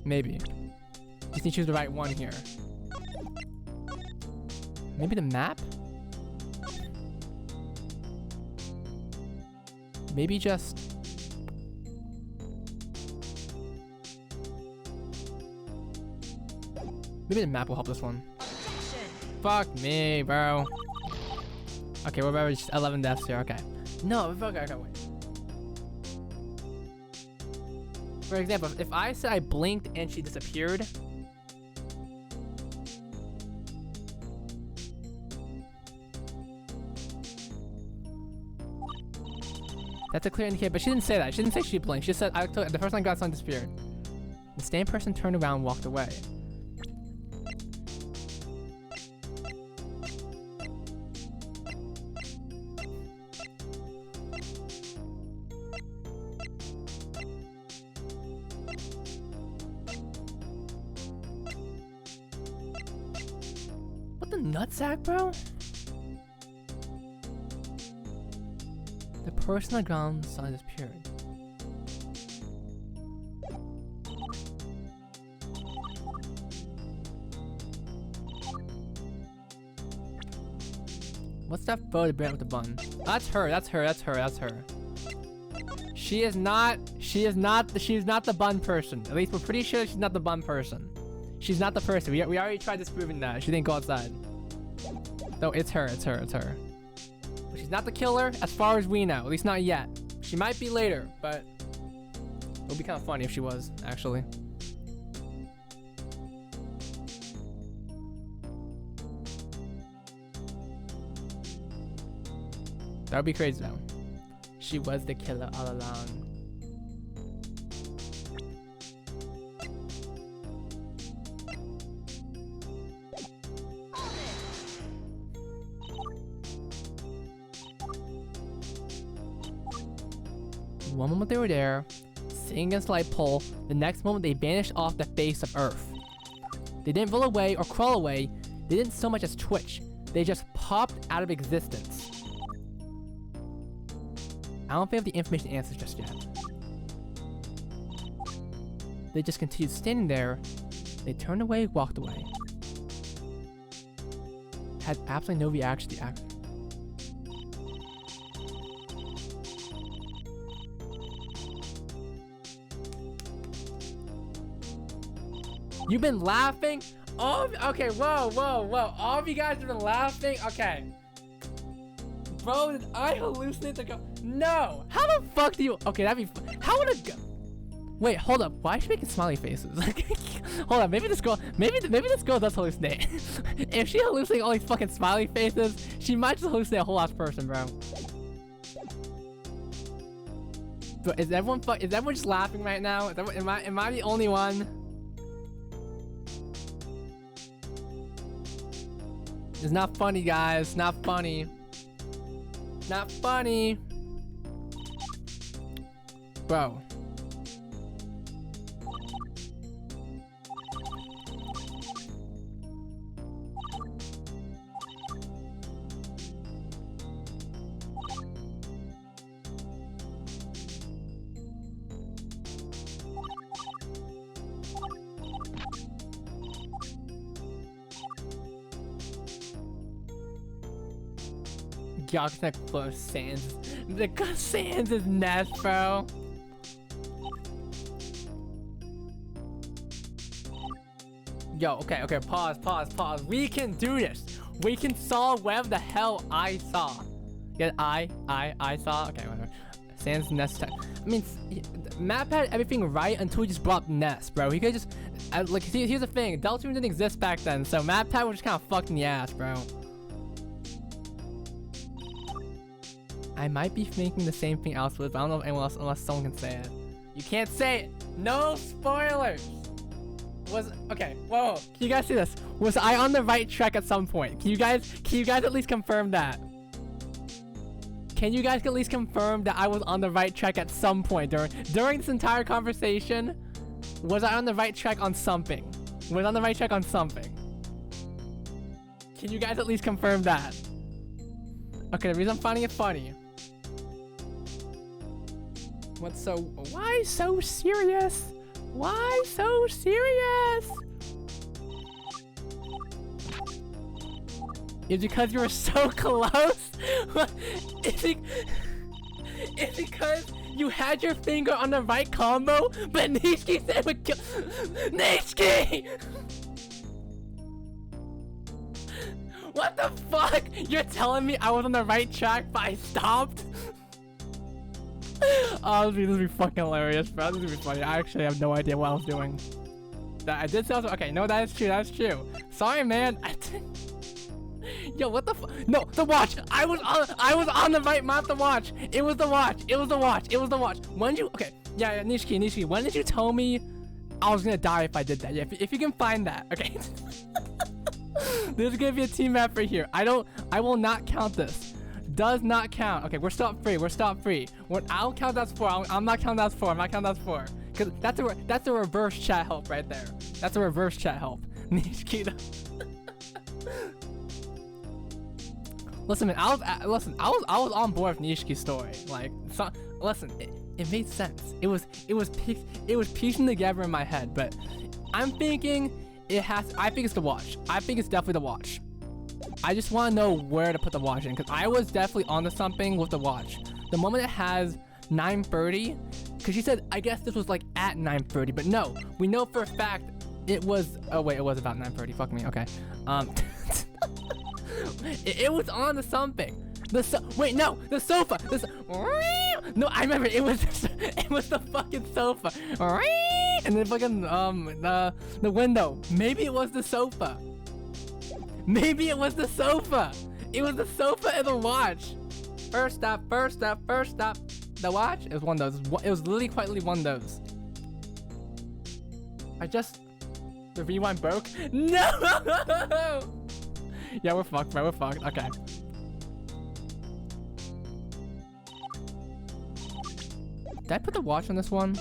Maybe. Just need to choose the right one here. Maybe the map? Maybe just... Maybe the map will help this one. Fuck me, bro. Okay, we're average 11 deaths here. Okay. No, okay, wait. For example, if I said I blinked and she disappeared. That's a clear indicator, but she didn't say that. She didn't say she blinked. She said the first time I got someone disappeared. The same person turned around and walked away. What the nutsack, bro? The person on the ground saw disappeared. What's that photo bear with the bun? That's her, that's her, that's her, that's her. She is not the bun person. At least we're pretty sure she's not the bun person. She's not the person. We already tried disproving that. She didn't go outside. No, it's her, it's her, it's her. But she's not the killer as far as we know. At least not yet. She might be later, but it would be kind of funny if she was, actually. That would be crazy though. She was the killer all along. One moment they were there, sitting against the light pole, the next moment they vanished off the face of Earth. They didn't roll away or crawl away, they didn't so much as twitch, they just popped out of existence. I don't think I have the information answers just yet. They just continued standing there, they turned away, walked away. Had absolutely no reaction to the act. You've been laughing? Okay, whoa. All of you guys have been laughing? Okay. Bro, did I hallucinate the go? No! How the fuck do you? Okay, that'd be. How would it go? Wait, hold up. Why is she making smiley faces? Hold on. Maybe this girl does hallucinate. If she hallucinates all these fucking smiley faces, she might just hallucinate a whole ass person, bro. But is everyone just laughing right now? Am I the only one? It's not funny, guys. Not funny. Not funny. Bro. Gyakuten close Sans. The Sans is nest, bro. Yo, okay, pause. We can do this. We can solve whatever the hell I saw. Yeah, I saw. Okay, whatever. Sans nest. I mean, map had everything right until he just brought up nest, bro. He could just like. Here's the thing. Delta Room didn't exist back then, so map pad was just kind of fucked in the ass, bro. I might be thinking the same thing else, but I don't know if anyone else, unless someone can say it. You can't say it. No spoilers. Okay? Whoa. Can you guys see this? Was I on the right track at some point? Can you guys at least confirm that? Can you guys at least confirm that I was on the right track at some point during this entire conversation? Was I on the right track on something? Was I on the right track on something? Can you guys at least confirm that? Okay, the reason I'm finding it funny. Why so serious? Why so serious? It's because you were so close? It's because you had your finger on the right combo, but Nishiki said would kill. Nishiki! What the fuck? You're telling me I was on the right track, but I stopped? Oh, this would be fucking hilarious, bro. This would be funny. I actually have no idea what I was doing. That I did say okay. No, that is true. That's true. Sorry, man. Yo, what the fuck? No, the watch. I was on the right map. The watch. It was the watch. It was the watch. It was the watch. When did you? Okay. Yeah, Nishiki. When did you tell me I was gonna die if I did that? Yeah, if you can find that. Okay. There's gonna be a team map right here. I will not count this. Does not count. Okay, we're stop free. We're stop free. I'll count that's 4. I'm not counting that's 4. I'm not counting that's 4. Cause that's a reverse chat help right there. That's a reverse chat help. Nishiki. Listen, man. I was on board with Nishiki's story. Like, listen, it made sense. It was piecing together in my head. But I'm thinking I think it's the watch. I think it's definitely the watch. I just want to know where to put the watch in, because I was definitely onto something with the watch. The moment it has 9:30, because she said, I guess this was like at 9:30, but no, we know for a fact it was, oh wait, it was about 9:30, fuck me, okay. It was on to something. Wait, no, the sofa. No, I remember it was the fucking sofa. And then fucking the window. Maybe it was the sofa. Maybe it was the sofa. It was the sofa and the watch. First stop. The watch. It was one of those. It was literally quite literally one of those. The rewind broke. No. Yeah, we're fucked, bro. We're fucked. Okay. Did I put the watch on this one?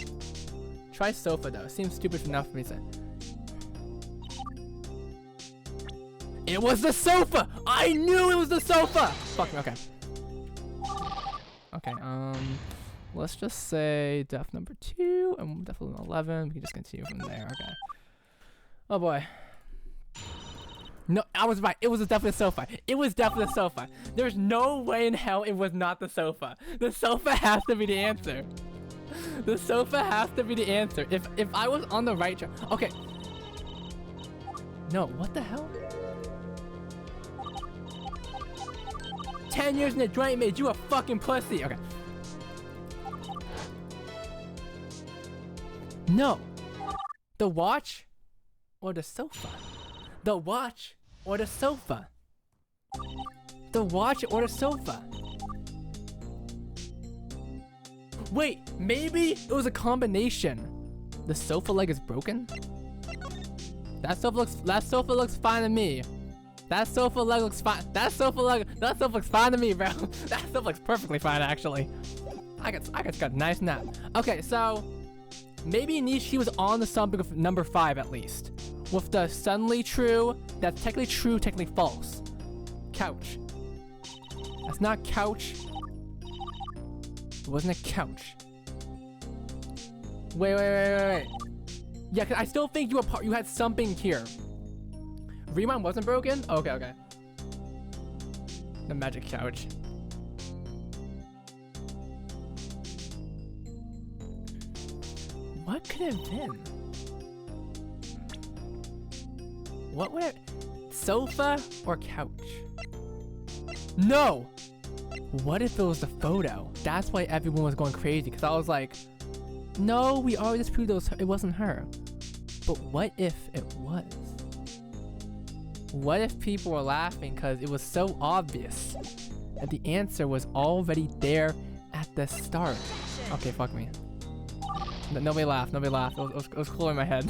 Try sofa though. Seems stupid enough for me to say. It was the sofa! I knew it was the sofa! Fuck me, okay. Okay, let's just say def number 2 and def 11. We can just continue from there, okay. Oh boy. No, I was right. It was definitely a sofa. It was definitely a sofa. There's no way in hell it was not the sofa. The sofa has to be the answer. The sofa has to be the answer. If I was on the right track. Okay. No, what the hell? 10 years in the joint made you a fucking pussy. Okay. No. The watch or the sofa? The watch or the sofa? The watch or the sofa? Wait, maybe it was a combination. The sofa leg is broken? That sofa looks fine to me. That sofa leg looks fine. That sofa looks fine to me, bro. That sofa looks perfectly fine, actually. I got a nice nap. Okay, so maybe Nishi was on to something with number 5 at least. With the suddenly true, that's technically true, technically false. Couch. That's not couch. It wasn't a couch. Wait. Yeah, cause I still think you had something here. Rewind wasn't broken? Okay. The magic couch. What could it have been? What would it... Sofa or couch? No! What if it was the photo? That's why everyone was going crazy, because I was like, no, we already just proved it wasn't her. But what if it was? What if people were laughing because it was so obvious that the answer was already there at the start? Okay, fuck me. Nobody laughed. It was cooler in my head.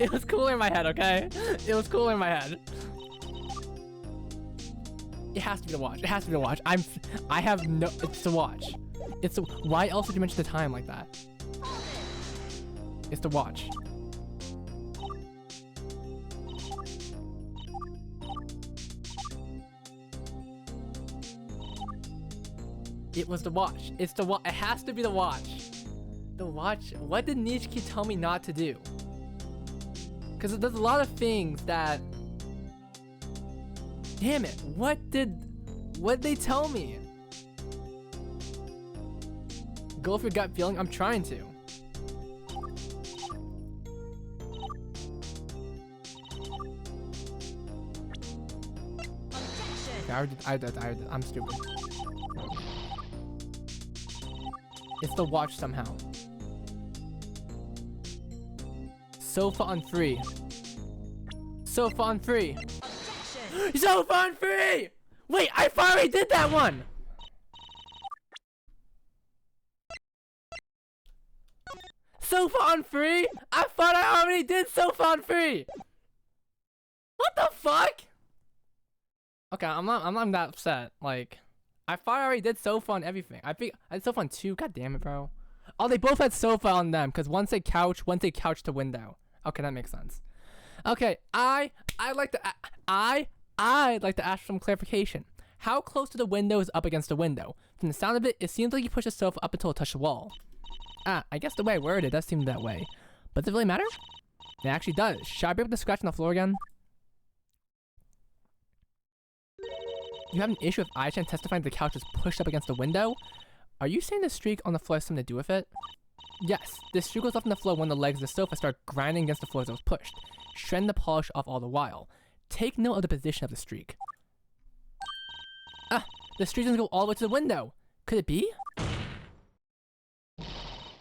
It was cooler in my head, okay? It was cooler in my head. It has to be the watch. It has to be the watch. I have no... It's the watch. It's the... Why else would you mention the time like that? It's the watch. It was the watch. It's the watch. It has to be the watch. The watch. What did Nishiki tell me not to do? Because there's a lot of things that... Damn it. What did they tell me? Go for gut feeling? I'm trying to. Okay, I did. I'm stupid. It's the watch somehow. Sofa on 3. Sofa on 3. Sofa on 3! Wait, I already did that one! Sofa on 3? I thought I already did sofa on 3! What the fuck? Okay, I'm not that upset. Like, I thought I already did sofa on everything. I think I did sofa on 2. God damn it, bro. Oh, they both had sofa on them, because one said couch, one said couch to window. Okay, that makes sense. Okay, I'd like to ask for some clarification. How close to the window is up against the window? From the sound of it, it seems like you push the sofa up until it touches the wall. I guess the way I worded it does seem that way. But does it really matter? It actually does. Should I break up the scratch on the floor again? You have an issue with Aichan testifying the couch is pushed up against the window? Are you saying the streak on the floor has something to do with it? Yes, this streak was left on the floor when the legs of the sofa start grinding against the floor as it was pushed, shredding the polish off all the while. Take note of the position of the streak. The streak doesn't go all the way to the window. Could it be?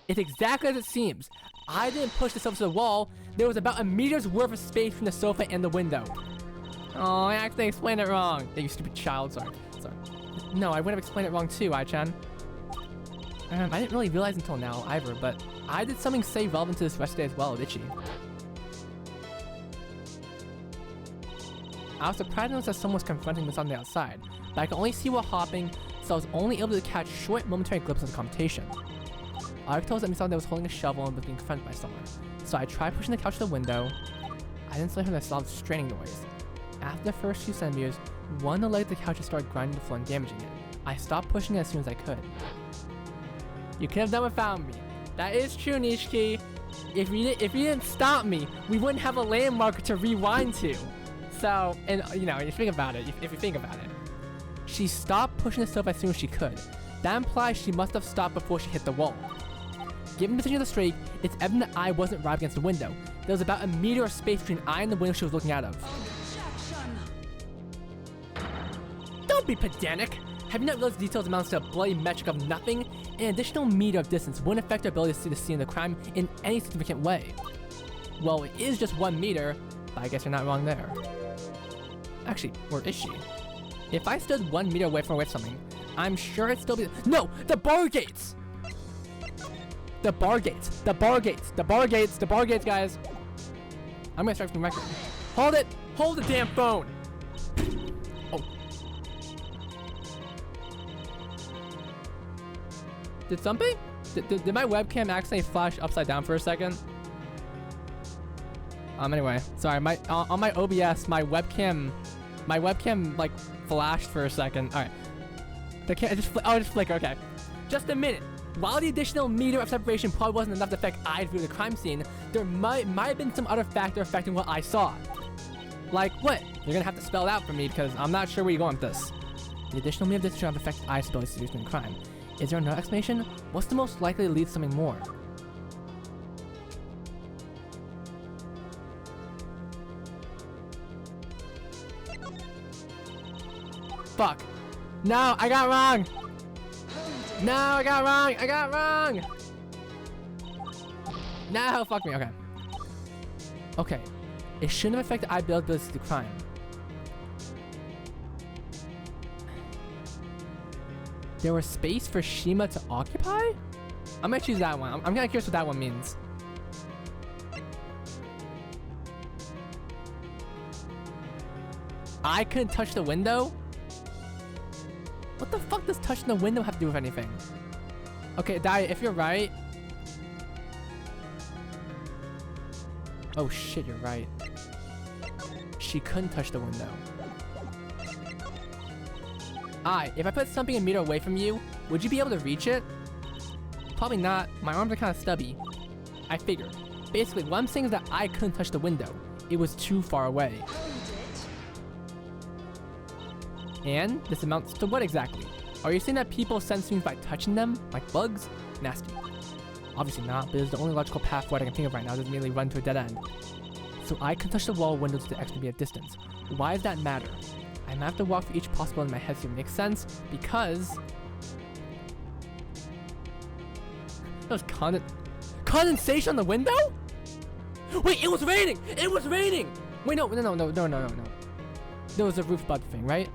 It's exactly as it seems. I didn't push the sofa to the wall. There was about a meter's worth of space between the sofa and the window. Oh, I actually explained it wrong. Yeah, you stupid child. Sorry. No, I would have explained it wrong too, Aichan. I didn't really realize until now either, but I did something say relevant to this rest of the day as well, did she? I was surprised to notice that someone was confronting me on the outside, but I could only see while hopping, so I was only able to catch short momentary glimpses of the confrontation. All I could tell was that Misanda was holding a shovel and was being confronted by someone, so I tried pushing the couch to the window. I didn't hear the loud straining noise. After the first few centimeters, one of the legs of the couch just started grinding the floor and damaging it. I stopped pushing it as soon as I could. You could have done without me. That is true, Nishiki. If you didn't stop me, we wouldn't have a landmark to rewind to. So, and you know, if you think about it, she stopped pushing the sofa as soon as she could. That implies she must have stopped before she hit the wall. Given the position of the streak, it's evident that I wasn't right against the window. There was about a meter of space between I and the window she was looking out of. Don't be pedantic! Have you not realized the details amounts to a bloody metric of nothing? An additional meter of distance wouldn't affect our ability to see the scene of the crime in any significant way. Well, it is just 1 meter, but I guess you're not wrong there. Actually, where is she? If I stood 1 meter away from something, I'm sure it'd still be— No! The bar gates! The bar gates! The bar gates! The bar gates! The bar gates, guys! I'm gonna start from the record. Hold it! Hold the damn phone! Oh. Did something? Did my webcam actually flash upside down for a second? Anyway, sorry, on my OBS, my webcam like flashed for a second. All right, just flicker. Okay, just a minute. While the additional meter of separation probably wasn't enough to affect I through the crime scene, there might have been some other factor affecting what I saw. Like what? You're gonna have to spell it out for me because I'm not sure where you're going with this. The additional meter of distance have affected I's ability to seduce in crime. Is there another explanation? What's the most likely to lead to something more? Fuck. No, I got wrong. No, I got wrong. I got wrong. No, fuck me. Okay. Okay. It shouldn't have affected I's ability to crime. There was space for Shima to occupy? I'm gonna choose that one. I'm kind of curious what that one means. I couldn't touch the window? What the fuck does touching the window have to do with anything? Okay, Dai, if you're right... Oh shit, you're right. She couldn't touch the window. If I put something a meter away from you, would you be able to reach it? Probably not. My arms are kind of stubby. I figured. Basically, what I'm saying is that I couldn't touch the window. It was too far away. And this amounts to what exactly? Are you saying that people sense things by touching them? Like bugs? Nasty. Obviously not, but it's the only logical path forward I can think of right now to immediately run to a dead end. So I can touch the wall windows to the extra bit of distance. Why does that matter? I I might have to walk through each possible in my head so it makes sense, because... There was condensation on the window? Wait, it was raining! It was raining! Wait, no. There was a roof above the thing, right?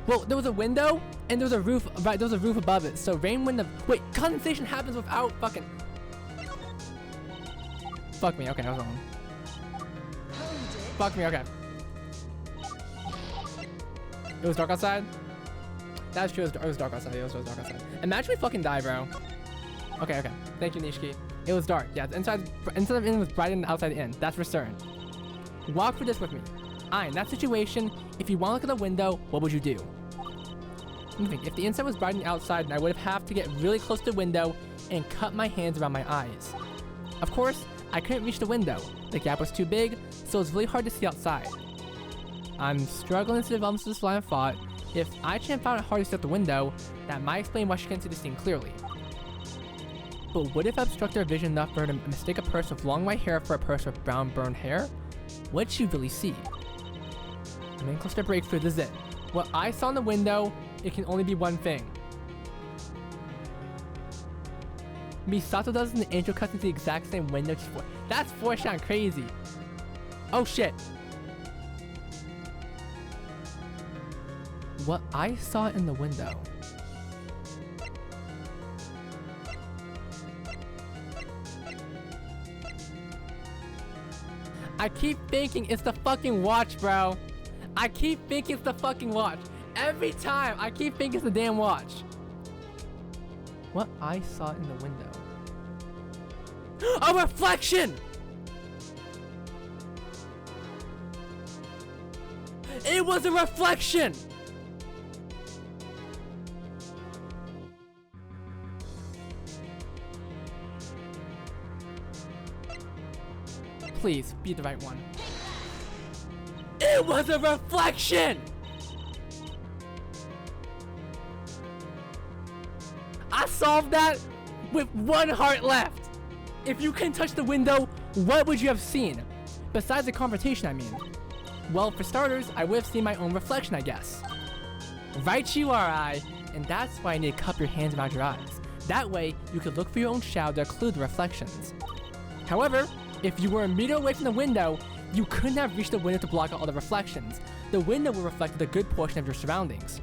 Well, there was a window, and there was a roof, right? There was a roof above it, so rain wouldn't have... Wait, condensation happens without fucking... Fuck me, okay, I was wrong. Fuck me, okay. It was dark outside? That's true, it was dark outside. It was dark outside. Imagine we fucking die, bro. Okay. Thank you, Nishiki. It was dark. Yeah, the inside of the inn was brighter than the outside of the inn. That's for certain. Walk through this with me. In that situation, if you want to look at the window, what would you do? Let me think. If the inside was brighter than the outside, then I would have to get really close to the window and cut my hands around my eyes. Of course, I couldn't reach the window. The gap was too big, so it was really hard to see outside. I'm struggling to develop this line of thought. If I-chan found it hard to see out the window, that might explain why she couldn't see the scene clearly. But what if I obstructed her vision enough for her to mistake a person with long white hair for a person with brown burned hair? What'd she really see? I'm getting close to breakthrough, this is it. What I saw in the window, it can only be one thing. Misato does in the intro cuts into the exact same window. That's foreshadowing crazy. Oh shit. What I saw in the window. I keep thinking it's the fucking watch, bro. I keep thinking it's the fucking watch. Every time, I keep thinking it's the damn watch. What I saw in the window. A reflection! It was a reflection! Please, be the right one. It was a reflection! I solved that with one heart left. If you couldn't touch the window, what would you have seen? Besides the confrontation, I mean. Well, for starters, I would have seen my own reflection, I guess. Right you are, and that's why I need to cup your hands around your eyes. That way, you could look for your own shadow to occlude the reflections. However, if you were a meter away from the window, you couldn't have reached the window to block out all the reflections. The window will reflect a good portion of your surroundings.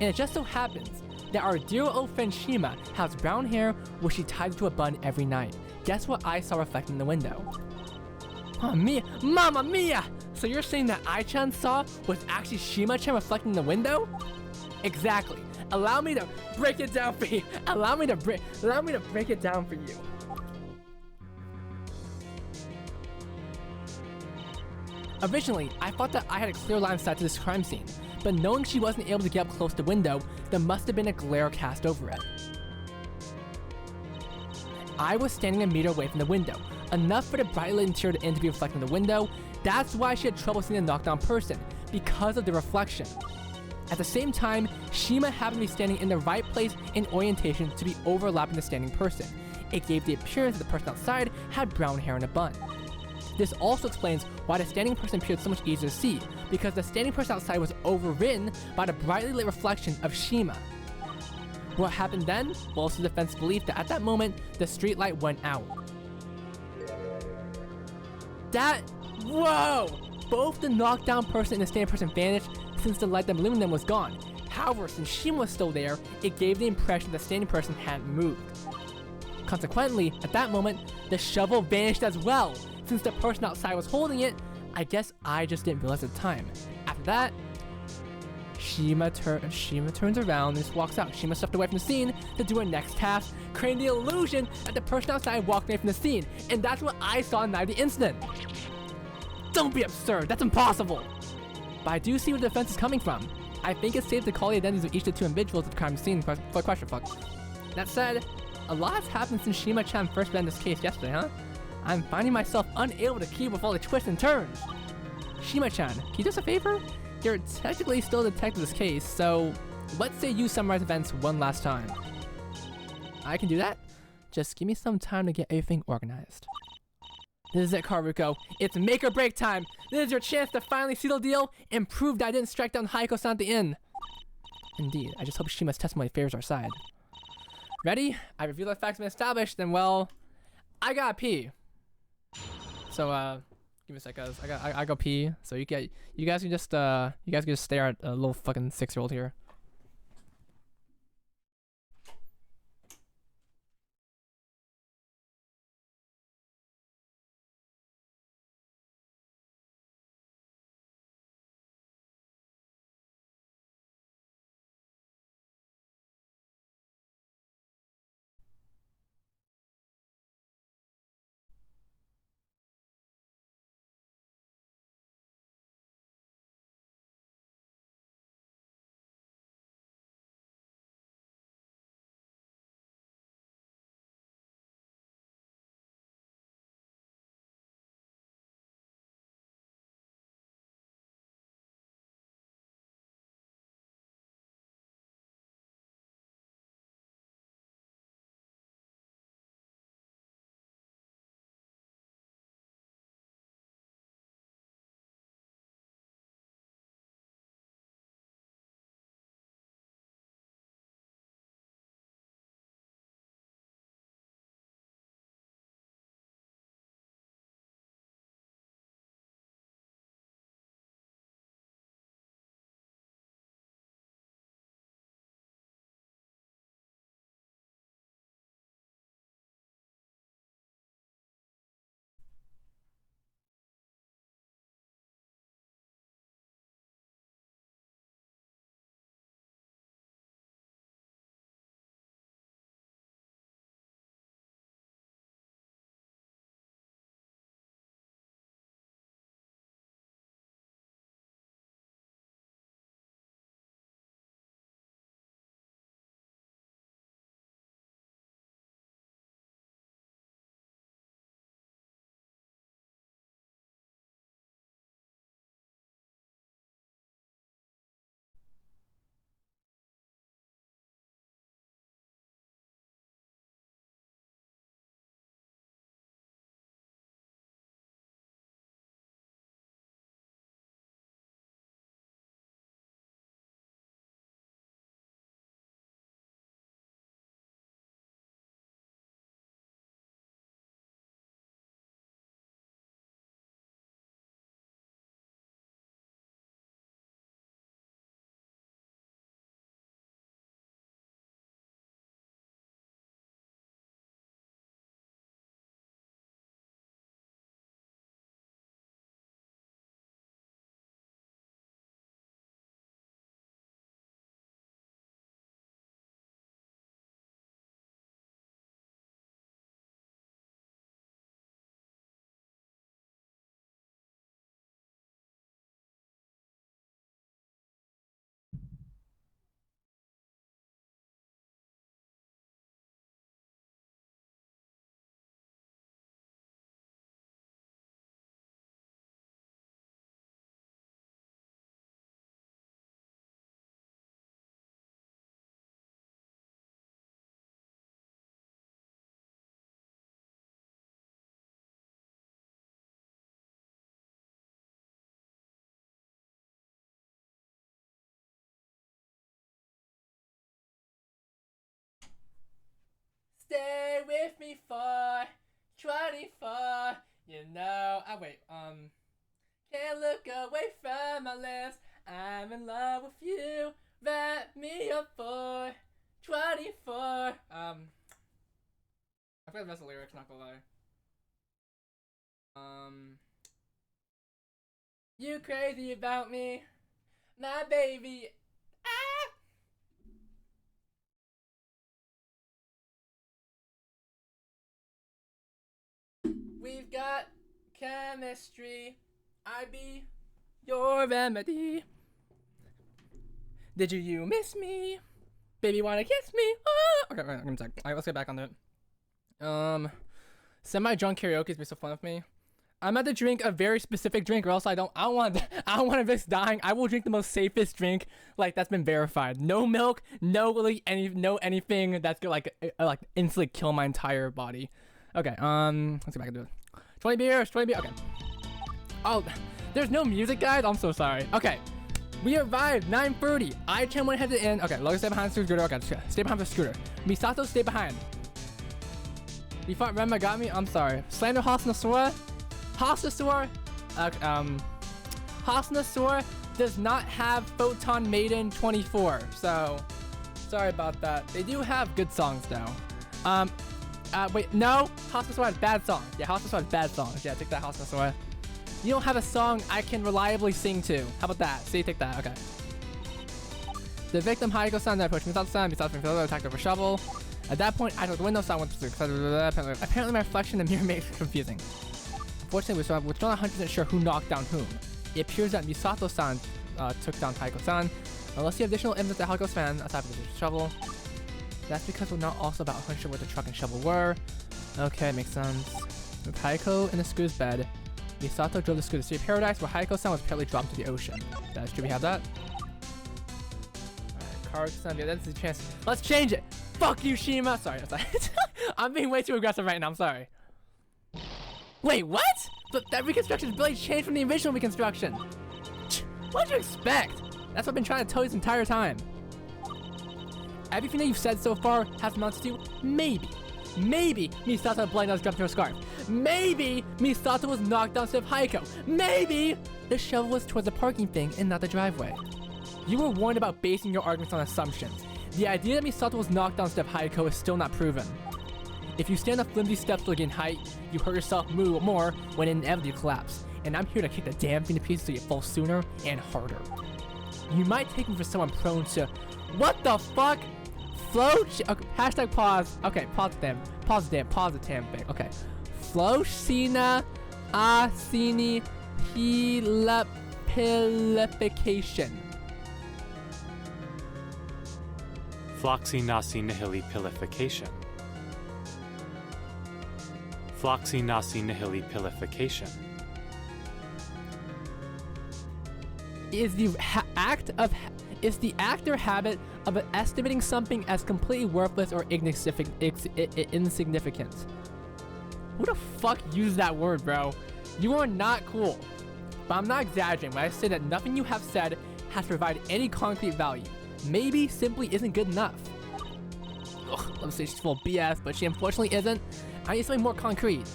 And it just so happens that our dear old friend Shima has brown hair which she ties into a bun every night. Guess what I saw reflected in the window? Oh, Mamma mia! So you're saying that I-chan saw was actually Shima-chan reflecting in the window? Exactly. Allow me to break it down for you. Allow me to break it down for you. Originally, I thought that I had a clear line of sight to this crime scene, but knowing she wasn't able to get up close to the window, there must have been a glare cast over it. I was standing a meter away from the window, enough for the brightly lit interior to be reflected in the window. That's why she had trouble seeing the knockdown person, because of the reflection. At the same time, Shima happened to be standing in the right place in orientation to be overlapping the standing person. It gave the appearance that the person outside had brown hair and a bun. This also explains why the standing person appeared so much easier to see, because the standing person outside was overridden by the brightly lit reflection of Shima. What happened then? Well, it's the defense's belief that at that moment, the street light went out. Whoa! Both the knockdown person and the standing person vanished since the light that illuminated them was gone. However, since Shima was still there, it gave the impression that the standing person hadn't moved. Consequently, at that moment, the shovel vanished as well. Since the person outside was holding it, I guess I just didn't realize at the time. After that, Shima turns around and just walks out. Shima stepped away from the scene to do her next task, creating the illusion that the person outside walked away from the scene, and that's what I saw in the night of the incident. Don't be absurd, that's impossible! But I do see where the defense is coming from. I think it's safe to call the identities of each of the two individuals at the crime scene for a question fuck. That said, a lot has happened since Shima-chan first began this case yesterday, huh? I'm finding myself unable to keep with all the twists and turns. Shima-chan, can you do us a favor? You're technically still a detective in this case, so let's say you summarize events one last time. I can do that. Just give me some time to get everything organized. This is it, Karuko. It's make or break time. This is your chance to finally seal the deal and prove that I didn't strike down Hayako-san at the inn. Indeed, I just hope Shima's testimony favors our side. Ready? I reveal the facts been established, then well, I gotta pee. So give me a sec, guys. I go pee. So you guys can just stare at a little fucking 6-year-old here. Stay with me for 24. You know, can't look away from my lips. I'm in love with you. Wrap me up for 24. I forgot the rest of the lyrics, not gonna lie. You crazy about me, my baby. Ah! We've got chemistry. I be your remedy. Did you miss me? Baby, wanna kiss me? Oh! Okay, right, I'm sorry. Alright, let's get back on it. Semi-drunk karaoke has been so fun with me. I'm at to drink a very specific drink, or else I don't want to risk dying. I will drink the most safest drink, like that's been verified. No milk, no anything that's gonna like instantly kill my entire body. Okay, let's get back into it. 20 beers, 20 beers. Okay. Oh, there's no music, guys. I'm so sorry. Okay. We arrived 9:30. I-chan went ahead to the inn. Okay, Logan stay behind the scooter. Okay, stay behind the scooter. Misato stay behind. You thought Remma got me? I'm sorry. Slander Hasnasura? Hasnasura? Hasnasura does not have Photon Maiden 24. So, sorry about that. They do have good songs though. Wait, no. Hasnasura has bad songs. Yeah, Hasnasura has bad songs. Yeah, take that, Hasnasura. You don't have a song I can reliably sing to. How about that? See, take that. Okay. The victim, Hayako-san, that approached Misato-san. Misato attacked over shovel. At that point, I took the window, so I went through. Apparently, my reflection in the mirror makes it confusing. Unfortunately, we're still not 100% sure who knocked down whom. It appears that Misato-san took down Hayako-san. Unless you have additional evidence that Hayako-san attacked with the shovel. That's because we're not also about 100% what the truck and shovel were. Okay, makes sense. With Hayako in the scooter's bed, Misato drove the scooter to Sea of Paradise, where Hayako-san was apparently dropped to the ocean. That's true, we have that. Alright, Karu-san, yeah, that's the chance. Let's change it! Fuck you, Shima! Sorry, I'm sorry. I'm being way too aggressive right now, I'm sorry. Wait, what? But that reconstruction is barely changed from the original reconstruction. What'd you expect? That's what I've been trying to tell you this entire time. Everything that you've said so far has amounted to maybe Misato had blind jumped to her scarf. Maybe Misato was knocked down instead of Hayako. Maybe the shovel was towards the parking thing and not the driveway. You were warned about basing your arguments on assumptions. The idea that Misato was knocked down instead of Hayako is still not proven. If you stand on flimsy steps to gain height, you hurt yourself more when inevitably collapse. And I'm here to kick the damn thing to pieces so you fall sooner and harder. You might take me for someone prone to... What the fuck? Flow... Okay, hashtag pause. Okay, pause the damn thing. Okay. Flow-shina asini pilification. Floxy-nasi nihili pilification. Floxy-nasi nihili pilification. Is the act or habit of estimating something as completely worthless or insignificant. Who the fuck used that word, bro? You are not cool. But I'm not exaggerating when I say that nothing you have said has provided any concrete value. Maybe simply isn't good enough. Ugh, let me say she's full of BS, but she unfortunately isn't. I need something more concrete.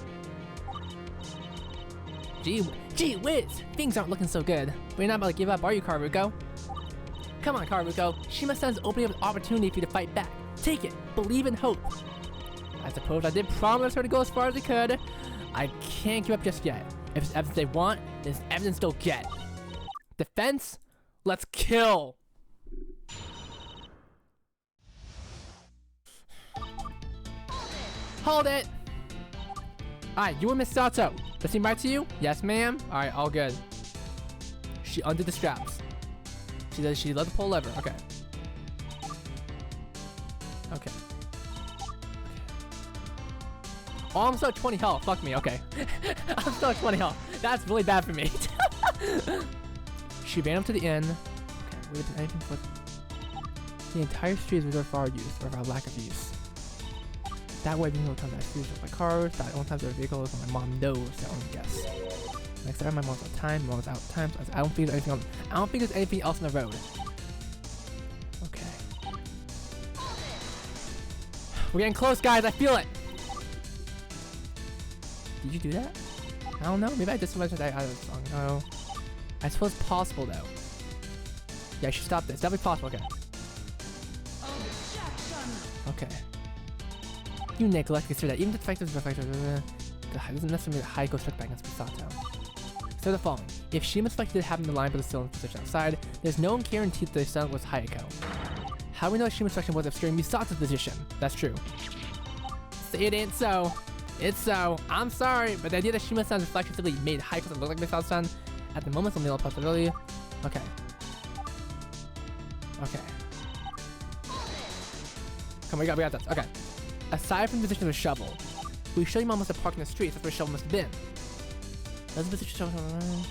Gee whiz, things aren't looking so good. But you're not about to give up, are you, Karuko? Come on, Karuko. Shima-san's opening up an opportunity for you to fight back. Take it. Believe and hope. I suppose I did promise her to go as far as I could. I can't give up just yet. If it's evidence they want, then it's evidence they'll get. Defense? Let's kill. Hold it! Alright, you and Miss Sato. Does it seem right to you? Yes, ma'am? Alright, all good. She undid the straps. She let the pull lever. Okay. Okay. Oh, I'm still at 20 health. Fuck me. Okay. I'm still at 20 health. That's really bad for me. She ran up to the inn. Okay, would have been anything for... The entire street is reserved for our use, or for our lack of use. That way, we know what times I use with my cars, that only times there are vehicles, and my mom knows that only guess. Next time, my mom's out of time, my mom's out of time, so I don't think there's anything else. I don't think there's anything else on the road. Okay. We're getting close, guys. I feel it. Did you do that? I don't know. Maybe I did so much that out of the song. No. I suppose it's possible, though. Yeah, I should stop this. It's definitely possible. Okay. Okay. You neglect to consider that even if the fact is reflected, doesn't necessarily mean that Hayako struck back against Misato. So the following: if Shima's selected having the line for the cylinder position outside, there's no guarantee that the cylinder was Hayako. How do we know Shima's selection was obscuring Misato's position? That's true. Say it ain't so. It's so. I'm sorry, but the idea that Shima-san's reflection simply made Hayako look like Misato-san at the moment is only a possibility. Okay. Okay. Come on, we got this. Okay. Aside from the position of the shovel, we show you mom must have parked in the street. That's where the shovel must have been. That's the position of the shovel.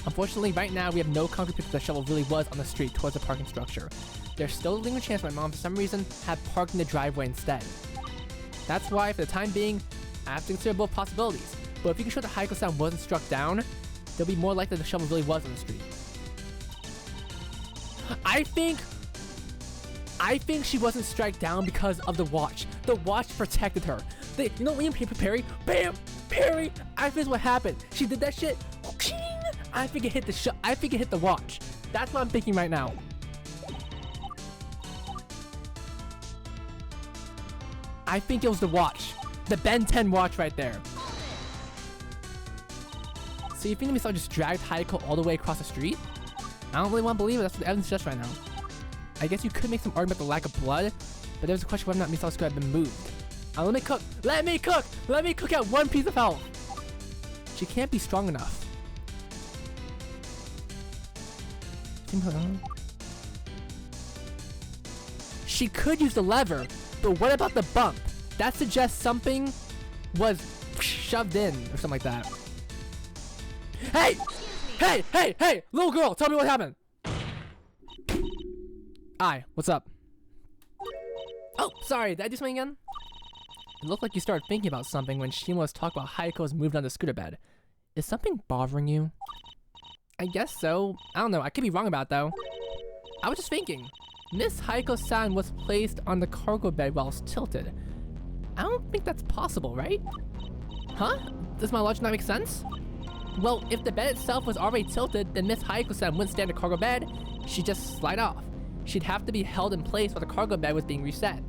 Unfortunately, right now we have no concrete proof that the shovel really was on the street towards the parking structure. There's still a lingering chance my mom, for some reason, had parked in the driveway instead. That's why, for the time being, I have to consider both possibilities. But if you can show that Hayako-san wasn't struck down, they'll be more likely the shovel really was on the street. I think she wasn't struck down because of the watch. The watch protected her. You know when you parry, bam, parry. I think that's what happened. She did that shit. I think it hit the I think it hit the watch. That's what I'm thinking right now. I think it was the watch. The Ben 10 watch right there. So you think Misato just dragged Hayako all the way across the street? I don't really want to believe it. That's what the evidence suggests right now. I guess you could make some argument about the lack of blood, but there's a question whether or not Misato's could have been moved. Let me cook! Let me cook! Let me cook at 1 piece of health! She can't be strong enough. She could use the lever, but what about the bump? That suggests something was shoved in or something like that. Hey! Hey! Hey! Hey! Little girl, tell me what happened! Hi, what's up? Oh, sorry, did I do something again? It looked like you started thinking about something when Shima was talking about Hayako's moved on the scooter bed. Is something bothering you? I guess so. I don't know, I could be wrong about it though. I was just thinking, Miss Hayako-san was placed on the cargo bed while it's tilted. I don't think that's possible, right? Huh? Does my logic not make sense? Well, if the bed itself was already tilted, then Miss Hayako-san wouldn't stand the cargo bed. She'd just slide off. She'd have to be held in place while the cargo bed was being reset.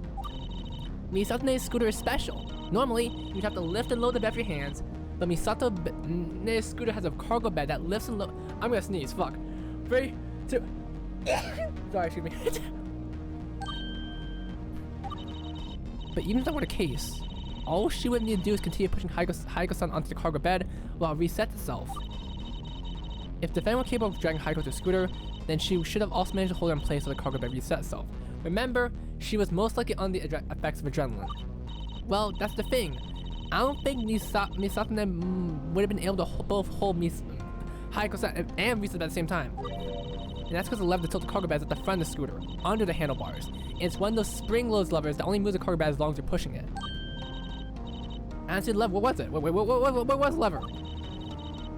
Misato's scooter is special. Normally, you'd have to lift and load the bed with your hands, but Misato's scooter has a cargo bed that lifts and loads. I'm gonna sneeze, fuck. 3, 2. Sorry, excuse me. But even if that were the case, all she would need to do is continue pushing Hayako-san onto the cargo bed while it resets itself. If the fan were capable of dragging Hayako to the scooter, then she should have also managed to hold her in place while the cargo bed reset itself. Remember, she was most likely under the effects of adrenaline. Well, that's the thing. I don't think Misato would have been able to both hold Hayako-san and reset at the same time. And that's because the lever to tilt the cargo bed is at the front of the scooter, under the handlebars. And it's one of those spring-load levers that only moves the cargo bed as long as you're pushing it. And I see the lever. What was it? What was the lever?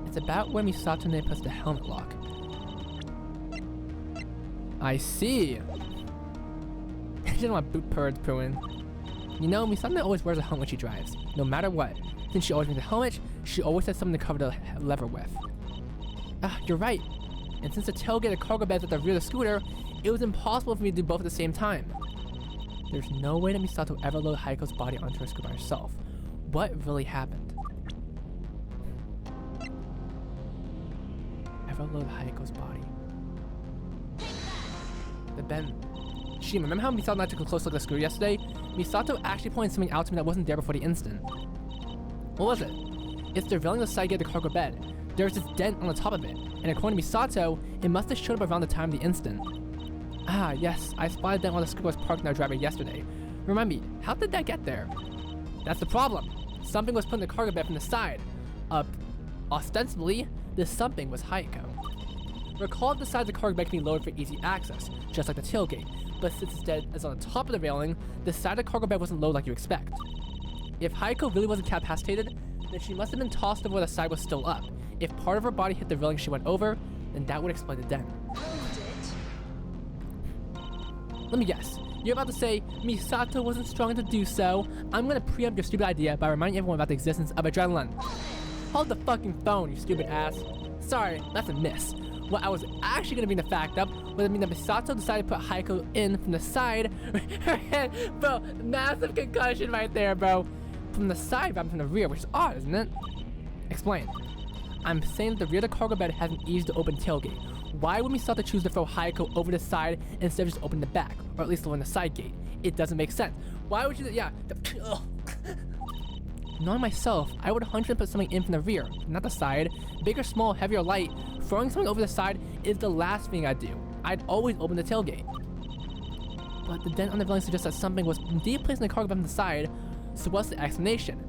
It's about where Misato puts the helmet lock. I see. She doesn't want boot birds pooing. You know, Misato always wears a helmet when she drives, no matter what. Since she always wears a helmet, she always has something to cover the lever with. You're right. And since the tailgate of cargo bed's at the rear of the scooter, it was impossible for me to do both at the same time. There's no way that Misato ever loaded Hayako's body onto her scooter herself. What really happened? Ever load Hayako's body? The Ben. Shima, remember how Misato and I took a close look at the scooter yesterday? Misato actually pointed something out to me that wasn't there before the incident. What was it? It's the railing on the side gate of the cargo bed. There's this dent on the top of it, and according to Misato, it must have showed up around the time of the incident. Ah, yes, I spotted that while the scooter was parked in our driveway yesterday. Remind me, how did that get there? That's the problem. Something was put in the cargo bed from the side. Ostensibly, this something was Hayako. Recall that the side of the cargo bed can be lowered for easy access, just like the tailgate, but since its dead is on the top of the railing, the side of the cargo bed wasn't lowered like you expect. If Hayako really wasn't capacitated, then she must have been tossed over where the side was still up. If part of her body hit the railing she went over, then that would explain the dent. Let me guess. You're about to say, Misato wasn't strong enough to do so. I'm gonna preempt your stupid idea by reminding everyone about the existence of adrenaline. Hold the fucking phone, you stupid ass. Sorry, that's a miss. What I was actually gonna bring the fact up was that Misato decided to put Hayako in from the side. Her head, bro, massive concussion right there, bro. From the side rather than from the rear, which is odd, isn't it? Explain. I'm saying that the rear of the cargo bed has an easy to open tailgate. Why would Misato choose to throw Hayako over the side instead of just opening the back, or at least the one the side gate? It doesn't make sense. Why would you? Yeah. Knowing myself, I would 100% put something in from the rear, not the side. Big or small, heavy or light, throwing something over the side is the last thing I'd do. I'd always open the tailgate. But the dent on the railing suggests that something was indeed placed in the cargo bed from the side. So what's the explanation?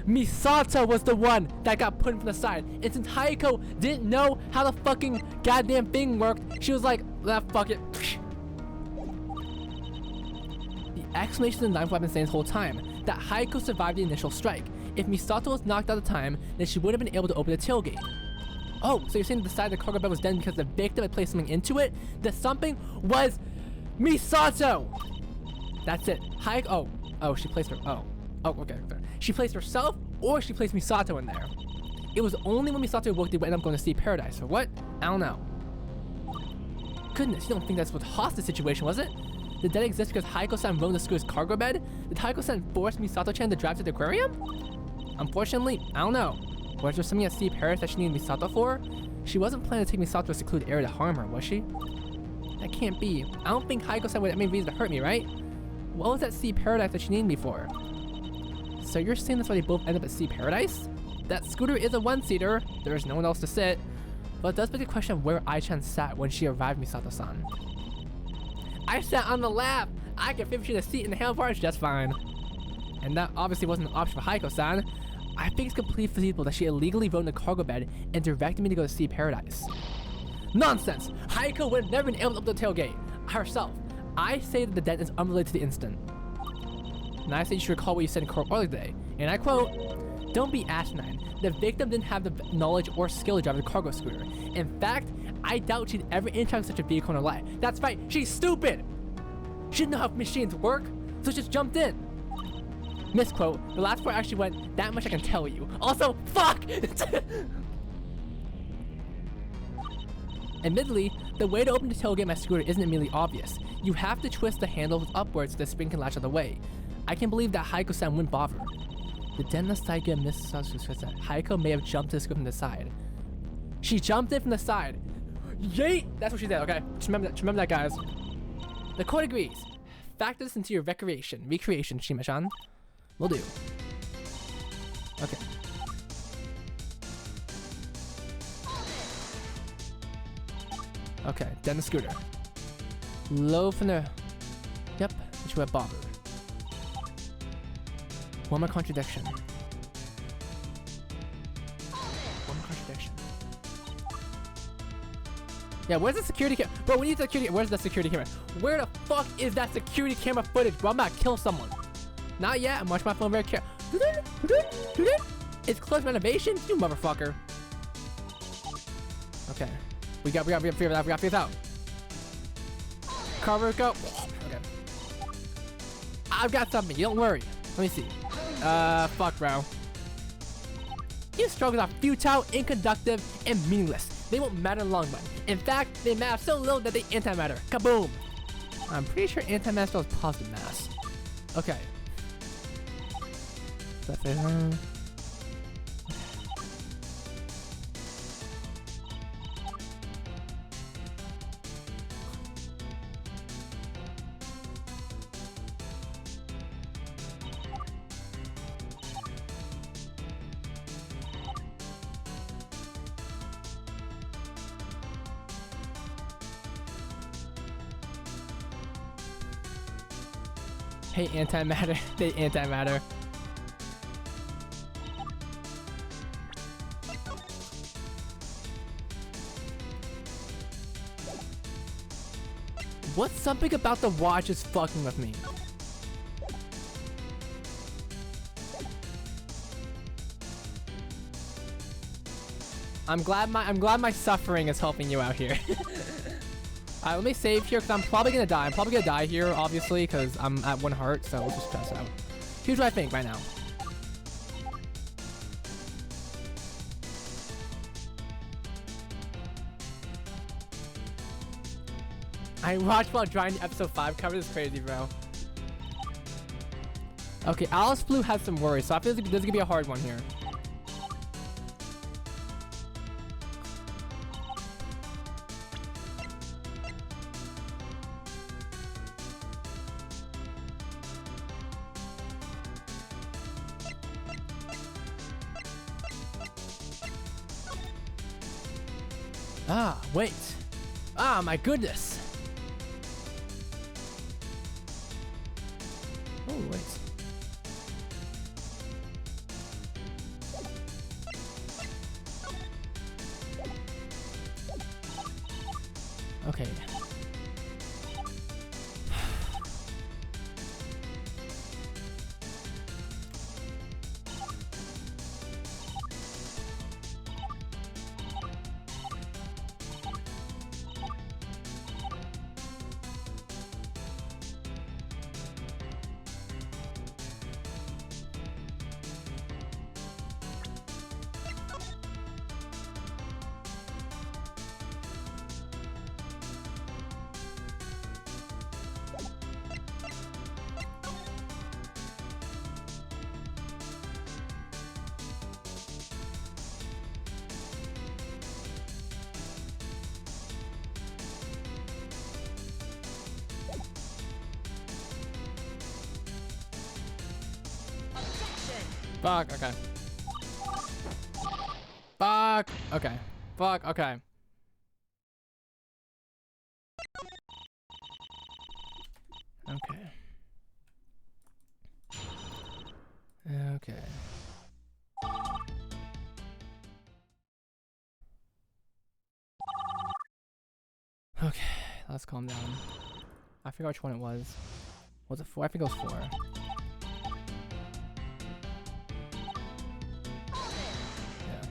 Misato was the one that got put in from the side, and since Hayako didn't know how the fucking goddamn thing worked, she was like, fuck it. The explanation is the knife I've been saying this whole time, that Hayako survived the initial strike. If Misato was knocked out of time, then she would have been able to open the tailgate. Oh, so you're saying the side of the cargo bed was done because the victim had placed something into it? The something was Misato! That's it. Oh, she placed her. Oh, okay. She placed herself, or she placed Misato in there. It was only when Misato awoke did we end up going to see paradise. For what? I don't know. Goodness, you don't think that's what hostage situation, was it? Did that exist because Hayako-san rode the scooter's cargo bed? Did Hayako-san force Misato-chan to drive to the aquarium? Unfortunately, I don't know. Was there something at Sea Paris that she needed Misato for? She wasn't planning to take Misato to a secluded area to harm her, was she? That can't be. I don't think Hayako-san would have any reason to hurt me, right? What was that Sea Paradise that she needed me for? So you're saying that's why they both end up at Sea Paradise? That scooter is a one-seater. There's no one else to sit. But it does beg the question of where Ai-chan sat when she arrived Misato-san. I sat on the lap! I could fit between the seat and the handlebars just fine. And that obviously wasn't an option for Hayako-san. I think it's completely feasible that she illegally rode in the cargo bed and directed me to go to Sea Paradise. Nonsense! Hayako would have never been able to open the tailgate herself. I say that the dent is unrelated to the incident. And I say you should recall what you said in court earlier today. And I quote, "Don't be asinine. The victim didn't have the knowledge or skill to drive the cargo scooter. In fact, I doubt she'd ever encounter such a vehicle in her life. That's right, she's stupid! She didn't know how machines work, so she just jumped in." Misquote, the last part actually went, "That much I can tell you." Also, fuck! Admittedly, the way to open the tailgate of my scooter isn't immediately obvious. You have to twist the handles upwards so the spring can latch out of the way. I can believe that Hayako-san wouldn't bother. The dent in the side gave Mrs. that Hayako may have jumped to the scooter from the side. She jumped in from the side. Yeet! That's what she did, okay? Just remember that, guys. The court agrees. Factor this into your recreation, Shima-chan. Will do. Okay. Okay, then the scooter. Low from the... Yep, which would have bothered. One more contradiction. Yeah, where's the security camera? Bro, we need the security. Where's the security camera? Where the fuck is that security camera footage, bro? I'm about to kill someone. Not yet. I'm watching my phone very carefully. It's closed renovation? You motherfucker. Okay. We got to figure this out. Cover, go. Okay. I've got something. You don't worry. Let me see. Fuck, bro. These struggles are futile, unconductive, and meaningless. They won't matter in the long run. In fact, they matter so little that they antimatter. Kaboom! I'm pretty sure antimatter spells positive mass. Okay. Hey, antimatter. They antimatter. What's something about the watch is fucking with me? I'm glad my suffering is helping you out here. Alright, let me save here because I'm probably gonna die. I'm probably gonna die here, obviously, because I'm at 1 heart, so we'll just pass out. Here's what I think right now. I watched while drawing the episode 5 cover. This is crazy, bro. Okay, Alice Blue has some worries, so I feel like this is gonna be a hard one here. Ah, wait. Ah, my goodness. Oh, wait. Okay. Fuck, okay. Fuck, okay. Fuck, okay. Okay. Okay. Okay, let's calm down. I forgot which one it was. Was it 4? I think it was 4. Yeah.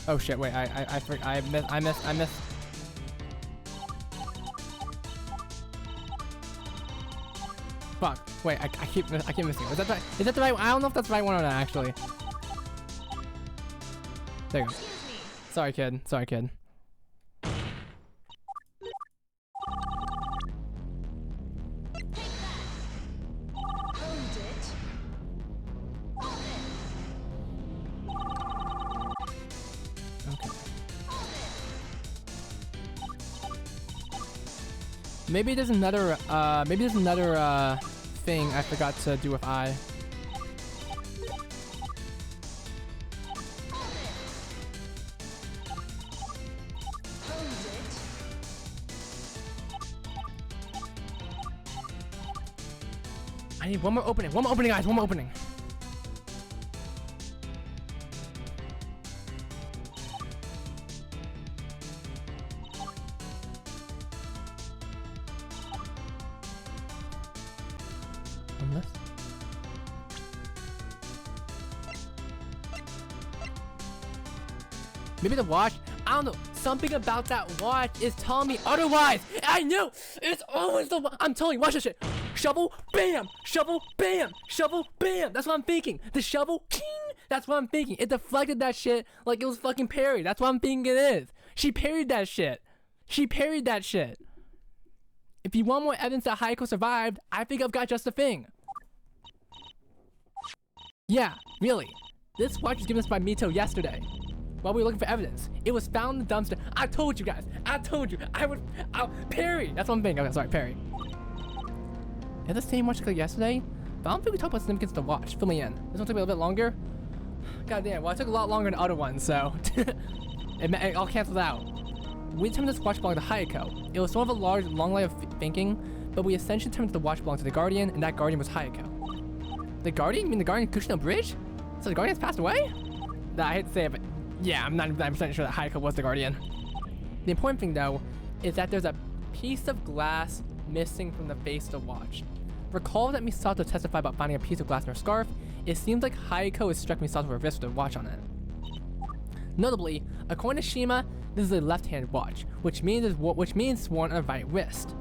Oh shit! Wait, I missed. Fuck! Wait, I keep missing. Is that right? Is that the right? I don't know if that's the right one or not. Actually. There you go. Sorry, kid. Sorry, kid. Okay. Maybe there's another thing I forgot to do with I. I need one more opening, guys, one more opening. Unless... Maybe the watch? I don't know. Something about that watch is telling me otherwise. I knew! It's always the watch. I'm telling you, watch this shit. Shovel, bam! Shovel, bam! Shovel, bam! That's what I'm thinking. The shovel, king! That's what I'm thinking. It deflected that shit like it was fucking parried. That's what I'm thinking it is. She parried that shit. She parried that shit. If you want more evidence that Hayako survived, I think I've got just the thing. Yeah, really. This watch was given us by Mito yesterday. While we were looking for evidence. It was found in the dumpster. I told you guys. I told you. Perry. That's what I'm thinking. Okay, sorry, Perry. Is the same watch like yesterday? But I don't think we talked about significance of the watch. Fill me in. This one took me a little bit longer. God damn. Well, it took a lot longer than the other one, so it all canceled out. We determined this watch belonged to Hayako. It was sort of a large, long line of thinking, but we essentially determined the watch belonged to the Guardian, and that Guardian was Hayako. The Guardian? You mean the Guardian Kushino Bridge? So the Guardian's passed away? Nah, I hate to say it, but yeah, I'm 99% sure that Hayako was the Guardian. The important thing, though, is that there's a piece of glass missing from the face of the watch. Recall that Misato testified about finding a piece of glass in her scarf. It seems like Hayako has struck Misato with a wrist with a watch on it. Notably, according to Shima, this is a left-handed watch, which means it's worn on a right wrist.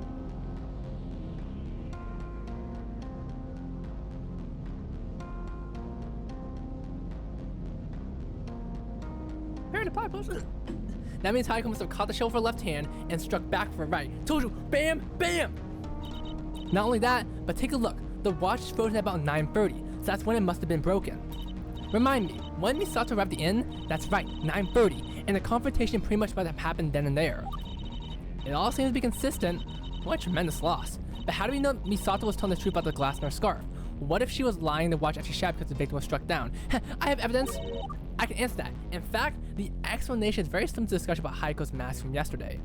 That means Hayako must have caught the shell with her left hand and struck back with her right. Told you, bam, bam! Not only that, but take a look. The watch is frozen at about 9:30, so that's when it must have been broken. Remind me, when Misato arrived at the inn, that's right, 9:30, and the confrontation pretty much might have happened then and there. It all seems to be consistent. What a tremendous loss. But how do we know Misato was telling the truth about the glass in her scarf? What if she was lying the watch actually shattered because the victim was struck down? I have evidence. I can answer that. In fact, the explanation is very similar to the discussion about Hayako's mask from yesterday.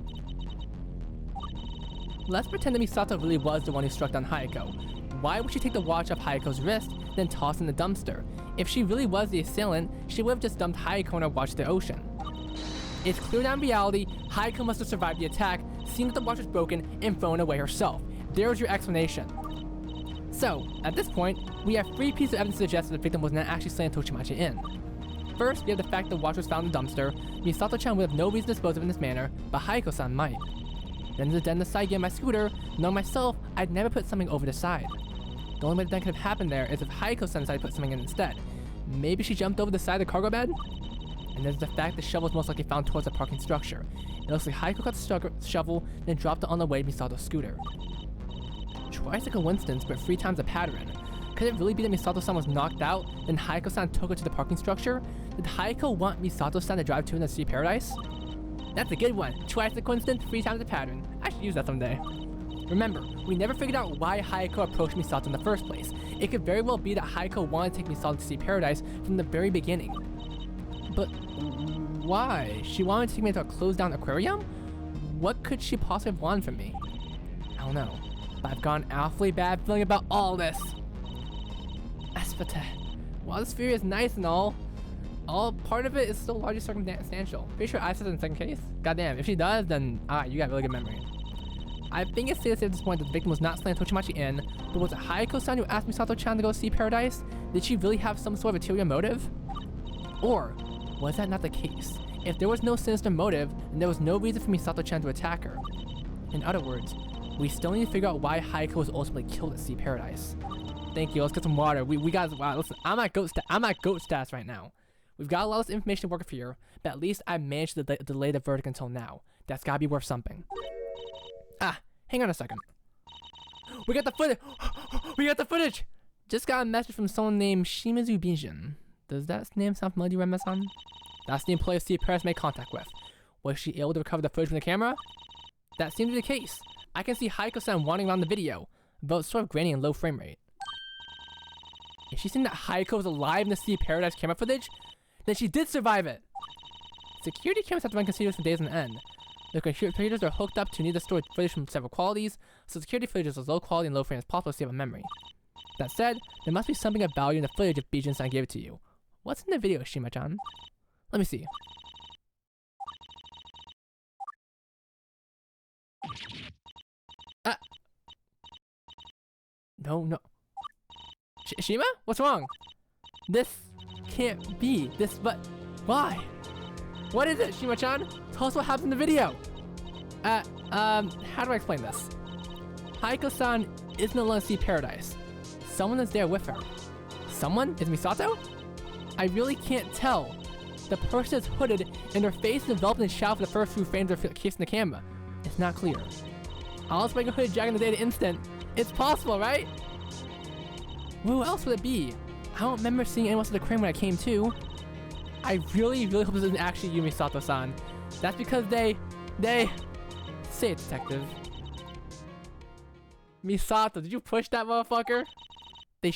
Let's pretend that Misato really was the one who struck down Hayako. Why would she take the watch off Hayako's wrist, then toss it in the dumpster? If she really was the assailant, she would have just dumped Hayako and her watch to the ocean. It's clear now in reality, Hayako must have survived the attack, seen that the watch was broken, and thrown away herself. There's your explanation. So, at this point, we have 3 pieces of evidence to suggest that the victim was not actually slain at Toshimachi Inn. First, we have the fact that the watch was found in the dumpster. Misato-chan would have no reason to dispose of it in this manner, but Hayako-san might. Then there's the den the side of my scooter. Knowing myself, I'd never put something over the side. The only way that could have happened there is if Hayako-san decided to put something in instead. Maybe she jumped over the side of the cargo bed? And there's the fact the shovel was most likely found towards the parking structure. It looks like Hayako got the shovel, then dropped it on the way to Misato's scooter. Twice a coincidence, but 3 times a pattern. Could it really be that Misato-san was knocked out, then Hayako-san took her to the parking structure? Did Hayako want Misato-san to drive to in the Sea Paradise? That's a good one. Twice a coincidence, 3 times a pattern. I should use that someday. Remember, we never figured out why Hayako approached Misato in the first place. It could very well be that Hayako wanted to take Misato to Sea Paradise from the very beginning. But why? She wanted to take me to a closed down aquarium? What could she possibly want from me? I don't know, but I've got an awfully bad feeling about all this. Aspete, while this theory is nice and all part of it is still largely circumstantial. Pretty sure I said it in the second case? Goddamn, if she does, then you got really good memory. I think it's safe to say at this point that the victim was not slaying Tochimachi in, but was it Hayako-san who asked Misato-chan to go see Paradise? Did she really have some sort of ulterior motive? Or was that not the case? If there was no sinister motive, then there was no reason for Misato-chan to attack her. In other words, we still need to figure out why Hayako was ultimately killed at Sea Paradise. Thank you, let's get some water. We got, wow, listen, I'm at goat stats right now. We've got a lot of information to work for here, but at least I managed to delay the verdict until now. That's gotta be worth something. Hang on a second. We got the footage! We got the footage! Just got a message from someone named Shimizu Bijin. Does that name sound familiar to Rema-san? That's the employee of Sea Paradise made contact with. Was she able to recover the footage from the camera? That seems to be the case. I can see Hayako-san wandering around the video, but it's sort of grainy and low frame rate. If she's saying that Hayako was alive in the Sea Paradise camera footage, then she did survive it! Security cameras have to run continuous for days on end. The computers are hooked up to need to store footage from several qualities, so security footage is as low quality and low frame as possible to save on memory. That said, there must be something of value in the footage if Bijin-san gave it to you. What's in the video, Shima-chan? Let me see. No. Shima? What's wrong? This can't be. But why? What is it, Shima-chan? Tell us what happened in the video. How do I explain this? Hayako-san isn't alone in Sea Paradise. Someone is there with her. Someone? Is Misato? I really can't tell. The person is hooded and her face is enveloped in shadow for the first few frames of casing the camera. It's not clear. I'll just make a hooded dragon the data instant. It's possible, right? Who else would it be? I don't remember seeing anyone else at the crane when I came to. I really hope this isn't actually you, Misato-san. That's because they... Say it, detective. Misato, did you push that motherfucker? They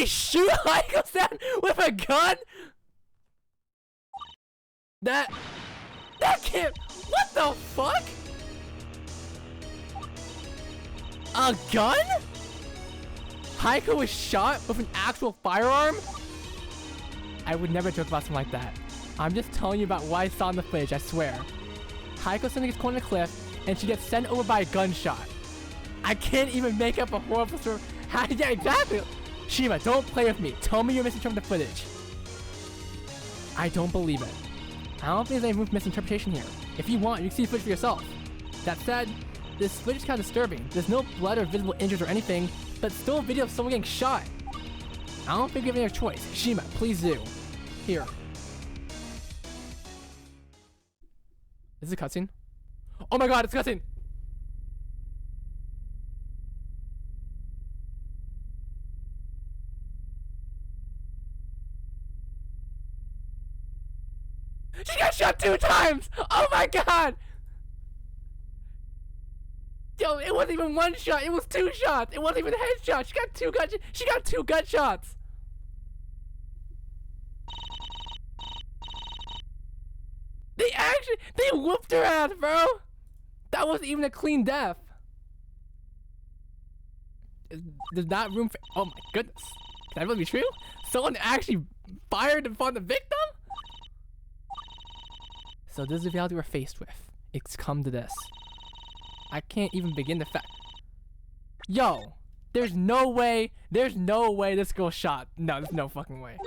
shoot Hayako-san with a gun? That can't... What the fuck? A gun? Hayako was shot with an actual firearm? I would never joke about something like that. I'm just telling you about what I saw in the footage, I swear. Hayako-san gets caught in a cliff, and she gets sent over by a gunshot. I can't even make up a horrible story. Yeah, exactly! Shima, don't play with me. Tell me you're misinterpreting the footage. I don't believe it. I don't think there's any room for misinterpretation here. If you want, you can see the footage for yourself. That said, this footage is kind of disturbing. There's no blood or visible injuries or anything, but still a video of someone getting shot. I don't think we have any other choice. Shima, please do. Here. Is this a cutscene? Oh my god, it's a cutscene! She got shot 2 times! Oh my god! Yo, it wasn't even 1 shot, it was 2 shots! It wasn't even a headshot! She got 2 gunshots! They whooped her ass, bro! That wasn't even a clean death. There's not room for... Oh my goodness. Can that really be true? Someone actually fired upon the victim? So this is the reality we're faced with. It's come to this. I can't even begin to Yo! There's no way this girl shot. No, there's no fucking way.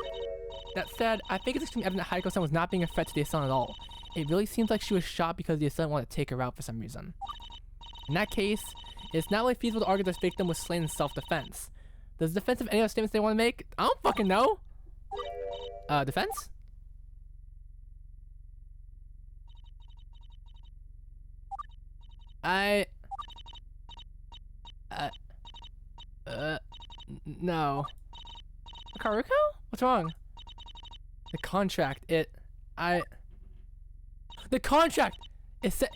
That said, I think it's extremely evident that Hayako-san was not being a threat to the assailant at all. It really seems like she was shot because the assailant wanted to take her out for some reason. In that case, it's not really feasible to argue this victim was slain in self-defense. Does the defense have any other statements they want to make? I don't fucking know! Defense? No. Karuko? What's wrong? The contract, the contract! It said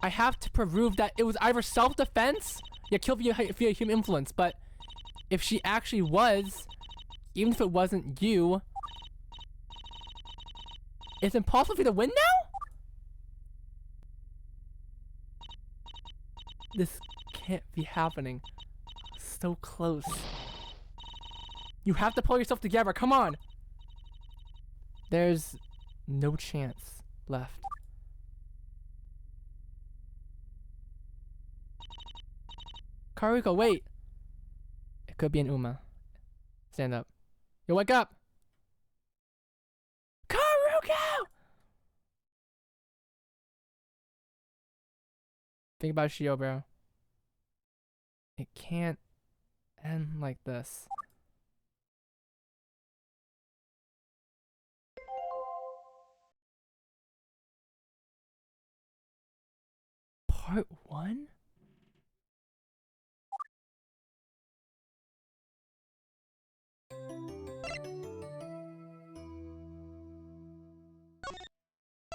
I have to prove that it was either self-defense, Yeah, kill via human influence, but if she actually was, even if it wasn't you, it's impossible for you to win now? This can't be happening. So close. You have to pull yourself together, come on! There's no chance left. Karuko, wait! It could be an Uma. Stand up. Yo, wake up! Karuko! Think about Shio, bro. It can't end like this. Part 1?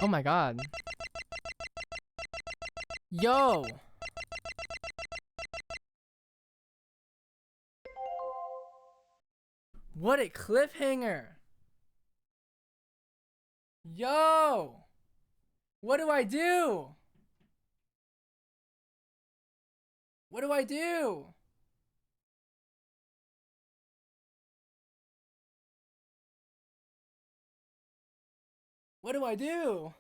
Oh my god. Yo! What a cliffhanger! Yo! What do I do? What do I do? What do I do?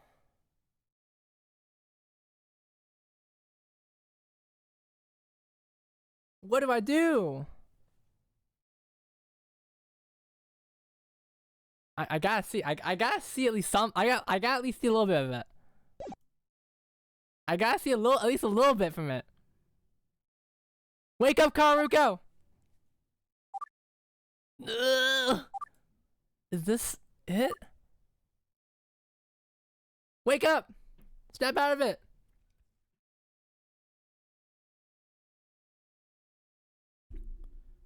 What do I do? I gotta see. I gotta see at least some. I got at least see a little bit of it. I gotta see at least a little bit from it. Wake up, Karuko! Ugh. Is this it? Wake up! Snap out of it!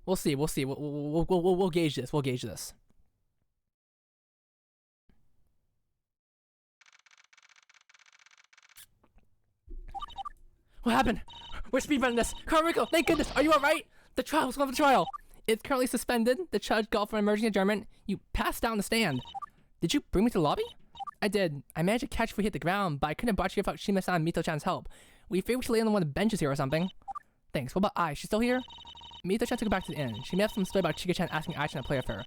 We'll see. We'll see. We'll gauge this. We'll gauge this. What happened? We're speedrunning this. Karuko, thank goodness. Are you alright? The trial. What's going on with the trial? It's currently suspended. The judge called for an emergency adjournment. You passed down the stand. Did you bring me to the lobby? I did. I managed to catch before he hit the ground, but I couldn't have brought you without Shima-san and Mito-chan's help. We figured we should lay on one of the benches here or something. Thanks. What about Ai? She's still here? Mito-chan took her back to the inn. She may have some story about Chika-chan asking Ai-chan to play with her.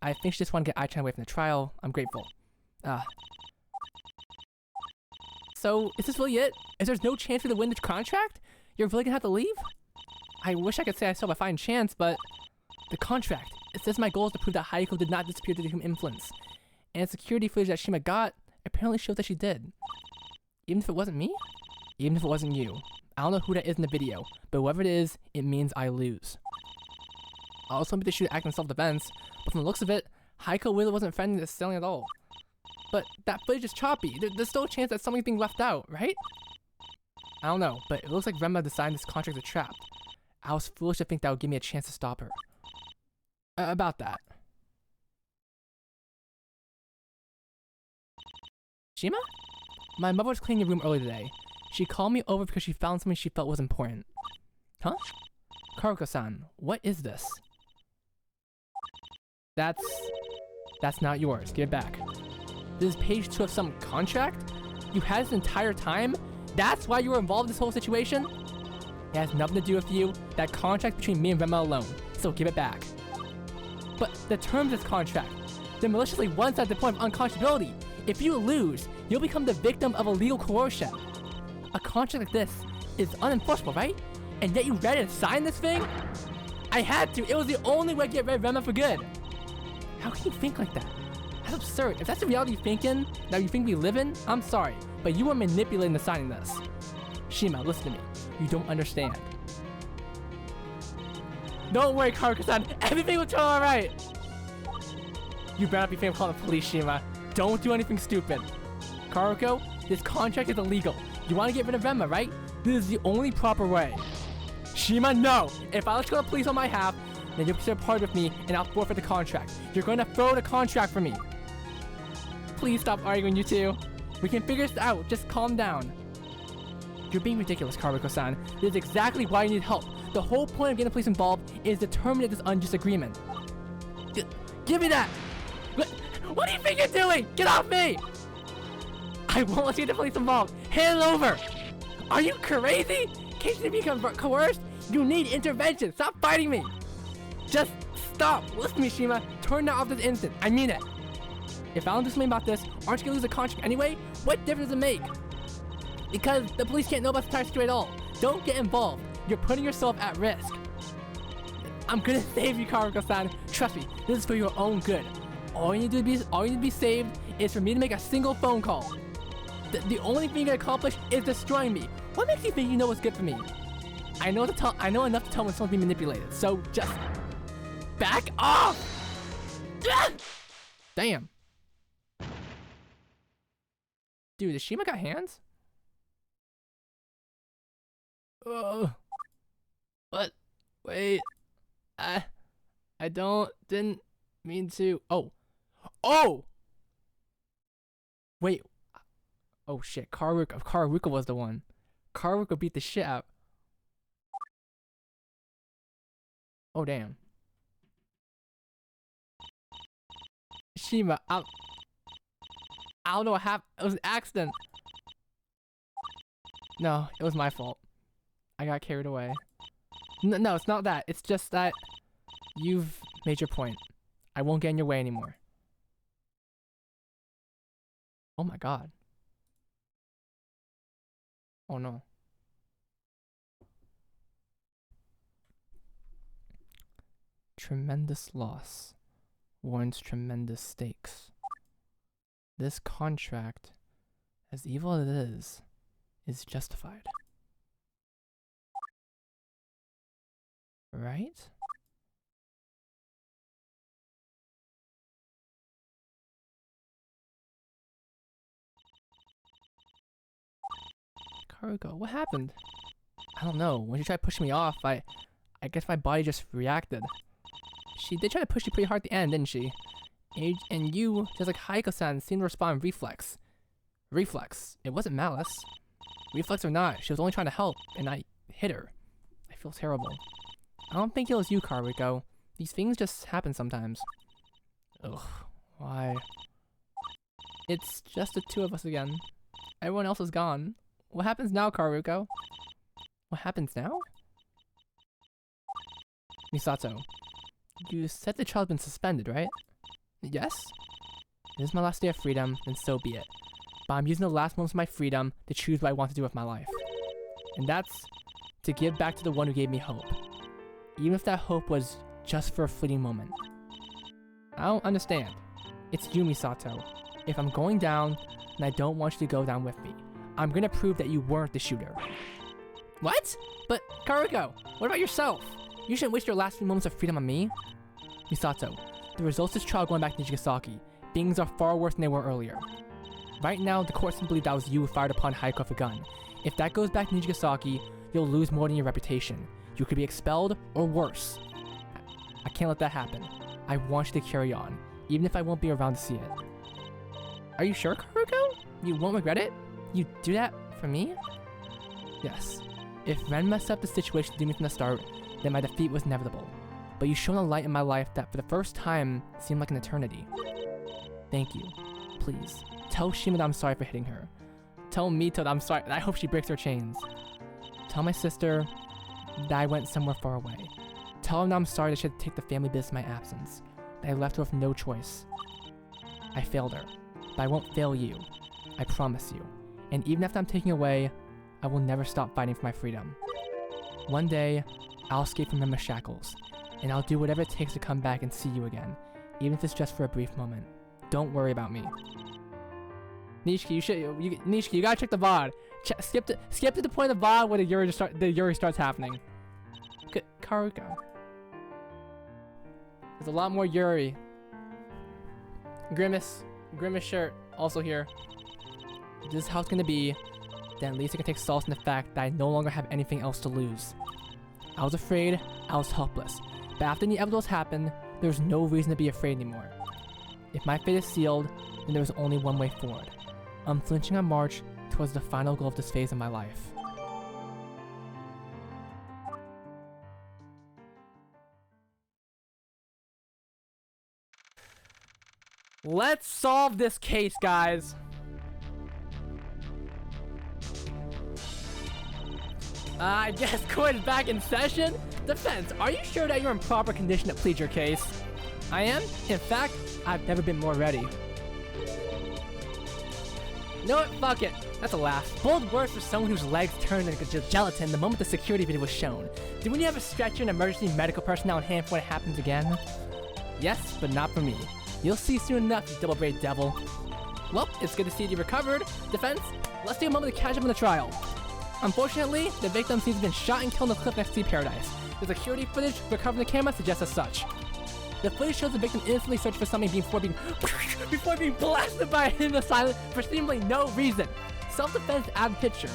I think she just wanted to get Ai-chan away from the trial. I'm grateful. So, is this really it? Is there no chance for you to win the contract? You're really gonna have to leave? I wish I could say I still have a fine chance, but... The contract. It says my goal is to prove that Hayako did not disappear due to human influence. And security footage that Shima got apparently shows that she did. Even if it wasn't me? Even if it wasn't you. I don't know who that is in the video, but whoever it is, it means I lose. I also made the shooter act in self-defense, but from the looks of it, Hayako really wasn't friendly to Stelling at all. But that footage is choppy. There's still a chance that something's being left out, right? I don't know, but it looks like Renma decided this contract is a trap. I was foolish to think that would give me a chance to stop her. About that. Shima? My mother was cleaning your room earlier today. She called me over because she found something she felt was important. Huh? Karuko-san, what is this? That's not yours. Give it back. This is page 2 of some contract? You had this entire time? That's why you were involved in this whole situation? It has nothing to do with you. That contract between me and Renma alone. So give it back. But the terms of this contract, they're maliciously one-sided to the point of unconscionability. If you lose, you'll become the victim of illegal coercion. A contract like this is unenforceable, right? And yet you read and signed this thing? I had to. It was the only way to get rid of Renma for good. How can you think like that? That's absurd. If that's the reality you're thinking, that you think we live in, I'm sorry. But you were manipulating the signing this. Shima, listen to me. You don't understand. Don't worry, Karuko-san. Everything will turn out alright. You better not be famous calling the police, Shima. Don't do anything stupid. Karuko, this contract is illegal. You want to get rid of Renma, right? This is the only proper way. Shima, no! If I let you go to the police on my behalf, then you'll consider part with me and I'll forfeit the contract. You're going to throw the contract for me. Please stop arguing, you two. We can figure this out. Just calm down. You're being ridiculous, Karuko-san. This is exactly why you need help. The whole point of getting the police involved is to terminate this unjust agreement. Give me that! What do you think you're doing? Get off me! I won't let you get the police involved. Hand it over! Are you crazy? Can't you be coerced? You need intervention. Stop fighting me. Just stop. Listen to me, Shima. Turn that off this instant. I mean it. If I don't do something about this, aren't you gonna lose a contract anyway? What difference does it make? Because the police can't know about the entire situation at all. Don't get involved. You're putting yourself at risk. I'm gonna save you, Karuko-san. Trust me, this is for your own good. All you need to be saved is for me to make a single phone call. The only thing you can accomplish is destroying me. What makes you think you know what's good for me? I know enough to tell when someone's being manipulated. So just back off. Damn. Dude, does Shima got hands? What? Wait. I didn't mean to. Oh! Wait. Oh shit, Karuka was the one. Karuka beat the shit out. Oh damn. Shima, I don't know what happened. It was an accident. No, it was my fault. I got carried away. No, it's not that. It's just that you've made your point. I won't get in your way anymore. Oh my god. Oh no. Tremendous loss warrants tremendous stakes. This contract, as evil as it is justified. Right? Karuko, what happened? I don't know. When she tried pushing me off, I guess my body just reacted. She did try to push you pretty hard at the end, didn't she? And you, just like Haiko-san, seemed to respond reflex. Reflex. It wasn't malice. Reflex or not, she was only trying to help, and I hit her. I feel terrible. I don't think it was you, Karuko. These things just happen sometimes. Ugh, why? It's just the two of us again. Everyone else is gone. What happens now, Karuko? What happens now? Misato, you said the child's been suspended, right? Yes? This is my last day of freedom, then so be it. But I'm using the last moments of my freedom to choose what I want to do with my life. And that's to give back to the one who gave me hope. Even if that hope was just for a fleeting moment. I don't understand. It's you, Misato. If I'm going down, then I don't want you to go down with me. I'm gonna prove that you weren't the shooter. What? But, Karuko, what about yourself? You shouldn't waste your last few moments of freedom on me. Misato, the results of this trial going back to Nijigasaki, things are far worse than they were earlier. Right now, the court seems to believe that was you who fired upon Haiko with a gun. If that goes back to Nijigasaki, you'll lose more than your reputation. You could be expelled, or worse. I can't let that happen. I want you to carry on, even if I won't be around to see it. Are you sure, Karuko? You won't regret it? You do that for me? Yes. If Ren messed up the situation to do me from the start, then my defeat was inevitable. But you shone a light in my life that for the first time seemed like an eternity. Thank you. Please, tell Shima that I'm sorry for hitting her. Tell Mito that I'm sorry, that I hope she breaks her chains. Tell my sister that I went somewhere far away. Tell her that I'm sorry that she had to take the family business in my absence. That I left her with no choice. I failed her, but I won't fail you. I promise you. And even after I'm taken away, I will never stop fighting for my freedom. One day, I'll escape from Remma's shackles, and I'll do whatever it takes to come back and see you again, even if it's just for a brief moment. Don't worry about me. Nishiki, you gotta check the VOD. Skip to the point of the VOD where the Yuri starts happening. Karuko. There's a lot more Yuri. Grimace shirt, also here. If this is how it's gonna be, then at least I can take solace in the fact that I no longer have anything else to lose. I was afraid, I was helpless, but after the inevitable happened, there was no reason to be afraid anymore. If my fate is sealed, then there was only one way forward. Unflinching on march towards the final goal of this phase of my life. Let's solve this case, guys. I guess court is back in session. Defense, are you sure that you're in proper condition to plead your case? I am. In fact, I've never been more ready. You know what? Fuck it. That's a laugh. Bold words for someone whose legs turned into gelatin the moment the security video was shown. Do we need to have a stretcher and emergency medical personnel on hand for when it happens again? Yes, but not for me. You'll see soon enough, you double-braid devil. Well, it's good to see you recovered. Defense, let's take a moment to catch up on the trial. Unfortunately, the victim seems to have been shot and killed on the cliff next to Paradise. The security footage recovered from the camera suggests as such. The footage shows the victim instantly searching for something before being blasted by an assailant for seemingly no reason. Self-defense out of the picture.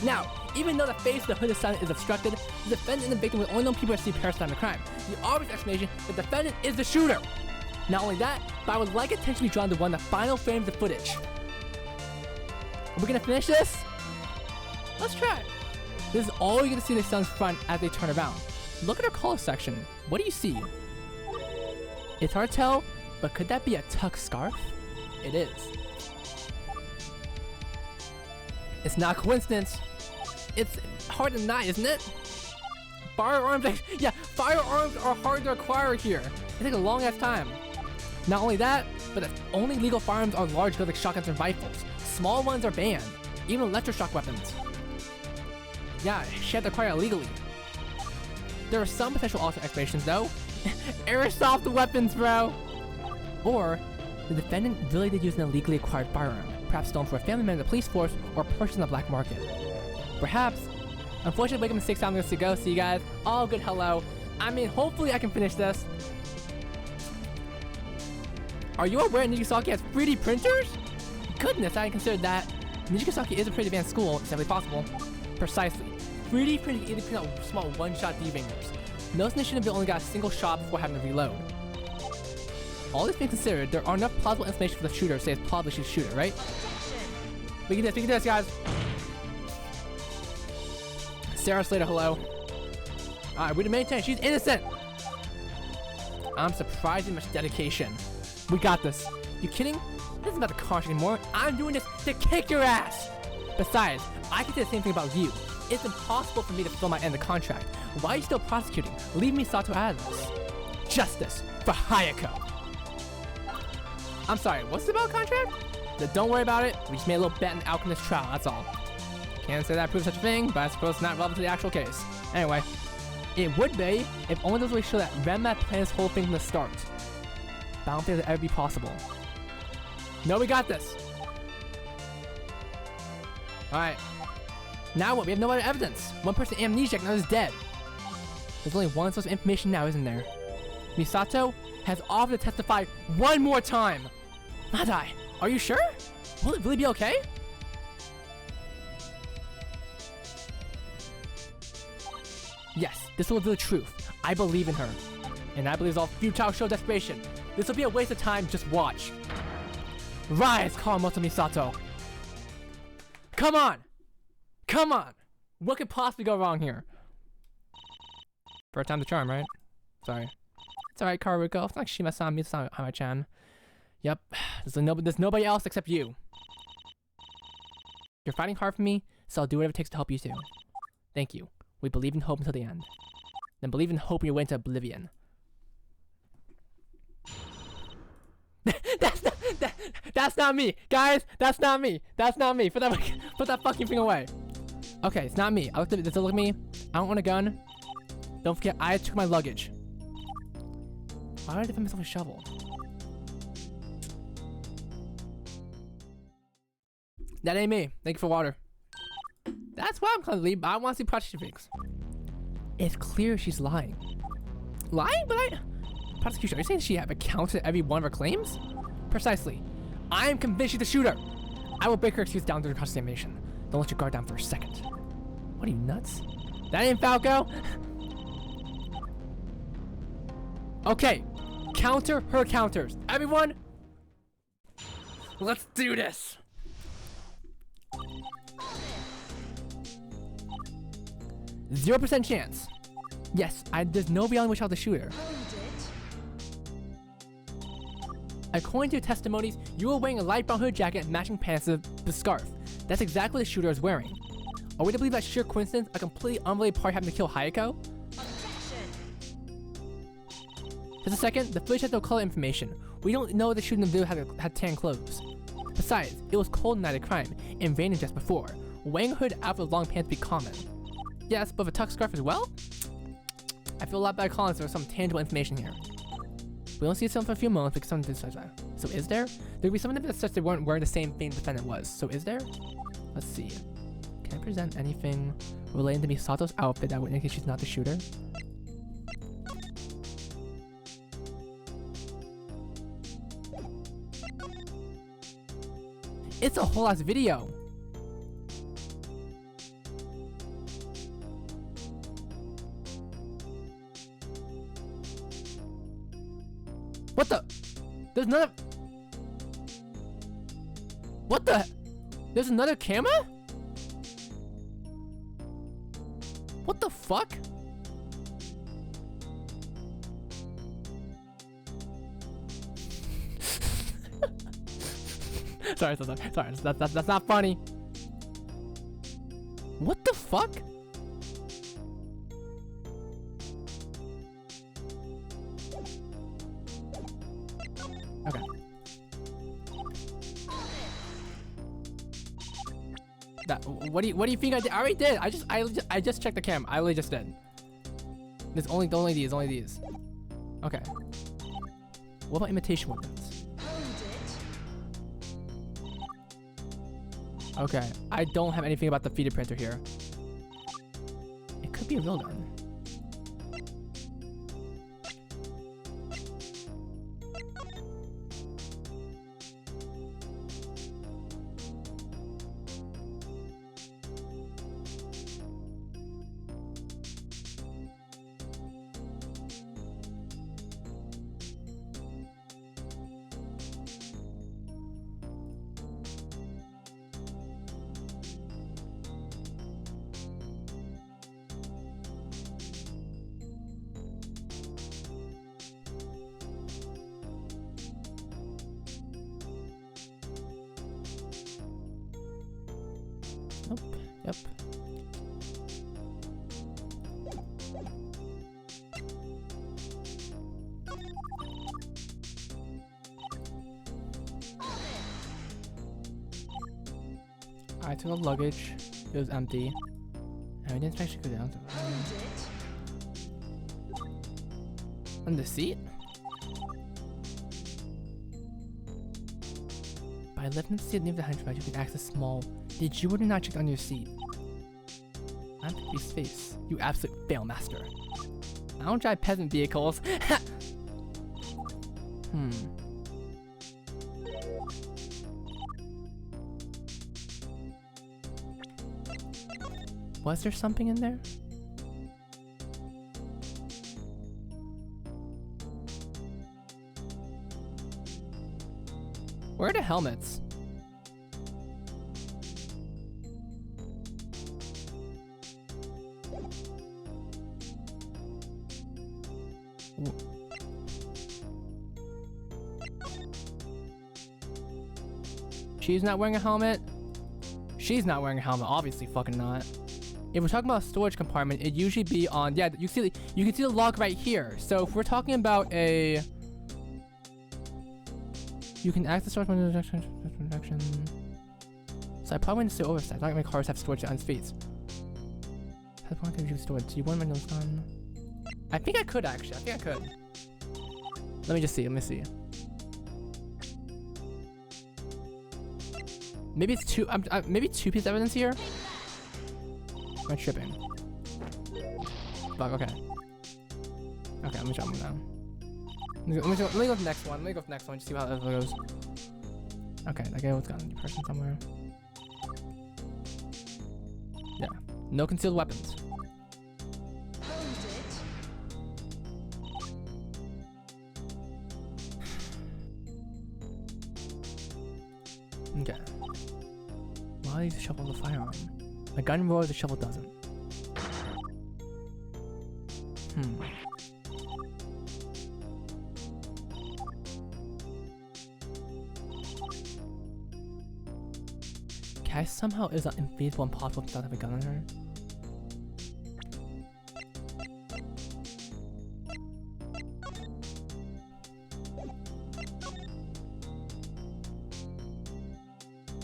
Now, even though the face of the hooded assailant is obstructed, the defendant and the victim were only known people to see Paradise on the crime. The obvious explanation: the defendant is the shooter. Not only that, but I would like attention to be drawn to one of the final frames of footage. Are we gonna finish this? Let's try. This is all you're gonna see in the sun's front as they turn around. Look at our collar section. What do you see? It's hard to tell, but could that be a tuck scarf? It is. It's not a coincidence. It's hard to deny, isn't it? Firearms, yeah, firearms are hard to acquire here. They take a long ass time. Not only that, but the only legal firearms are large guns like shotguns and rifles. Small ones are banned, even electroshock weapons. Yeah, she had to acquire illegally. There are some potential alternate explanations though. Airsoft weapons, bro! Or, the defendant really did use an illegally acquired firearm, perhaps stolen for a family member of the police force or purchased on the black market. Perhaps. Unfortunately, we have 6 minutes to go, so you guys, all good hello. I mean, hopefully I can finish this. Are you aware Nijigasaki has 3D printers? Goodness, I hadn't considered that. Nijigasaki is a pretty advanced school, it's definitely possible. Precisely. 3D printing can either print out small one-shot D-ringers. Notice they shouldn't have only got a single shot before having to reload. All this being considered, there are enough plausible information for the shooter to say it's probably she's a shooter, right? We can do this, guys. Sarah Slater, hello. Alright, we to maintain, she's innocent! I'm surprised at much dedication. We got this. You kidding? This isn't about the contract anymore. I'm doing this to kick your ass! Besides, I can say the same thing about you. It's impossible for me to fulfill my end of the contract. Why are you still prosecuting? Leave Misato out of this. Justice for Hayako. I'm sorry, what's it about contract? Don't worry about it. We just made a little bet in the Alchemist trial, that's all. Can't say that proves such a thing, but I suppose it's not relevant to the actual case. Anyway, it would be if only those ways show that Renma planned this whole thing from the start. But I don't think it'll ever be possible. No, we got this. Alright. Now what? We have no other evidence. One person amnesiac, now is dead. There's only one source of information now, isn't there? Misato has offered to testify one more time. Madai, are you sure? Will it really be okay? Yes, this will reveal the truth. I believe in her. And I believe it's all futile show desperation. This will be a waste of time, just watch. Rise, Kawamoto Misato. Come on! Come on! What could possibly go wrong here? First time to charm, right? Sorry. It's alright, Karuko. It's like Shima-san, Misato, Hama-chan. Yep. There's nobody else except you. You're fighting hard for me, so I'll do whatever it takes to help you too. Thank you. We believe in hope until the end. Then believe in hope on your way into oblivion. That's not me, guys. That's not me. That's not me. Put that fucking thing away. Okay, it's not me. I looked at it. Does it look at me? I don't want a gun. Don't forget, I took my luggage. Why did I defend myself with a shovel? That ain't me. Thank you for water. That's why I'm trying to leave. I want to see prosecution fix. It's clear she's lying. Lying? But prosecution, are you saying she have accounted every one of her claims? Precisely. I am convinced she's the shooter. I will break her excuse down during cross-examination. Don't let your guard down for a second. What are you, nuts? That ain't Falco. Okay. Counter her counters. Everyone, let's do this. 0% chance. Yes, there's no beyond which I was the shooter. According to your testimonies, you were wearing a light brown hooded jacket and matching pants to the scarf. That's exactly what the shooter is wearing. Are we to believe that sheer coincidence, a completely unrelated party happened to kill Hayako? Just a second, the footage has no color information. We don't know the shooter in the video had tan clothes. Besides, it was cold night of crime, and raining just before. Wearing a hood out with long pants would be common. Yes, but with a tuck scarf as well? I feel a lot better calling there's some tangible information here. We don't see something for a few moments because something such that. So is there? There could be something that says they weren't wearing the same thing the defendant was. So is there? Let's see. Can I present anything relating to Misato's outfit that would indicate she's not the shooter? It's a whole ass video. What the? There's another. What the? There's another camera? What the fuck? sorry, that's not funny. What the fuck? Okay. What do you think I did? I already did. I just checked the camera. I literally just did. There's only these. Okay. What about imitation weapons? Okay. I don't have anything about the feeder printer here. It could be a real gun. Nope. Yep. I took the luggage. It was empty. And I didn't actually go down to on the seat? By lifting the seat near the hunchback, you can access small. Did you or did not check on your seat? I'm pretty space. You absolute fail master. I don't drive peasant vehicles. Was there something in there? Where are the helmets? She's not wearing a helmet. She's not wearing a helmet. Obviously, fucking not. If we're talking about a storage compartment, it'd usually be on. Yeah, you can see the log right here. So if we're talking about a, you can access storage protection. So I probably want to stay oversized. Not my cars have storage on its feet. How long can you storage? Do you want my nose gun? I think I could actually. I think I could. Let me just see. Let me see. Maybe it's two. Maybe two pieces of evidence here. Am I tripping? Fuck. Okay. Okay. Let me jump now. Let me go to the next one. Let me go to the next one. Just see how that goes. Okay. That guy was got a new person somewhere. Yeah. No concealed weapons. Okay. Why does the shovel the firearm? A gun roars, the shovel doesn't. Okay, somehow it was infeasible and impossible to not have a gun on her.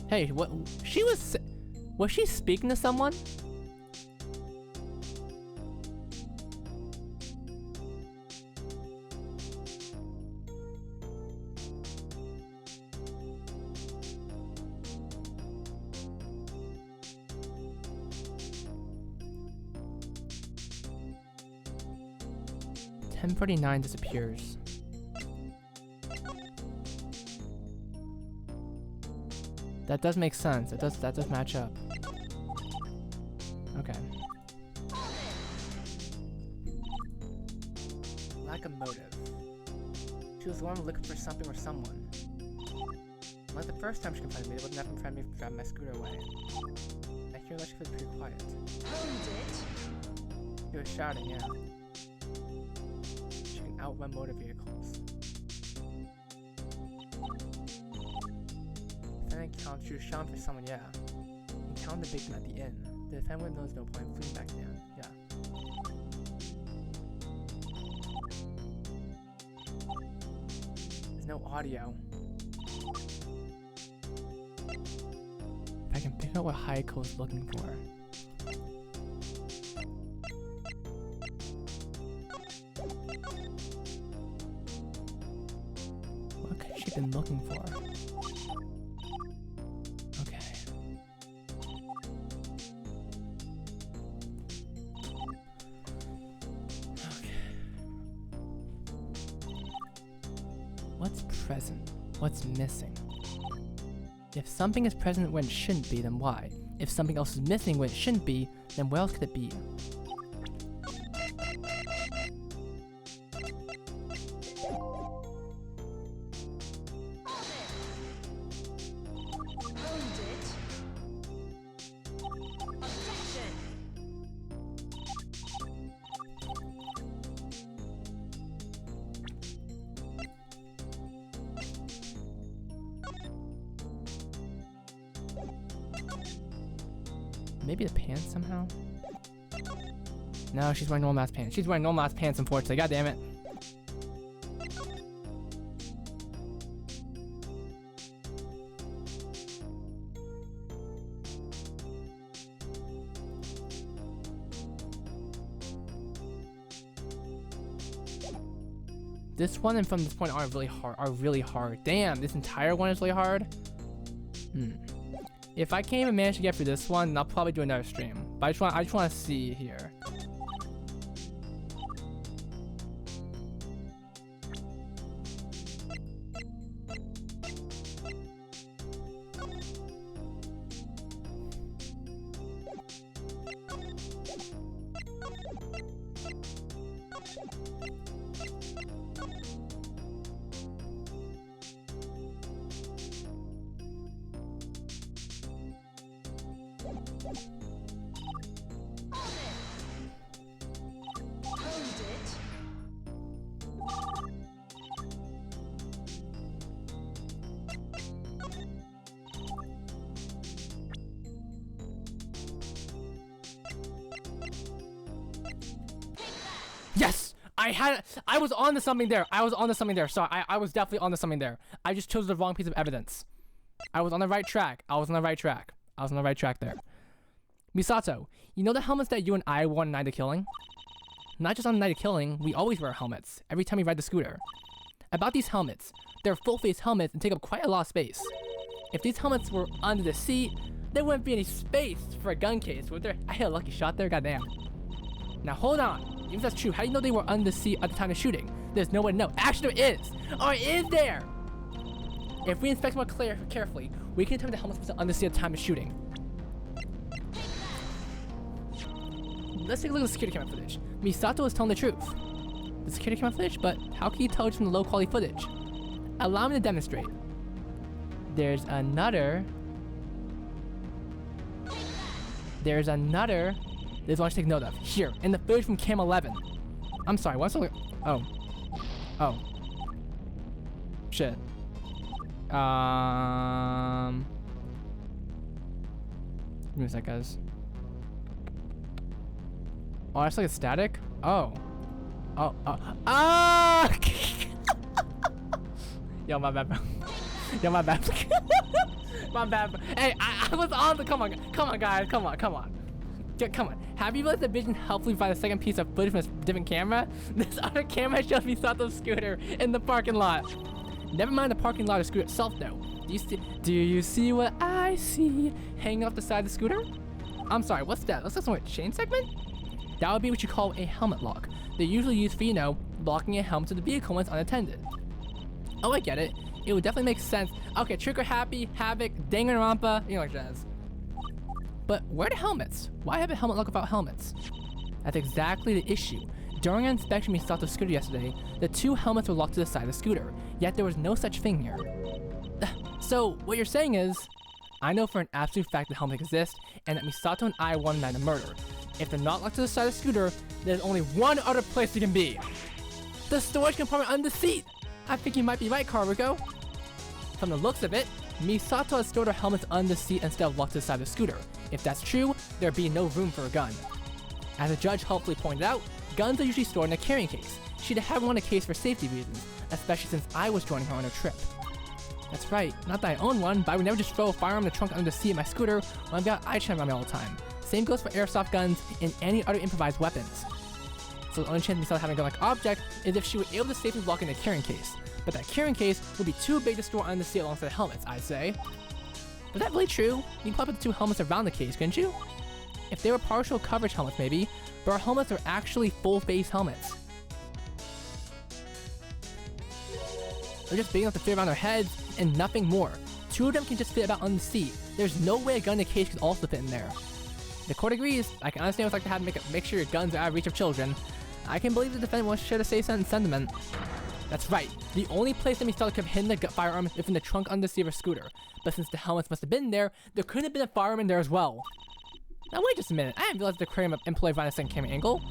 Hey, what? Was she speaking to someone? $10.49 disappears. That does make sense. That does match up. Okay. Lack of motive. She was the one looking for something or someone. Like the first time she confronted me, it wasn't enough to prevent me from driving my scooter away. I hear that she was pretty quiet. Hold it. She was shouting, yeah. She can outrun motor vehicles. The defendant counts she was shouting for someone, yeah. And counted the victim at the inn. The defendant knows no point fleeing back down, yeah. There's no audio. If I can figure out what Hayako is looking for. What could she been looking for? Okay. Okay. What's present? What's missing? If something is present when it shouldn't be, then why? If something else is missing when it shouldn't be, then where else could it be? Maybe the pants somehow? No, she's wearing normal ass pants. She's wearing normal ass pants, unfortunately. God damn it. This one and from this point are really hard. Damn, this entire one is really hard. If I can't even manage to get through this one, then I'll probably do another stream. But I just want to see here. Yes! I was on to something there. Sorry, I was definitely on to something there. I just chose the wrong piece of evidence. I was on the right track. I was on the right track there. Misato, you know the helmets that you and I wore on Night of Killing? Not just on the Night of Killing, we always wear helmets, every time we ride the scooter. About these helmets, they're full-face helmets and take up quite a lot of space. If these helmets were under the seat, there wouldn't be any space for a gun case, would there? I hit a lucky shot there, goddamn. Now hold on. Even if that's true, how do you know they were under the seat at the time of shooting? There's no way to know. Actually, there is! Or is there? If we inspect more carefully, we can determine the helmets were under the seat at the time of shooting. Let's take a look at the security camera footage. Misato is telling the truth. The security camera footage, but how can you tell it's from the low quality footage? Allow me to demonstrate. There's another. There's one I should take note of. Here, in the footage from Cam 11. I'm sorry, what's the... Oh. Shit. Give me a sec, guys. Oh, that's like a static? Oh. Oh, ah! Yo, my bad, bro. Yo, my bad. My bad, bro. Hey, I was on the, come on, guys, come on. Come on. Have you realized the vision helpfully by the second piece of footage from a different camera? This other camera shows me Misato's scooter in the parking lot. Never mind the parking lot or scooter itself, though. Do you see what I see hanging off the side of the scooter? I'm sorry, what's that? Looks like some chain segment? That would be what you call a helmet lock. They're usually used for, you know, locking a helmet to the vehicle when it's unattended. Oh, I get it. It would definitely make sense. Okay, Trigger Happy, Havoc, Danganronpa, you know, like jazz. But where are the helmets? Why have a helmet lock without helmets? That's exactly the issue. During our inspection we saw the scooter yesterday, the two helmets were locked to the side of the scooter, yet there was no such thing here. So, what you're saying is, I know for an absolute fact the helmet exists, and that Misato and I wanted that murder. If they're not locked to the side of the scooter, there's only one other place they can be. The storage compartment under the seat! I think you might be right, Karuko. From the looks of it, Misato has stored her helmets under the seat instead of locked to the side of the scooter. If that's true, there'd be no room for a gun. As the judge helpfully pointed out, guns are usually stored in a carrying case. She'd have one in a case for safety reasons, especially since I was joining her on her trip. That's right, not that I own one, but I would never just throw a firearm in the trunk under the seat of my scooter when I've got eye-check on me all the time. Same goes for airsoft guns and any other improvised weapons. So the only chance of Misato having a gun-like object is if she were able to safely lock in a carrying case. But that carrying case would be too big to store under the seat alongside the helmets, I'd say. Was that really true? You can probably put the two helmets around the case, couldn't you? If they were partial coverage helmets maybe, but our helmets are actually full-face helmets. They're just big enough to fit around our heads and nothing more. Two of them can just fit about on the seat. There's no way a gun in a case could also fit in there. The court agrees. I can understand what it's like to have to make sure your guns are out of reach of children. I can believe the defendant wants to share the same sentiment. That's right. The only place that Misato could have hidden the firearm is in the trunk under the seat of her scooter. But since the helmets must have been there could have been a firearm in there as well. Now wait just a minute. I didn't realize the aquarium employed by the second camera angle.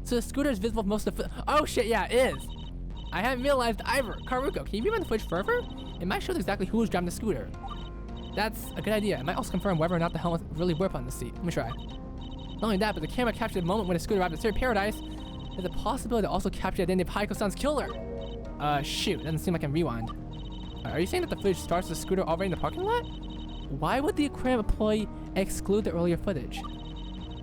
So the scooter is visible from most of the oh shit, yeah, it is. I haven't realized either. Karuko, can you rewind the footage further? It might show exactly who was driving the scooter. That's a good idea. It might also confirm whether or not the helmets really were put on the seat. Let me try. Not only that, but the camera captured the moment when the scooter arrived at Spirit Paradise. There's a possibility to also capture the identity of Haiko-san's killer. Shoot, it doesn't seem like I can rewind. Are you saying that the footage starts with the scooter already in the parking lot? Why would the aquarium employee exclude the earlier footage?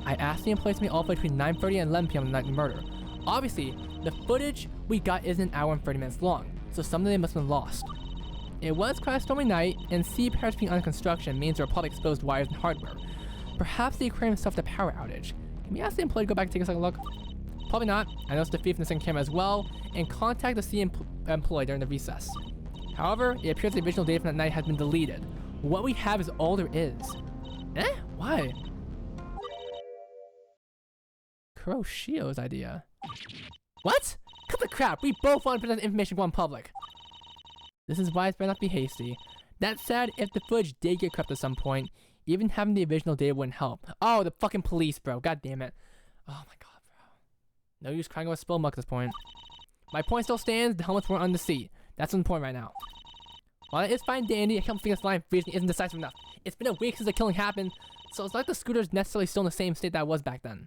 I asked the employee to meet all footage between 9:30 and 11 p.m. on the night of the murder. Obviously, the footage we got isn't an hour and 30 minutes long, so some of them must have been lost. It was quite a stormy night, and sea pairs being under construction means there are probably exposed wires and hardware. Perhaps the aquarium suffered a power outage. Can we ask the employee to go back and take a second look? Probably not. I noticed the thief in the second camera as well, and contact the sea employee during the recess. However, it appears the original data from that night has been deleted. What we have is all there is. Eh? Why? Kuroshio's idea. What? Cut the crap! We both want to put that information go on public. This is why it's better not be hasty. That said, if the footage did get corrupted at some point, even having the original data wouldn't help. Oh, the fucking police, bro. God damn it. Oh my god, bro. No use crying over spilled milk at this point. My point still stands. The helmets weren't on the seat. That's the point right now. While it is fine dandy, I can't think this line of reasoning isn't decisive enough. It's been a week since the killing happened, so it's like the scooter is necessarily still in the same state that it was back then.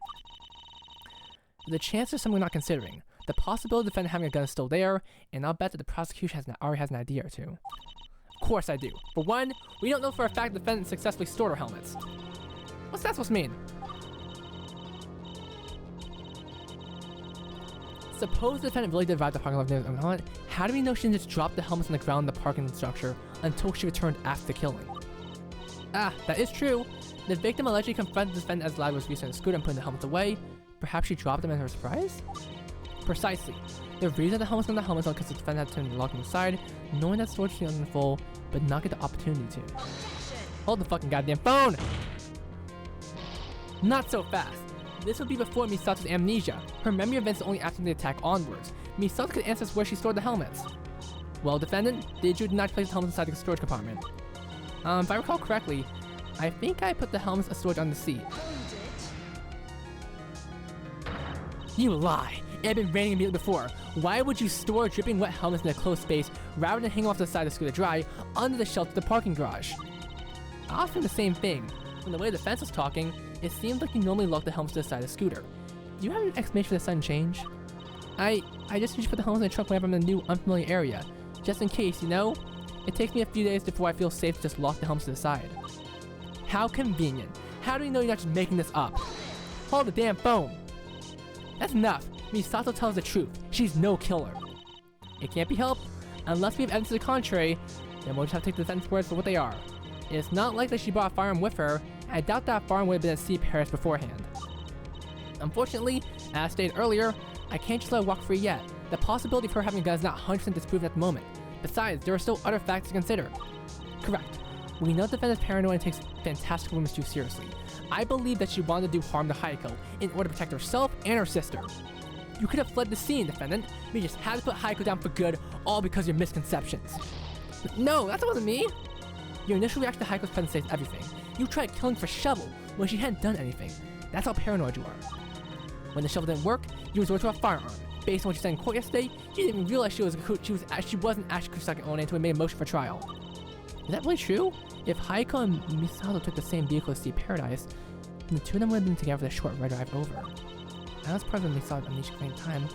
The chances are something we're not considering. The possibility of the defendant having a gun is still there, and I'll bet that the prosecution already has an idea or two. Of course I do. For one, we don't know for a fact the defendant successfully stored our helmets. What's that supposed to mean? Suppose the defendant really did arrive at the parking lot of the helmet. How do we know she didn't just drop the helmets on the ground in the parking structure until she returned after the killing? Ah, that is true. The victim allegedly confronted the defendant as Lad was reaching the scooter and putting the helmets away. Perhaps she dropped them in her surprise? Precisely. The reason the helmets on the helmets was because the defendant had turned the lock inside, knowing that storage was in full, but not get the opportunity to. Hold the fucking goddamn phone! Not so fast. This would be before Misato's amnesia. Her memory of events only after the attack onwards. Misato could answer us where she stored the helmets. Well, defendant, did you not place the helmets inside the storage compartment? If I recall correctly, I think I put the helmets of storage on the seat. You lie! It had been raining immediately before. Why would you store dripping wet helmets in a closed space rather than hang off the side of the scooter dry under the shelter of the parking garage? I often the same thing. From the way the defense was talking, it seemed like you normally lock the helmets to the side of the scooter. Do you have an explanation for the sudden change? I just usually put the helmets in the trunk whenever I'm in a new, unfamiliar area. Just in case, you know? It takes me a few days before I feel safe to just lock the helmets to the side. How convenient. How do you know you're not just making this up? Hold the damn phone. That's enough. Misato tells the truth. She's no killer. It can't be helped. Unless we have evidence to the contrary, then we'll just have to take the defense words for what they are. It's not likely she brought a firearm with her, and I doubt that firearm would have been at Sea Paris beforehand. Unfortunately, as stated earlier, I can't just let her walk free yet. The possibility of her having a gun is not 100% disproven at the moment. Besides, there are still other facts to consider. Correct. We know the defendant's paranoia and takes fantastic rumors too seriously. I believe that she wanted to do harm to Hayako in order to protect herself and her sister. You could have fled the scene, defendant. We just had to put Hayako down for good, all because of your misconceptions. No, that wasn't me. Your initial reaction to Haiko's presence says everything. You tried killing for shovel when she hadn't done anything. That's how paranoid you are. When the shovel didn't work, you resorted to a firearm. Based on what you said in court yesterday, you didn't even realize she wasn't actually Kusaka One until we made a motion for trial. Is that really true? If Hayako and Misato took the same vehicle to see Paradise, then the two of them would have been together for the short ride drive over. That was part of when Misato amnesia claimed time,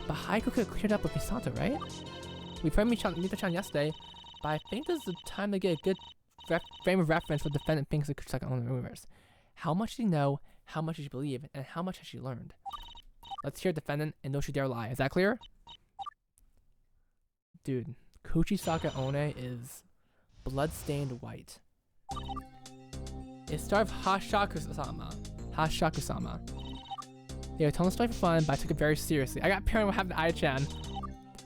but Hayako could have cleared up with Misato, right? We heard Mita-chan yesterday, but I think this is the time to get a good frame of reference for the defendant thinks of Kusaka One rumors. How much did he know, how much did she believe, and how much has she learned? Let's hear defendant and don't you dare lie. Is that clear? Dude, Kuchisaka One is blood-stained white. It started with Hashaku-sama. They were telling the story for fun, but I took it very seriously. I got paranoid what happened to Ai-chan.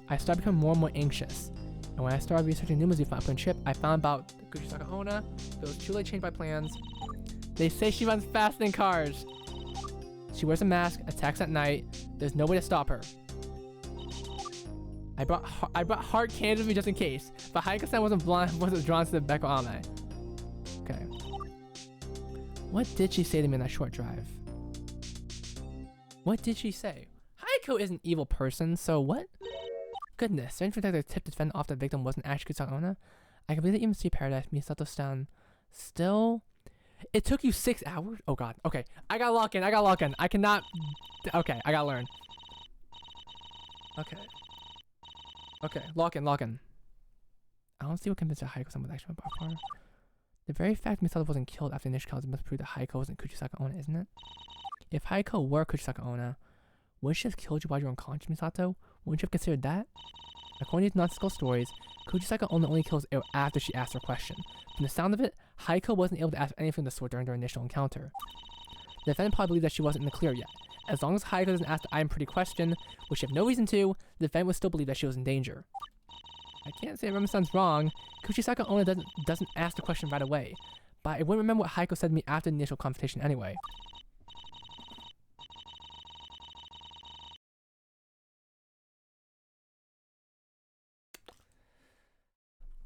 I started becoming more and more anxious. And when I started researching new music for my trip, I found about Kuchisaka One. It was too late to change my plans. They say she runs fast in cars. She wears a mask, attacks at night. There's no way to stop her. I brought heart candy with me just in case, but Hayako-san wasn't drawn to the Beko Ame. Okay. What did she say to me in that short drive? What did she say? Hayako is an evil person, so what? Goodness, strange for the tip to defend off the victim wasn't actually Kusaka One. I can believe that even Sea Paradise, Misato-san still... It took you 6 hours? Oh god. Okay. I gotta lock in. I cannot... Okay. I gotta learn. Okay. Lock in. I don't see what convinced Hayako-san was actually my bar. The very fact Misato wasn't killed after the initial kills must prove that Hayako wasn't Kuchisaka One, isn't it? If Hayako were Kuchisaka One, wouldn't she have killed you while you were unconscious, Misato? Wouldn't you have considered that? According to non-physical stories, Kuchisaka One only kills Eo after she asked her question. From the sound of it, Hayako wasn't able to ask anything of the sort during their initial encounter. The defendant probably believed that she wasn't in the clear yet. As long as Hayako doesn't ask the I am pretty question, which she had no reason to, the defendant would still believe that she was in danger. I can't say Rema-san's wrong. Kuchisaka One doesn't ask the question right away, but I wouldn't remember what Hayako said to me after the initial confrontation anyway.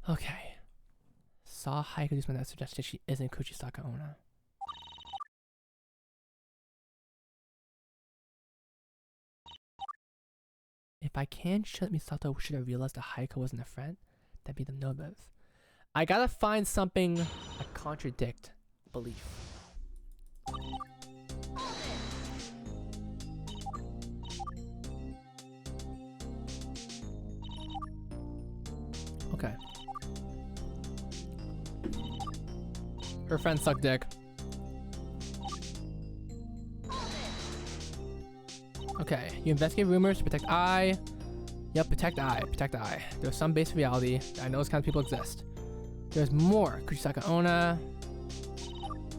Okay. Saw Hayako do something that suggested she isn't Kuchisaka One. If I can shut Misato should have realized that Hayako wasn't a friend, that'd be the motive. I gotta find something that contradict belief. Okay. Her friends suck dick. Okay, you investigate rumors to protect I. Yep, protect I. There's some base reality. I know those kind of people exist. There's more. Kuchisaka One.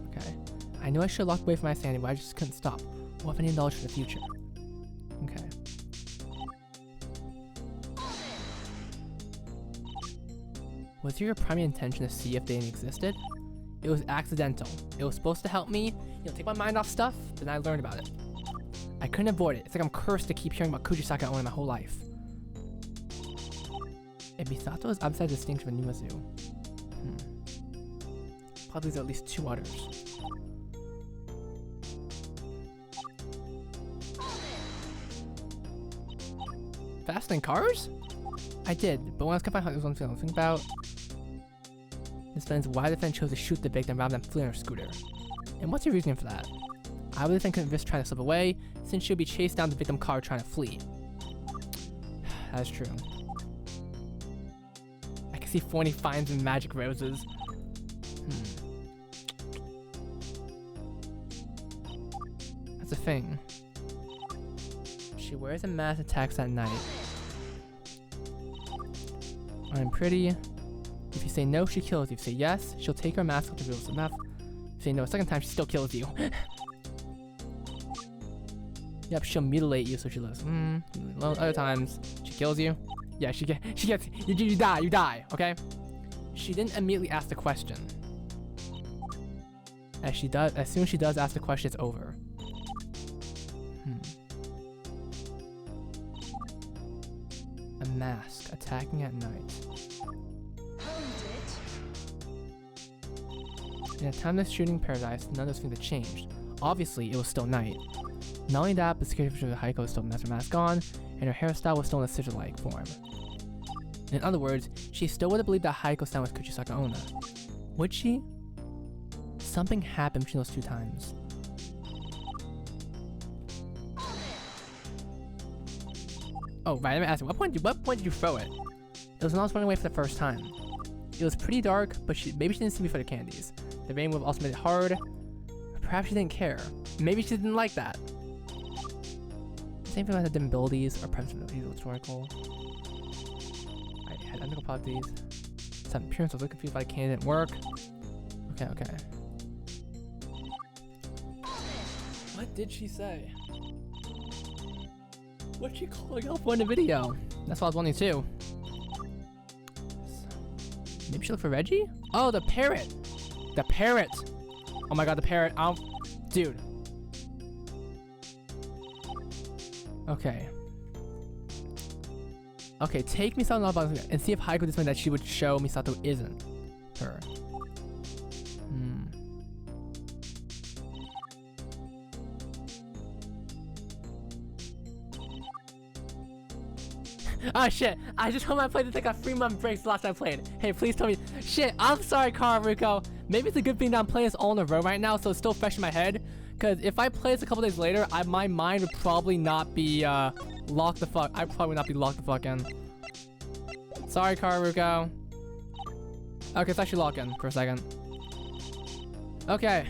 Okay. I knew I should have locked away from my sanity, but I just couldn't stop. What if I need knowledge for the future? Okay. Was your primary intention to see if they existed? It was accidental. It was supposed to help me, take my mind off stuff, then I learned about it. I couldn't avoid it. It's like I'm cursed to keep hearing about Kuchisaka One my whole life. If Misato is upside distinction of Nimazu, probably there's at least 2 others. Fast in cars? I did, but when I was confined, it was one thing I was thinking about. This explains why the defendant chose to shoot the victim rather than flee on her scooter. And what's your reasoning for that? I really think couldn't risk trying to slip away, since she'll be chased down the victim car trying to flee. That's true. I can see 40 finds and magic roses. That's a thing. She wears a mask and attacks at night. I'm pretty. If you say no, she kills you. If you say yes, she'll take her mask off to reveal some meth. If you say no a second time, she still kills you. Yep, she'll mutilate you so she lives. Other times, she kills you. Yeah, she gets you die, okay? She didn't immediately ask the question. As soon as she does ask the question, it's over. A mask attacking at night. In a timeless shooting paradise, none of those things had changed. Obviously, it was still night. Not only that, but the security feature of Heiko was still with her mask on, and her hairstyle was still in a scissor-like form. In other words, she still would have believed that Heiko-san was Kuchisaka Onna. Would she? Something happened between those two times. Oh, right, let me ask you, what point did you throw it? It was when I was running away for the first time. It was pretty dark, but maybe she didn't see me for the candies. The rain would have also made it hard. Perhaps she didn't care. Maybe she didn't like that. Same thing with different abilities or perhaps historical. I had ethical properties. Some appearance, I was looking confused why the candy didn't work. Okay. What did she say? What's she calling out for in the video? That's what I was wondering too. Maybe she looked for Reggie? Oh, the parrot! The parrot! Oh my god, the parrot. Dude. Okay. Okay, take Misato Nabana and see if Heiko did something that she would show Misato isn't her. Oh shit, I just told my play to take a 3-month break the last time I played. Hey, please tell me. Shit, I'm sorry, Kararuko. Maybe it's a good thing that I'm playing this all in a row right now, so it's still fresh in my head. Because if I play this a couple days later, my mind would probably not be locked the fuck. I probably would not be locked the fuck in. Sorry, Kararuko. Okay, it's actually locked in for a second. Okay.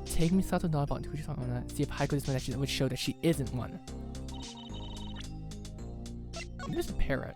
Take Misato Nabana and Kuchisaka Onna. See if Heiko did something that would show that she isn't one. There's a parrot.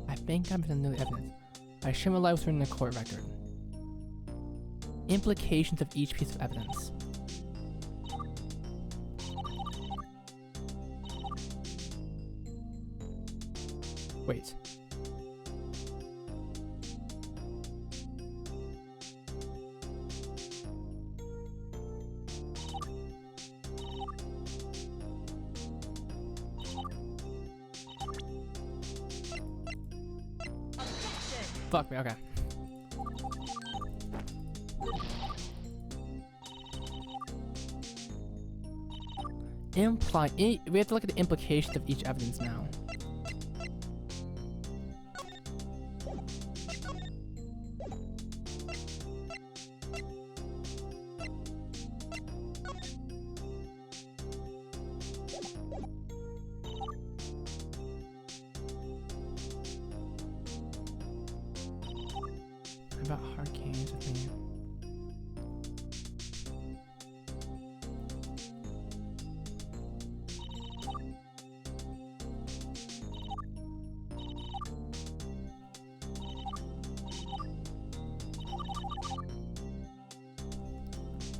I think I'm gonna know the evidence. I shouldn't rely what's written in the court record. Implications of each piece of evidence. Wait. Fuck me, okay. We have to look at the implications of each evidence now. About hurricanes with me.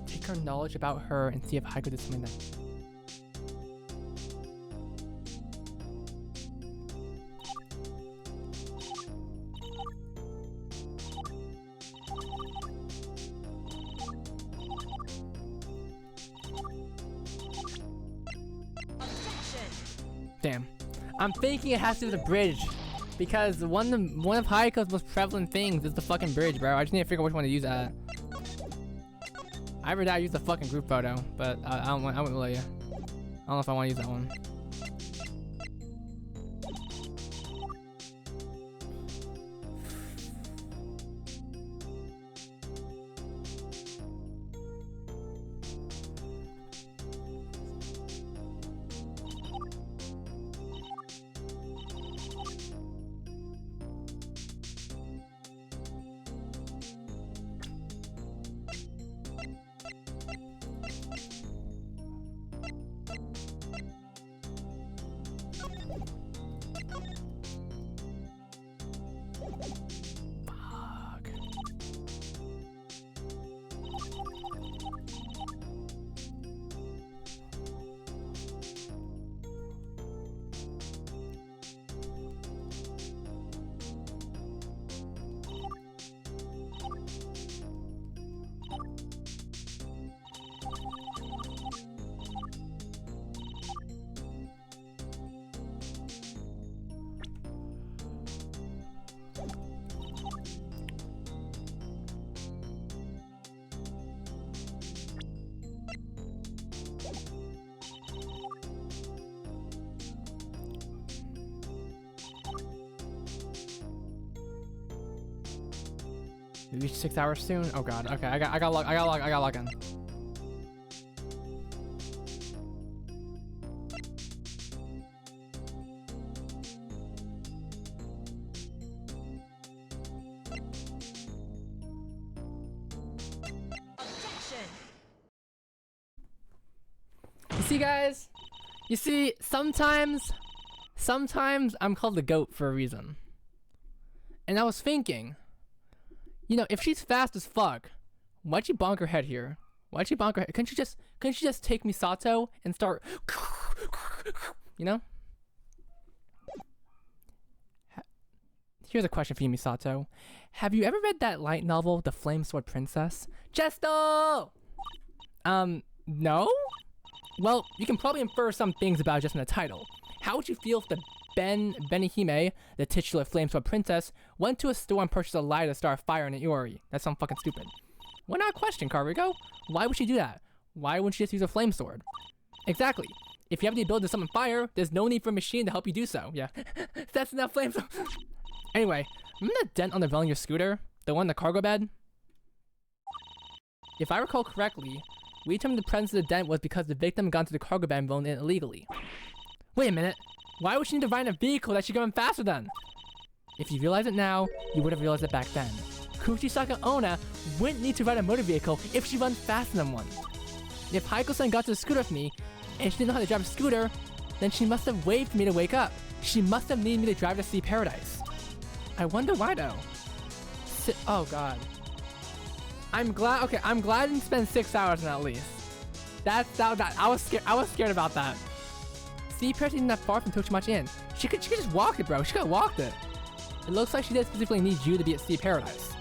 Take her knowledge about her and see if Heiko did something that. Damn. I'm thinking it has to do with the bridge. Because one of Hayaka's most prevalent things is the fucking bridge, bro. I just need to figure out which one to use at. I would use the fucking group photo, but I wouldn't let you. I don't know if I want to use that one. We reach 6 hours soon. Oh god. Okay, I got log in. You see, guys? You see, sometimes I'm called the GOAT for a reason. And I was thinking, you know, if she's fast as fuck, why'd she bonk her head here? Why'd she bonk her head? Couldn't she just take Misato and start, you know? Here's a question for you, Misato. Have you ever read that light novel, The Flame Sword Princess? Jesto! No? Well, you can probably infer some things about it just in the title. How would you feel if the Benihime, the titular Flamesword Princess, went to a store and purchased a lighter to start a fire in an Iori? That sounds fucking stupid. Why not question, Karugo? Why would she do that? Why wouldn't she just use a flame sword? Exactly. If you have the ability to summon fire, there's no need for a machine to help you do so. Yeah. That's enough flame sword. Anyway, remember that dent on the rail in your scooter? The one in the cargo bed? If I recall correctly, we determined the presence of the dent was because the victim got into the cargo bed and rolled in illegally. Wait a minute. Why would she need to ride in a vehicle that she's going faster than? If you realize it now, you would have realized it back then. Kuchisaka Onna wouldn't need to ride a motor vehicle if she runs faster than one. If Haiko-san got to the scooter with me, and she didn't know how to drive a scooter, then she must have waved for me to wake up. She must have needed me to drive to see paradise. I wonder why though. Oh god. I'm glad I didn't spend 6 hours in that at least. I was scared about that. See, Paradise isn't that far from Tochimachi Inn. She could just walk it, bro. She could have walked it. It looks like she did specifically need you to be at Sea Paradise.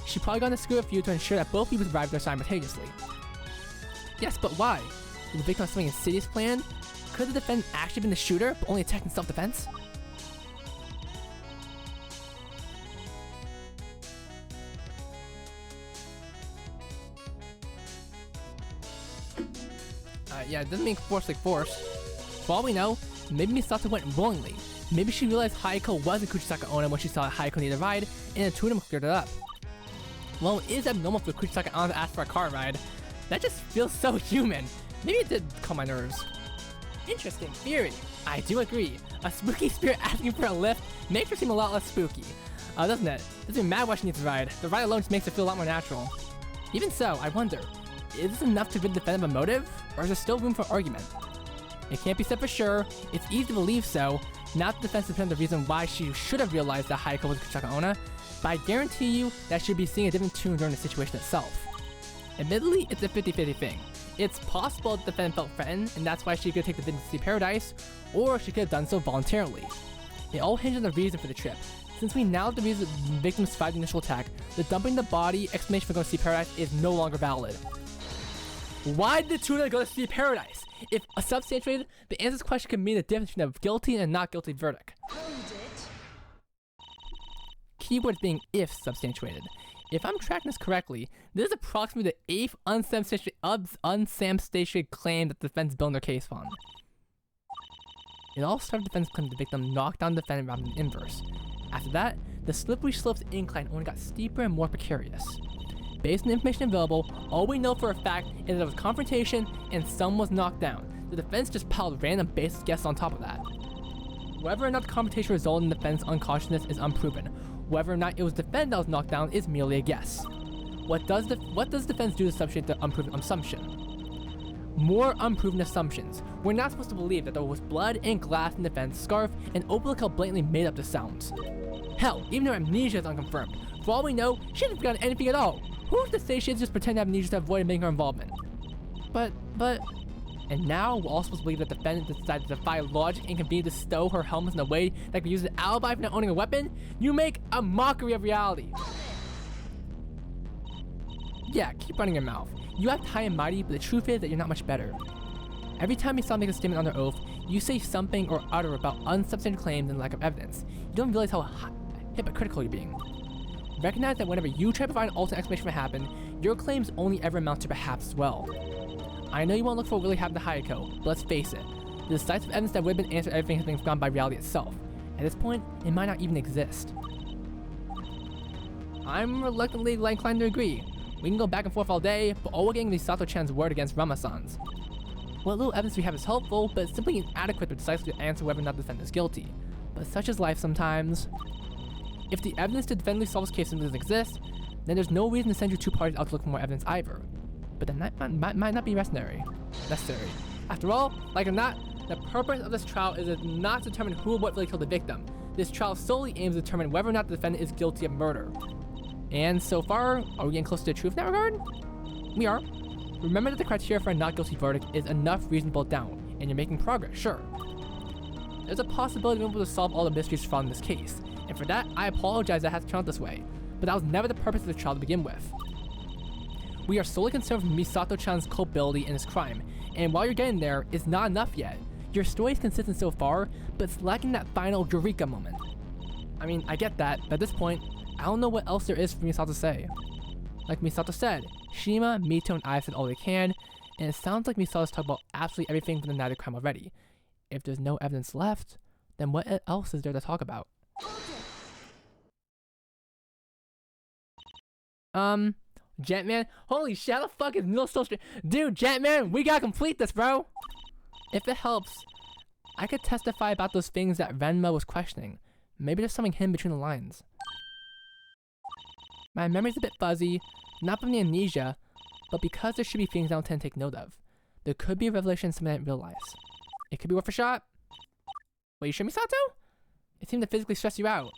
She probably got on the scooter with you to ensure that both people arrived there simultaneously. Yes, but why? Did the victim have something insidious planned? Could the defendant actually been the shooter, but only attacked in self-defense? Yeah, it doesn't make force like force. For all we know, maybe Misato went willingly. Maybe she realized Hayako wasn't Kuchisaka Onna when she saw that Hayako needed a ride, and the two of them cleared it up. Well, it is abnormal for Kuchisaka Onna to ask for a car ride. That just feels so human. Maybe it did calm my nerves. Interesting theory. I do agree. A spooky spirit asking for a lift makes her seem a lot less spooky. Doesn't it? Doesn't even matter why she needs a ride. The ride alone just makes it feel a lot more natural. Even so, I wonder, is this enough to rid the defendant of a motive, or is there still room for argument? It can't be said for sure. It's easy to believe so. Not the defense depends on the reason why she should have realized that Hayako was Kuchisaka Onna, but I guarantee you that she'd be seeing a different tune during the situation itself. Admittedly, it's a 50-50 thing. It's possible that the defendant felt threatened, and that's why she could take the business to see paradise, or she could have done so voluntarily. It all hinges on the reason for the trip. Since we now have the reason the victim survived the initial attack, the dumping the body explanation for going to see paradise is no longer valid. Why did the two of them go to Sea Paradise? If substantiated, the answer to this question could mean the difference between a guilty and a not guilty verdict. Keyword being if substantiated. If I'm tracking this correctly, this is approximately the 8th unsubstantiated claim that the defense built their case on. It all started with the defense claim the victim knocked down the defendant rather than the inverse. After that, the slippery slope's incline only got steeper and more precarious. Based on the information available, all we know for a fact is that there was confrontation and someone was knocked down. The defense just piled random baseless guesses on top of that. Whether or not the confrontation resulted in the defendant's unconsciousness is unproven. Whether or not it was the defendant that was knocked down is merely a guess. What does defense do to substantiate the unproven assumption? More unproven assumptions. We're not supposed to believe that there was blood and glass in the defendant's scarf, and Oblico blatantly made up the sounds. Hell, even her amnesia is unconfirmed. For all we know, she hasn't forgotten anything at all. Who's to say she just pretend to have amnesia to avoid making her involvement? And now we're all supposed to believe that the defendant decided to defy logic and convened to stow her helmet in a way that could use an alibi for not owning a weapon? You make a mockery of reality. Yeah, keep running your mouth. You act high and mighty, but the truth is that you're not much better. Every time you saw make a statement under oath, you say something or utter about unsubstantiated claims and lack of evidence. You don't realize how hypocritical you're being. Recognize that whenever you try to provide an alternate explanation for what happened, your claims only ever amount to perhaps as well. I know you won't look for what really happened to Hayako, but let's face it, the decisive evidence that would have been answered everything has been forgotten by reality itself. At this point, it might not even exist. I'm reluctantly inclined to agree. We can go back and forth all day, but all we're getting is Misato-chan's word against Rama-san's. What little evidence we have is helpful, but it's simply inadequate to decisively answer whether or not the defendant is guilty. But such is life sometimes. If the evidence to definitively solve this case simply doesn't exist, then there's no reason to send your two parties out to look for more evidence either. But that might not be necessary. After all, like or not, the purpose of this trial is not to determine who or what really killed the victim. This trial solely aims to determine whether or not the defendant is guilty of murder. And so far, are we getting close to the truth in that regard? We are. Remember that the criteria for a not guilty verdict is enough reasonable doubt, and you're making progress, sure. There's a possibility of being able to solve all the mysteries found in this case, and for that, I apologize that it has to turn out this way, but that was never the purpose of the trial to begin with. We are solely concerned with Misato-chan's culpability in this crime, and while you're getting there, it's not enough yet. Your story is consistent so far, but it's lacking that final eureka moment. I mean, I get that, but at this point, I don't know what else there is for Misato to say. Like Misato said, Shima, Mito, and I said all they can, and it sounds like Misato's talked about absolutely everything from the night of crime already. If there's no evidence left, then what else is there to talk about? Jetman, holy shit, how the fuck is Neil still straight? Dude, Jetman, we gotta complete this, bro! If it helps, I could testify about those things that Renma was questioning. Maybe there's something hidden between the lines. My memory's a bit fuzzy, not from the amnesia, but because there should be things I don't tend to take note of. There could be a revelation something I didn't realize. It could be worth a shot. Wait, you sure, Misato? It seemed to physically stress you out.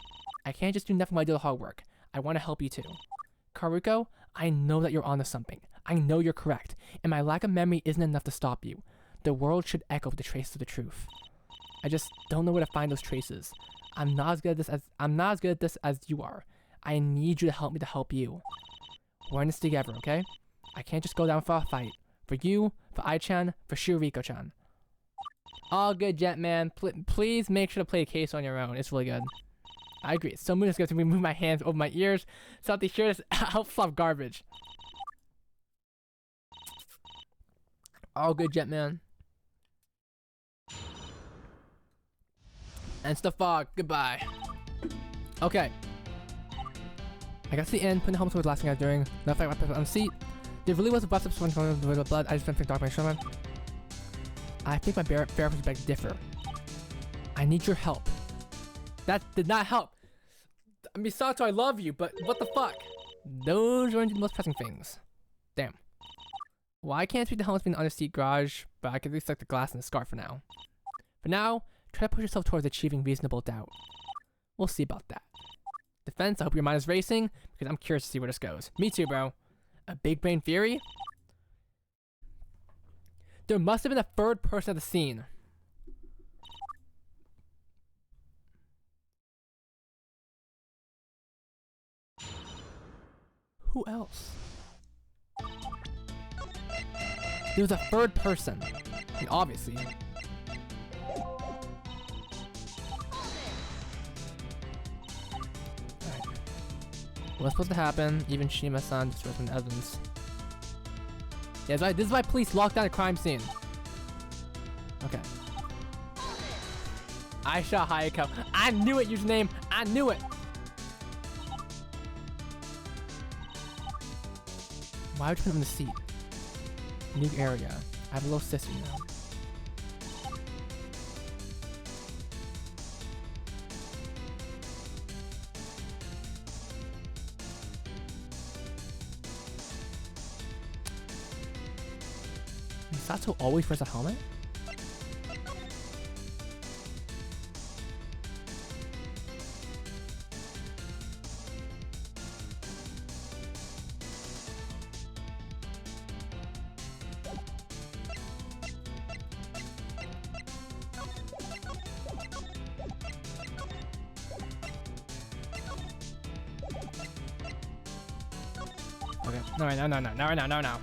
I can't just do nothing while I do the hard work. I want to help you too. Karuko, I know that you're onto something. I know you're correct, and my lack of memory isn't enough to stop you. The world should echo with the traces of the truth. I just don't know where to find those traces. I'm not as good at this as you are. I need you to help me to help you. We're in this together, okay? I can't just go down for a fight. For you, for Ai-chan, for Shuriko-chan. All good, Jetman. Please make sure to play a case on your own. It's really good. I agree. It's so moody to remove my hands over my ears so that to hear this outflop garbage. All good, Jetman. And the fog. Goodbye. Okay. I got to the end. Putting the helmet was the last thing I was doing. No fight on the seat. There really was a bust up when the blood. I just didn't think dark my shoulder. I think my therapist beg to differ. I need your help. That did not help. Misato, I love you, but what the fuck? Those are the most pressing things. Damn. Well, I can't speak the helmets being the underseat garage, but I can at least like the glass and the scarf for now. For now, try to push yourself towards achieving reasonable doubt. We'll see about that. Defense, I hope your mind is racing, because I'm curious to see where this goes. Me too, bro. A big brain theory? There must have been a third person at the scene. Who else? He was a third person. I mean, obviously. Alright. What's supposed to happen? Even Shima-san destroys some evidence. Yeah, this is why police locked down a crime scene. Okay. I shot Hayako. I knew it, username. I knew it. Why would you put him in the seat? New area. I have a little sister now. Misato always wears a helmet? Okay. No, no.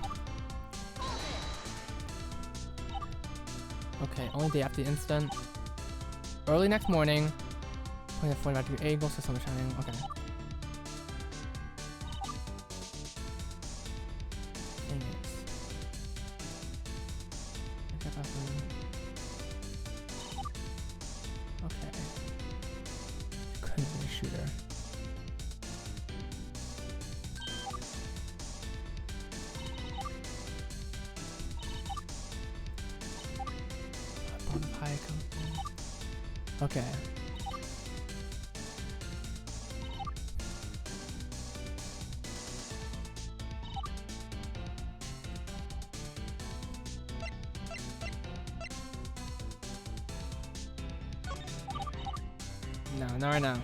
Okay, only day after the incident. Early next morning. Point at 45-degree angle, so sun is shining. Okay. Dang it. Okay. Couldn't have been a shooter. Okay. No, not right now.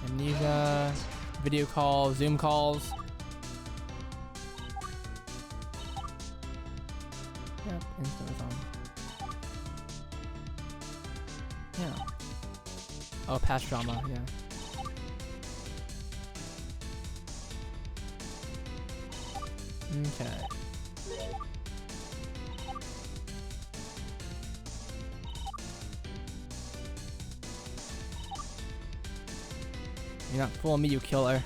Amnesia, video calls, Zoom calls. Yep, Insta is on. Yeah. Oh, past drama, yeah. Okay. You're not fooling me, you killer.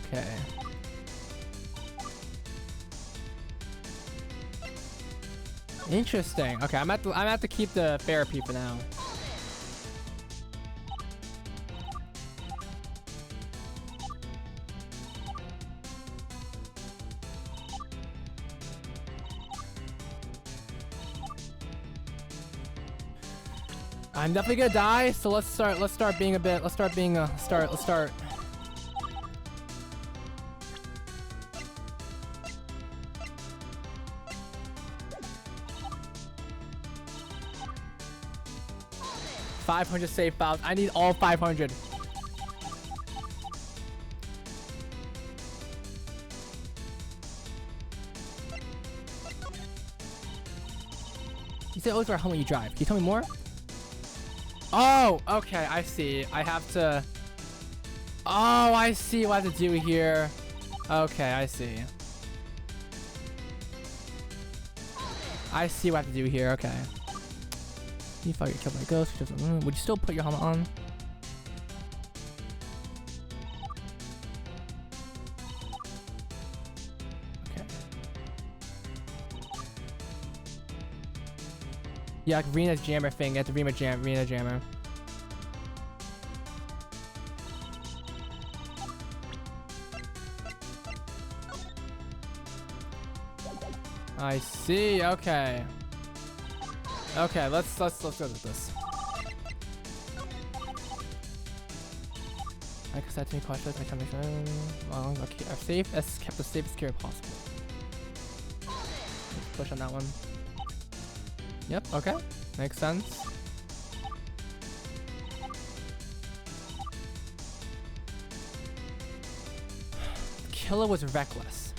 Okay. Interesting. Okay, I'm at to keep the therapy for now. I'm definitely gonna die, so let's start being 500 save files. I need all 500. You said always wear a helmet when you drive. Can you tell me more? Oh, okay, I see. I have to... Oh, I see what I have to do here. Okay, I see. I see what I have to do here, okay. If I get killed by a ghost, would you still put your helmet on? Okay. Yeah, like Rena's jammer thing. Get the Rena jammer. I see. Okay. Okay, let's go with this. I can set any questions. I can make sure our safe as kept the safest secure possible. Let's push on that one. Yep. Okay. Makes sense. The killer was reckless.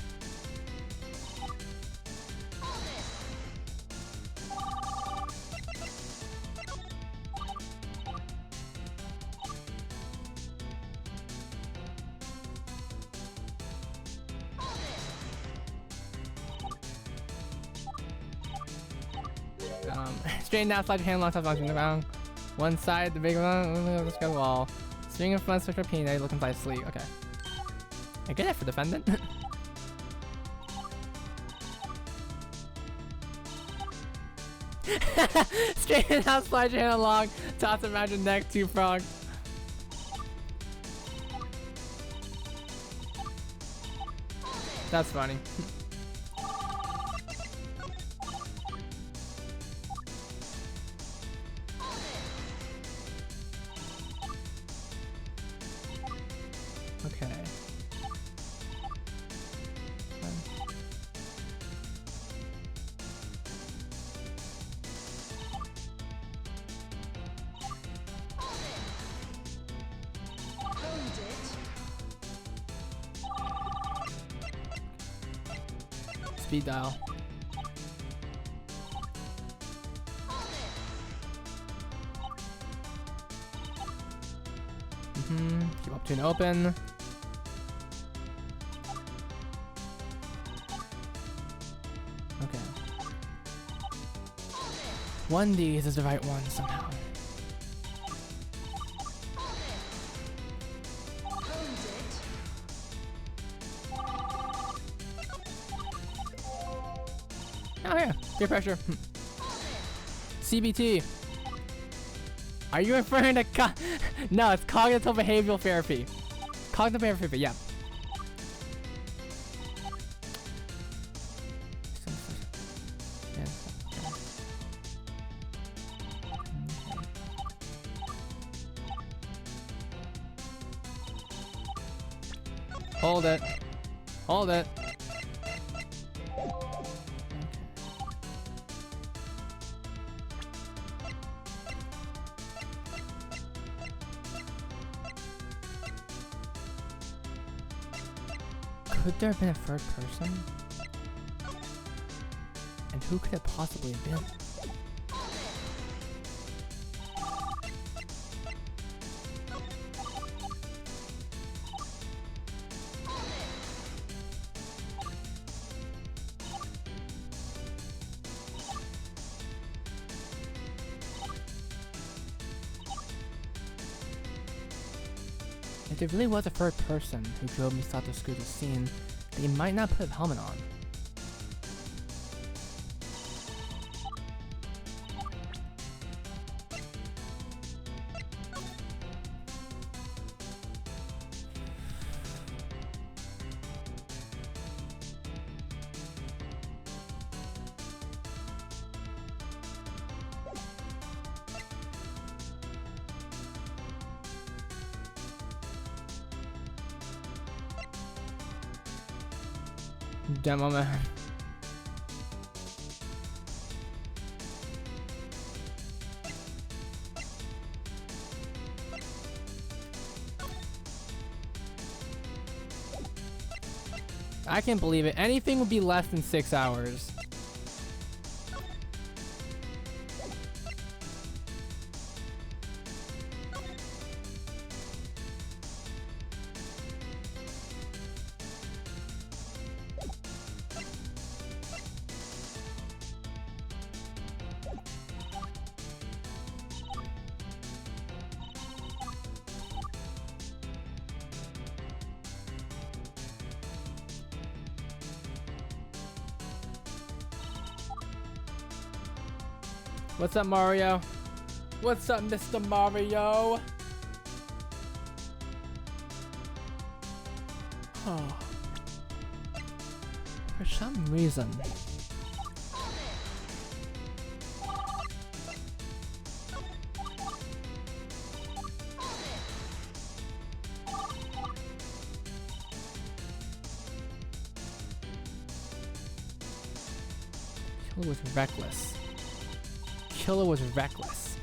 Straighten out, slide your hand along top on the ground. One side, the big one, let's go wall. Swing in front, switch your peanut, looking like sleep. Okay. I get it for defendant. Straighten out, slide your hand along, toss around your neck, two frog. That's funny. Okay. Speed dial. Keep up to an open. Okay. One of these is the right one somehow. Oh yeah, peer pressure. CBT. Are you referring to no, it's cognitive behavioral therapy. Cognitive behavioral therapy, yeah. Hold it. Hold it. Could there have been a third person? And who could it possibly have been? If there really was a third person who drove Misato through the scene, they might not put a helmet on. Demo man. I can't believe it. Anything would be less than 6 hours. What's up, Mario? What's up, Mr. Mario? Oh. For some reason. Killer was reckless. Killer was reckless.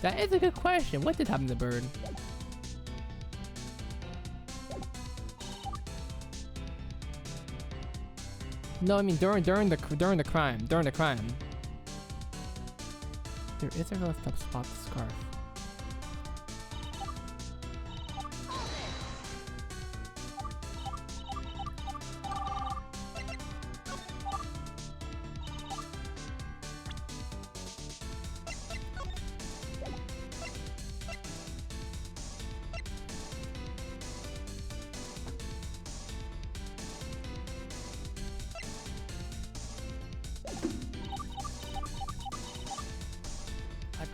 That is a good question. What did happen to the bird? No, I mean during the crime. During the crime. There is a real tough spot to scarf.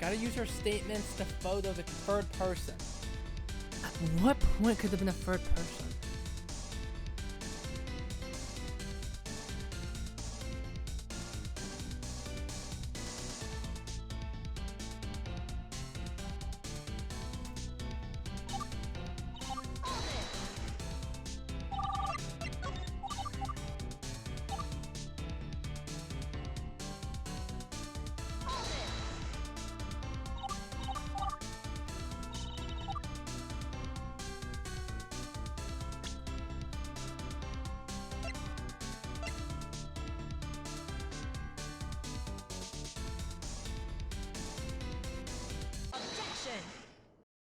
Gotta use her statements to photo the third person. At what point could there have been a third person?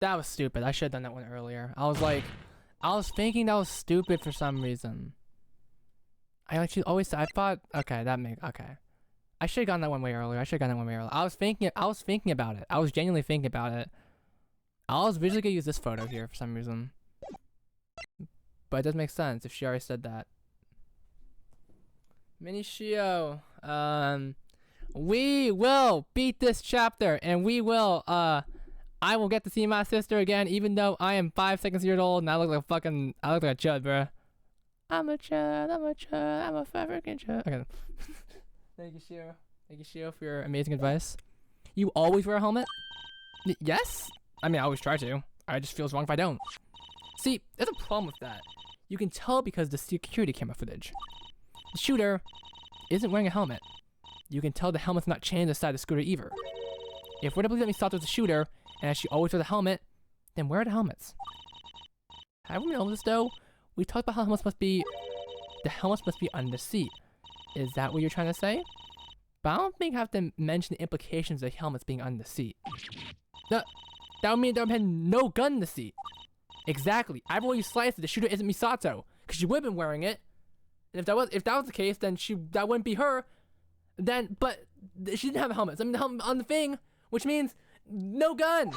That was stupid. I should have done that one earlier. I was thinking that was stupid for some reason. I thought, okay, okay. I should have gotten that one way earlier. I was thinking about it. I was genuinely thinking about it. I was visually gonna use this photo here for some reason. But it does make sense if she already said that. Mini Shio, we will beat this chapter, and we will, I will get to see my sister again, even though I am 5 seconds years old and I look like I look like a chud, bruh. I'm a freaking chud. Okay. Thank you, Shio, for your amazing advice. You always wear a helmet? Yes? I mean, I always try to. I just feels wrong if I don't. See, there's a problem with that. You can tell because of the security camera footage. The shooter isn't wearing a helmet. You can tell the helmet's not chained to the side of the scooter either. If we're to believe that Misato's the shooter, and as she always wears a helmet, then where are the helmets? Have we known this though? We talked about how the helmets must be under the seat. Is that what you're trying to say? But I don't think I have to mention the implications of the helmets being under the seat. That would mean there would have been no gun in the seat. Exactly. I've already sliced it. The shooter isn't Misato, because she would have been wearing it. And if that was the case, then that wouldn't be her. But she didn't have a helmet. So, I mean, the helmet on the thing, which means no gun.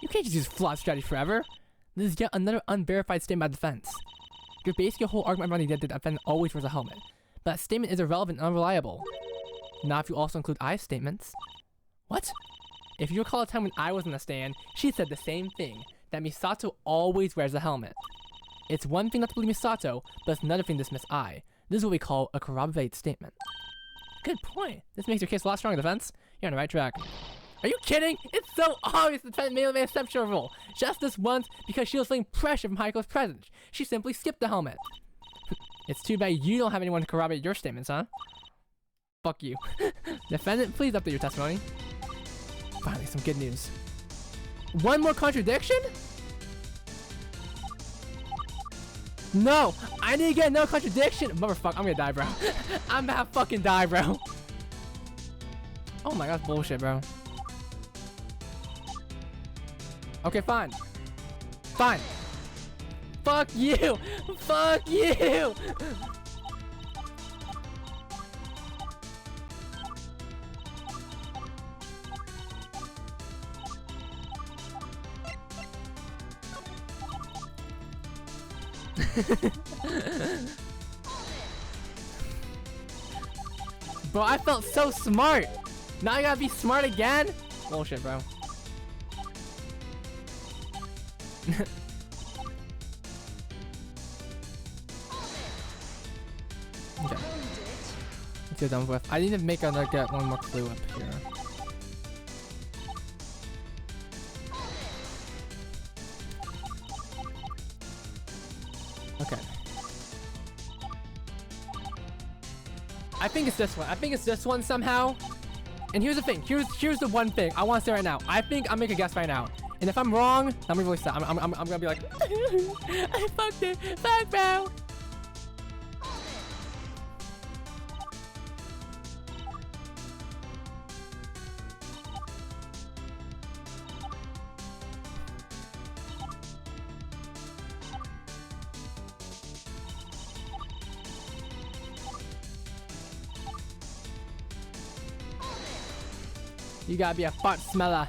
You can't just use flawed strategy forever. This is yet another unverified statement by defense. You're basing your whole argument around the idea that the defendant always wears a helmet. But that statement is irrelevant and unreliable. Not if you also include I's statements. What? If you recall a time when I was in the stand, she said the same thing, that Misato always wears a helmet. It's one thing not to believe Misato, but it's another thing to dismiss I. This is what we call a corroborated statement. Good point. This makes your case a lot stronger, defense. You're on the right track. Are you kidding? It's so obvious the defendant made an exceptional rule. Just this once, because she was feeling pressure from Haiko's presence. She simply skipped the helmet. It's too bad you don't have anyone to corroborate your statements, huh? Fuck you. Defendant, please update your testimony. Finally, some good news. One more contradiction? No! I need to get no contradiction! Motherfucker, I'm gonna die, bro. I'm gonna fucking die, bro. Oh my god, bullshit, bro. Okay, fine. Fine. Fuck you! Fuck you! Bro, I felt so smart. Now I gotta be smart again? Bullshit, bro. Okay. Let's get done with. I need to make get one more clue up here. Okay. I think it's this one. I think it's this one somehow. And here's the thing. Here's the one thing I want to say right now. I think I'll make a guess right now. And if I'm wrong, I'm really sad. I'm gonna be like, I fucked it. Fuck, bro. You gotta be a fart smeller.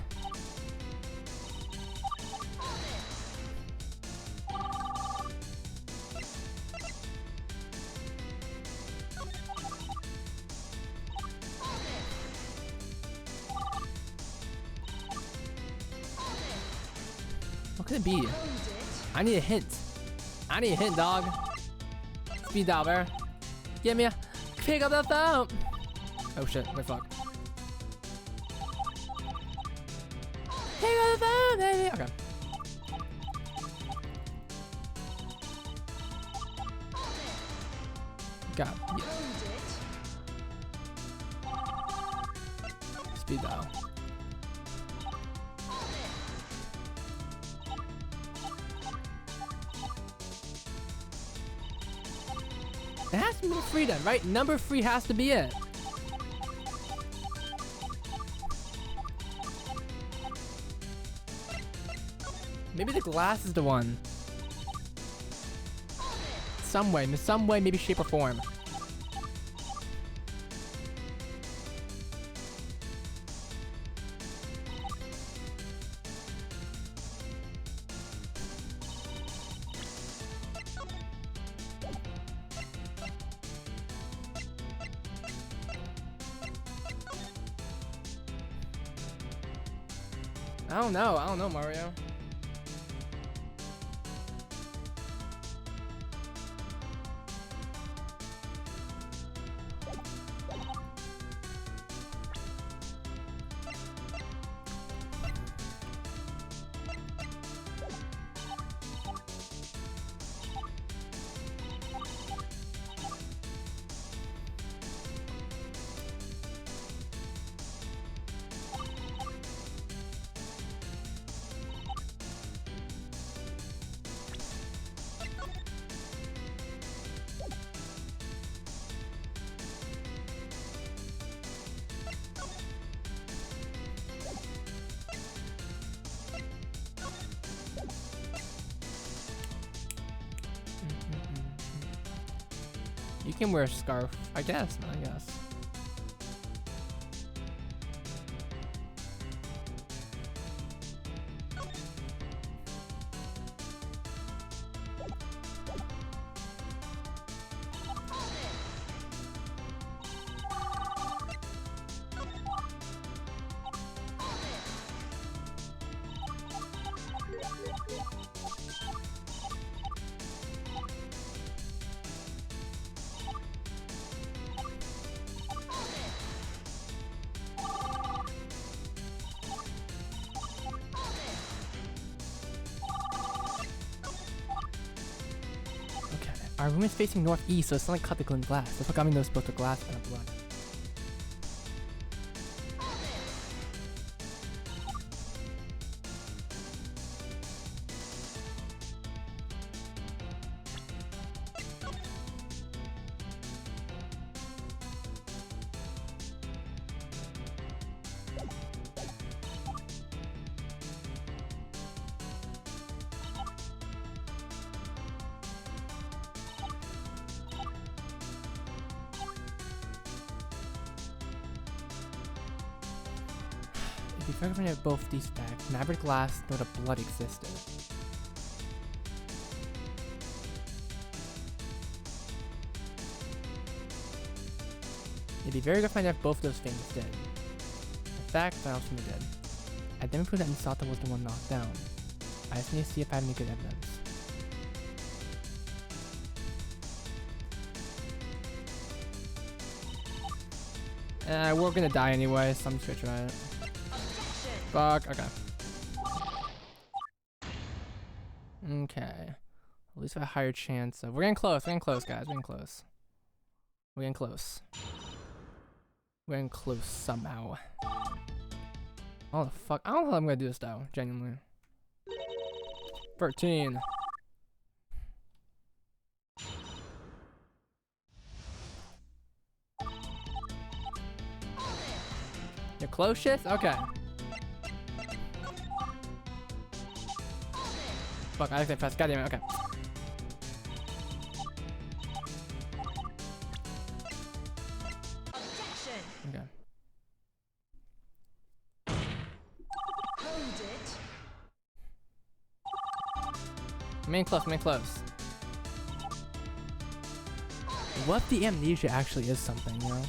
could it be? I need a hint. I need a hint, dog. Speed dial, bear. Give me a pick up the phone. Oh shit, wait, fuck. Pick up the phone, baby. Okay. God. Yeah. Speed dial. It has to be number 3 then, right? Number 3 has to be it. Maybe the glass is the one. Some way, maybe shape or form. I don't know, Mario. You can wear a scarf, I guess. Our room is facing northeast, so it's not like cut the glint glass. That's what got me those both the glass and the blood. If you figure out both these facts, Maverick Glass know the blood existed. It'd be very good to find out if both of those things did. In fact, I also did. I didn't prove that Misato was the one knocked down. I just need to see if I have any good evidence. We're gonna die anyway, so I'm just gonna try it. Fuck, okay. Okay. At least I have a higher chance of. We're getting close, guys. We're getting close. We're getting close. We're getting close somehow. Oh, the fuck. I don't know how I'm gonna do this though, genuinely. 13. You're close, shit? Okay. Fuck, I like that fast. Goddamn it, okay. Okay. I'm in close. What if the amnesia actually is something, you know?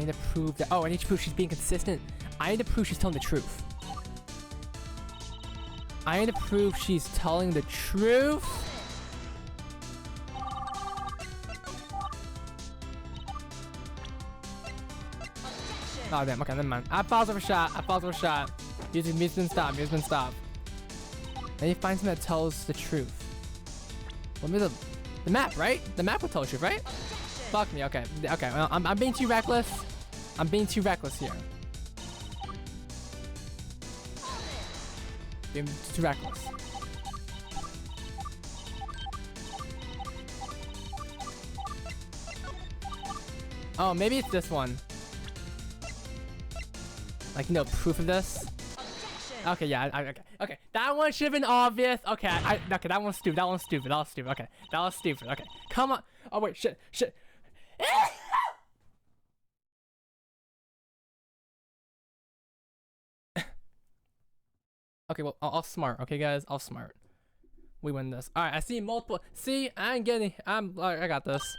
need to prove that. Oh, I need to prove she's being consistent. I need to prove she's telling the truth. I need to prove she's telling the truth. Oh damn, okay, never mind. I paused over a shot. I paused over a shot. Music's been stopped. Music's been stopped. Then you find something that tells the truth. What is the map, right? The map will tell the truth, right? Fuck me. Okay. Okay. Well, I'm being too reckless. I'm being too reckless here. Being too reckless. Oh, maybe it's this one. Like, you know, proof of this. Okay, yeah, okay. That one should have been obvious. Okay, okay, that one's stupid. That one's stupid. That was stupid. Okay, that was stupid. Okay, come on. Oh wait, shit. Okay, well, I'll smart. Okay, guys, I'll smart. We win this. All right, I see multiple. See, I got this.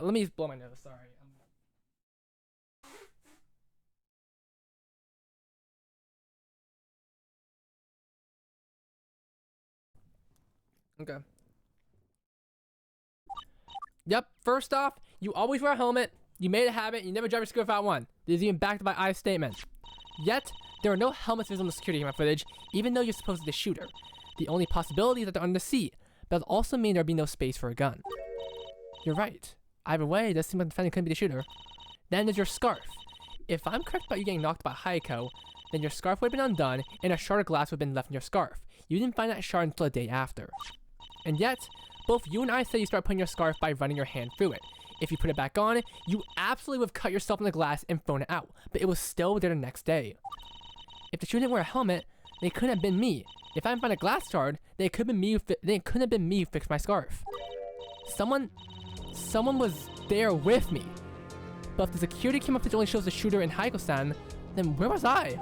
Let me blow my nose. Sorry. Okay. Yep, first off, you always wear a helmet. You made a habit. You never drive your scooter without one. This is even backed by I's statement. Yet, there are no helmets visible in the security camera footage, even though you're supposed to be the shooter. The only possibility is that they're under the seat, but it also means there'd be no space for a gun. You're right. Either way, it does seem like the defendant couldn't be the shooter. Then there's your scarf. If I'm correct about you getting knocked by Hayako, then your scarf would have been undone, and a shard of glass would have been left in your scarf. You didn't find that shard until a day after. And yet, both you and I say you start putting your scarf by running your hand through it. If you put it back on, you absolutely would have cut yourself in the glass and thrown it out, but it was still there the next day. If the shooter didn't wear a helmet, then it couldn't have been me. If I didn't find a glass shard, then it couldn't have been me who fixed my scarf. Someone was there with me. But if the security camera footage only shows the shooter and Hayako-san, then where was I?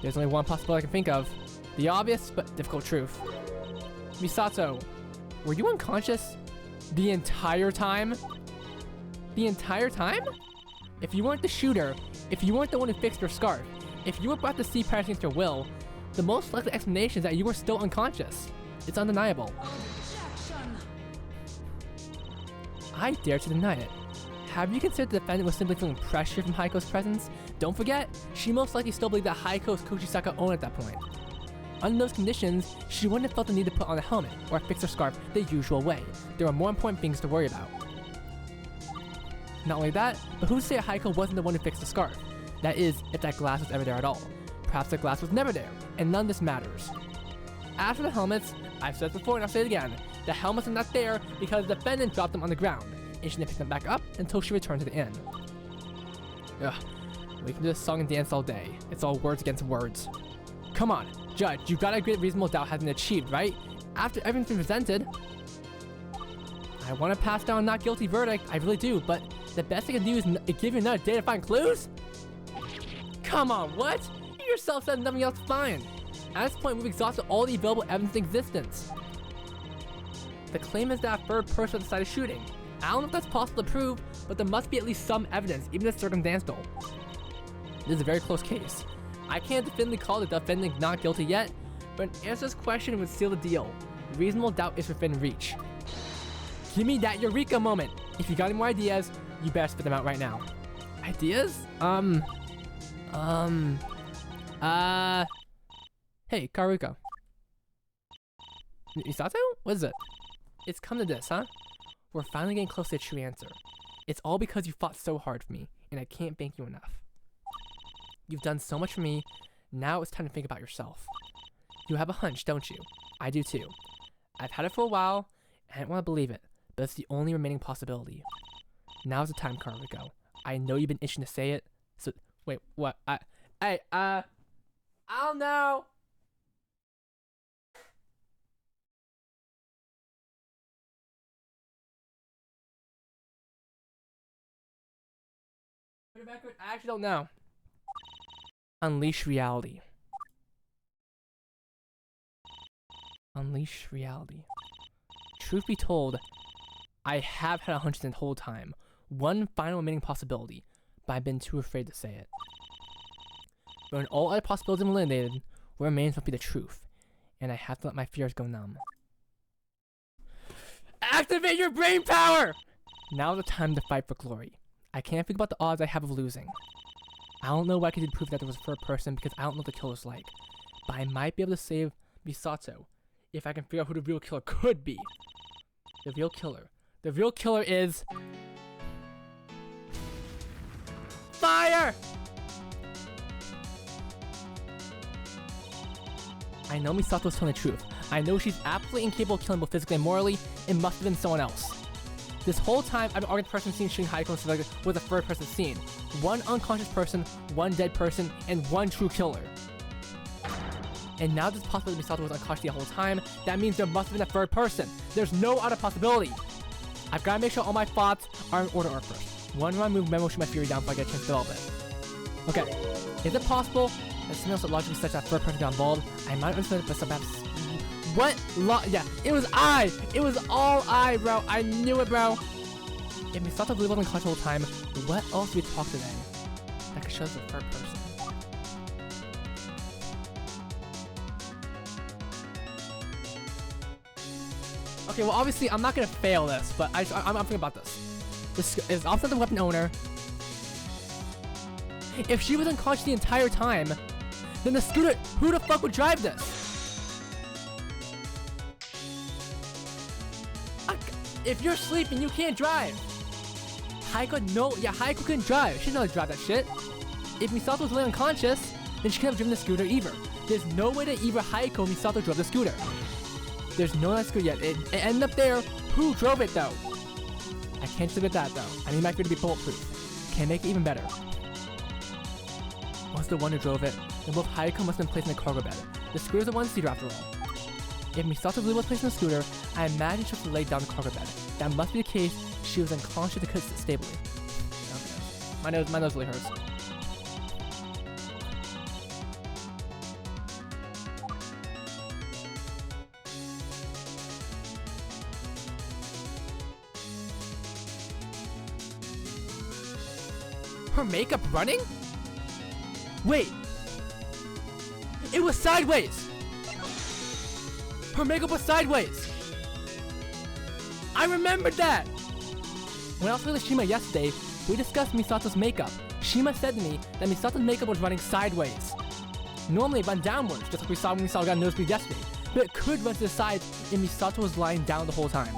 There's only one possibility I can think of. The obvious but difficult truth. Misato, were you unconscious the entire time? The entire time? If you weren't the shooter, if you weren't the one who fixed your scarf, if you were brought to see Paris against your will, the most likely explanation is that you were still unconscious. It's undeniable. I dare to deny it. Have you considered the defendant was simply feeling pressure from Haiko's presence? Don't forget, she most likely still believed that Haiko was Kochisaka own at that point. Under those conditions, she wouldn't have felt the need to put on a helmet or fix her scarf the usual way. There were more important things to worry about. Not only that, but who's to say Haiko wasn't the one who fixed the scarf? That is, if that glass was ever there at all. Perhaps the glass was never there, and none of this matters. As for the helmets, I've said it before and I'll say it again. The helmets are not there because the defendant dropped them on the ground, and she didn't pick them back up until she returned to the inn. Ugh, we can do this song and dance all day. It's all words against words. Come on, Judge, you gotta agree that reasonable doubt has been achieved, right? After everything's been presented. I want to pass down a not guilty verdict, I really do, but the best I can do is give you another day to find clues? Come on, what? You yourself said nothing else to find. At this point, we've exhausted all the available evidence in existence. The claim is that a third person decided shooting. I don't know if that's possible to prove, but there must be at least some evidence, even if it's circumstantial. This is a very close case. I can't definitively call the defendant not guilty yet, but an answer to this question would seal the deal. Reasonable doubt is within reach. Give me that eureka moment. If you got any more ideas, you better spit them out right now. Ideas? Hey, Karuko. Misato? What is it? It's come to this, huh? We're finally getting close to a true answer. It's all because you fought so hard for me, and I can't thank you enough. You've done so much for me, now it's time to think about yourself. You have a hunch, don't you? I do too. I've had it for a while, and I don't want to believe it, but it's the only remaining possibility. Now's the time, Karuko. I know you've been itching to say it, so... Wait, what? I don't know! For the record, I actually don't know. Unleash reality. Unleash reality. Truth be told, I have had a hunch the whole time. One final remaining possibility, but I've been too afraid to say it. When all other possibilities are eliminated, what remains must be the truth, and I have to let my fears go numb. Activate your brain power! Now's the time to fight for glory. I can't think about the odds I have of losing. I don't know what I can do to prove that there was a third person because I don't know what the killer's like, but I might be able to save Misato if I can figure out who the real killer could be. The real killer. The real killer is... Fire! I know Misato's telling the truth. I know she's absolutely incapable of killing both physically and morally. It must have been someone else. This whole time, I've been arguing the person seen shooting Haiko and Suvega was a third person scene. One unconscious person, one dead person, and one true killer. And now this possibility Misato was unconscious the whole time. That means there must have been a third person. There's no other possibility. I've got to make sure all my thoughts are in order first. One run move memo shoot my theory down before I get a chance to develop it. Okay, is it possible that something else that logically such that third person got involved? I might understand it, but some what? Yeah, it was I! It was all I, bro. I knew it, bro. If Misato really wasn't unconscious the whole time, what else did we talk today that could show us the third person? Okay, well, obviously, I'm not gonna fail this, but I'm thinking about this. This is offset the weapon owner. If she was unconscious the entire time, then the scooter, who the fuck would drive this? If you're sleeping, you can't drive. Haiko couldn't drive. She didn't know how to drive that shit. If Misato was really unconscious, then she couldn't have driven the scooter either. There's no way that either Haiko or Misato drove the scooter. There's no that scooter yet. It ended up there. Who drove it though? I can't just leave it at that though. I need my scooter to be bulletproof. Can make it even better. Was the one who drove it? Then both Haiko must have been placed in the cargo bed. The scooter's a one-seater after all. If Misato really was placed in the scooter, I imagine she was laid down the cargo bed. That must be the case. She was unconscious and couldn't sit stably. Okay. My nose really hurts. Her makeup running? Wait. It was sideways. Her makeup was sideways. I remembered that. When I was with Shima yesterday, we discussed Misato's makeup. Shima said to me that Misato's makeup was running sideways. Normally it run downwards, just like we saw when we got a nosebleed yesterday. But it could run to the side if Misato was lying down the whole time.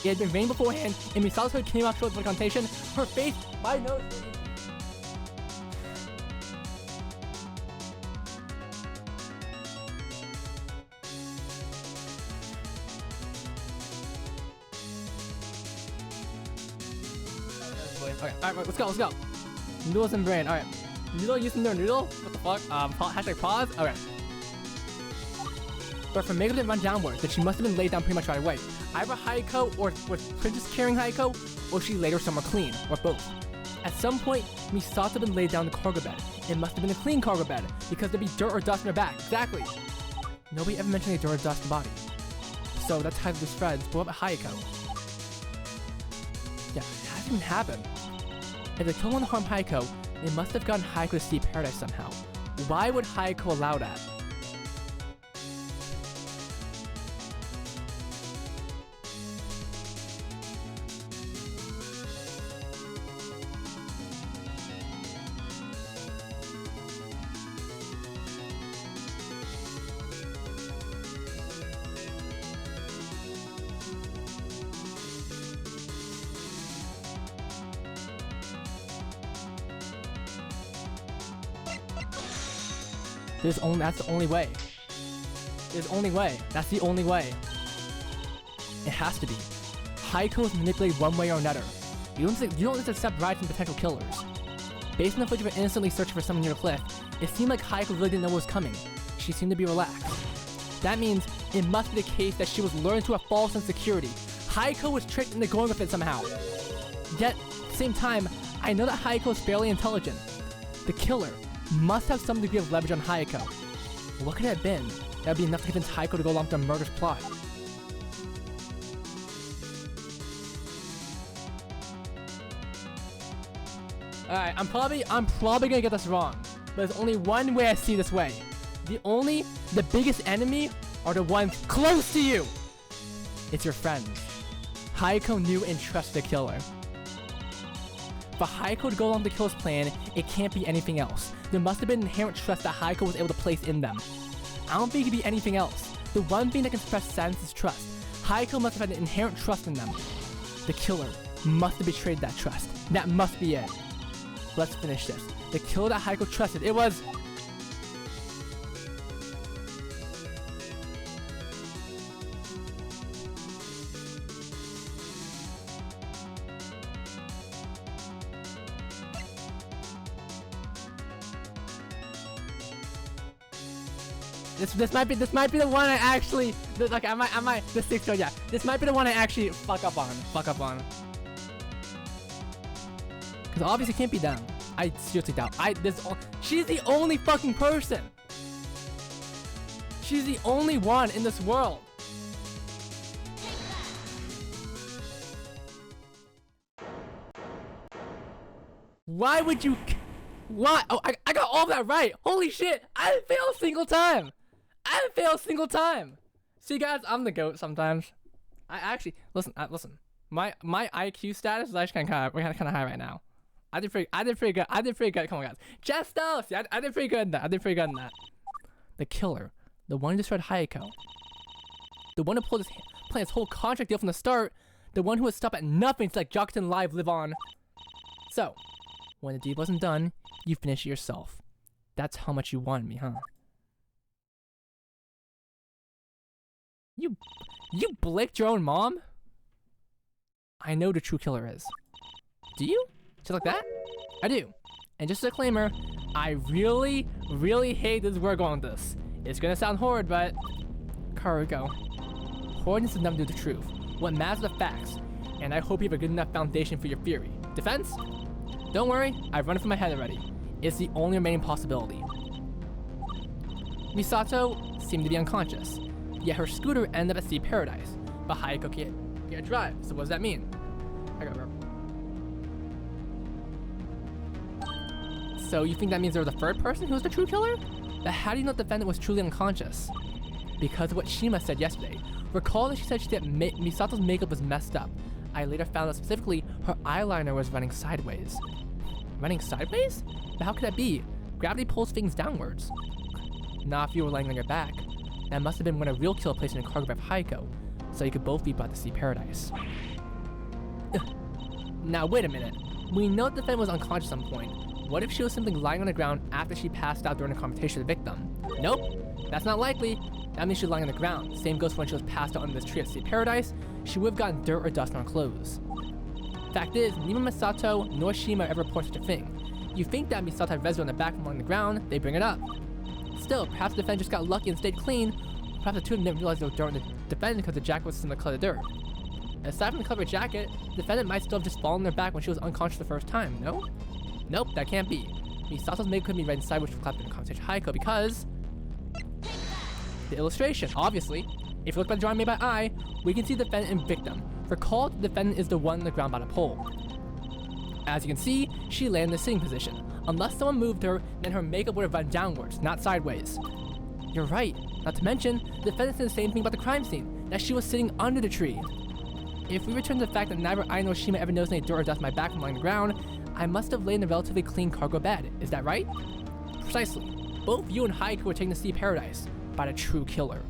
It had been raining beforehand, and Misato's head came out short of the connotation. Her face, my nose. Okay, alright, let's go. Noodles and brain, alright. Noodle using their noodle? What the fuck? Hashtag pause? Okay. But for makeup didn't run downwards, then she must have been laid down pretty much right away. Either Haiko or was Princess carrying Haiko, or she laid her somewhere clean, or both. At some point, Misato had been laid down in the cargo bed. It must have been a clean cargo bed, because there'd be dirt or dust in her back. Exactly. Nobody ever mentioned any dirt or dust in the body. So that's how this threads. What about Haiko? Yeah, that didn't happen. If the killer wanted to harm Haiko, they must have gotten Haiko to see paradise somehow. Why would Haiko allow that? That's the only way. That's the only way. It has to be. Haiko is manipulated one way or another. You don't just accept rides from potential killers. Based on the footage of her innocently searching for someone near the cliff, it seemed like Haiko really didn't know what was coming. She seemed to be relaxed. That means it must be the case that she was lured into a false insecurity. Haiko was tricked into going with it somehow. Yet, at the same time, I know that Haiko is fairly intelligent. The killer must have some degree of leverage on Haiko. What could it have been that would be enough to convince Haiko to go along with the murderous plot? Alright, I'm probably gonna get this wrong. But there's only one way I see this way. The biggest enemy are the ones close to you. It's your friends. Hayako knew and trusted the killer. For Hayako to go along the killer's plan, it can't be anything else. There must have been inherent trust that Hayako was able to place in them. I don't think it could be anything else. The one thing that can suppress sadness is trust. Hayako must have had an inherent trust in them. The killer must have betrayed that trust. That must be it. Let's finish this. The killer that Hayako trusted, it was... This might be the one I actually like. I might the sixth one. Yeah, this might be the one I actually fuck up on. Because obviously it can't be them. I seriously doubt. She's the only fucking person. She's the only one in this world. Why would you? Why? Oh, I got all that right. Holy shit! I didn't fail a single time. See, guys, I'm the goat sometimes. I actually listen. My IQ status is actually kind of high right now. I did pretty good. Come on, guys. Just though. See, I did pretty good in that. The killer, the one who destroyed Hayako, the one who planned his whole contract deal from the start, the one who would stop at nothing to let Gyakuten live live on. So, when the deed wasn't done, you finished it yourself. That's how much you wanted me, huh? You blicked your own mom? I know the true killer is. Do you? Just like that? I do. And just a disclaimer, I really, really hate this word going with this. It's gonna sound horrid, but... Karugo. Horridness has nothing to do with the truth. What matters are the facts. And I hope you have a good enough foundation for your theory. Defense? Don't worry, I've run it from my head already. It's the only remaining possibility. Misato seemed to be unconscious. Yet her scooter ended up at Sea Paradise, but Hayako can't drive, so what does that mean? So you think that means there was a third person who was the true killer? But how do you know the defendant was truly unconscious? Because of what Shima said yesterday. Recall that she said Misato's makeup was messed up. I later found out specifically her eyeliner was running sideways. Running sideways? But how could that be? Gravity pulls things downwards. Not if you were laying on your back. That must have been when a real killer placed in a cargo by Hayako, so you could both be brought to Sea Paradise. Now wait a minute. We know the defendant was unconscious at some point. What if she was simply lying on the ground after she passed out during a confrontation with the victim? Nope, that's not likely. That means she's lying on the ground. Same goes for when she was passed out under this tree at Sea Paradise. She would have gotten dirt or dust on her clothes. Fact is, neither Misato nor Shima ever reported such a thing. You think that Misato had residue on the back from along the ground, they bring it up. Still, perhaps the defendant just got lucky and stayed clean. Perhaps the two of them didn't realize there was dirt on the defendant because the jacket was similar color to dirt. Aside from the color of the jacket, the defendant might still have just fallen on their back when she was unconscious the first time, no? Nope, that can't be. Misato's makeup could be red inside, which clapped in the conversation Hayako because... the illustration, obviously. If you look by the drawing made by I, we can see the defendant and victim. Recall, the defendant is the one on the ground by the pole. As you can see, she landed in the sitting position. Unless someone moved her, then her makeup would have run downwards, not sideways. You're right. Not to mention, the defendant said the same thing about the crime scene, that she was sitting under the tree. If we return to the fact that neither I nor Shima ever noticed any dirt or dust on my back from lying on the ground, I must have laid in a relatively clean cargo bed. Is that right? Precisely. Both you and Hayako were taken to Sea Paradise by the true killer.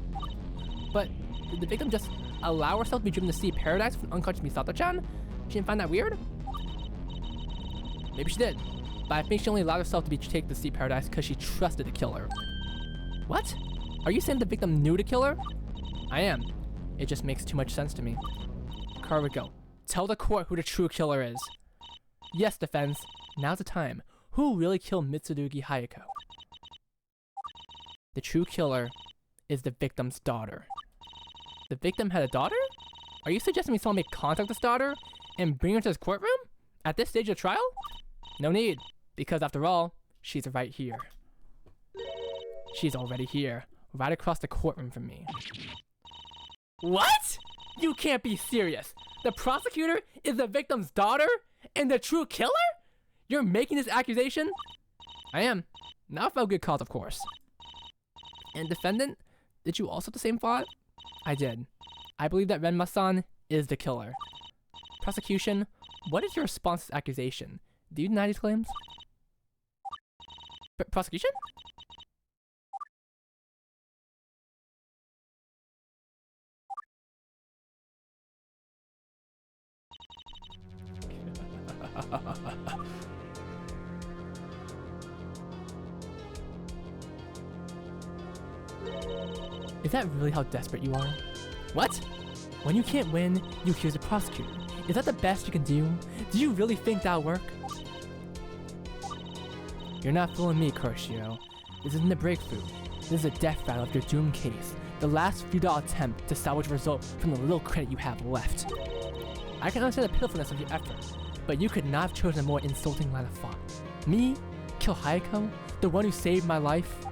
But did the victim just allow herself to be driven to Sea Paradise with an unconscious Misato-chan? She didn't find that weird? Maybe she did. But I think she only allowed herself to be taken to Sea Paradise because she trusted the killer. What? Are you saying the victim knew the killer? I am. It just makes too much sense to me. Karugo, tell the court who the true killer is. Yes, defense. Now's the time. Who really killed Mitsurugi Hayako? The true killer is the victim's daughter. The victim had a daughter? Are you suggesting someone make contact with this daughter and bring her to this courtroom? At this stage of the trial? No need, because after all, she's right here. She's already here, right across the courtroom from me. What? You can't be serious. The prosecutor is the victim's daughter and the true killer? You're making this accusation? I am. Not for a good cause, of course. And defendant, did you also have the same thought? I did. I believe that Renma-san is the killer. Prosecution, what is your response to this accusation? Do you deny these claims? Prosecution? Is that really how desperate you are? What? When you can't win, you accuse the prosecutor. Is that the best you can do? Do you really think that'll work? You're not fooling me, Kuroshio. This isn't a breakthrough. This is a death rattle of your doomed case. The last futile attempt to salvage a result from the little credit you have left. I can understand the pitifulness of your effort, but you could not have chosen a more insulting line of thought. Me? Kill Hayako? The one who saved my life?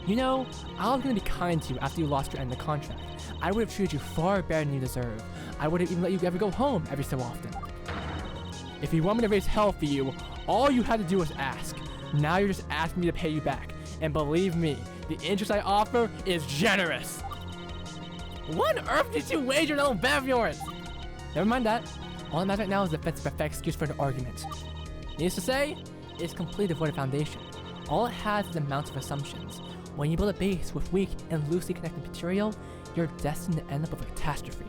You know, I was gonna be kind to you after you lost your end of the contract. I would have treated you far better than you deserve. I would have even let you ever go home every so often. If you want me to raise hell for you, all you had to do was ask. Now you're just asking me to pay you back. And believe me, the interest I offer is generous. What on earth did you wager on old bet of yours? Never mind that. All that matters right now is the defense's perfect excuse for an argument. Needless to say, it's completely devoid of foundation. All it has is amounts of assumptions. When you build a base with weak and loosely connected material, you're destined to end up with a catastrophe.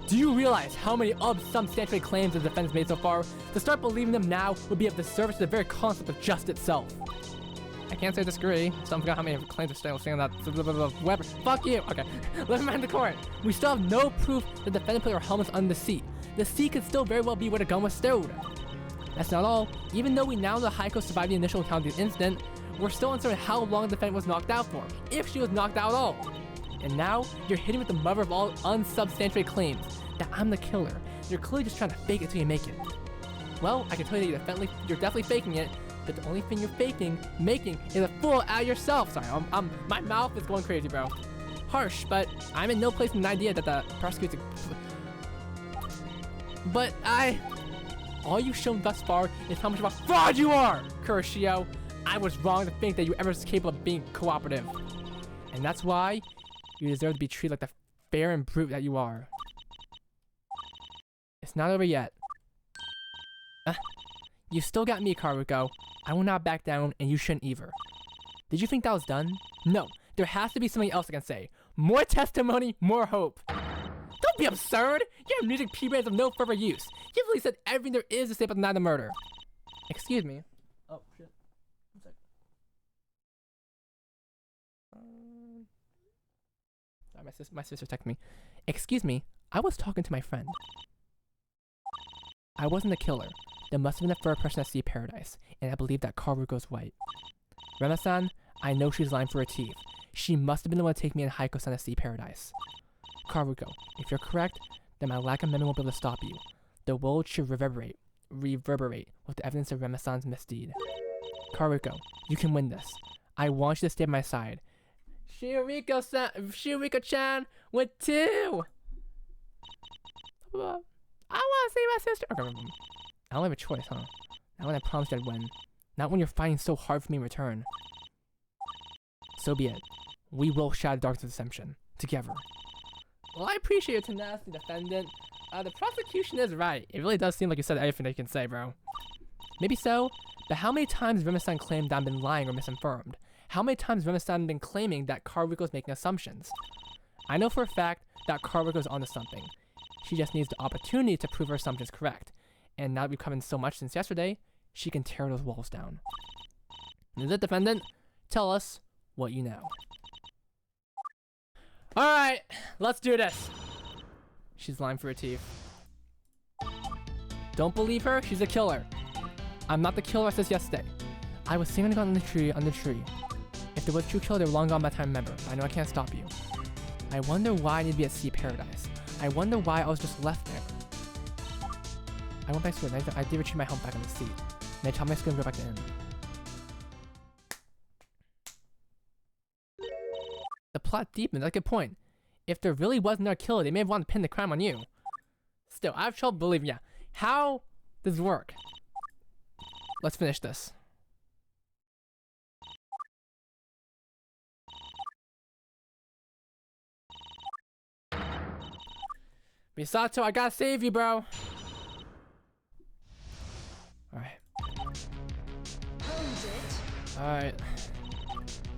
Do you realize how many unsubstantiated claims the defense made so far? To start believing them now would be of disservice to the very concept of justice itself. I can't say I disagree. Still forgot how many claims are still saying that. Whatever. Fuck you. Okay. Let's mind the court. We still have no proof the defendant put our helmets under the seat. The seat could still very well be where the gun was stowed. That's not all. Even though we now know Hayako survived the initial encounter of the incident, we're still uncertain how long the defendant was knocked out for, if she was knocked out at all. And now, you're hitting with the mother of all unsubstantiated claims, that I'm the killer. You're clearly just trying to fake it till you make it. Well, I can tell you that you're definitely faking it, but the only thing you're making is a fool out of yourself. Sorry, my mouth is going crazy, bro. Harsh, but I'm in no place in the idea that the prosecutor... But all you've shown thus far is how much of a fraud you are, Kuroshio. I was wrong to think that you ever was capable of being cooperative. And that's why you deserve to be treated like the fair and brute that you are. It's not over yet. You still got me, Karuko. I will not back down, and you shouldn't either. Did you think that was done? No. There has to be something else I can say. More testimony, more hope. Don't be absurd! Your music P-brands of no further use. You've at least said everything there is to say about the night of the murder. Excuse me. Oh, shit. One sec. Sorry, my sister texted me. Excuse me, I was talking to my friend. I wasn't the killer. There must have been a third person at Sea Paradise, and I believe that Karuko's right. Rema-san, I know she's lying for her teeth. She must have been the one to take me and Hayako-san to Sea Paradise. Karuko, if you're correct, then my lack of memory won't be able to stop you. The world should reverberate with the evidence of Rema-san's misdeed. Karuko, you can win this. I want you to stay by my side. Shiriko-chan with 2! I want to see my sister. Okay, I don't have a choice, huh? Not when I promised I'd win. Not when you're fighting so hard for me in return. So be it. We will shatter Dark's deception. Together. Well, I appreciate your tenacity, defendant. The prosecution is right. It really does seem like you said everything that you can say, bro. Maybe so, but how many times has Rema-san claimed that I've been lying or misinformed? How many times has Rema-san been claiming that Karuko's making assumptions? I know for a fact that Karuko's onto something. She just needs the opportunity to prove her assumptions correct. And now that we've come in so much since yesterday, she can tear those walls down. Is it, defendant? Tell us what you know. Alright, let's do this. She's lying for her teeth. Don't believe her, she's a killer. I'm not the killer I said yesterday. I was sitting on the tree, If there was a true killer, they were long gone by the time I remember. I know I can't stop you. I wonder why I need to be at Sea Paradise. I wonder why I was just left there. I went back to it, I did retrieve my helmet back on the seat. And I told my screen to go back to inn. The plot deepened, that's a good point. If there really was another killer, they may have wanted to pin the crime on you. Still, I have trouble believing, yeah. How does this work? Let's finish this. Misato, I gotta save you, bro. Alright. Alright.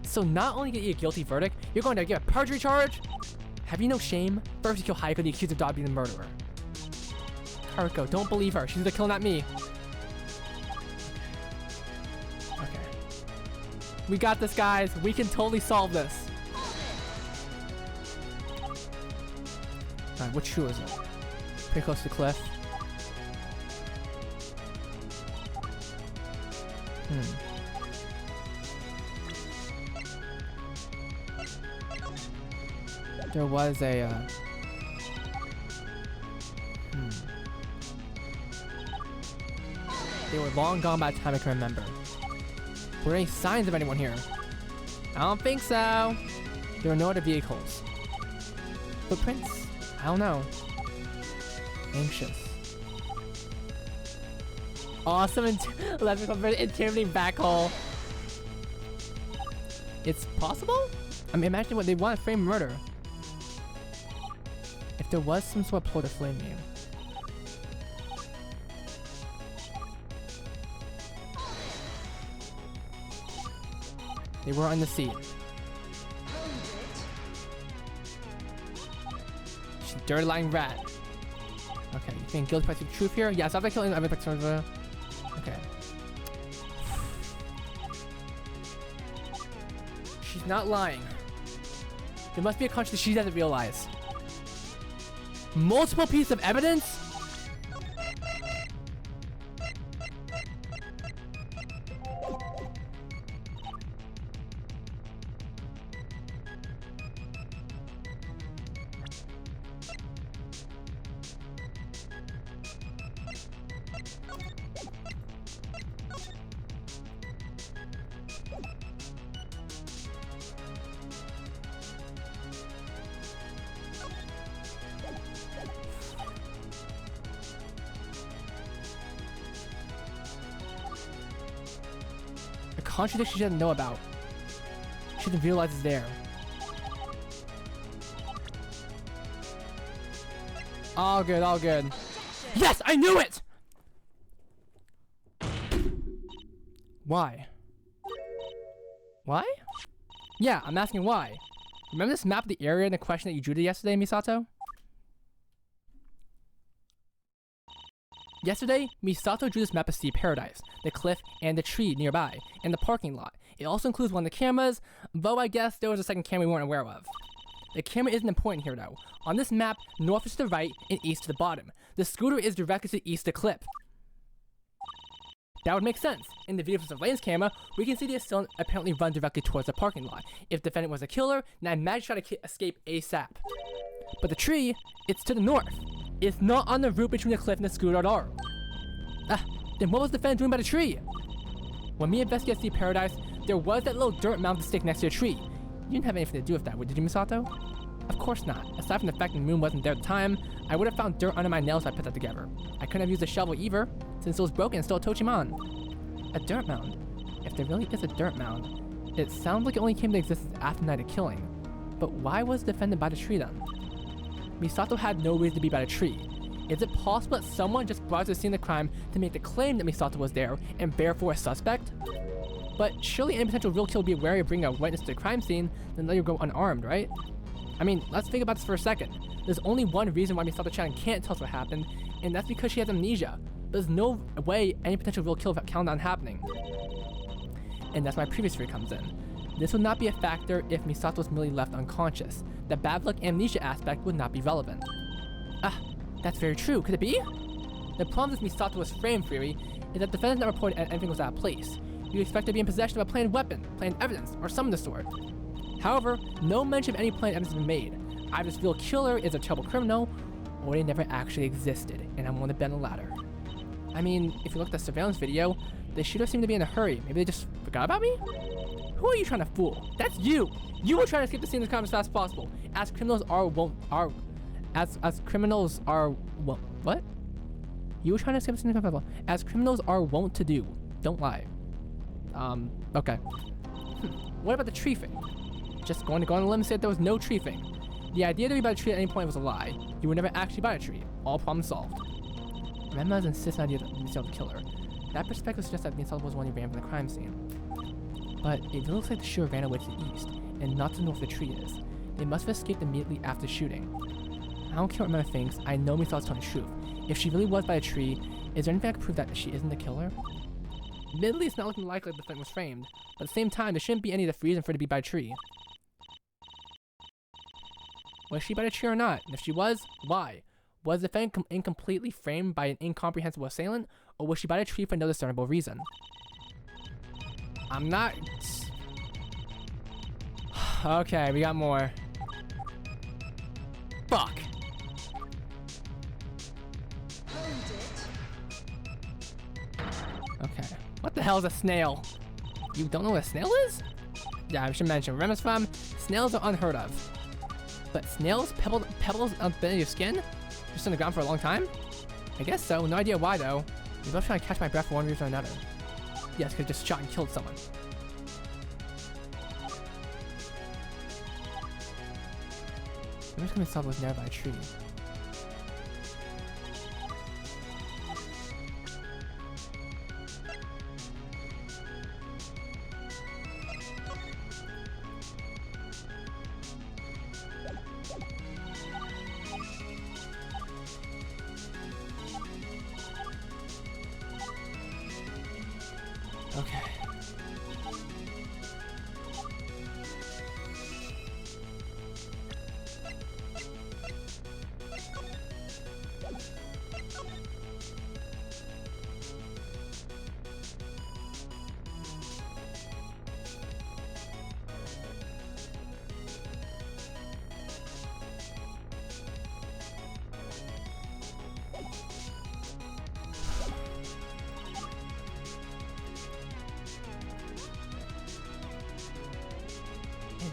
So not only get you a guilty verdict, you're going to get a perjury charge? Have you no shame? First you kill Haiko, the accused of Dog being the murderer. Haruko, don't believe her. She's the killer, not me. Okay. We got this, guys. We can totally solve this. Alright, which shoe is it? Pretty close to the cliff. There was a They were long gone by the time I can remember. Were there any signs of anyone here? I don't think so. There were no other vehicles. Footprints? I don't know. Anxious. Awesome and let's become very intimidating back hole. It's possible? I mean, imagine what they want to frame murder. If there was some sort of ploy to flame you. They were on the seat. She's a dirty lying rat. Okay, you think guilty by the truth here? Yes, after killing every person. Okay. She's not lying. There must be a conscience she doesn't realize. Multiple pieces of evidence? A contradiction she doesn't know about. She doesn't realize it's there. All good, all good. Yes, I knew it! Why? Why? Yeah, I'm asking why. Remember this map of the area and the question that you drew yesterday, Misato? Yesterday, Misato drew this map of Sea Paradise, the cliff, and the tree nearby, and the parking lot. It also includes one of the cameras, though I guess there was a second camera we weren't aware of. The camera isn't important here though. On this map, north is to the right and east to the bottom. The scooter is directly to the east of the cliff. That would make sense. In the video from Lane's camera, we can see the assailant apparently run directly towards the parking lot. If the defendant was a killer, then I imagine try to escape ASAP. But the tree, it's to the north. It's not on the route between the cliff and the scooter at all. Then what was the defendant doing by the tree? When we investigated Sea Paradise, there was that little dirt mounted stick next to the tree. You didn't have anything to do with that, did you, Misato? Of course not. Aside from the fact that the moon wasn't there at the time, I would have found dirt under my nails if I put that together. I couldn't have used a shovel either, since it was broken and still a Tochimon. A dirt mound? If there really is a dirt mound, it sounds like it only came to existence after the night of killing. But why was the defendant by the tree then? Misato had no reason to be by the tree. Is it possible that someone just brought to the scene of the crime to make the claim that Misato was there and therefore a suspect? But surely any potential real killer would be wary of bringing a witness to the crime scene than let you go unarmed, right? I mean, let's think about this for a second. There's only one reason why Misato-chan can't tell us what happened, and that's because she has amnesia. There's no way any potential real killer would count on happening. And that's why my previous theory comes in. This would not be a factor if Misato was merely left unconscious. The bad luck amnesia aspect would not be relevant. That's very true. Could it be? The problem with Misato's frame theory is that the defendant never reported anything was out of place. You'd expect to be in possession of a planned weapon, planned evidence, or some of the sort. However, no mention of any planned evidence has been made. Either this real killer is a terrible criminal, or they never actually existed, and I'm willing to bet on the latter. I mean, if you look at the surveillance video, the shooter seemed to be in a hurry. Maybe they just forgot about me? Who are you trying to fool? That's you! You were trying to escape the scene of the crime as fast as possible. As criminals are, what? You were trying to escape the level, as criminals are wont to do. Don't lie. Okay. What about the tree thing? Just going to go on a limb and say that there was no tree thing. The idea that we buy a tree at any point was a lie. You would never actually buy a tree. All problems solved. Grandma's insistent idea that Michelle the killer. That perspective suggests that Michelle was one who ran from the crime scene. But it looks like the shooter ran away to the east, and not to the north the tree is. They must have escaped immediately after shooting. I don't care what Mother thinks, I know Michelle's telling the truth. If she really was by a tree, is there anything that could prove that she isn't the killer? Admittedly, it's not looking likely the thing was framed, but at the same time, there shouldn't be any of the reason for her to be by a tree. Was she by a tree or not? And if she was, why? Was the thing incompletely framed by an incomprehensible assailant, or was she by a tree for no discernible reason? I'm not... Okay, we got more. Fuck! Okay. What the hell is a snail? You don't know what a snail is? Yeah, I should mention. Where I'm from, snails are unheard of. But snails? Pebbles on the your skin? Just on the ground for a long time? I guess so. No idea why, though. We're both trying to catch my breath for one reason or another. Yes, because I just shot and killed someone. I'm just gonna stop was near by a tree. Okay.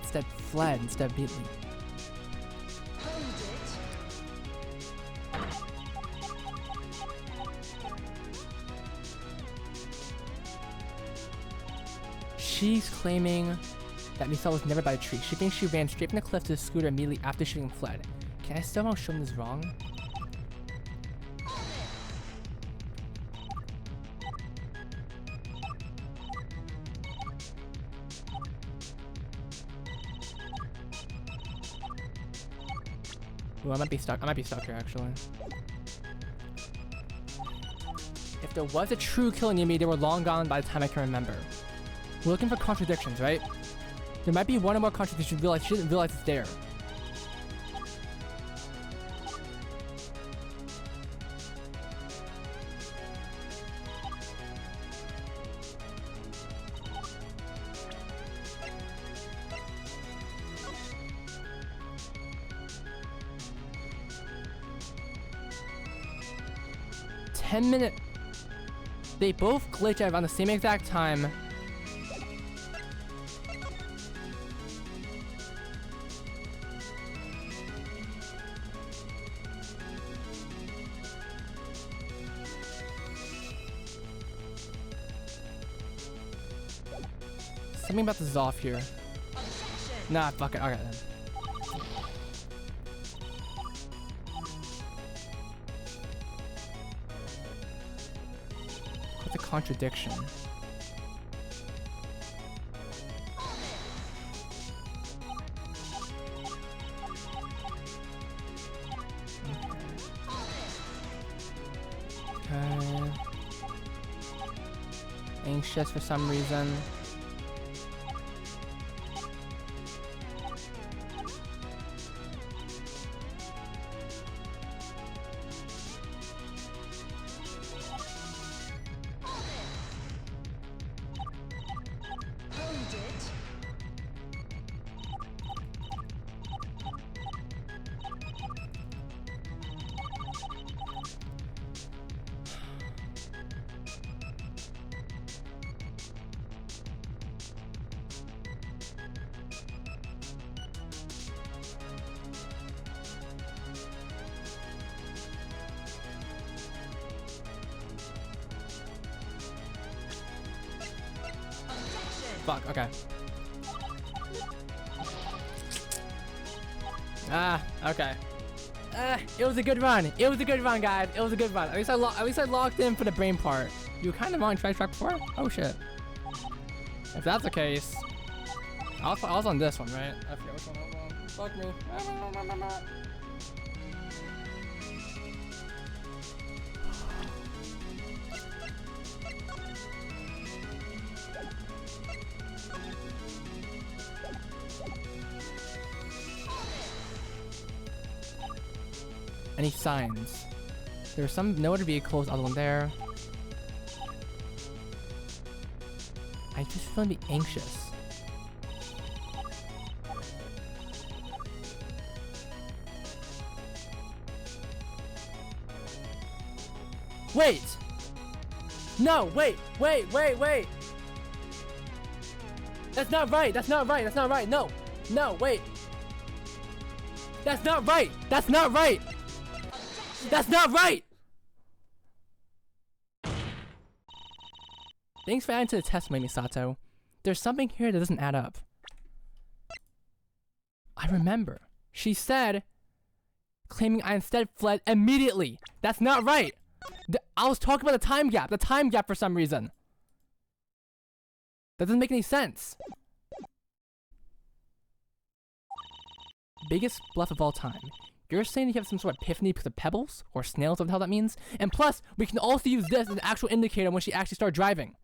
Instead fled instead of beat me. She's claiming that Michelle was never by a tree. She thinks she ran straight from the cliff to the scooter immediately after shooting and fled. Can I somehow show them this wrong? Ooh, I might be stuck. I might be stuck here, actually. If there was a true killer near me, they were long gone by the time I can remember. We're looking for contradictions, right? There might be one or more contradictions she didn't realize it's there. Minute. They both glitch around the same exact time. Something about this is off here. Nah, fuck it. Alright then. Contradiction. Okay. Anxious for some reason. Fuck, okay. Ah, okay. It was a good run. It was a good run, guys. It was a good run. At least I locked in for the brain part. You were kind of on track before? Oh shit. If that's the case, I was on this one, right? I forget which one I was on. Fuck me. Any signs? There's some no other vehicles other than there. I just feel to be anxious. Wait! No, wait! That's not right! That's not right! That's not right! No! No, wait! That's not right! That's not right! That's not right! Thanks for adding to the testimony, Misato. There's something here that doesn't add up. I remember. She said, claiming I instead fled immediately. That's not right! I was talking about the time gap for some reason. That doesn't make any sense. Biggest bluff of all time. You're saying you have some sort of epiphany because of pebbles or snails, whatever the hell that means? And plus, we can also use this as an actual indicator when she actually started driving.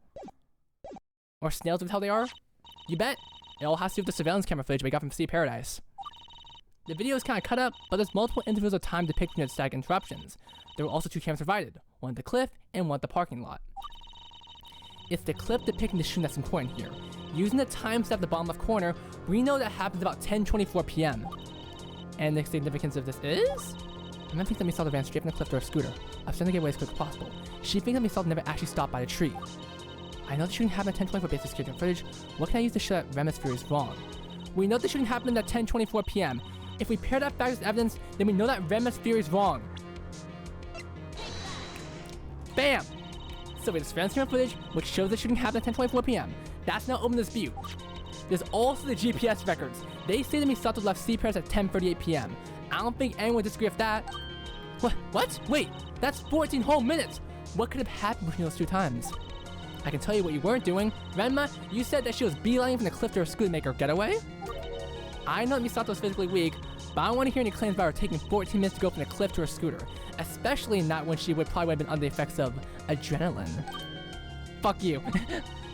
Or snails, whatever the hell they are? You bet. It all has to do with the surveillance camera footage we got from Sea Paradise. The video is kind of cut up, but there's multiple intervals of time depicting the static interruptions. There were also 2 cameras provided, one at the cliff and one at the parking lot. It's the clip depicting the shooting that's important here. Using the timestamp at the bottom left corner, we know that happens about 10:24 p.m. And the significance of this is? Emma thinks that Misato ran straight from the cliff to her scooter, upsetting to get away as quick as possible. She thinks that Misato never actually stopped by the tree. I know the shooting happened at 10:24 based on security footage. What can I use to show that Rem's theory is wrong? We know the shooting happened at 10:24 p.m. If we pair that fact with evidence, then we know that Rem's theory is wrong. Bam! So we have surveillance camera footage, which shows the shooting happened at 10:24 p.m. That's not open dispute. There's also the GPS records. They say that Misato left Sea Paradise at 10:38 p.m. I don't think anyone would disagree with that. What? Wait, that's 14 whole minutes! What could have happened between those 2 times? I can tell you what you weren't doing. Renma, you said that she was beelining from the cliff to her scooter to make her getaway? I know that Misato is physically weak, but I don't want to hear any claims about her taking 14 minutes to go from the cliff to her scooter. Especially not when she would probably have been under the effects of adrenaline. Fuck you.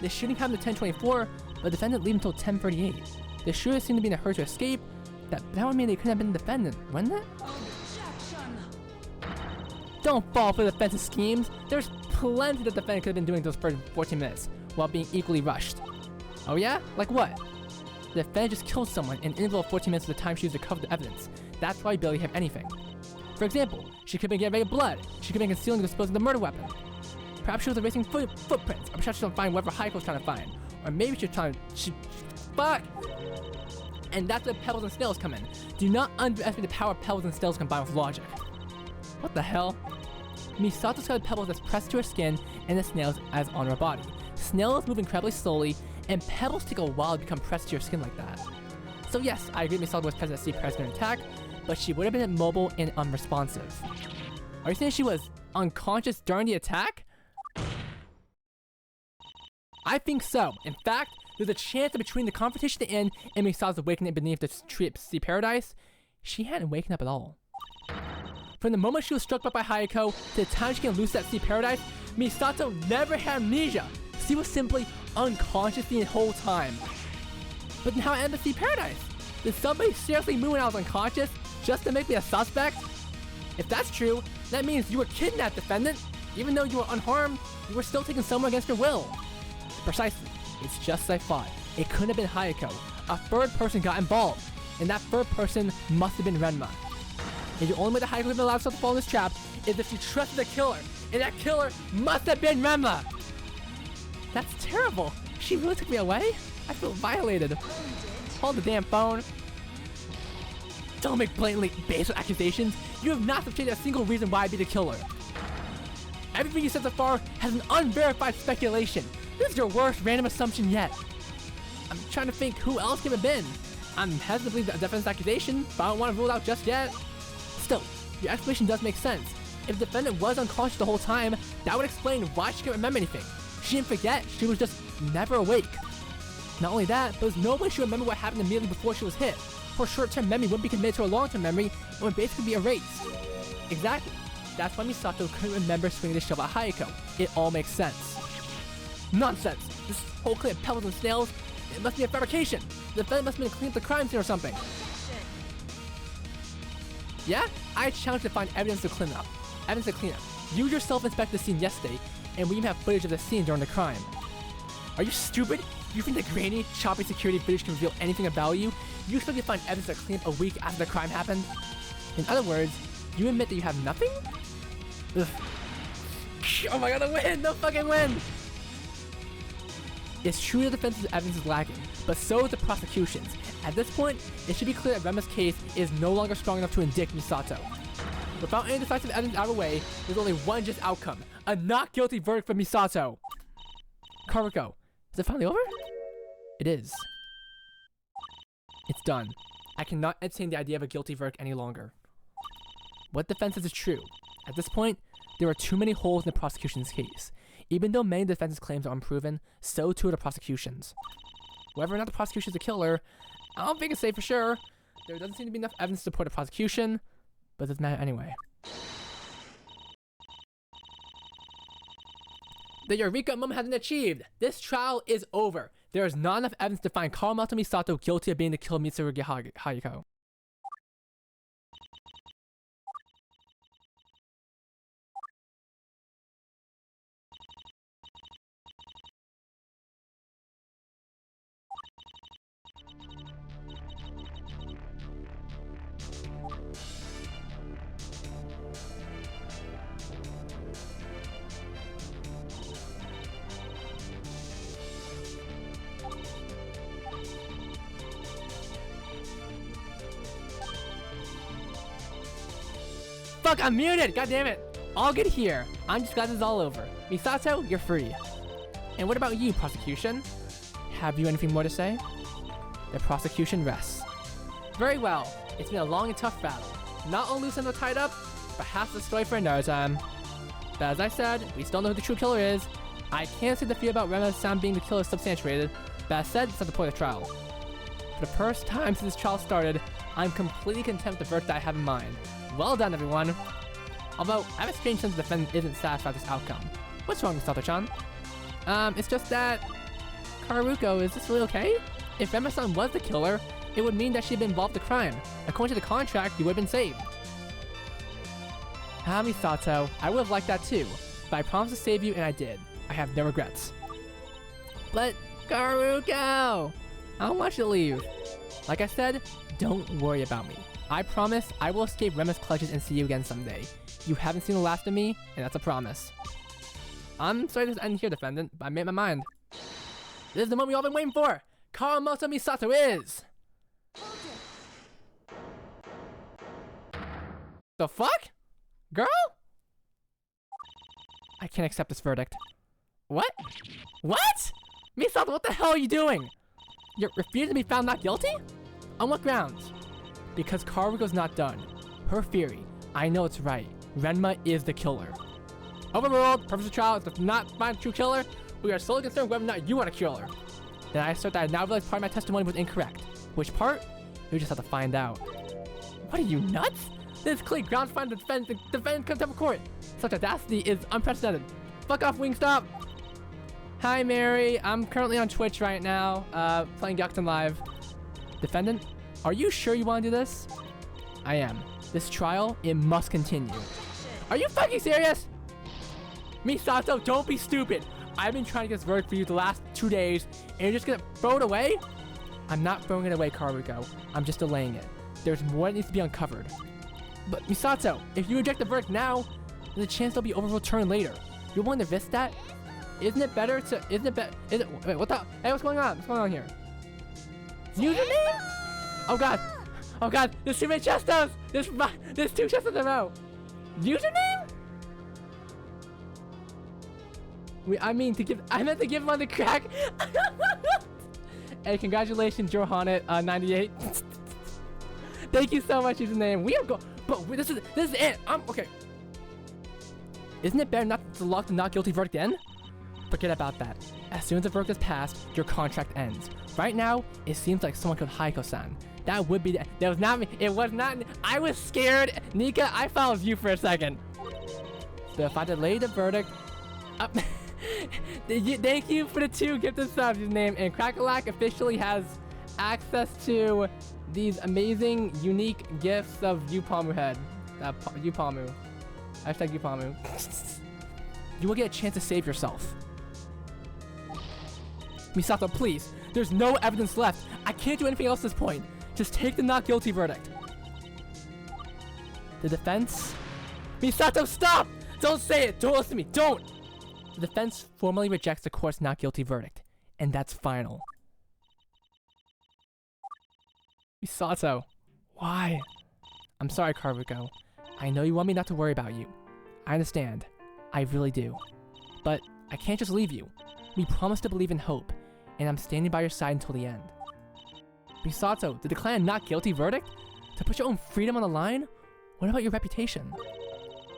The shooting happened at 10:24, but the defendant leave until 10:38. The shooter seemed to be in a hurry to escape. That would mean they couldn't have been the defendant, wouldn't it? Don't fall for the defensive schemes. There's plenty that the defendant could have been doing those first 14 minutes while being equally rushed. Oh yeah? Like what? The defendant just killed someone in an interval of 14 minutes of the time she used to cover the evidence. That's why we barely have anything. For example, she could have been getting ready blood. She could have been concealing and disposing of the murder weapon. Perhaps she was erasing footprints, or perhaps she was trying to find whatever Hayako was trying to find. Or maybe she was trying to... Fuck! And that's where pebbles and snails come in. Do not underestimate the power of pebbles and snails combined with logic. What the hell? Misato discovered pebbles as pressed to her skin and the snails as on her body. Snails move incredibly slowly, and pebbles take a while to become pressed to your skin like that. So yes, I agree Misato was present at Sea Paradise during an attack, but she would have been immobile and unresponsive. Are you saying she was unconscious during the attack? I think so. In fact, there's a chance that between the confrontation at the end and Misato's awakening beneath the tree at Sea Paradise, she hadn't waken up at all. From the moment she was struck by Hayako to the time she can loose at Sea Paradise, Misato never had amnesia. She was simply unconscious the whole time. But then how ended Sea Paradise? Did somebody seriously move when I was unconscious just to make me a suspect? If that's true, that means you were kidnapped, defendant. Even though you were unharmed, you were still taking someone against your will. Precisely. It's just as I thought. It couldn't have been Hayako. A third person got involved, and that third person must have been Renma. And the only way that Hayako would have allowed herself to fall in this trap is if she trusted the killer, and that killer must have been Renma. That's terrible. She really took me away? I feel violated. Hold the damn phone. Don't make blatantly basic accusations. You have not substantiated a single reason why I'd be the killer. Everything you said so far has an unverified speculation. This is your worst random assumption yet. I'm trying to think who else could have been. I'm hesitant to believe the defense accusation, but I don't want to rule it out just yet. Still, your explanation does make sense. If the defendant was unconscious the whole time, that would explain why she couldn't remember anything. She didn't forget, she was just never awake. Not only that, but there's no way she would remember what happened immediately before she was hit. Her short-term memory wouldn't be committed to her long-term memory and would basically be erased. Exactly. That's why Misato couldn't remember swinging the shovel at Hayako. It all makes sense. Nonsense! This whole claim of pebbles and snails, it must be a fabrication. The defendant must have been cleaning up the crime scene or something. Yeah? I challenge to find evidence to clean up. Evidence to clean up. You yourself inspected the scene yesterday, and we even have footage of the scene during the crime. Are you stupid? You think the grainy, choppy security footage can reveal anything about you? You expect to find evidence to clean up a week after the crime happened? In other words, you admit that you have nothing? Ugh. Oh my god, the win! The fucking win! It's true the defense's evidence is lacking, but so is the prosecution's. At this point, it should be clear that Rema's case is no longer strong enough to indict Misato. Without any decisive evidence out of the way, there's only one just outcome. A not guilty verdict for Misato. Karuko, is it finally over? It is. It's done. I cannot entertain the idea of a guilty verdict any longer. What defense says is true. At this point, there are too many holes in the prosecution's case. Even though many of the defense's claims are unproven, so too are the prosecution's. Whether or not the prosecution is a killer, I don't think it's safe for sure. There doesn't seem to be enough evidence to support the prosecution, but it doesn't matter anyway. The Eureka moment has been achieved! This trial is over! There is not enough evidence to find Kawamoto Misato guilty of being the killer of Mitsurugi Hayako. Fuck, I'm muted! God damn it! All good here. I'm just glad this is all over. Misato, you're free. And what about you, prosecution? Have you anything more to say? The prosecution rests. Very well. It's been a long and tough battle. Not all loose and all tied up, but half the story for another time. But as I said, we still know who the true killer is. I can't say the fear about Rema's sound being the killer is substantiated, but as said, it's not the point of the trial. For the first time since this trial started, I'm completely content with the verdict that I have in mind. Well done, everyone. Although, I have a strange sense the defendant isn't satisfied with this outcome. What's wrong, Misato-chan? It's just that... Karuko, is this really okay? If Rema-san was the killer, it would mean that she'd been involved in the crime. According to the contract, you would have been saved. Ah, Misato, I would have liked that too. But I promised to save you, and I did. I have no regrets. But, Karuko! I don't want you to leave. Like I said, don't worry about me. I promise I will escape Rema's clutches and see you again someday. You haven't seen the last of me, and that's a promise. I'm sorry to end here, defendant, but I made my mind. This is the moment we've all been waiting for! Kawamoto Misato is... The fuck? Girl? I can't accept this verdict. What? What? Misato, what the hell are you doing? You're refusing to be found not guilty? On what grounds? Because Karuko's not done. Her theory, I know it's right. Renma is the killer. Overruled, purpose of trial is to not find the true killer. We are solely concerned whether or not you are the killer. Then I assert that I now realize part of my testimony was incorrect. Which part? We just have to find out. What are you, nuts? This is clear grounds to find the defendant contempt of court. Such audacity is unprecedented. Fuck off, Wingstop! Hi, Mary. I'm currently on Twitch right now, playing Gyakuten Live. Defendant, are you sure you want to do this? I am. This trial, it must continue. Are you fucking serious? Misato, don't be stupid. I've been trying to get this verdict for you the last 2 days, and you're just gonna throw it away? I'm not throwing it away, Karuko. I'm just delaying it. There's more that needs to be uncovered. But Misato, if you reject the verdict now, there's a chance they'll be overturned later. You're willing to risk that? Wait, what the? Hey, what's going on? What's going on here? Username? Oh god. Oh god, there's too many chestos! There's 2 chestos in a row! Username? I meant to give him on the crack. Hey, congratulations, Johannet, 98. Thank you so much, username. We are going, but this is it. Okay. Isn't it better not to lock the not guilty verdict in? Forget about that. As soon as the verdict is passed, your contract ends. Right now, it seems like someone killed Haiko-san. That would be. That was not me. It was not. I was scared, Nika. I thought it was you for a second. So if I delay the verdict, thank you for the 2 gifted subs. His name and Crackalack officially has access to these amazing, unique gifts of Yupamu head. Yupamu. Hashtag Yupamu. You will get a chance to save yourself. Misato, please. There's no evidence left. I can't do anything else at this point. Just take the not guilty verdict. The defense? Misato, stop! Don't say it! Don't listen to me! Don't! The defense formally rejects the court's not guilty verdict. And that's final. Misato. Why? I'm sorry, Karuko. I know you want me not to worry about you. I understand. I really do. But I can't just leave you. We promised to believe in hope, and I'm standing by your side until the end. Misato, to declare a not guilty verdict? To put your own freedom on the line? What about your reputation?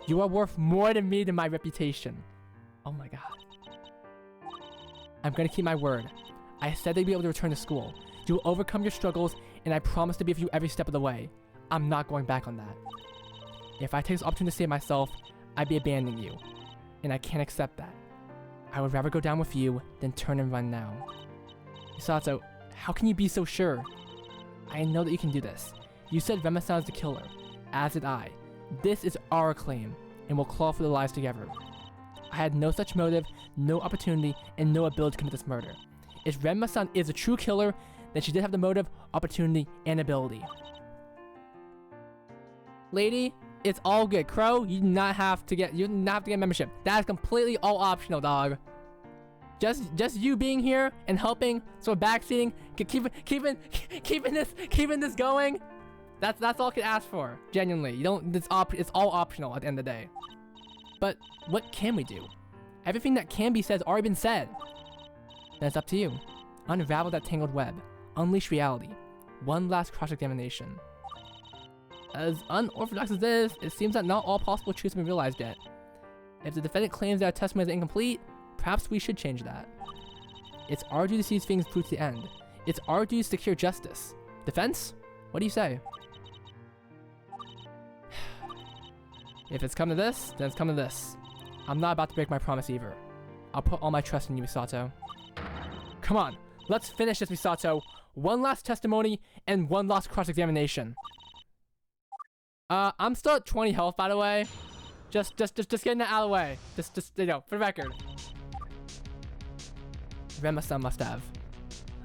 You are worth more to me than my reputation. Oh my god. I'm gonna keep my word. I said they'd be able to return to school. You will overcome your struggles, and I promise to be with you every step of the way. I'm not going back on that. If I take this opportunity to save myself, I'd be abandoning you. And I can't accept that. I would rather go down with you than turn and run now. Misato, how can you be so sure? I know that you can do this. You said Rema-san is the killer, as did I. This is our claim, and we'll claw for the lies together. I had no such motive, no opportunity, and no ability to commit this murder. If Rema-san is a true killer, then she did have the motive, opportunity, and ability. Lady, it's all good. Crow, you do not have to get membership. That is completely all optional, dog. Just you being here and helping, so backseating, keeping this going. That's all I could ask for. Genuinely, you don't. It's all optional at the end of the day. But what can we do? Everything that can be said has already been said. Then it's up to you. Unravel that tangled web. Unleash reality. One last cross-examination. As unorthodox as this, it seems that not all possible truths have been realized yet. If the defendant claims that our testimony is incomplete, perhaps we should change that. It's our duty to see these things through to the end. It's our duty to secure justice. Defense? What do you say? If it's come to this, then it's come to this. I'm not about to break my promise either. I'll put all my trust in you, Misato. Come on, let's finish this, Misato. One last testimony and one last cross-examination. I'm still at 20 health, by the way. Just getting that out of the way. Just, you know, for the record. Rema-san must have.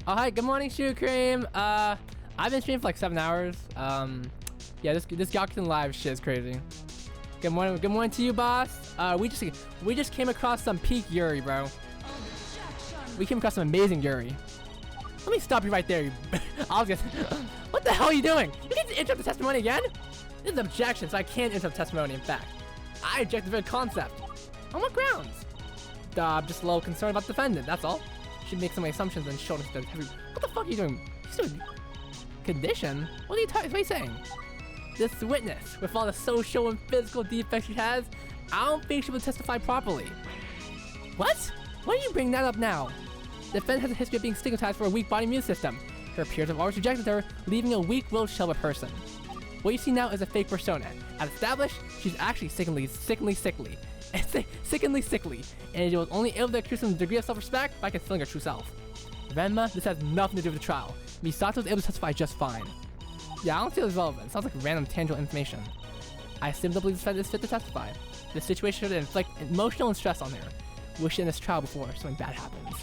Oh, hi, good morning, Shoe Cream. I've been streaming for like 7 hours. Yeah, this Gyakuten live shit is crazy. Good morning to you, boss. We just came across some peak Yuri, bro. We came across some amazing Yuri. Let me stop you right there. I was just, what the hell are you doing? You get to interrupt the testimony again? This is an objection, so I can't interrupt testimony. In fact, I object to the very concept. On what grounds? I'm just a little concerned about the defendant, that's all. Should make some assumptions and show us the heavy. What the fuck are you doing? He's doing condition? What are you saying? This witness, with all the social and physical defects she has, I don't think she will testify properly. What? Why are you bringing that up now? The defendant has a history of being stigmatized for a weak body immune system. Her peers have always rejected her, leaving a weak-willed shell of a person. What you see now is a fake persona. As established, she's actually sickeningly sickly. And she was only able to accuse some degree of self-respect by concealing her true self. Renma, this has nothing to do with the trial. Misato was able to testify just fine. Yeah, I don't see this relevant. It sounds like random tangible information. I simply believe this defendant is fit to testify. This situation should inflict emotional and stress on her. We should end this trial before something bad happens.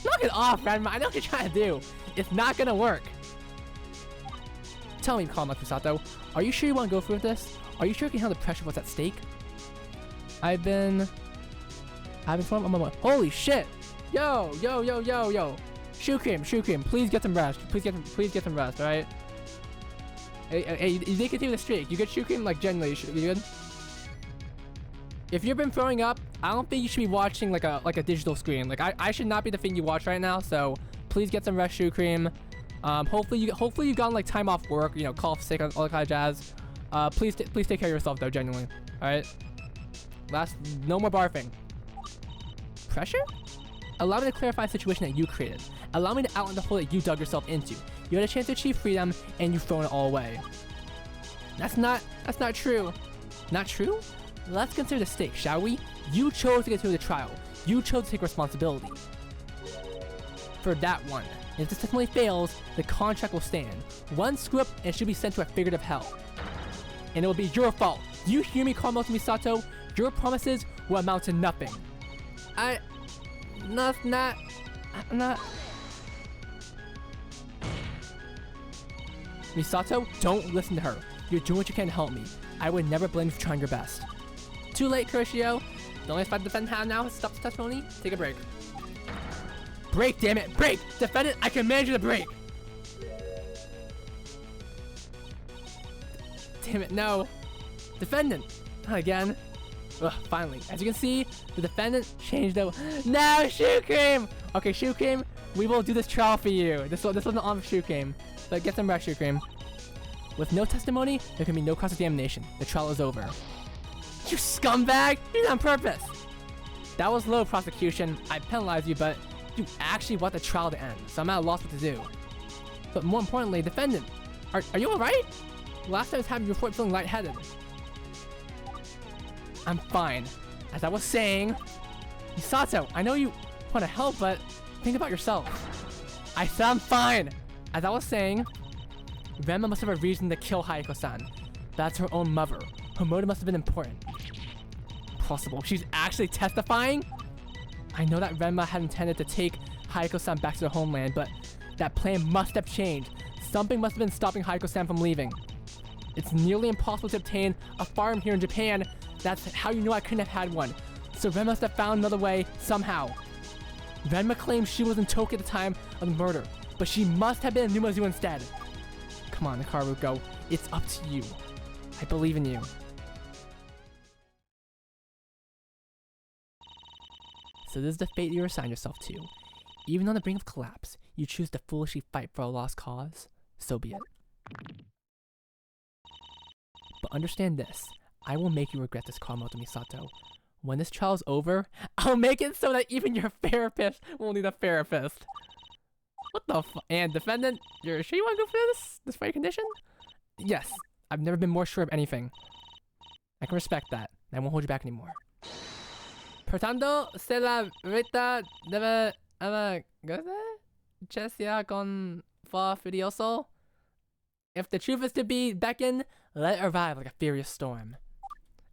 Knock it off, Renma. I know what you're trying to do. It's not gonna work. Tell me, calm like Misato, are you sure you want to go through with this? Are you sure you can handle the pressure of what's at stake? I've been holy shit! Yo! Shoe cream, please get some rest. Please get some rest, alright? Hey, you did continue the streak. You get shoe cream, like, genuinely, you good? If you've been throwing up, I don't think you should be watching like a digital screen. Like I should not be the thing you watch right now. So please get some rest, shoe cream. Hopefully you've gotten like time off work. You know, call off sick, all that kind of jazz. Please take care of yourself though, genuinely. All right. No more barfing. Pressure? Allow me to clarify a situation that you created. Allow me to outline the hole that you dug yourself into. You had a chance to achieve freedom, and you've thrown it all away. That's not true. Not true? Let's consider the stakes, shall we? You chose to get through the trial. You chose to take responsibility for that one. If this testimony fails, the contract will stand. One screw up and she'll be sent to a figurative hell. And it will be your fault. Do you hear me, Kawamoto Misato? Your promises will amount to nothing. I'm not. Misato, don't listen to her. You're doing what you can to help me. I would never blame you for trying your best. Too late, Kurishio. The only spot to defend have now is stop the testimony. Take a break. Break, damn it! Break! Defendant, I command you to break! Damn it, no. Defendant! Not again. Ugh, finally. As you can see, the defendant changed the... No, shoe cream! Okay, shoe cream, we will do this trial for you. This wasn't on shoe cream. But get some rest, shoe cream. With no testimony, there can be no cross-examination. The trial is over. You scumbag! You did it on purpose! That was low prosecution. I penalized you, but you actually want the trial to end, so I'm at a loss what to do. But more importantly, defendant, are you alright? Last time I was having you report feeling lightheaded. I'm fine. As I was saying, Misato, I know you want to help, but think about yourself. I said I'm fine. As I was saying, Renma must have a reason to kill Hayako-san. That's her own mother. Her motive must have been important. Possible. She's actually testifying? I know that Renma had intended to take Hayako-san back to their homeland, but that plan must have changed. Something must have been stopping Hayako-san from leaving. It's nearly impossible to obtain a farm here in Japan. That's how you know I couldn't have had one. So Renma must have found another way, somehow. Renma claims she was in Tokyo at the time of the murder, but she must have been in Numazu instead. Come on, Hikaruko. It's up to you. I believe in you. So this is the fate you assign yourself to. Even on the brink of collapse, you choose to foolishly fight for a lost cause. So be it. But understand this. I will make you regret this, Kawamoto Misato. When this trial is over, I'll make it so that even your therapist will need a therapist. What the f- And defendant, you're sure you want to go for this for your condition? Yes, I've never been more sure of anything. I can respect that. I won't hold you back anymore. Pertanto, se la verdad debe chesia con fa furioso. If the truth is to be beckoned, let it arrive like a furious storm.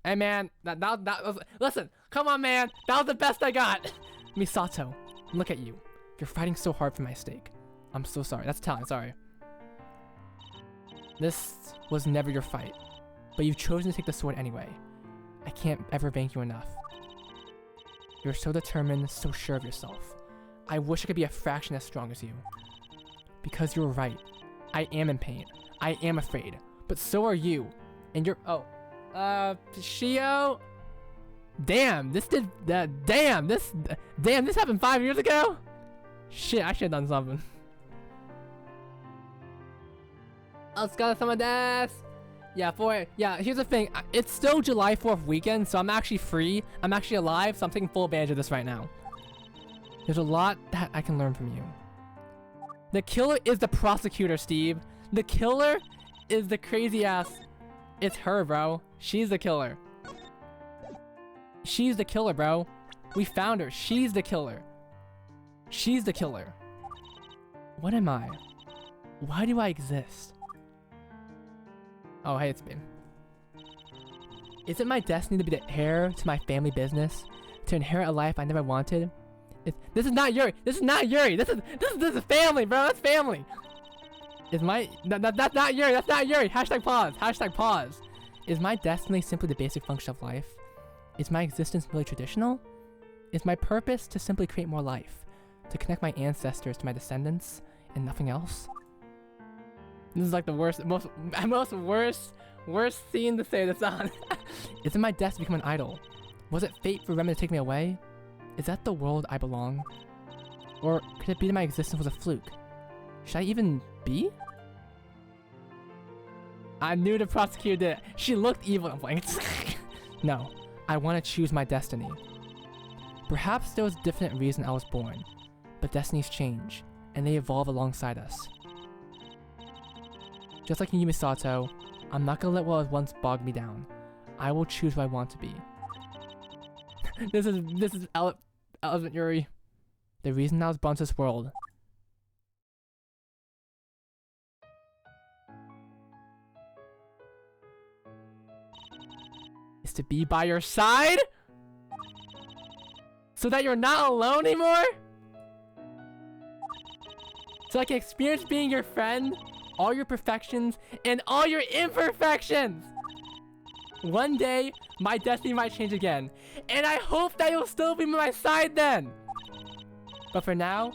Hey man, that was, listen, come on man, that was the best I got. Misato, look at you. You're fighting so hard for my stake. I'm so sorry. That's Italian, sorry. This was never your fight, but you've chosen to take the sword anyway. I can't ever thank you enough. You're so determined, so sure of yourself. I wish I could be a fraction as strong as you. Because you're right. I am in pain. I am afraid. But so are you. And you're... Oh. Shio? Damn, this did... damn, this happened 5 years ago? Shit, I should have done something. Otsukaresama desu. Yeah, here's the thing. It's still July 4th weekend, so I'm actually free. I'm actually alive, so I'm taking full advantage of this right now. There's a lot that I can learn from you. The killer is the prosecutor, Steve. The killer is the crazy ass. It's her, bro. She's the killer. She's the killer, bro. We found her. She's the killer. She's the killer. What am I? Why do I exist? Oh, hey, it's me. Is it my destiny to be the heir to my family business? To inherit a life I never wanted? This is not Yuri. This is not Yuri. This is family, bro. That's family. Is my... That's not Yuri. That's not Yuri. Hashtag pause. Hashtag pause. Is my destiny simply the basic function of life? Is my existence really traditional? Is my purpose to simply create more life? To connect my ancestors to my descendants and nothing else? This is like the worst scene to say this on. Is it my destiny to become an idol? Was it fate for Remy to take me away? Is that the world I belong? Or could it be that my existence was a fluke? Should I even be? I knew the prosecutor did it. She looked evil. I'm like, no, I want to choose my destiny. Perhaps there was a definite reason I was born, but destinies change, and they evolve alongside us. Just like in Yumi Sato, I'm not gonna let what was once bog me down. I will choose what I want to be. This is Elephant Yuri. The reason I was born to this world. Is to be by your side? So that you're not alone anymore? So I can experience being your friend, all your perfections, and all your imperfections! One day, my destiny might change again, and I hope that you'll still be by my side then! But for now,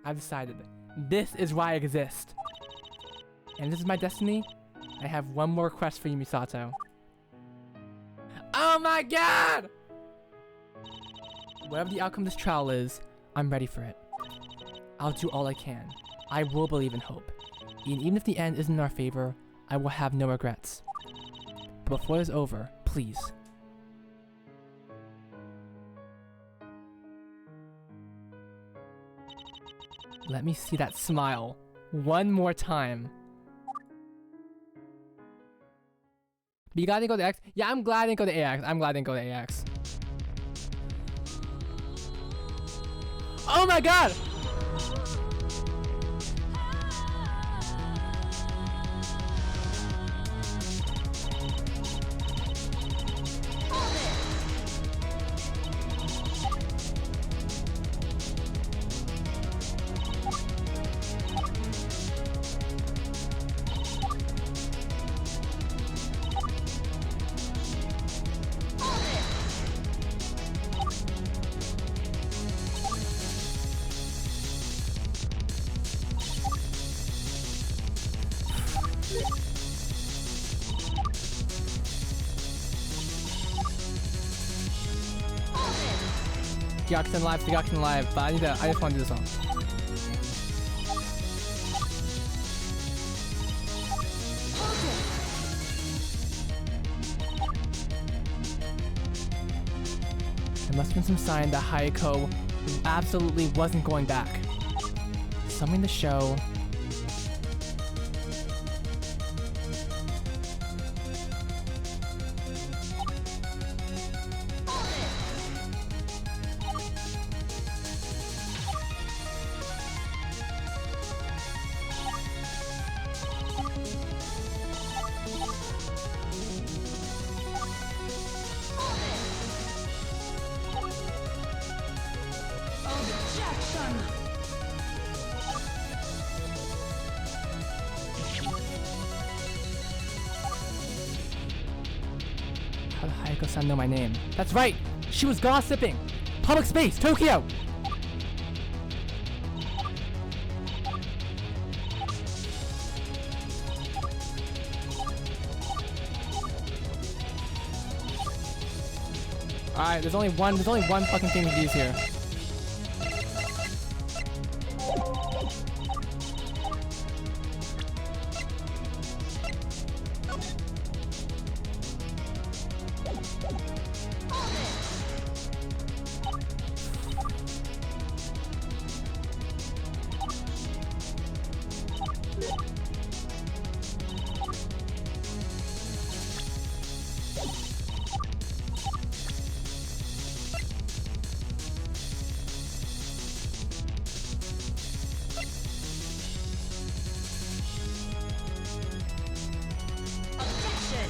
I've decided, this is why I exist. And this is my destiny. I have one more request for you, Misato. Oh my god! Whatever the outcome of this trial is, I'm ready for it. I'll do all I can. I will believe in hope. And even if the end isn't in our favor, I will have no regrets. But before it's over, please. Let me see that smile one more time. But you glad I didn't go to X? Yeah, I'm glad I didn't go to AX. I'm glad I didn't go to AX. Oh my god! Gyakuten live, but I just want to do this song. There must have been some sign that Hayako absolutely wasn't going back. Something to show. How did Hayako-san know my name? That's right! She was gossiping! Public space, Tokyo! Alright, there's only one fucking thing to use here.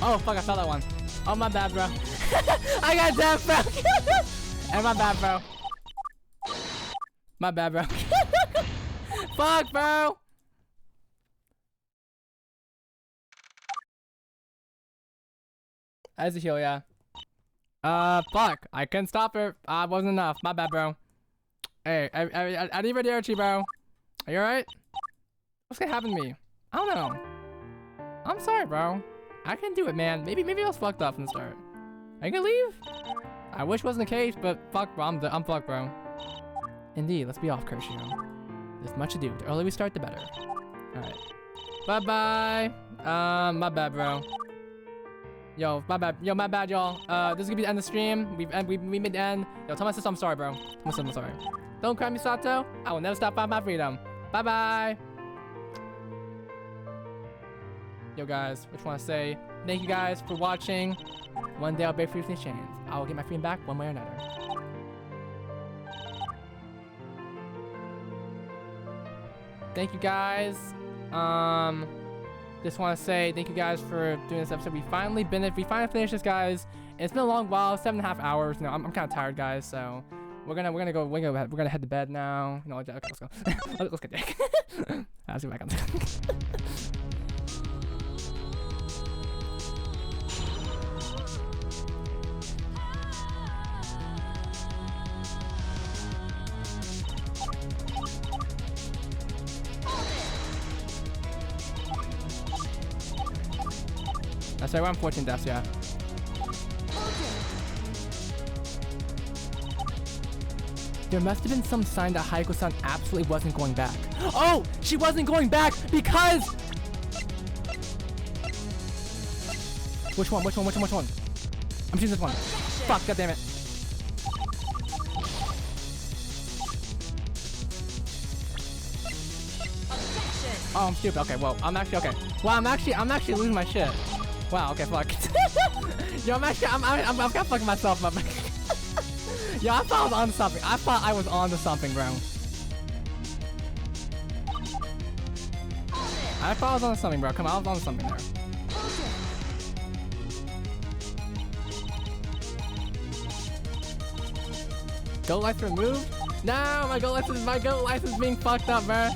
Oh fuck, I saw that one. Oh my bad, bro. I got that, bro. And my bad, bro. My bad, bro. Fuck, bro. As a heal, yeah. Fuck. I couldn't stop her. Wasn't enough. My bad, bro. Hey, arrivederci, bro. Are you alright? What's gonna happen to me? I don't know. I'm sorry, bro. I can do it, man. Maybe I was fucked up from the start. Are you gonna leave? I wish it wasn't the case, but fuck, bro. I'm fucked, bro. Indeed, let's be off, Kershio. There's much to do. The earlier we start, the better. Alright. Bye-bye. My bad, bro. Yo, my bad. Yo, my bad, y'all. This is gonna be the end of the stream. We made the end. Yo, tell my sister I'm sorry, bro. Tell my sister I'm sorry. Don't cry, Misato. I will never stop fighting my freedom. Bye-bye. Yo, guys, I just want to say thank you guys for watching. One day I'll break free from these chains. I will get my freedom back one way or another. Thank you guys. Just want to say thank you guys for doing this episode. We finally finished this, guys. It's been a long while, 7.5 hours. You know, I'm kind of tired, guys. So we're gonna head to bed now. You know, okay, let's go. Let's get Jack. I'll see what I can. That's right, we're on 14 deaths, yeah. There must have been some sign that Hayako-san absolutely wasn't going back. Oh! She wasn't going back because... Which one? I'm choosing this one. Fuck, goddammit. Oh, I'm stupid. Okay, well, I'm actually okay. Wow, I'm actually losing my shit. Wow, okay, fuck. Yo, I'm kind of fucking myself up. Yo, I thought I was on something. I thought I was on to something, bro. I thought I was on to something, bro. Come on, I was on to something there. Goat life removed? No, my goat life is being fucked up, bro.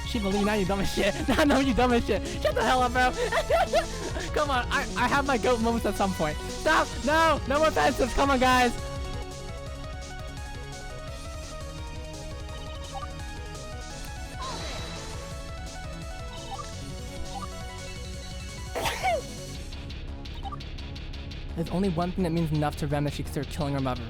She believe now, you dumb as shit. No, you dumb as shit. Shut the hell up, bro. Come on, I have my goat moments at some point. Stop! No more offensives. Come on, guys. There's only one thing that means enough to Rem that she considered killing her mother.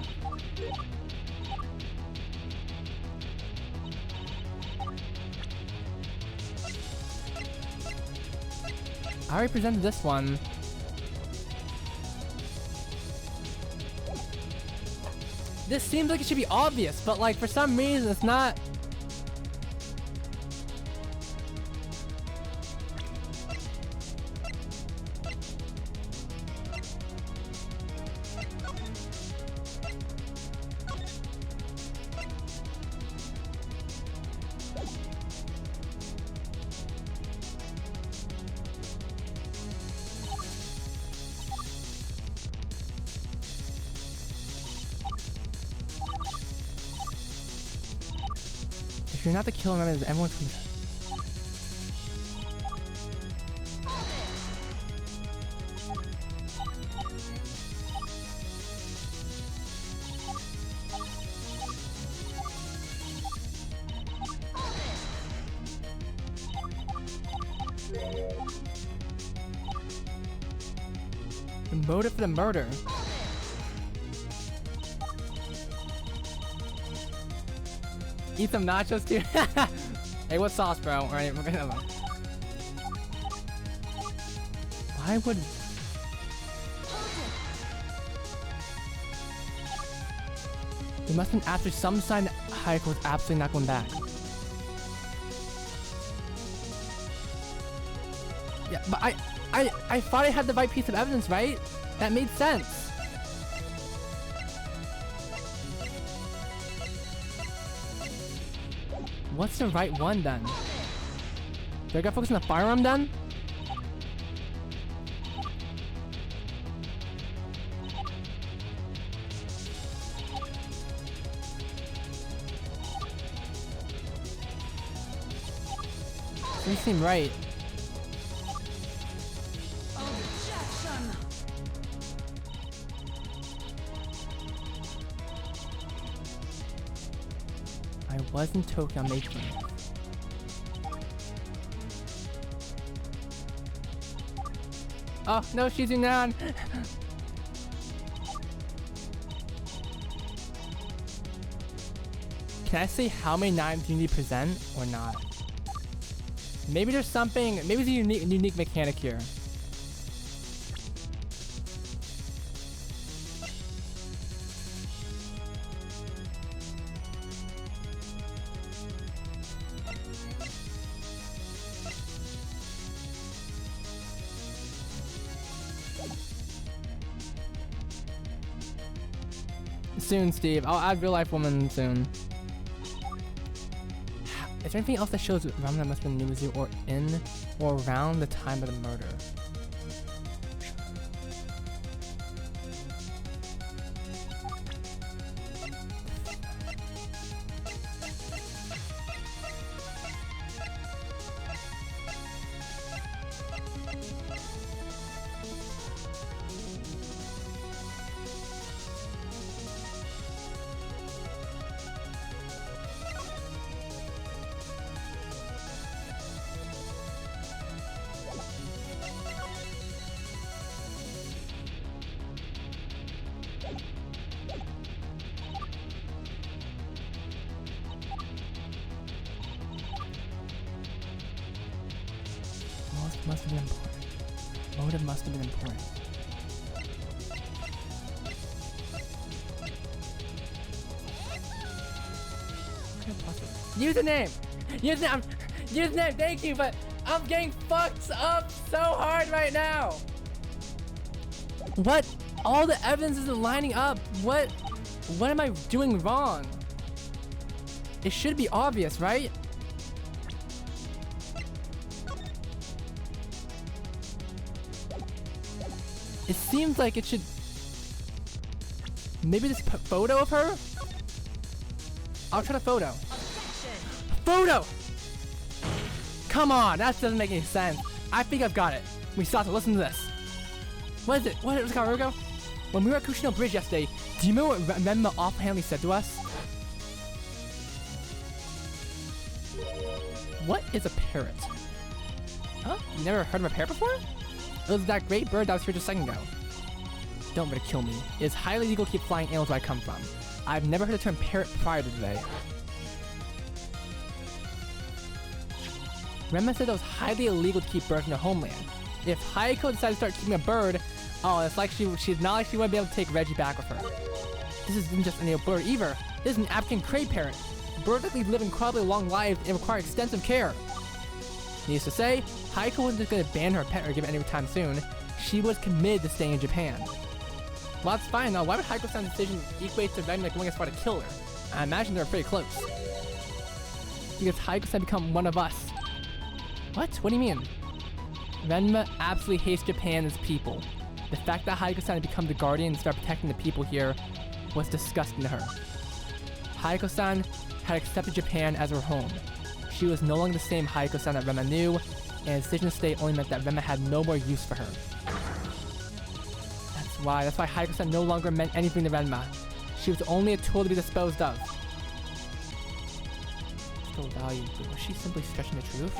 I already presented this one. This seems like it should be obvious, but like for some reason it's not. If you're not the killer, remember everyone's coming. The motive for the murder. Eat some nachos too. Hey, what sauce, bro? Alright, we're gonna. Why would? There must have been after some sign that Hayako was absolutely not going back. Yeah, but I thought I had the right piece of evidence, right? That made sense. What's the right one then? Do I gotta focus on the firearm then? Doesn't seem right. I was in Tokyo making it. Oh, no, she's down. Can I say how many knives you need to present or not? Maybe there's something, maybe there's a unique mechanic here. Soon, Steve. I'll add real life woman soon. Is there anything else that shows Ramen that must have been in the zoo or in or around the time of the murder? Must have been important. Motive must have been important. Username! Username, thank you, but I'm getting fucked up so hard right now! What? All the evidence isn't lining up. What am I doing wrong? It should be obvious, right? It seems like it should... Maybe this photo of her? I'll try the photo. Photo! Come on, that doesn't make any sense. I think I've got it. Misato, listen to this. What is it? What is it, Karugo? When we were at Kushino Bridge yesterday, do you remember what Renma offhandedly said to us? What is a parrot? Huh? You never heard of a parrot before? It was that great bird that was here just a second ago. Don't ridicule me. It is highly illegal to keep flying animals where I come from. I've never heard the term parrot prior to today. Renma said it was highly illegal to keep birds in their homeland. If Hayako decided to start keeping a bird, oh, it's like she's not like she wouldn't be able to take Reggie back with her. This isn't just any old bird either. This is an African gray parrot. Birds likely live incredibly long lives and require extensive care. Needless to say, Hayako wasn't just going to ban her pet or give it any time soon. She was committed to staying in Japan. Well, that's fine though. Why would Hayako-san's decision equate to Renma going as far to kill her? I imagine they're pretty close. Because Hayako-san become one of us. What? What do you mean? Renma absolutely hates Japan as people. The fact that Hayako-san had become the guardian and started protecting the people here was disgusting to her. Hayako-san had accepted Japan as her home. She was no longer the same Hayako-san that Renma knew, and a decision to stay only meant that Renma had no more use for her. That's why Hayako-san no longer meant anything to Renma. She was only a tool to be disposed of. Still valued, but was she simply stretching the truth?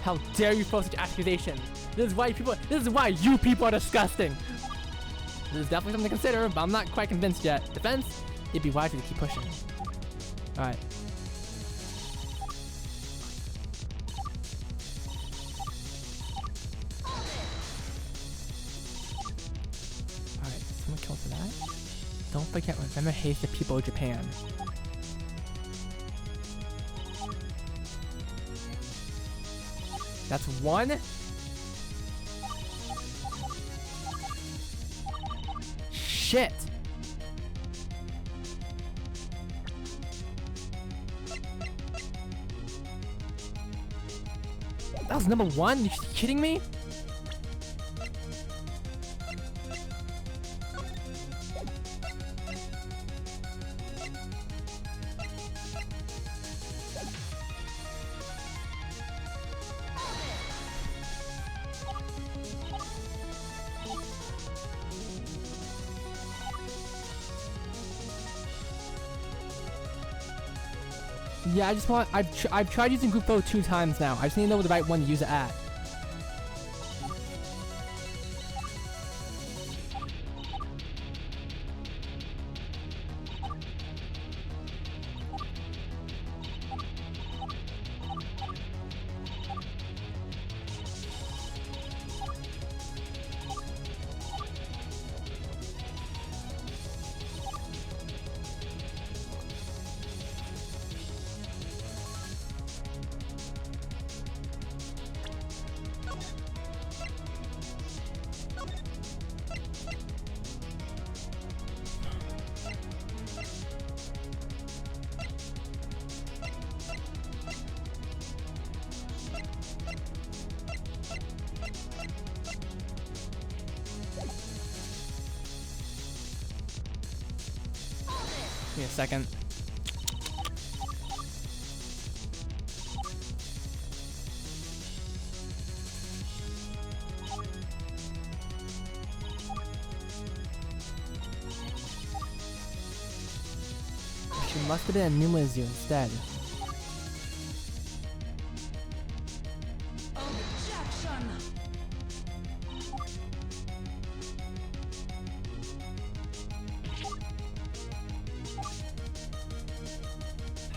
How dare you throw such accusations? This is why you people are disgusting! This is definitely something to consider, but I'm not quite convinced yet. Defense? It'd be wiser to keep pushing. Alright. Alright, someone kill for that? Don't forget, remember hates the people of Japan. That's one. Shit. That was number one? You kidding me? Yeah, I've tried using group photo 2 times now. I just need to know the right one to use it at. me a second. She must have been a Numazu instead.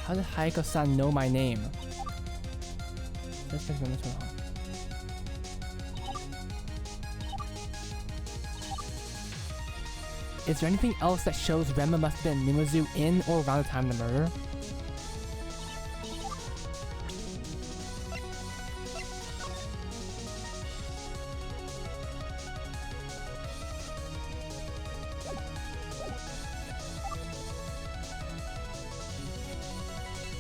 How did Hayako-san know my name? Is there anything else that shows Renma must have been Nimazu in or around the time of the murder?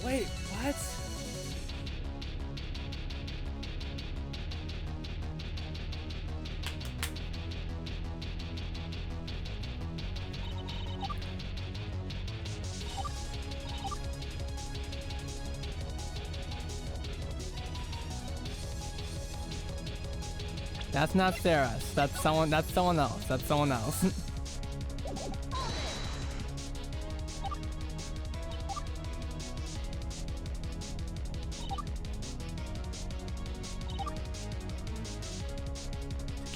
Wait, what? That's not Sarah. That's someone else. That's someone else.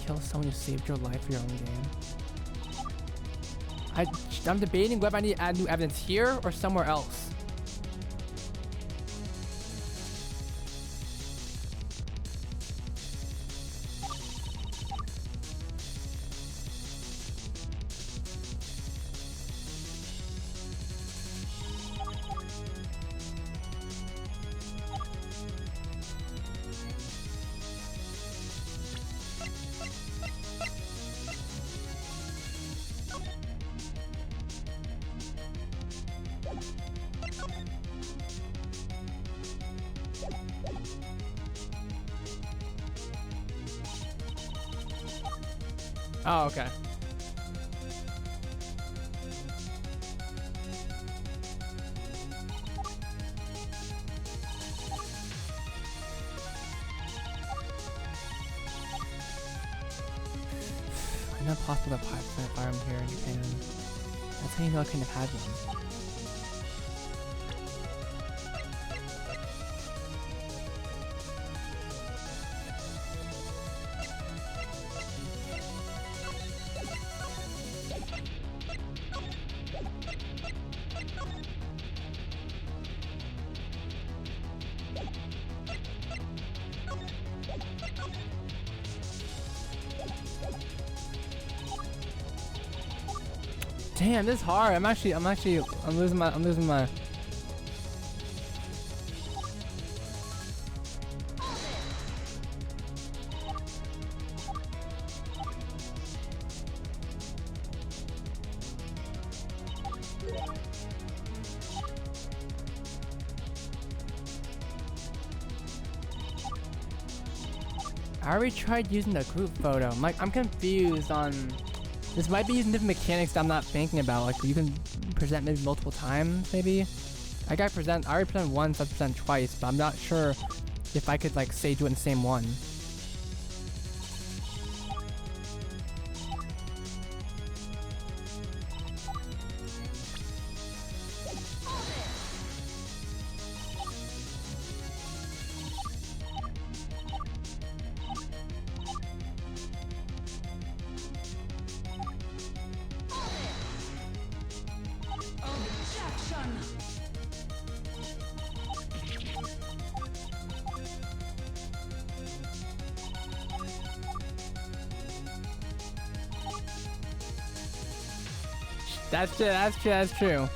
Kill someone who saved your life for your own game. I'm debating whether I need to add new evidence here or somewhere else. Oh, okay. It's not possible to plant a farm here in Japan. That's how you know I couldn't have had one. Damn, this is hard. I'm losing my. I already tried using the group photo. I'm confused on. This might be using different mechanics that I'm not thinking about. Like you can present maybe multiple times, maybe. I already present once, I present twice, but I'm not sure if I could like say do it in the same one. That's true.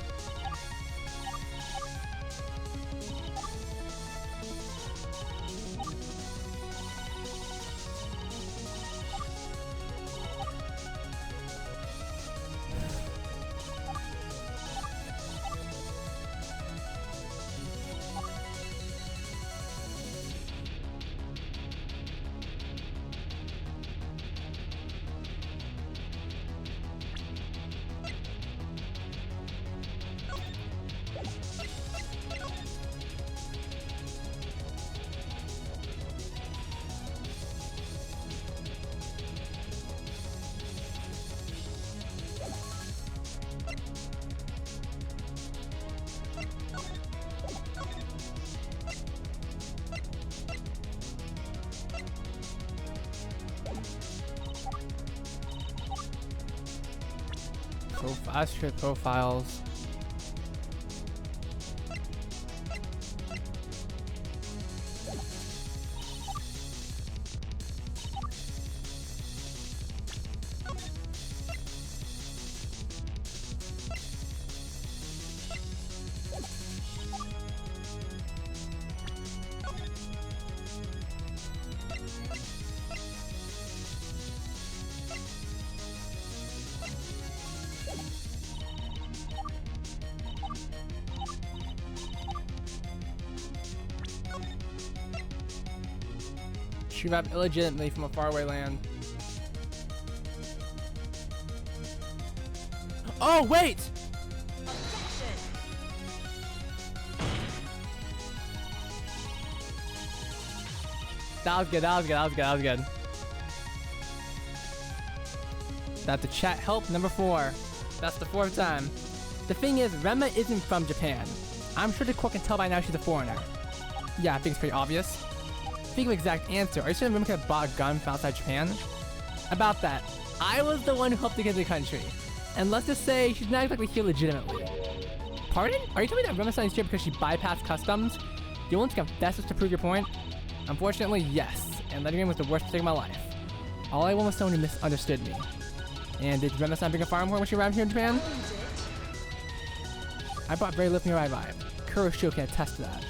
profiles. She rapped illegitimately from a faraway land. Oh, wait! That was good, that was good, that was good, that was good. That the chat help number 4. That's the 4th time. The thing is, Rema isn't from Japan. I'm sure the court can tell by now she's a foreigner. Yeah, I think it's pretty obvious. Speaking of exact answer, are you sure Rema could have bought a gun from outside Japan? About that, I was the one who helped to get to the country. And let's just say she's not exactly here legitimately. Pardon? Are you telling me that Rema's not here because she bypassed customs? You want to confess this to prove your point? Unfortunately, yes. And letting in was the worst mistake of my life. All I want was someone who misunderstood me. And did Rema not bring a firearm when she arrived here in Japan? I brought very little nearby vibe. Kuroshio can attest to that.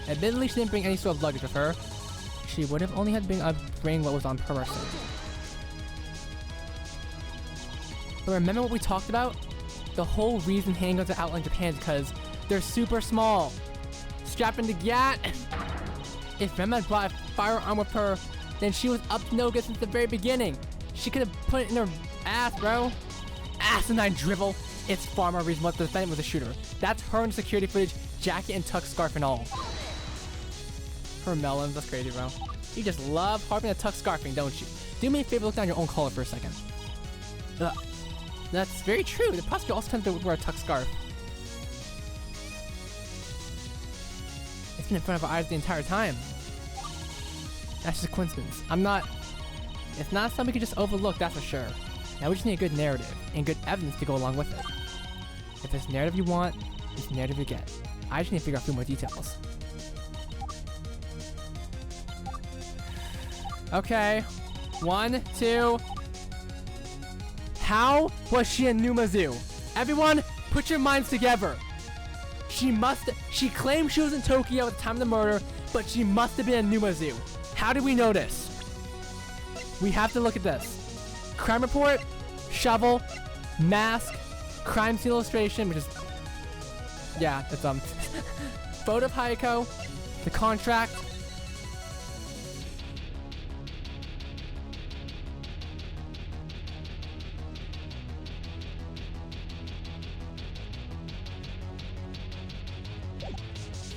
Admittedly, she didn't bring any sort of luggage with her. She would have only had to bring what was on her person. But remember what we talked about? The whole reason handguns are outlawed in Japan is because they're super small. Strap into Gyat. If Rema had brought a firearm with her, then she was up to no good since the very beginning. She could have put it in her ass, bro. Asinine drivel. It's far more reasonable that the defendant was a shooter. That's her in security footage, jacket and tuck scarf and all. Her melons, that's crazy, bro. You just love harping a tuck scarfing, don't you? Do me a favor, look down your own collar for a second. Ugh. That's very true. The prosecutor also tends to wear a tuck scarf. It's been in front of our eyes the entire time. That's just a coincidence. It's not something we can just overlook, that's for sure. Now we just need a good narrative, and good evidence to go along with it. If it's narrative you want, it's narrative you get. I just need to figure out a few more details. Okay. 1, 2. How was she in Numazu? Everyone, put your minds together. She claimed she was in Tokyo at the time of the murder, but she must have been in Numazu. How did we know this? We have to look at this. Crime report, shovel, mask, crime scene illustration, which is, yeah, it's photo of Hayako, the contract.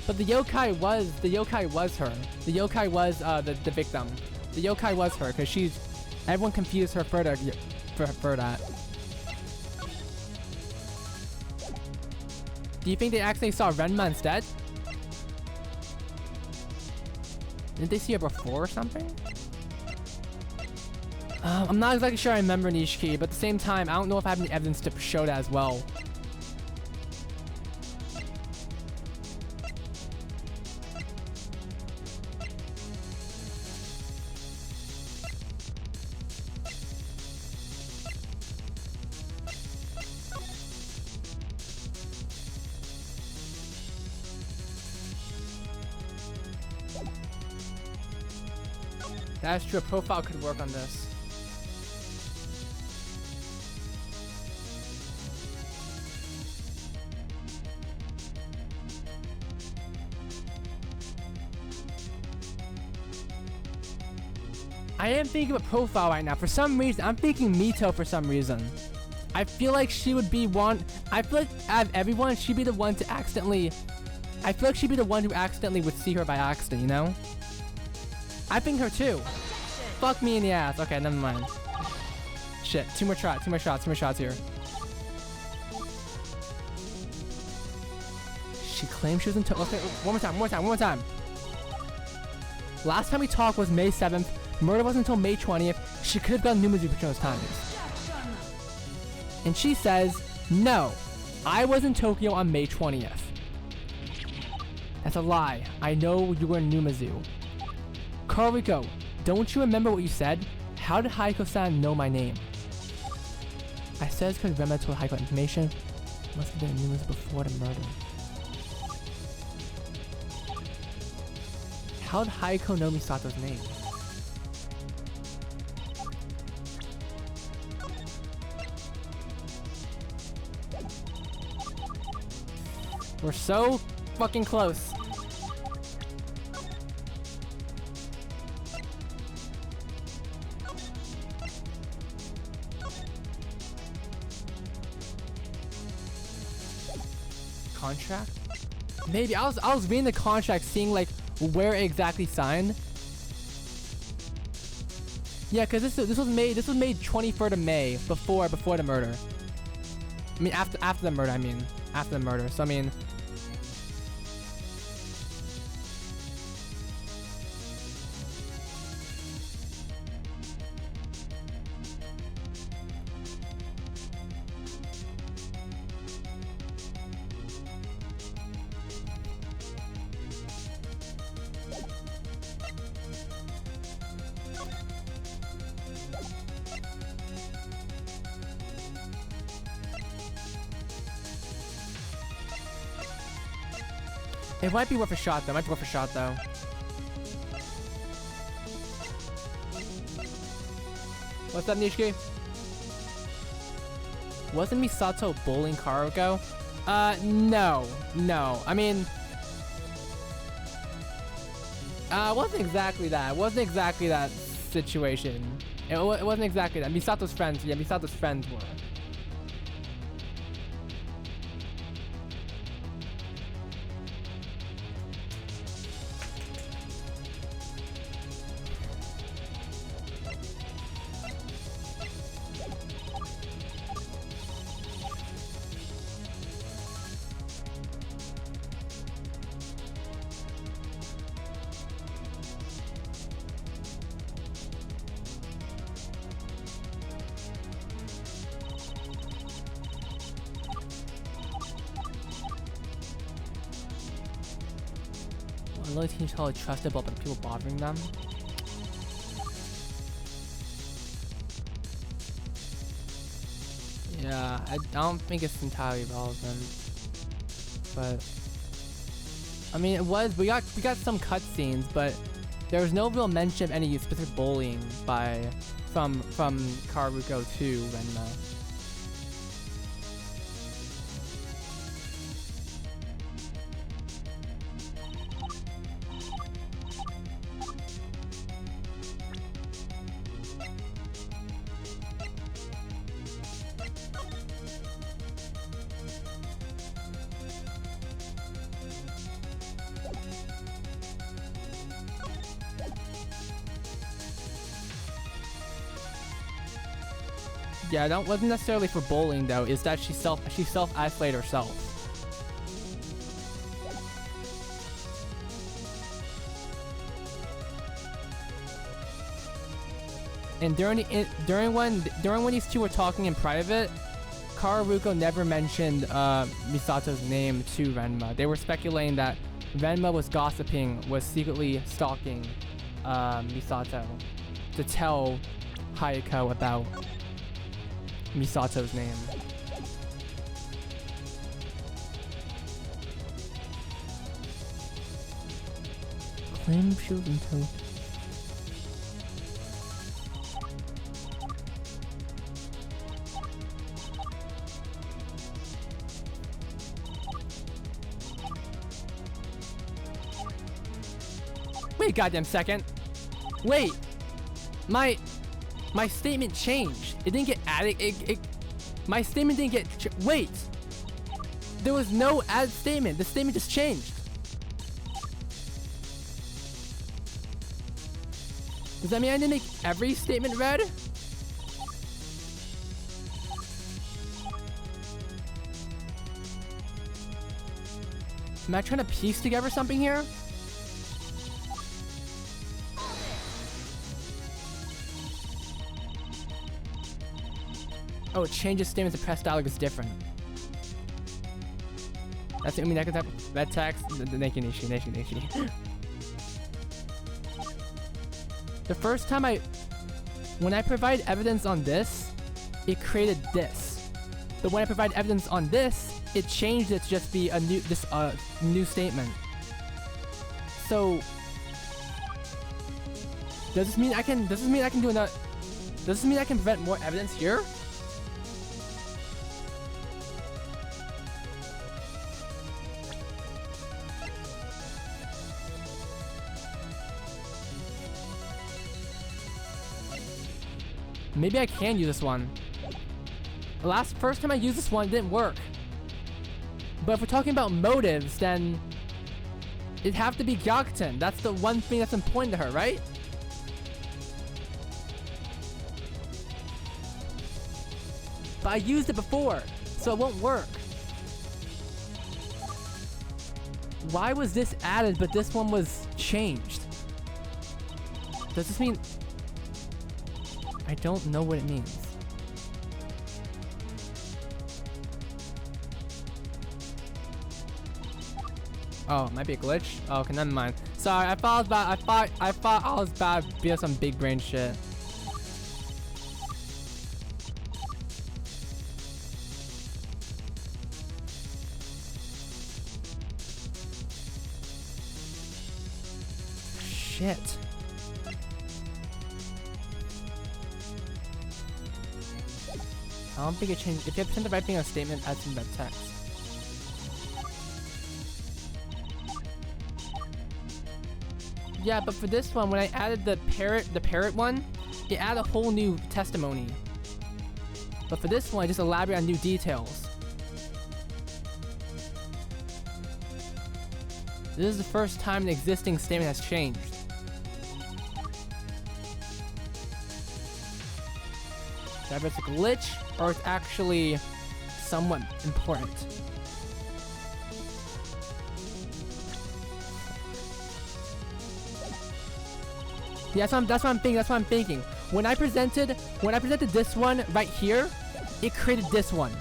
But the yokai was her. The yokai was the victim. The yokai was her because everyone confused her for that. Do you think they actually saw Renma instead? Didn't they see her before or something? I'm not exactly sure I remember Nishiki, but at the same time, I don't know if I have any evidence to show that as well. That's true, a profile could work on this. I am thinking of a profile right now. For some reason, I'm thinking Mito for some reason. I feel like she would be one. I feel like out of everyone, she'd be the one to accidentally. I feel like she'd be the one who accidentally would see her by accident, you know? I think her too. Fuck me in the ass. Okay, never mind. Shit, two more shots here. She claimed she was in okay, one more time. Last time we talked was May 7th. Murder wasn't until May 20th. She could have gotten Numazu between those times. And she says No, I was in Tokyo on May 20th. That's a lie. I know you were in Numazu. Kariko, don't you remember what you said? How did Haiko-san know my name? I said it's because Renma told Haiko information. Must have been in Numazu before the murder. How did Haiko know Misato's name? We're so fucking close. Contract? Maybe I was reading the contract, seeing like where it exactly signed. Yeah, cause this was made 23rd of May, before the murder. I mean after the murder. After the murder. So I mean. It might be worth a shot though. What's up, Nishiki? Wasn't Misato bullying Kariko? No. I mean, wasn't exactly that. It wasn't exactly that situation. It wasn't exactly that. Misato's friends, yeah, Misato's friends were. Another team totally trusted about people bothering them. Yeah, I don't think it's entirely relevant, but I mean it was. We got some cutscenes, but there was no real mention of any specific bullying from Karuko to Renma. Yeah, that wasn't necessarily for bullying though. Is that she self-isolated herself. And during when these two were talking in private, Karuko never mentioned Misato's name to Renma. They were speculating that Renma was secretly stalking Misato to tell Hayako about Misato's name. Claim shield until. Wait a goddamn second. Wait. My statement changed. It didn't get added. My statement didn't get. Wait. There was no added statement. The statement just changed. Does that mean I didn't make every statement red? Am I trying to piece together something here? Oh, it changes statements to press dialogue is different. That's the Umi type red text. The Neki Nishi. The first time when I provide evidence on this, it created this. But when I provide evidence on this, it changed it to just be a new statement. So does this mean I can do another? Does this mean I can prevent more evidence here? Maybe I can use this one. First time I used this one, it didn't work. But if we're talking about motives, then it'd have to be Gyakuten. That's the one thing that's important to her, right? But I used it before, so it won't work. Why was this added, but this one was changed? Does this mean... I don't know what it means. Oh, it might be a glitch. Oh, okay, never mind. Sorry, I thought I was bad via some big brain shit. Shit. I don't think it changed. If you have to write thing on a statement, add some red text. Yeah, but for this one, when I added the parrot one, it added a whole new testimony. But for this one, I just elaborate on new details. This is the first time an existing statement has changed. Whether it's a glitch or it's actually somewhat important. Yeah, that's what I'm thinking. When I presented this one right here, it created this one.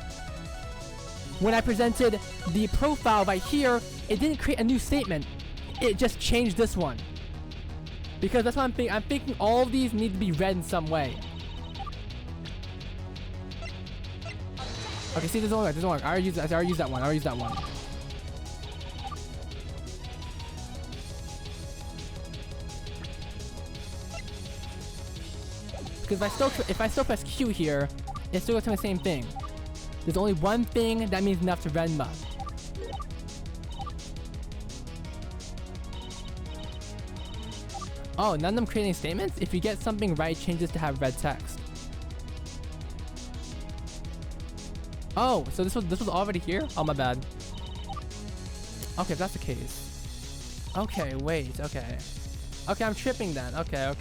When I presented the profile right here, it didn't create a new statement. It just changed this one. Because that's what I'm thinking. I'm thinking all of these need to be read in some way. Okay, see, this doesn't work. I already used that one. Because if I still press Q here, it still goes to the same thing. There's only one thing that means enough to Renma. Oh, none of them creating statements? If you get something right, change this to have red text. Oh, so this was already here? Oh, my bad. Okay, if that's the case. Okay, wait, okay. Okay, I'm tripping then. Okay.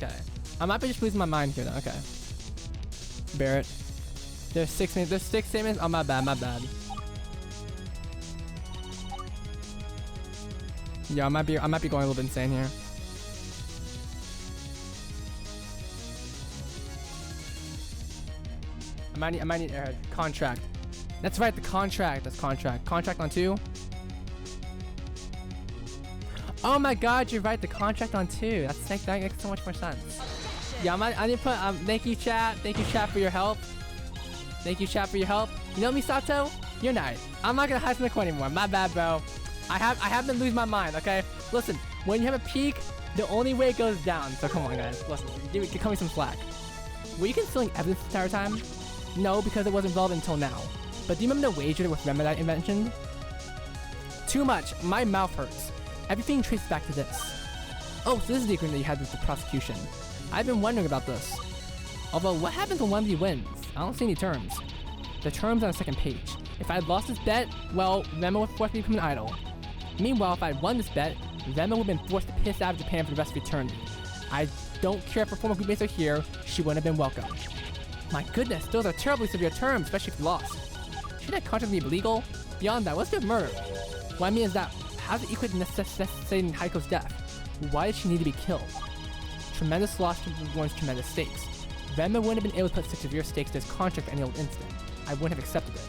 I might be just losing my mind here then. Okay. Barrett. There's 6 statements. Oh, my bad. Yeah, I might be going a little bit insane here. I might need contract. That's right, the contract. That's contract. Contract on 2. Oh my god, you're right, the contract on 2. That makes so much more sense. Yeah, I need to put thank you chat for your help. Thank you chat for your help. You know Misato? You're nice. I'm not gonna hide from the corner anymore. My bad, bro. I have been losing my mind, okay? Listen, when you have a peak, the only way it goes down. So come on guys, listen, cut me some slack. Were you concealing evidence the entire time? No, because it wasn't relevant until now. But do you remember the wager with Remedy I mentioned? Too much. My mouth hurts. Everything traces back to this. Oh, so this is the agreement that you had with the prosecution. I've been wondering about this. Although, what happens when 1v wins? I don't see any terms. The terms on the second page. If I had lost this bet, well, Venmo would force me to become an idol. Meanwhile, if I had won this bet, Venmo would have been forced to piss out of Japan for the rest of eternity. I don't care if her former groupmates are here, she wouldn't have been welcome. My goodness, those are terribly severe terms, especially if you lost. Should that contract be illegal? Beyond that, what's the murder? What I mean is that, how does it equate to necessitating Heiko's death? Why did she need to be killed? Tremendous loss warrants tremendous stakes. Venmo wouldn't have been able to put such severe stakes to his contract for any old instant. I wouldn't have accepted it.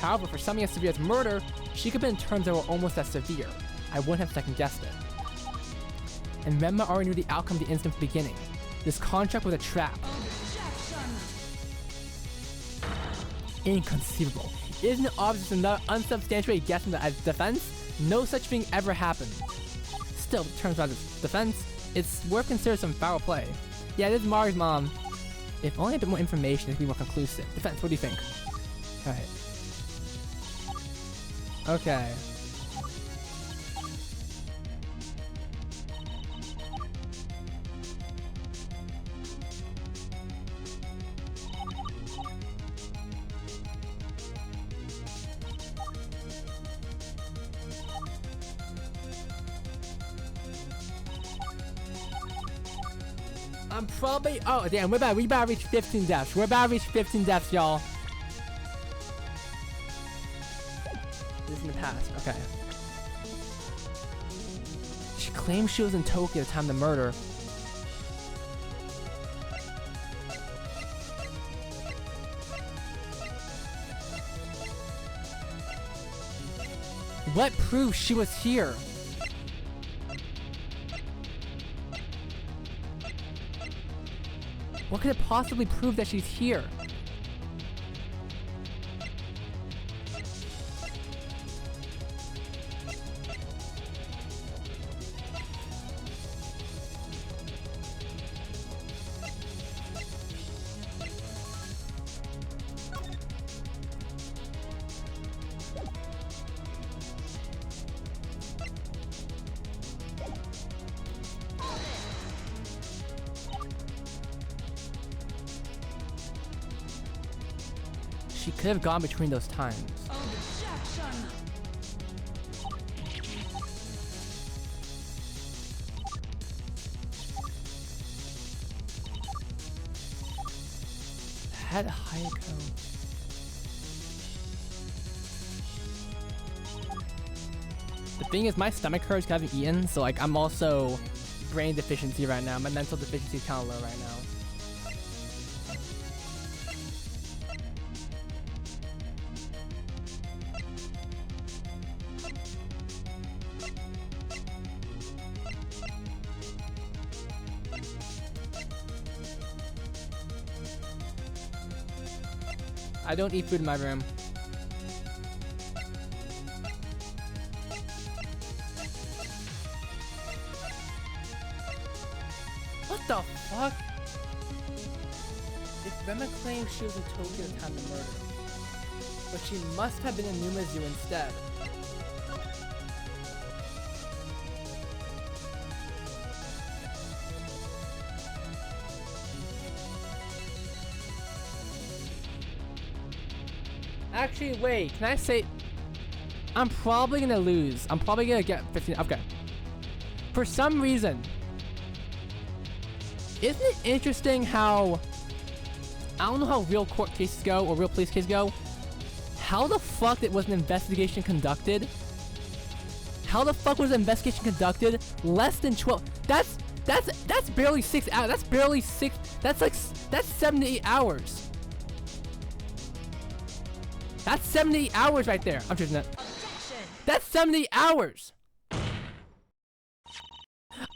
However, for something as severe as murder, she could have been in terms that were almost as severe. I wouldn't have second guessed it. And Renma already knew the outcome of the incident from the beginning. This contract was a trap. Inconceivable. Isn't it obvious another unsubstantiated guess in the defense? No such thing ever happened. Still, it turns out it's defense. It's worth considering some foul play. Yeah, this is Mari's mom. If only a bit more information, it could be more conclusive. Defense, what do you think? Alright. Okay. I'm probably. Oh damn, we about to reach 15 deaths. We're about to reach 15 deaths, y'all. This is in the past. Okay. She claims she was in Tokyo at the time of the murder. What proves she was here? What could it possibly prove that she's here? She could have gone between those times. Had Hayako. The thing is, my stomach hurts 'cause I haven't eaten, so like I'm also brain deficiency right now. My mental deficiency is kind of low right now. I don't eat food in my room. What the fuck? If Renma claims she was in Tokyo at the time of the murder, but she must have been in Numazu instead. Actually, wait, can I say... I'm probably gonna lose. I'm probably gonna get 15... Okay. For some reason... Isn't it interesting how... I don't know how real court cases go, or real police cases go. How the fuck was an investigation conducted? How the fuck was an investigation conducted less than 12... That's barely 6 hours. That's barely 6... That's 7 to 8 hours. That's 70 hours right there. I'm choosing that. Objection. That's 70 hours.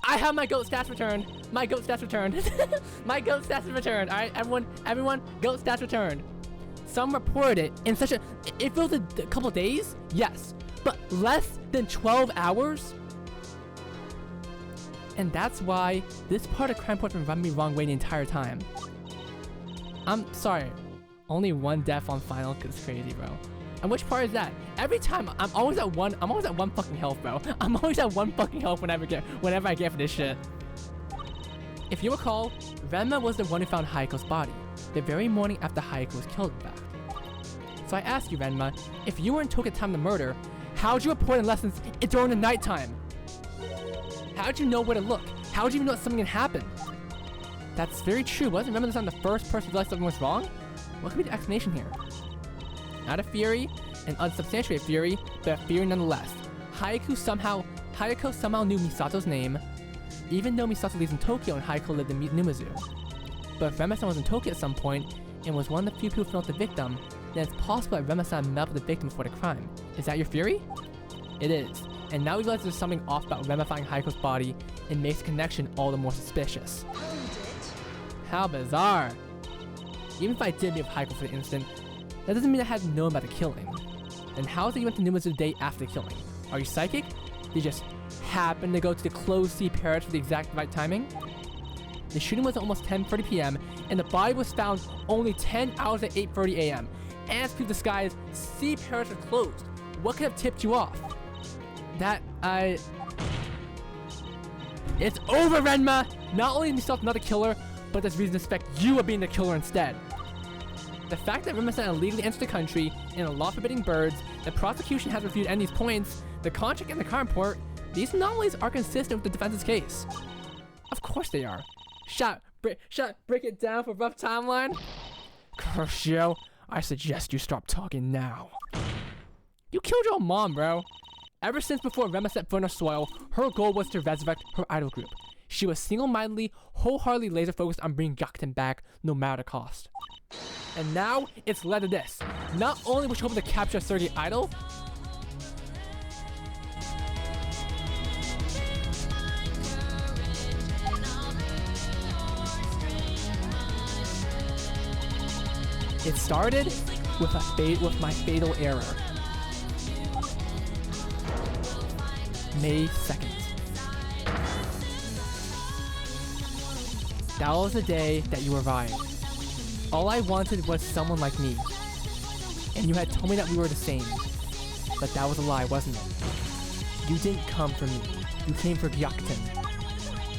I have my goat stats returned. My goat stats returned. My goat stats returned. All right, everyone, goat stats returned. Some reported it in such a. If it was a couple days, yes, but less than 12 hours. And that's why this part of crime point been rubbing me the wrong way the entire time. I'm sorry. Only one death on final, cause it's crazy, bro. And which part is that? Every time I'm always at one fucking health, bro. I'm always at one fucking health whenever I get for this shit. If you recall, Renma was the one who found Hayako's body, the very morning after Hayako was killed, in fact. So I ask you, Renma, if you were in Tokyo at the time of the murder, how'd you report in lessons during the nighttime? How'd you know where to look? How'd you even know that something had happened? That's very true. Wasn't Renma the first person to realize something was wrong? What could be the explanation here? Not a theory, an unsubstantiated theory, but a theory nonetheless. Hayako somehow knew Misato's name, even though Misato lives in Tokyo and Hayako lived in Numazu. But if Renma was in Tokyo at some point, and was one of the few people who felt the victim, then it's possible that Rema-san met with the victim before the crime. Is that your theory? It is. And now we realize there's something off about Rema finding Hayako's body and makes the connection all the more suspicious. How bizarre. Even if I did meet with Hayako for the incident, that doesn't mean I had known about the killing. And how is it you went to Numazu the day after the killing? Are you psychic? Did you just happen to go to the closed sea parish for the exact right timing? The shooting was at almost 10:30 p.m. and the body was found only 10 hours at 8:30 a.m. And to the skies, sea parish was closed. What could have tipped you off? It's over, Renma! Not only did we stop another killer, but there's reason to suspect you of being the killer instead. The fact that Rema-san illegally entered the country in a law forbidding birds, the prosecution has reviewed any of these points, the contract and the crime report, these anomalies are consistent with the defense's case. Of course they are. Break it down for rough timeline. Kuroshio, I suggest you stop talking now. You killed your own mom, bro. Ever since before Rema set foot on soil, her goal was to resurrect her idol group. She was single-mindedly, wholeheartedly laser-focused on bringing Gyakuten back, no matter the cost. And now, it's led to this. Not only was she hoping to capture a surrogate idol, it started with my fatal error. May 2nd. That was the day that you arrived. All I wanted was someone like me. And you had told me that we were the same. But that was a lie, wasn't it? You didn't come for me. You came for Gyakuten.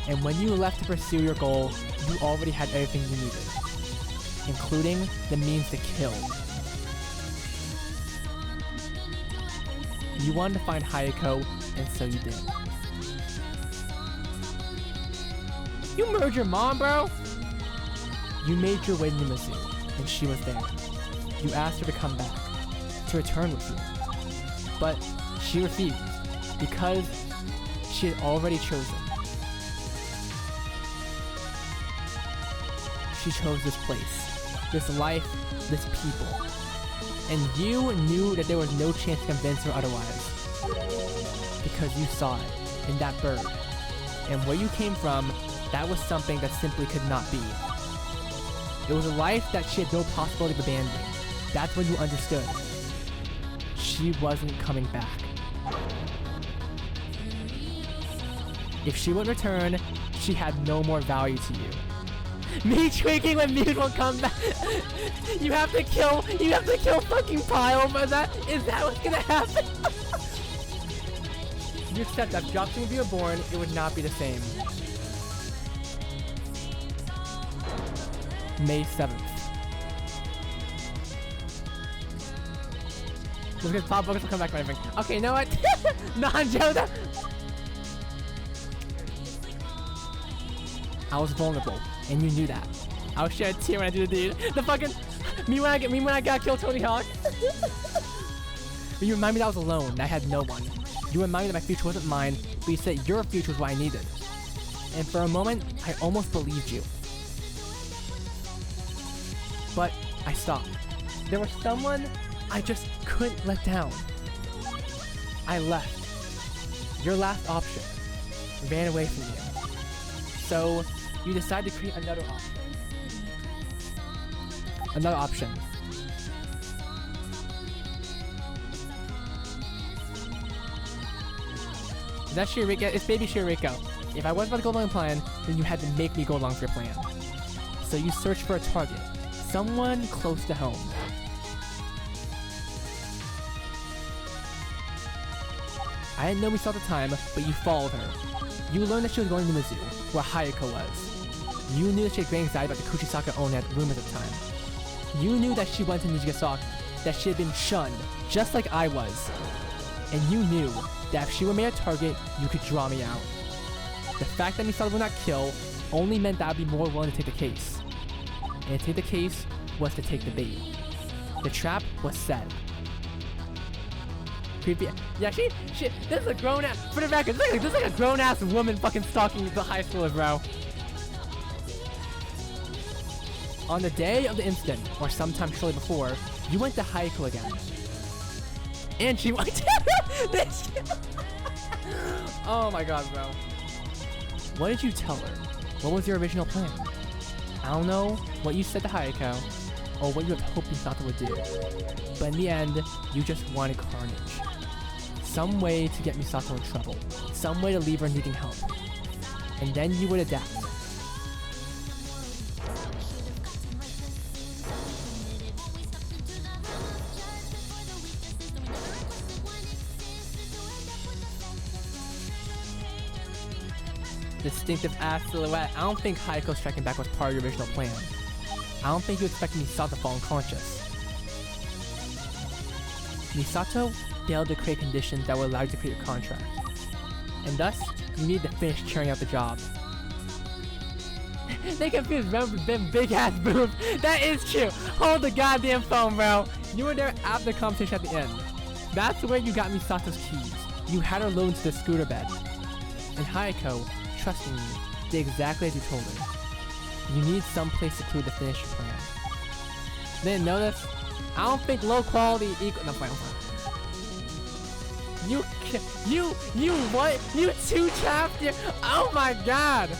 And when you left to pursue your goal, you already had everything you needed. Including the means to kill. You wanted to find Hayako, and so you did. You murdered your mom, bro? You made your way to Numazu, and she was there. You asked her to come back, to return with you. But she refused, because she had already chosen. She chose this place, this life, this people. And you knew that there was no chance to convince her otherwise. Because you saw it in that bird. And where you came from, that was something that simply could not be. It was a life that she had no possibility of abandoning. That's when you understood. She wasn't coming back. If she would return, she had no more value to you. Me tweaking when Muse won't come back. You have to kill fucking Pyle, but is that what's gonna happen? You accept that if Gyakuten would be reborn, it would not be the same. May 7th. Just because Pop Focus will come back for everything. Okay, you know what? Non-Joda! I was vulnerable, and you knew that. I was shed a tear when I did the deed. The fucking me when I got killed Tony Hawk. But you remind me that I was alone, and I had no one. You remind me that my future wasn't mine, but you said your future was what I needed. And for a moment, I almost believed you. But I stopped. There was someone I just couldn't let down. I left. Your last option. Ran away from you. So, you decided to create another option. Another option. Is that Shiriko? It's baby Shiriko. If I wasn't about to go along with the plan, then you had to make me go along with your plan. So you searched for a target. Someone close to home. I didn't know we saw the time, but you followed her. You learned that she was going to Mizu, where Hayako was. You knew that she had great anxiety about the Kuchisaka Onet rumors at the time. You knew that she went to Nijigasaki, that she had been shunned, just like I was. And you knew that if she were made a target, you could draw me out. The fact that Misato would not kill only meant that I'd be more willing to take the case. And to take the case was to take the bait. The trap was set. Creepy. Yeah, she, this is a grown ass, for the record, this is like a grown ass woman fucking stalking the high schooler, bro. On the day of the incident, or sometime shortly before, you went to Haiko again. And she went this. Oh my god, bro. What did you tell her? What was your original plan? I don't know what you said to Haiko, or what you had hoped Misato would do. But in the end, you just wanted carnage. Some way to get Misato in trouble. Some way to leave her needing help. And then you would adapt. Distinctive ass silhouette. I don't think Haiko striking back was part of your original plan. I don't think you expected Misato to fall unconscious. Misato failed to create conditions that would allow you to create your contract. And thus, you need to finish carrying out the job. They confused them big ass boobs. That is true. Hold the goddamn phone, bro. You were there after the competition at the end. That's where you got Misato's keys. You had her load into the scooter bed. And Haiko, trusting you, did exactly as you told her. You need some place to clue the finish plan. Didn't notice? I don't think low quality equal. No, fine. You what? You two trapped here? Oh my god!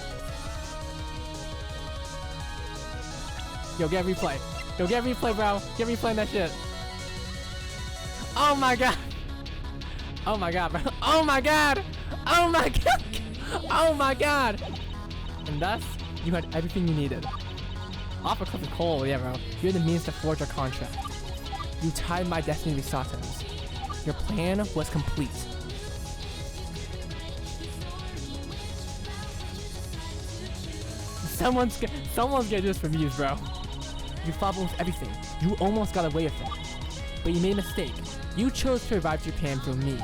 Yo, get replay. Yo, get replay, bro. Get replay that shit. Oh my god. Oh my god, bro. Oh my god. Oh my god. Oh my god. And thus, you had everything you needed. Off a cliff of coal, yeah, bro. You had the means to forge a contract. You tied my destiny to Misato's. Your plan was complete. Someone's gonna do this for views, bro. You fought with everything. You almost got away with it. But you made a mistake. You chose to revive Japan through me.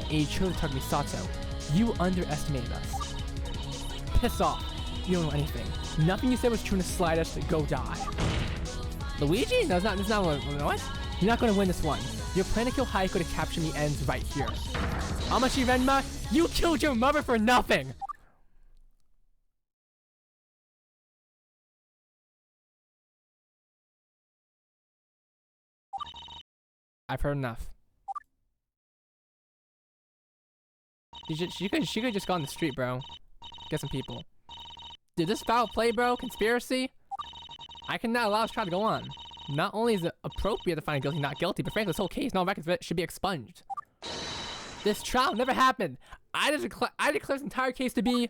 And you chose to target Misato. You underestimated us. Piss off. You don't know anything. Nothing you said was true in the slightest. Go die. Luigi? No, it's not what? You're not gonna win this one. Your plan to kill Haiko to capture me ends right here. Amashi Renma, you killed your mother for nothing! I've heard enough. She could just go on the street, bro. Get some people. Dude, this foul play, bro, conspiracy. I cannot allow this trial to go on. Not only is it appropriate to find guilty, not guilty, but frankly, this whole case, no records of it, should be expunged. This trial never happened. I declare this entire case to be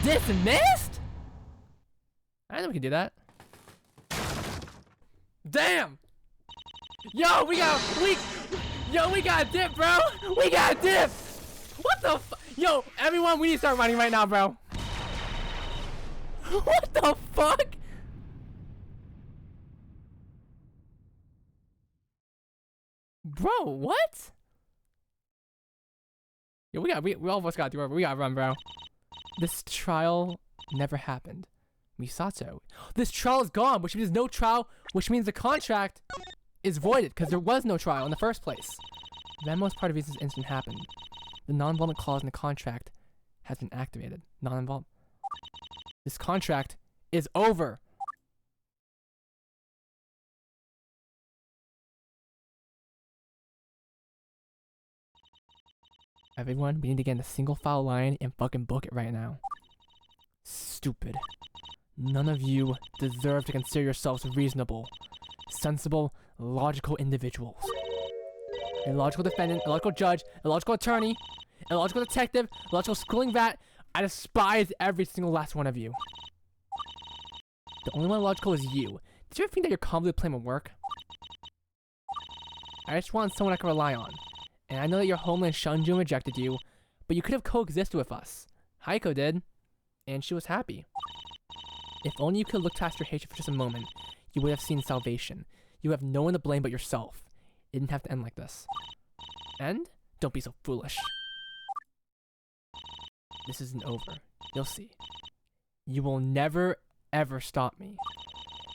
dismissed. I know we can do that. Damn. Yo, we got a dip, bro. We got a dip. What the Yo, everyone, we need to start running right now, bro. What the fuck? Bro, what? Yo, we all of us gotta do it. We gotta run, bro. This trial never happened. Misato. This trial is gone, which means no trial, which means the contract is voided because there was no trial in the first place. The most part of this incident happened. The non-involvement clause in the contract has been activated. Non-involvement. This contract is over. Everyone, we need to get in a single file line and fucking book it right now. Stupid. None of you deserve to consider yourselves reasonable, sensible, logical individuals. A logical defendant, a logical judge, a logical attorney, a logical detective, a logical schooling rat. I despise every single last one of you. The only one logical is you. Did you ever think that your convoluted plan would work? I just want someone I can rely on. And I know that your homeland shunned you and rejected you, but you could have coexisted with us. Haiko did, and she was happy. If only you could look past your hatred for just a moment, you would have seen salvation. You have no one to blame but yourself. It didn't have to end like this. And don't be so foolish. This isn't over. You'll see. You will never, ever stop me.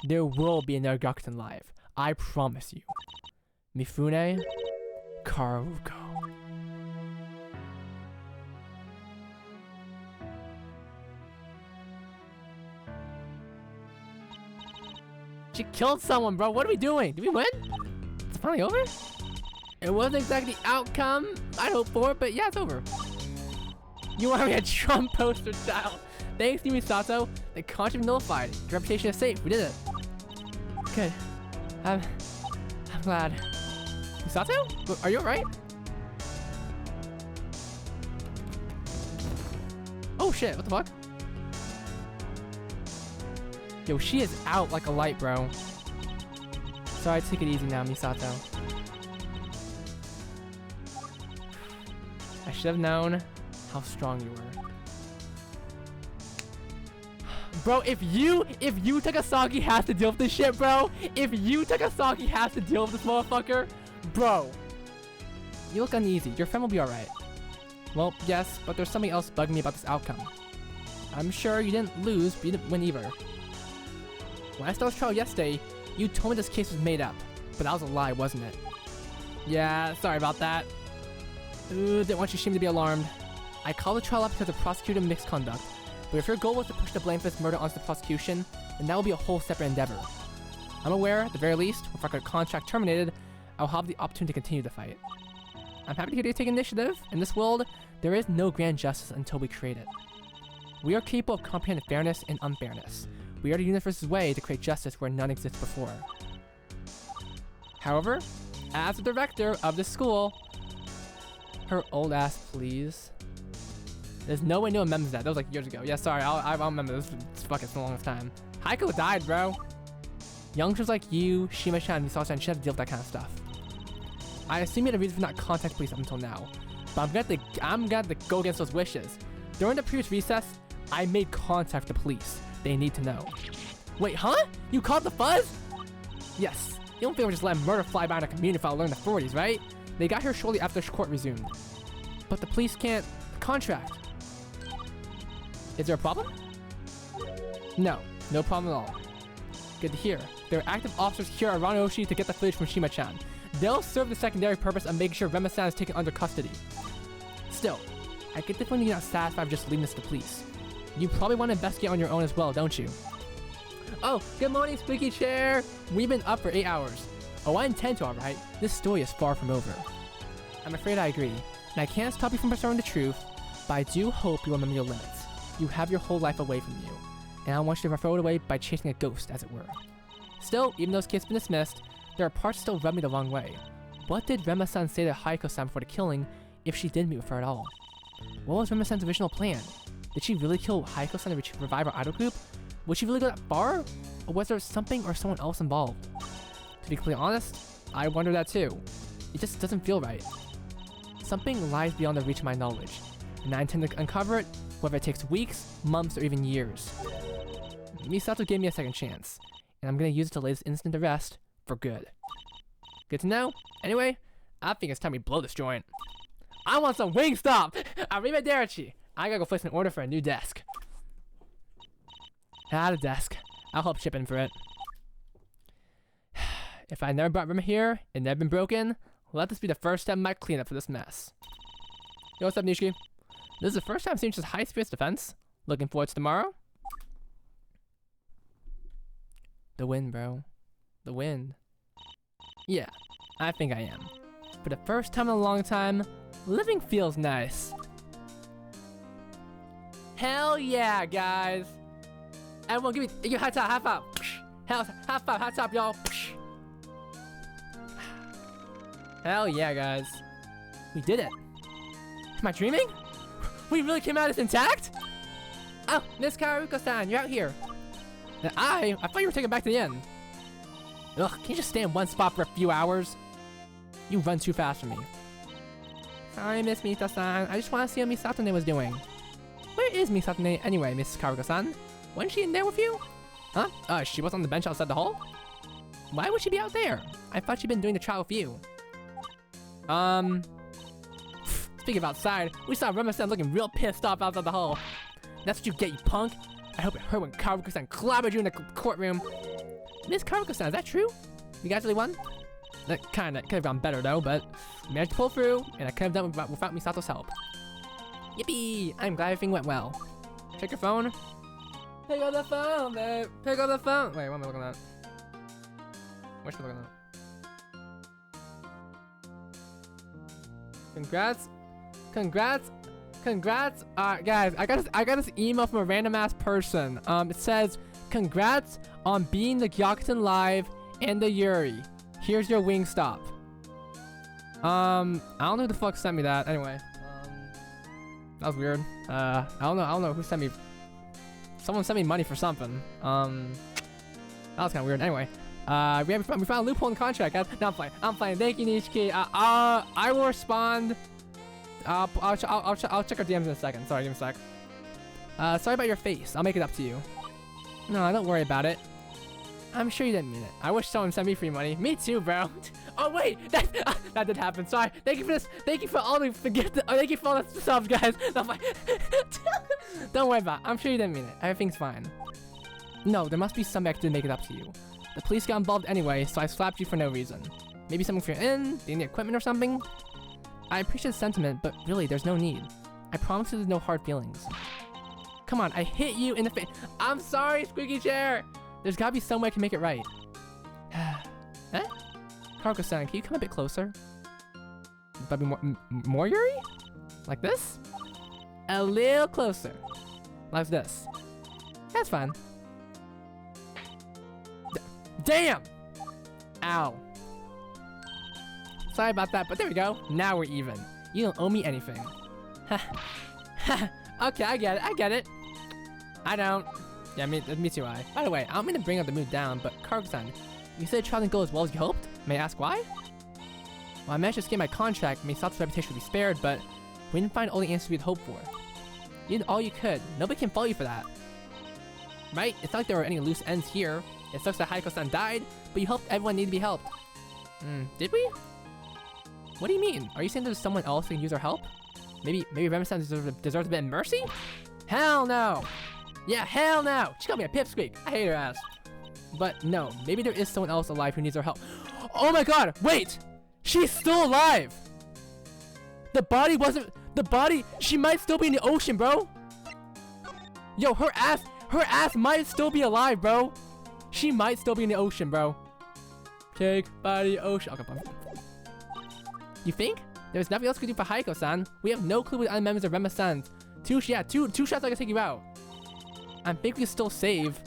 There will be another Gyakuten live. I promise you. Mifune Karuko. She killed someone, bro. What are we doing? Did we win? It's finally over? It wasn't exactly the outcome I'd hoped for, but yeah, it's over. You are a Trump poster child. Thanks to Misato, the contract nullified. Your reputation is safe. We did it. Good. I'm glad. Misato? Are you alright? Oh shit, what the fuck? Yo, she is out like a light, bro. Sorry, take it easy now, Misato. I should have known how strong you were. Bro, if you Takasaki has to deal with this shit, bro. If you Takasaki has to deal with this motherfucker, bro. You look uneasy. Your friend will be alright. Well, yes, but there's something else bugging me about this outcome. I'm sure you didn't lose, but you didn't win either. When I started this trial yesterday, you told me this case was made up, but that was a lie, wasn't it? Yeah, sorry about that. Ooh, didn't want you to be alarmed. I called the trial up because the prosecutor misconduct, but if your goal was to push the blame for this murder onto the prosecution, then that will be a whole separate endeavor. I'm aware, at the very least, if our contract terminated, I'll have the opportunity to continue the fight. I'm happy to hear you take initiative. In this world, there is no grand justice until we create it. We are capable of comprehending fairness and unfairness. We are the universe's way to create justice where none exists before. However, as the director of this school, her old ass, please. There's no way no one remembers that. That was like years ago. Yeah, sorry, I'll remember this. It's fucking the longest time. Heiko died, bro. Youngsters like you, Shima-chan, and Misao-chan should have to deal with that kind of stuff. I assume you had a reason for not contacting police up until now, but I'm gonna have to go against those wishes. During the previous recess, I made contact with the police. They need to know. Wait, huh? You caught the fuzz? Yes. You don't think we'll just let murder fly by in a community without learning the authorities, right? They got here shortly after court resumed. But the police can't contract. Is there a problem? No problem at all. Good to hear. There are active officers here at Ranoshi to get the footage from Shima-chan. They'll serve the secondary purpose of making sure Rema-san is taken under custody. Still, I get the feeling you're not satisfied with just leaving this to the police. You probably want to investigate on your own as well, don't you? Oh, good morning, squeaky chair! We've been up for 8 hours. Oh, I intend to, alright. This story is far from over. I'm afraid I agree, and I can't stop you from pursuing the truth, but I do hope you remember your limits. You have your whole life away from you, and I want you to throw it away by chasing a ghost, as it were. Still, even though this case has been dismissed, there are parts that still rub me the wrong way. What did Rema-san say to Haiko-san before the killing, if she did meet with her at all? What was Rema-san's original plan? Did she really kill Haiko-san to revive our idol group? Would she really go that far? Or was there something or someone else involved? To be completely honest, I wonder that too. It just doesn't feel right. Something lies beyond the reach of my knowledge, and I intend to uncover it, whether it takes weeks, months, or even years. Misato gave me a second chance, and I'm gonna use it to lay this incident to rest for good. Good to know. Anyway, I think it's time we blow this joint. I want some Wingstop! Arrivederci! I gotta go place an order for a new desk. At a desk. I'll help chip in for it. If I never brought Rima here and never been broken, let this be the first step in my cleanup for this mess. Yo, what's up, Nishiki? This is the first time I've seen such high spirits defense. Looking forward to tomorrow? The wind, bro. The wind. Yeah, I think I am. For the first time in a long time, living feels nice. Hell yeah, guys! Everyone give me high top, high five. High five, high top, y'all. Hell yeah, guys. We did it. Am I dreaming? We really came out as intact? Oh, Miss Karuko-san, you're out here. And I thought you were taken back to the inn. Ugh, can you just stay in one spot for a few hours? You run too fast for me. Sorry, Miss Mita-san. I just want to see what Misatone was doing. Where is Misatone anyway, Miss Karuko-san? Wasn't she in there with you? Huh? She was on the bench outside the hall? Why would she be out there? I thought she'd been doing the trial with you. Speaking of outside, we saw Rema-san looking real pissed off outside the hall. That's what you get, you punk. I hope it hurt when Karuko-san clobbered you in the courtroom. Miss Karuko-san, is that true? You guys really won? That kinda could have gone better though, but we managed to pull through, and I could have done it without Misato's help. Yippee! I'm glad everything went well. Check your phone. Pick up the phone, babe. Pick up the phone. Wait, what am I looking at? What should we look at? Congrats. Congrats. Congrats. Guys, I got this email from a random ass person. It says, congrats on being the Gyakuten Live and the Yuri. Here's your Wingstop. I don't know who the fuck sent me that. Anyway, that was weird. I don't know who sent me. Someone sent me money for something. That was kind of weird. Anyway, we found a loophole in the contract, guys. No, I'm playing. Thank you, Nishiki. I will respond. I'll check our DMs in a second. Sorry, give me a sec. Sorry about your face. I'll make it up to you. No, don't worry about it. I'm sure you didn't mean it. I wish someone sent me free money. Me too, bro. Oh wait, that did happen. Sorry. Thank you for this. Thank you for all the thank you for all the subs, guys. No, don't worry about it. I'm sure you didn't mean it. Everything's fine. No, there must be some way I could make it up to you. The police got involved anyway, so I slapped you for no reason. Maybe something for your inn, the equipment or something. I appreciate the sentiment, but really, there's no need. I promise you there's no hard feelings. Come on, I hit you in the face. I'm sorry, squeaky chair. There's gotta be some way I can make it right. Eh? Karuko-san, can you come a bit closer? But more Yuri? Like this? A little closer. Like this. That's fine. Damn! Ow. Sorry about that, but there we go. Now we're even. You don't owe me anything. Okay, I get it. I don't. Yeah, me too, By the way, I don't mean to bring up the mood down, but Karuko-san, you said the trial didn't go as well as you hoped? May I ask why? Well, I managed to escape my contract, and Misato's reputation would be spared, but we didn't find all the answers we'd hoped for. You did all you could. Nobody can fault you for that. Right? It's not like there were any loose ends here. It sucks that Hayako-san died, but you helped everyone need to be helped. Did we? What do you mean? Are you saying there's someone else who can use our help? Maybe Rema-san deserves a bit of mercy? Hell no! Yeah, hell no! She called me a pipsqueak. I hate her ass. But no, maybe there is someone else alive who needs our help. Oh my god, wait! She's still alive! The body, she might still be in the ocean, bro! Yo, her ass might still be alive, bro! She might still be in the ocean, bro. Take body ocean. Okay, fine. You think? There's nothing else we can do for Hayako-san. We have no clue what other members of Rema-san's. Two shots I can take you out. I think we can still save.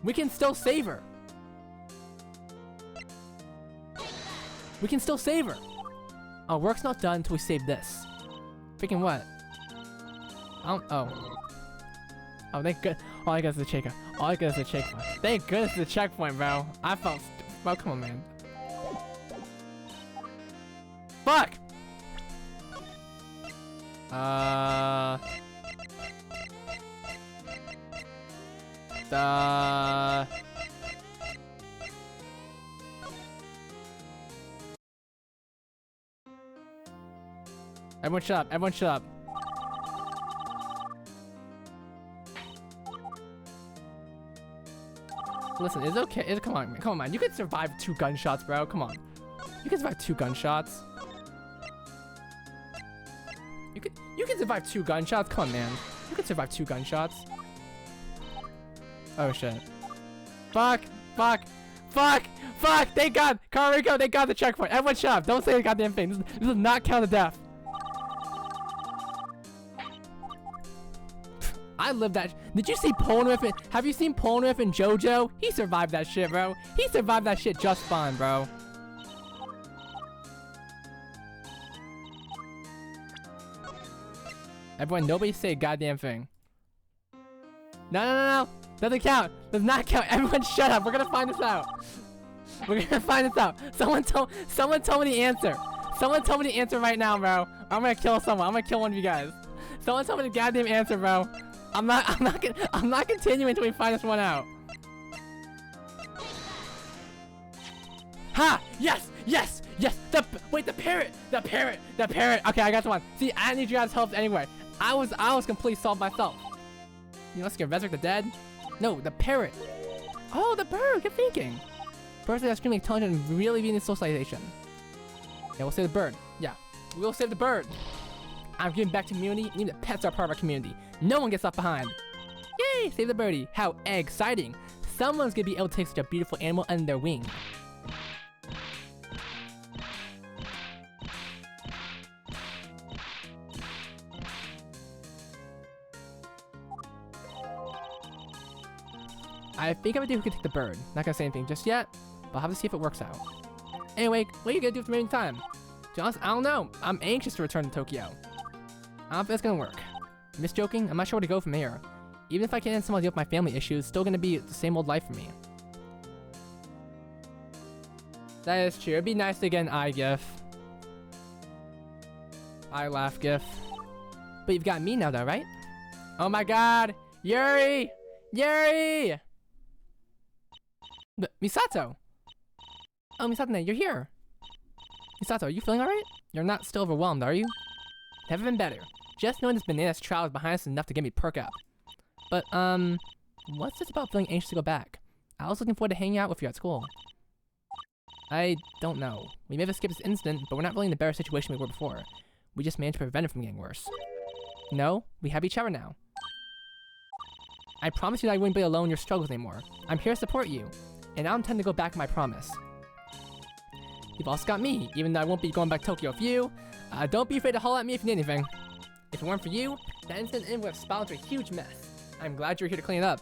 We can still save her. We can still save her. Our work's not done until we save this. Freaking what? Oh, thank good. All I got is the checkpoint. Thank goodness the checkpoint, bro. I felt. Bro, come on, man. Fuck. Everyone shut up. Everyone shut up. Listen, it's okay. Come on, man. You can survive 2 gunshots, bro. Come on. You can survive 2 gunshots. You can survive 2 gunshots. Come on, man. You can survive 2 gunshots. Oh shit. Fuck. Thank God. Kariko, thank God the checkpoint. Everyone shut up. Don't say the goddamn thing. This does not count as death. I lived that. Did you see Polnareff? Have you seen Polnareff and JoJo? He survived that shit, bro. He survived that shit just fine, bro. Everyone, nobody say a goddamn thing. No. Doesn't count. Does not count. Everyone shut up. We're gonna find this out. Someone told me the answer. Someone told me the answer right now, bro. I'm gonna kill someone. I'm gonna kill one of you guys. Someone told me the goddamn answer, bro. I'm not continuing until we find this one out. Ha! Yes! The parrot. Okay, I got the one. See, I need you guys' help anyway. I was completely solved myself. You know, let's get resurrect the dead. No, the parrot. Oh, the bird. Good thinking. Birds are extremely intelligent and really need socialization. Yeah, we'll save the bird. Yeah, we'll save the bird. I'm giving back to community. Even the pets are part of our community. No one gets left behind. Yay! Save the birdie. How exciting! Someone's gonna be able to take such a beautiful animal under their wing. I think I'm gonna do who can take the bird. Not gonna say anything just yet, but I'll have to see if it works out. Anyway, what are you gonna do for the remaining time? To be honest, I don't know. I'm anxious to return to Tokyo. I don't think it's gonna work. I'm just joking. I'm not sure where to go from here. Even if I can somehow deal with my family issues, it's still gonna be the same old life for me. That is true. It'd be nice to get an eye gif. Eye laugh gif. But you've got me now though, right? Oh my god! Yuri! Yuri! Misato! Oh, Misato, you're here. Misato, are you feeling alright? You're not still overwhelmed, are you? Never been better. Just knowing this bananas trial is behind us is enough to get me perk up. But, what's this about feeling anxious to go back? I was looking forward to hanging out with you at school. I don't know. We may have escaped this incident, but we're not really in the better situation we were before. We just managed to prevent it from getting worse. No, we have each other now. I promised you that I wouldn't be alone in your struggles anymore. I'm here to support you, and I don't intend to go back on my promise. You've also got me, even though I won't be going back to Tokyo with you. Don't be afraid to holler at me if you need anything. If it weren't for you, that incident would have spiraled into a huge mess. I'm glad you're here to clean it up.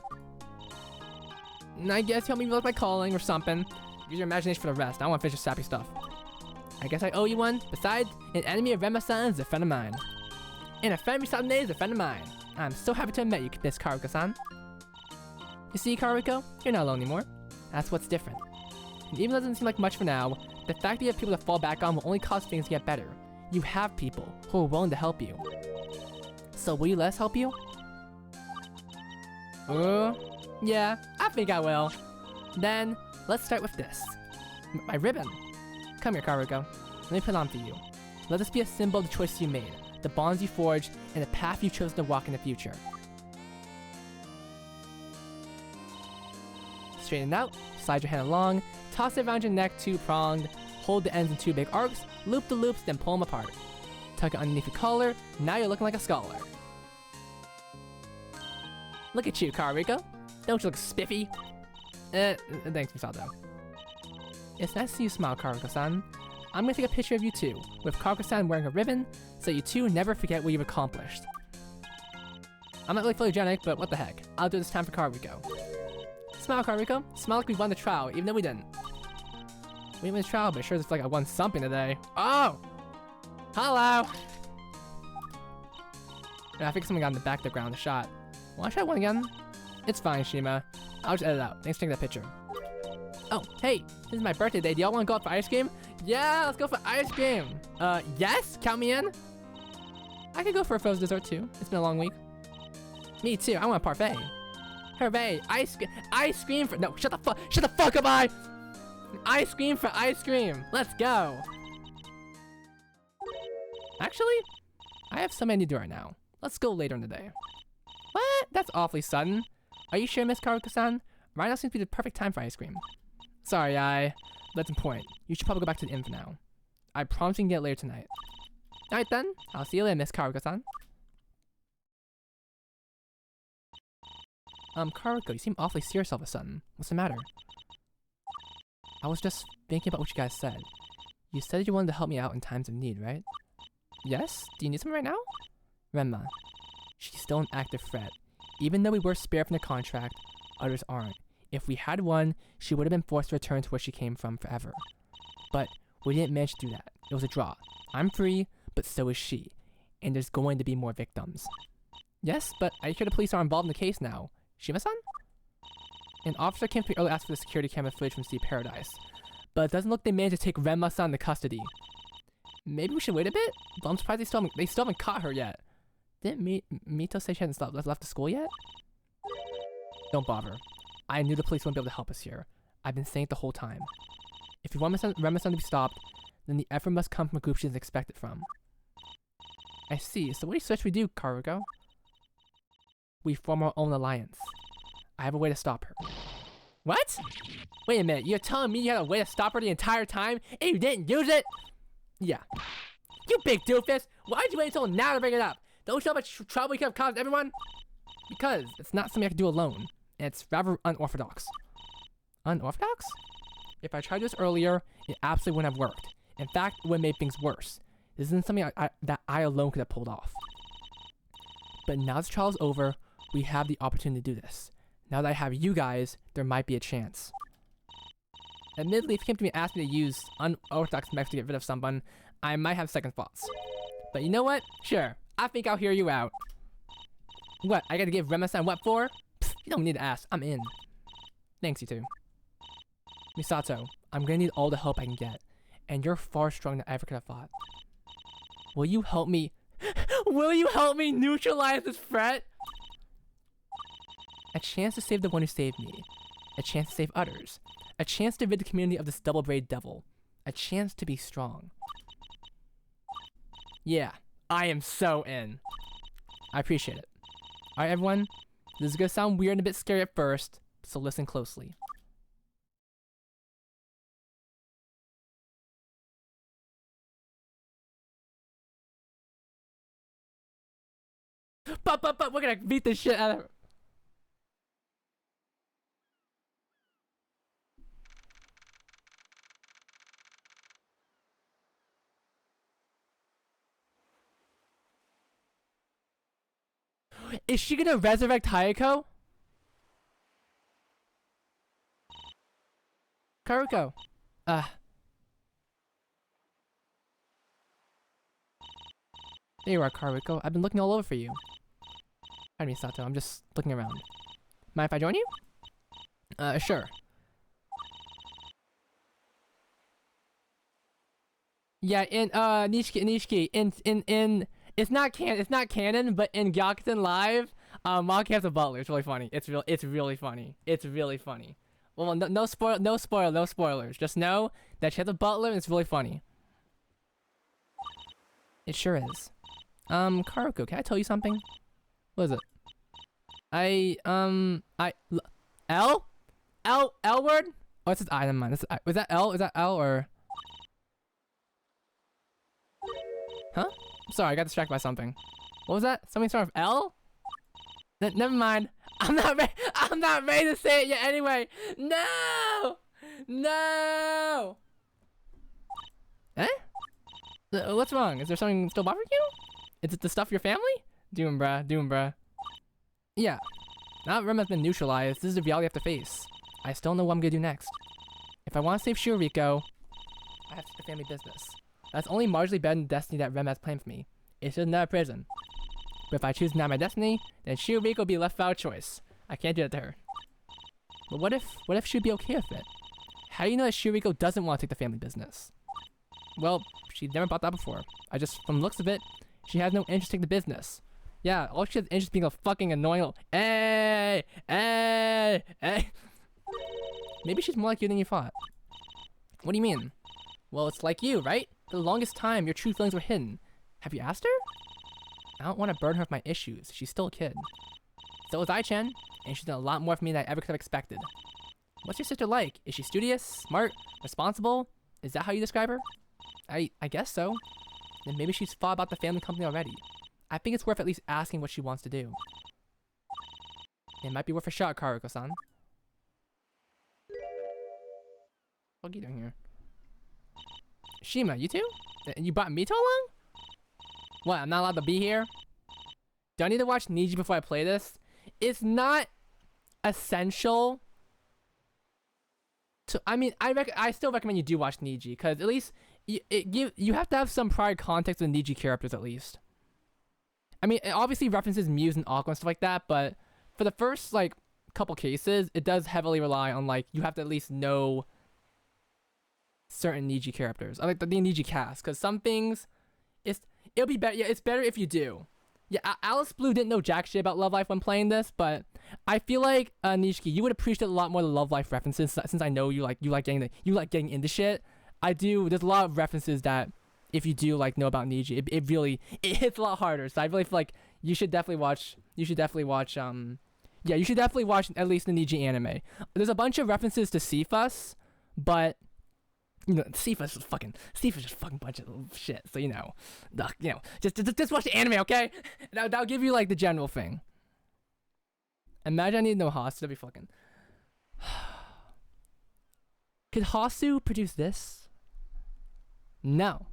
And I guess help me with my calling or something. Use your imagination for the rest. I don't want to finish your sappy stuff. I guess I owe you one. Besides, an enemy of Rema-san is a friend of mine. And a friend of Misato is a friend of mine. I'm so happy to have met you, Miss Karuka-san. You see, Karuko, you're not alone anymore. That's what's different. And even though it doesn't seem like much for now, the fact that you have people to fall back on will only cause things to get better. You have people who are willing to help you. So will you let us help you? Yeah, I think I will. Then, let's start with this. My ribbon. Come here, Karuko. Let me put it on for you. Let this be a symbol of the choices you made, the bonds you forged, and the path you've chosen to walk in the future. Straighten it out, slide your hand along, toss it around your neck two-pronged, hold the ends in two big arcs, loop the loops, then pull them apart. Tuck it underneath your collar, now you're looking like a scholar. Look at you, Karuko. Don't you look spiffy? Thanks, Misato. It's nice to see you smile, Karuko-san. I'm gonna take a picture of you too, with Karuko-san wearing a ribbon, so you two never forget what you've accomplished. I'm not really photogenic, but what the heck. I'll do this time for Karuko. Smile, Karuko. Smile like we won the trial, even though we didn't. We didn't win the trial, but sure it's like I won something today. Oh! Hello! I think someone got in the back of the ground the shot. Wanna try one again? It's fine, Shima. I'll just edit it out. Thanks for taking that picture. Oh, hey, this is my birthday day. Do y'all want to go out for ice cream? Yeah, let's go for ice cream. Yes? Count me in? I could go for a frozen dessert too. It's been a long week. Me too. I want a parfait. Hooray! Ice cream for— no, shut the fuck up, Ice cream for ice cream. Let's go. Actually, I have something I need to do right now. Let's go later in the day. What? That's awfully sudden. Are you sure, Miss Karuka-san? Right now seems to be the perfect time for ice cream. Sorry, that's important. You should probably go back to the inn for now. I promise you can get later tonight. Alright then, I'll see you later, Miss Karuka-san. Karuko, you seem awfully serious all of a sudden. What's the matter? I was just thinking about what you guys said. You said you wanted to help me out in times of need, right? Yes? Do you need something right now? Renma. She's still an active threat. Even though we were spared from the contract, others aren't. If we had won, she would have been forced to return to where she came from forever. But we didn't manage to do that. It was a draw. I'm free, but so is she. And there's going to be more victims. Yes, but I hear the police are involved in the case now. Shima-san? An officer came to me earlier asking for the security camera footage from Sea Paradise. But it doesn't look they managed to take Renma-san into custody. Maybe we should wait a bit? But I'm surprised they still haven't caught her yet. Didn't Mito say she hadn't left the school yet? Don't bother. I knew the police wouldn't be able to help us here. I've been saying it the whole time. If you want Renma-san to be stopped, then the effort must come from a group she doesn't expect it from. I see. So what do you suggest we do, Karuko? We form our own alliance. I have a way to stop her. What? Wait a minute. You're telling me you had a way to stop her the entire time and you didn't use it? Yeah. You big doofus! Why'd you wait until now to bring it up? Don't you know how much trouble you could have caused everyone? Because it's not something I can do alone. And it's rather unorthodox. Unorthodox? If I tried this earlier, it absolutely wouldn't have worked. In fact, it would have made things worse. This isn't something that I alone could have pulled off. But now this trial is over, we have the opportunity to do this. Now that I have you guys, there might be a chance. Admittedly, if you came to me and asked me to use unorthodox methods to get rid of someone, I might have second thoughts. But you know what? Sure, I think I'll hear you out. What, I gotta give Rema-san what for? Pfft, you don't need to ask, I'm in. Thanks, you two. Misato, I'm gonna need all the help I can get. And you're far stronger than I ever could have thought. Will you help me? Will you help me neutralize this threat? A chance to save the one who saved me. A chance to save others. A chance to rid the community of this double-braid devil. A chance to be strong. Yeah, I am so in. I appreciate it. Alright, everyone. This is gonna sound weird and a bit scary at first, so listen closely. But we're gonna beat the shit out of her. Is she gonna resurrect Hayako? Karuko. There you are, Karuko. I've been looking all over for you. Pardon me, Sato. I'm just looking around. Mind if I join you? Sure. Yeah, in Nishiki, in it's not canon, but in Gyakuten Live, Maki has a butler. It's really funny. It's really funny. It's really funny. Well, no spoilers. Just know that she has a butler and it's really funny. It sure is. Karuko, can I tell you something? What is it? L word? Oh, it's I, never mind. Was that L? Is that L or? Huh? Sorry, I got distracted by something. What was that? Something starting with L? Never mind. I'm not ready to say it yet anyway. No! No! Eh? What's wrong? Is there something still bothering you? Is it the stuff of your family? Doom, bruh. Yeah. Now that Rem has been neutralized, this is the reality I have to face. I still don't know what I'm gonna do next. If I want to save Shiriko, I have to do the family business. That's only marginally better than the destiny that Rem has planned for me. It's just another prison. But if I choose not my destiny, then Shiriko will be left without choice. I can't do that to her. But what if she'd be okay with it? How do you know that Shiriko doesn't want to take the family business? Well, she's never bought that before. From the looks of it, she has no interest in the business. Yeah, all she has interest in being a fucking annoying little, hey. Maybe she's more like you than you thought. What do you mean? Well, it's like you, right? For the longest time, your true feelings were hidden. Have you asked her? I don't want to burden her with my issues. She's still a kid. So is I-Chen, and she's done a lot more for me than I ever could have expected. What's your sister like? Is she studious, smart, responsible? Is that how you describe her? I guess so. Then maybe she's thought about the family company already. I think it's worth at least asking what she wants to do. It might be worth a shot, Karuko-san. What are you doing here? Shima, you too? You brought Mito along? What, I'm not allowed to be here? Do I need to watch Niji before I play this? It's not essential to, I mean, I still recommend you do watch Niji, because at least you have to have some prior context with Niji characters at least. I mean, it obviously references Muse and Aqua and stuff like that, but for the first, like, couple cases, it does heavily rely on, like, you have to at least know certain Niji characters. I like the Niji cast, because some things, it'll be better. Yeah, it's better if you do. Yeah, Alice Blue didn't know jack shit about Love Life when playing this, but I feel like Nishiki, you would appreciate a lot more the Love Life references since I know you like getting into shit. I do. There's a lot of references that if you do like know about Niji, it really hits a lot harder. So I really feel like you should definitely watch. You should definitely watch. Yeah, you should definitely watch at least the Niji anime. There's a bunch of references to Cephas, but you know, Cephas just fucking bunch of shit. So you know, just watch the anime, okay? That'll give you like the general thing. Imagine I need no Hasu. That'd be fucking. Could Hasu produce this? No.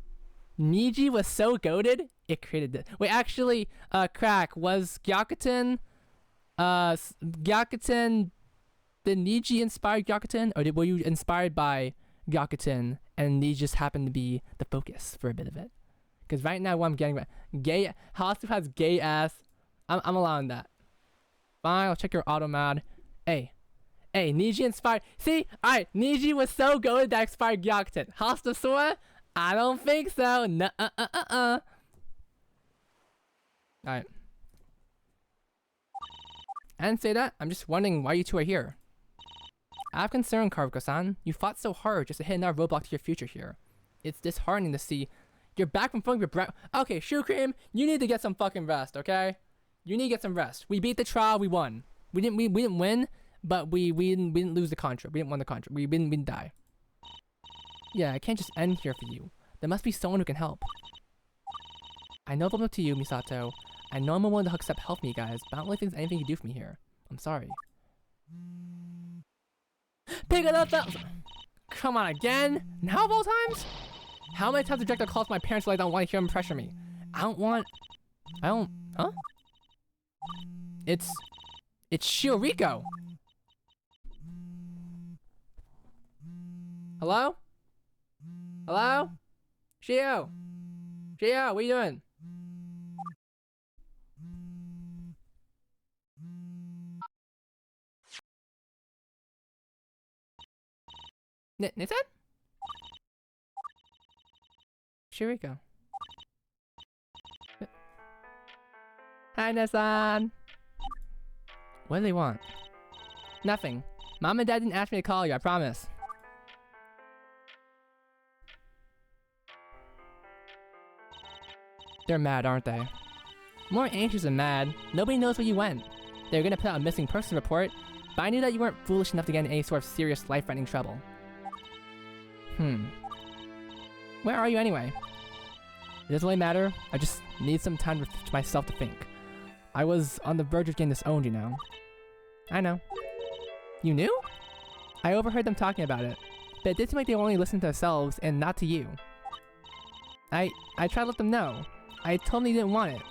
Niji was so goated, it created this. Wait, actually, Crack, was Gyakuten Gyakuten, did Niji inspire Gyakuten, or were you inspired by Gyakuten and Niji just happened to be the focus for a bit of it? Because right now what I'm getting, gay, Hasu has gay ass. I'm allowing that. Fine, I'll check your auto mod. Hey, Niji inspired. See, alright, Niji was so good that inspired Gyakuten. Hasta Sora? I don't think so. Alright. I didn't say that. I'm just wondering why you two are here. I have concern, Karuko-san. You fought so hard just to hit another roadblock to your future here. It's disheartening to see you're back from fucking your Okay, Shoe Cream, you need to get some fucking rest, okay? You need to get some rest. We beat the trial, we won. We didn't win, but we didn't lose the contract. We didn't win the contract. We didn't die. Yeah, I can't just end here for you. There must be someone who can help. I know I'm up to you, Misato. I know I'm willing to accept help from you guys, but I don't really think there's anything you can do for me here. I'm sorry. Pick it up! Come on, again? Now of all times? How many times did Director call to my parents when I don't want to hear him pressure me? Huh? It's Shioriko! Hello? Hello? Shio, what are you doing? Nathan? Shiriko. Hi, Nathan. What do they want? Nothing. Mom and Dad didn't ask me to call you, I promise. They're mad, aren't they? More anxious than mad. Nobody knows where you went. They were gonna put out a missing person report, but I knew that you weren't foolish enough to get in any sort of serious life-threatening trouble. Where are you anyway? It doesn't really matter. I just need some time to myself to think. I was on the verge of getting disowned, you know. I know. You knew? I overheard them talking about it, but it did seem like they were only listening to themselves and not to you. I tried to let them know. I told them they didn't want it.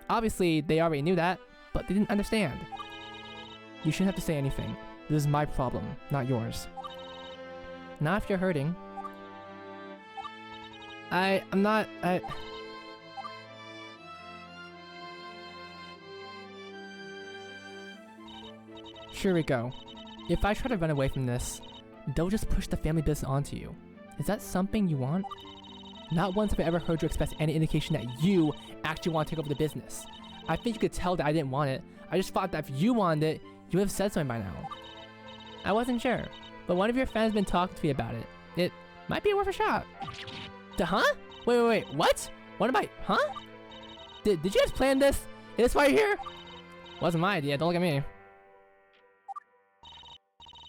Obviously, they already knew that, but they didn't understand. You shouldn't have to say anything. This is my problem, not yours. Not if you're hurting. I'm not, Shuriko, if I try to run away from this, they'll just push the family business onto you. Is that something you want? Not once have I ever heard you express any indication that you actually want to take over the business. I think you could tell that I didn't want it. I just thought that if you wanted it, you would have said something by now. I wasn't sure, but one of your friends has been talking to me about it. It might be worth a shot. Huh? Wait, what? What am I, huh? Did you guys plan this? Is this why you're here? Wasn't my idea, don't look at me.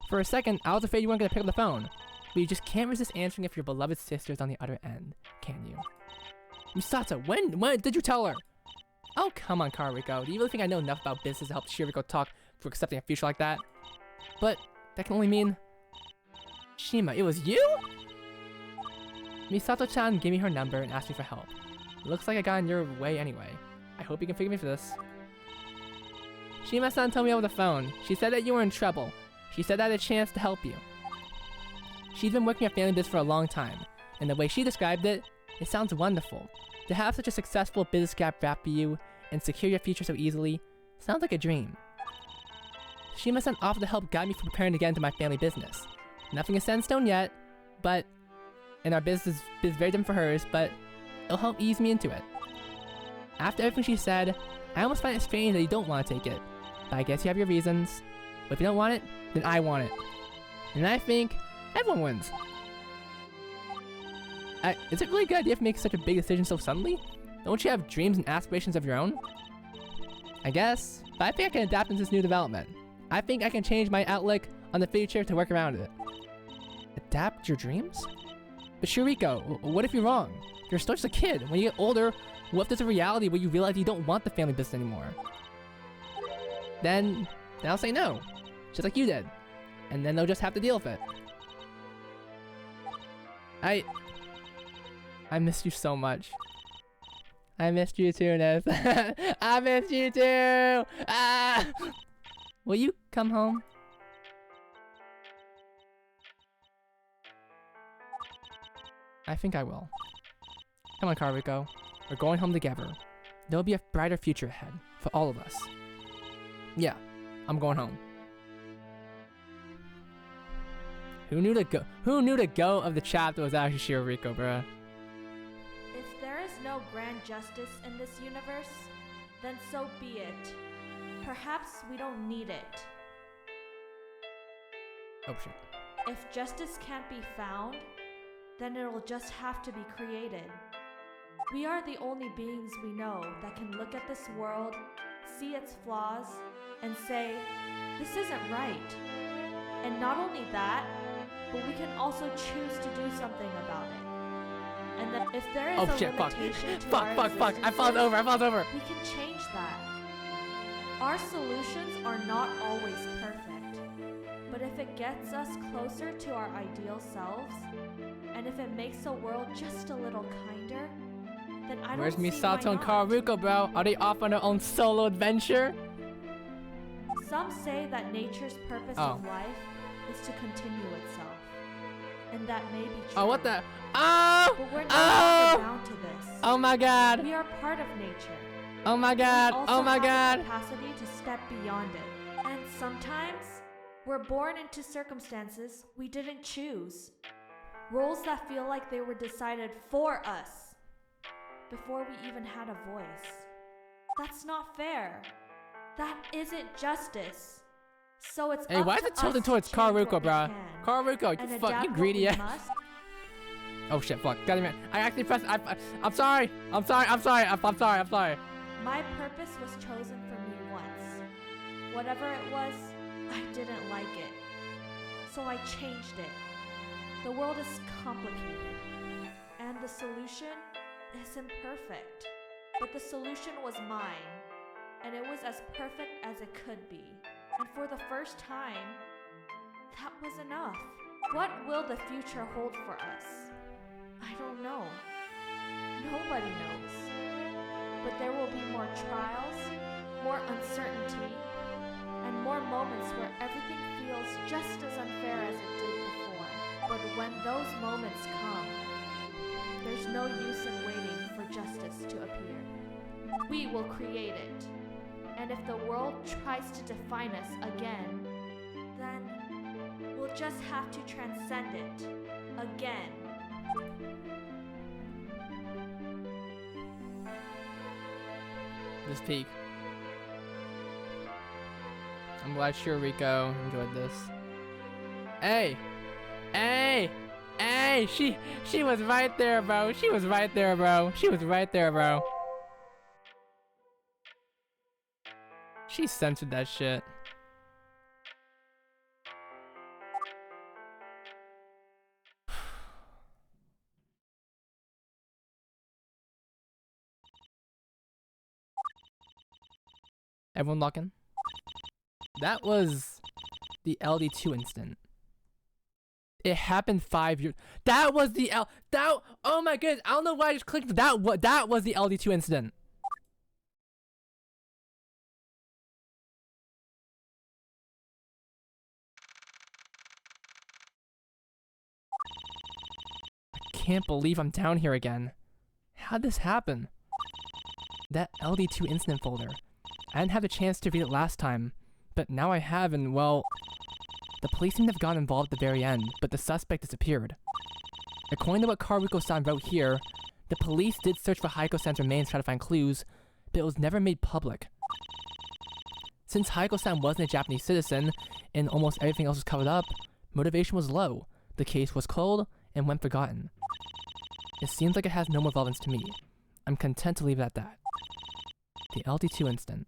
For a second, I was afraid you weren't gonna pick up the phone. But you just can't resist answering if your beloved sister's on the other end, can you? Misato, when did you tell her? Oh, come on, Kariko. Do you really think I know enough about business to help Shiriko talk for accepting a future like that? But that can only mean... Shima, it was you? Misato-chan gave me her number and asked me for help. Looks like I got in your way anyway. I hope you can forgive me for this. Shima-san told me over the phone. She said that you were in trouble. She said I had a chance to help you. She's been working at family business for a long time, and the way she described it, it sounds wonderful. To have such a successful business gap wrap for you and secure your future so easily sounds like a dream. Shima-san offered to help guide me for preparing to get into my family business. Nothing is set in stone yet, but... And our business is very different for hers, but it'll help ease me into it. After everything she said, I almost find it strange that you don't want to take it. But I guess you have your reasons. But if you don't want it, then I want it. And I think everyone wins. Is it really a good idea to make such a big decision so suddenly? Don't you have dreams and aspirations of your own? I guess, but I think I can adapt into this new development. I think I can change my outlook on the future to work around it. Adapt your dreams? But Shuriko, what if you're wrong? You're still just a kid. When you get older, what if there's a reality where you realize you don't want the family business anymore? Then I'll say no. Just like you did. And then they'll just have to deal with it. I missed you so much. I missed you too, Ness. I missed you too! Ah! Will you come home? I think I will. Come on, Karuko. We're going home together. There'll be a brighter future ahead for all of us. Yeah, I'm going home. Who knew the go of the chapter was actually Shiroriko, bruh? If there is no grand justice in this universe, then so be it. Perhaps we don't need it. Oh shit. If justice can't be found, then it'll just have to be created. We are the only beings we know that can look at this world, see its flaws, and say, this isn't right. And not only that, but we can also choose to do something about it. And that if there is Oh a shit, fuck. limitation to Fuck, our fuck, fuck. I existences, fell over. we can change that. Our solutions are not always perfect, but if it gets us closer to our ideal selves, and if it makes the world just a little kinder, then I Where's don't see Misato why and not. Karuko, bro? Are they off on their own solo adventure? Some say that nature's purpose Oh. in life is to continue itself, and that may be true. Oh, what the? Oh! But we're no Oh! longer bound to this. Oh my god. We are part of nature. Oh my We god. also Oh my have the god. capacity to step beyond it. And sometimes we're born into circumstances we didn't choose. Roles that feel like they were decided for us before we even had a voice. That's not fair. That isn't justice. So it's Hey, up why to is it tilting us towards to change Karuko, what we bruh? can Karuko, and you fuck, adapt you what greedy we ass. must. Oh shit, fuck. God damn it. I actually pressed. I'm sorry. I'm sorry. My purpose was chosen for me once. Whatever it was, I didn't like it. So I changed it. The world is complicated, and the solution is imperfect. But the solution was mine, and it was as perfect as it could be. And for the first time, that was enough. What will the future hold for us? I don't know. Nobody knows. But there will be more trials, more uncertainty, and more moments where everything feels just as unfair as it did before. But when those moments come, there's no use in waiting for justice to appear. We will create it. And if the world tries to define us again, then we'll just have to transcend it again. This peak. I'm glad Shiroriko enjoyed this. Hey! Hey! Hey! She was right there, bro. She was right there, bro. She censored that shit. Everyone lock in? That was the LD2 incident. It happened 5 years. That was the oh my goodness, I don't know why I just clicked that was the LD2 incident. I can't believe I'm down here again. How'd this happen? That LD2 incident folder. I didn't have the chance to read it last time, but now I have, and well, the police seem to have gotten involved at the very end, but the suspect disappeared. According to what Karuko-san wrote here, the police did search for Haiko-san's remains to try to find clues, but it was never made public. Since Haiko-san wasn't a Japanese citizen, and almost everything else was covered up, motivation was low, the case was cold, and went forgotten. It seems like it has no more relevance to me. I'm content to leave it at that. The LD2 incident.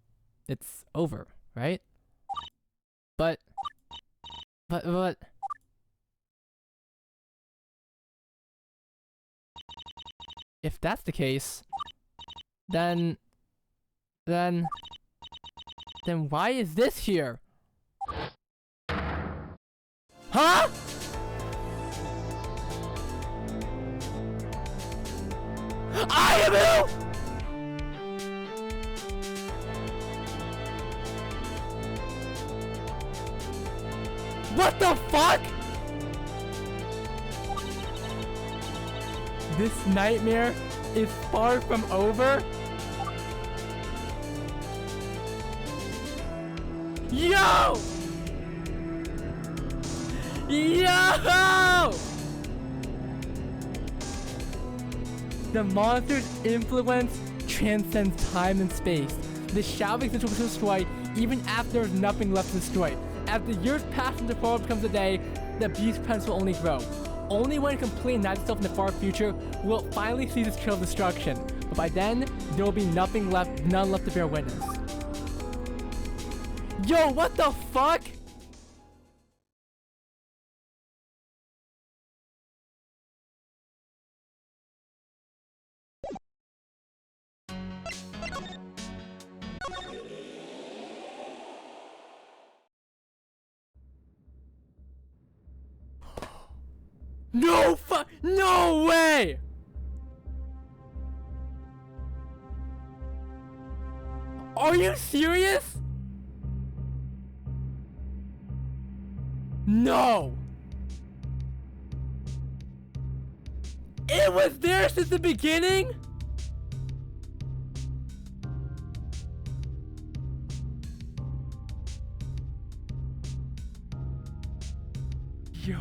It's over, right? But... If that's the case, then why is this here? Huh? I am who? What the fuck? This nightmare is far from over. Yo! Yo! The monster's influence transcends time and space. The shadow exists to destroy even after there is nothing left to destroy. As the years pass and the far becomes a day, the beast's presence will only grow. Only when it completely unites itself in the far future will it finally see this trail of destruction. But by then, there will be none left to bear witness. Yo, what the fuck? No way! Are you serious? No! It was there since the beginning? Yo.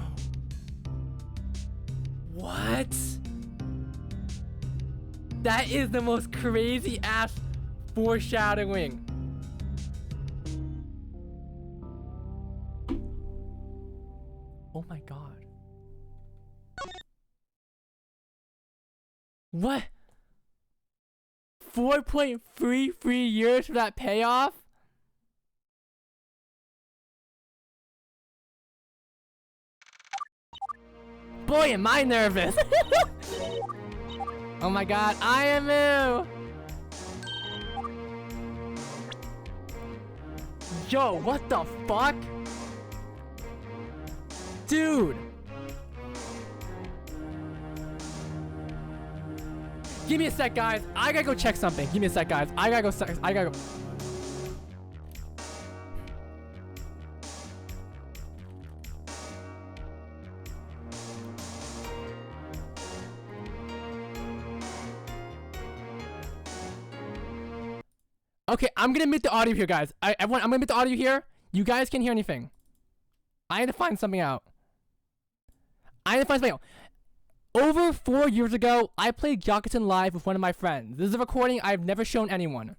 What? That is the most crazy ass foreshadowing. Oh my god. What? 4.33 years for that payoff? Boy, am I nervous. Oh my god, IMU! Yo, what the fuck? Dude! Give me a sec, guys. I gotta go check something. Give me a sec, guys. I gotta go. Okay, I'm gonna mute the audio here, guys. Everyone, I'm gonna mute the audio here. You guys can't hear anything. I need to find something out. Over 4 years ago, I played Gyakuten live with one of my friends. This is a recording I've never shown anyone.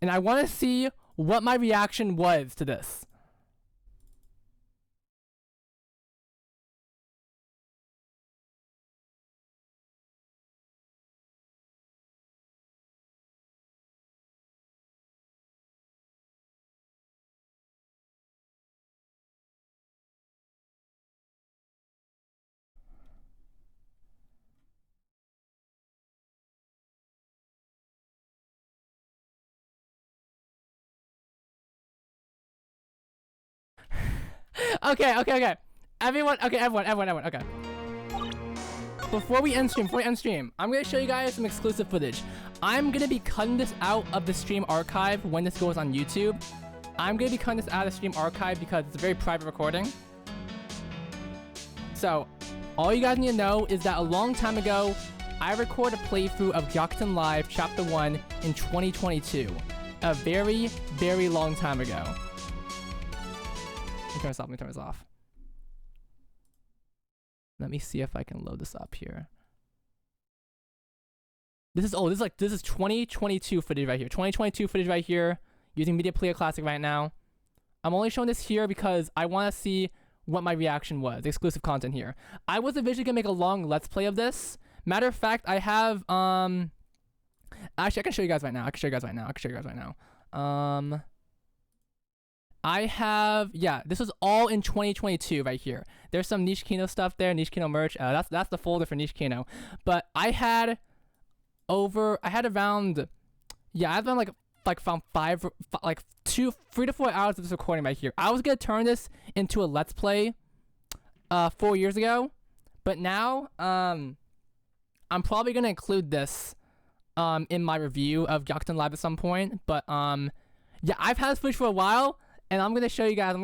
And I want to see what my reaction was to this. Okay. Everyone, okay. Before we end stream, I'm gonna show you guys some exclusive footage. I'm gonna be cutting this out of the stream archive when this goes on YouTube. I'm gonna be cutting this out of the stream archive because it's a very private recording. So, all you guys need to know is that a long time ago, I recorded a playthrough of Gyakuten Live Chapter 1 in 2022. A very, very long time ago. Let me turn this off. Let me see if I can load this up here. This is 2022 footage right here. 2022 footage right here. Using Media Player Classic right now. I'm only showing this here because I want to see what my reaction was. Exclusive content here. I was originally gonna make a long Let's Play of this. Matter of fact, I have actually I can show you guys right now. I have, yeah, this was all in 2022 right here. There's some Niche Kino stuff there, Niche Kino merch. That's the folder for Niche Kino. But I had around like 3 to 4 hours of this recording right here. I was gonna turn this into a Let's Play 4 years ago, but now I'm probably gonna include this in my review of Gyakuten Live at some point. But yeah, I've had this footage for a while. And I'm gonna show you guys.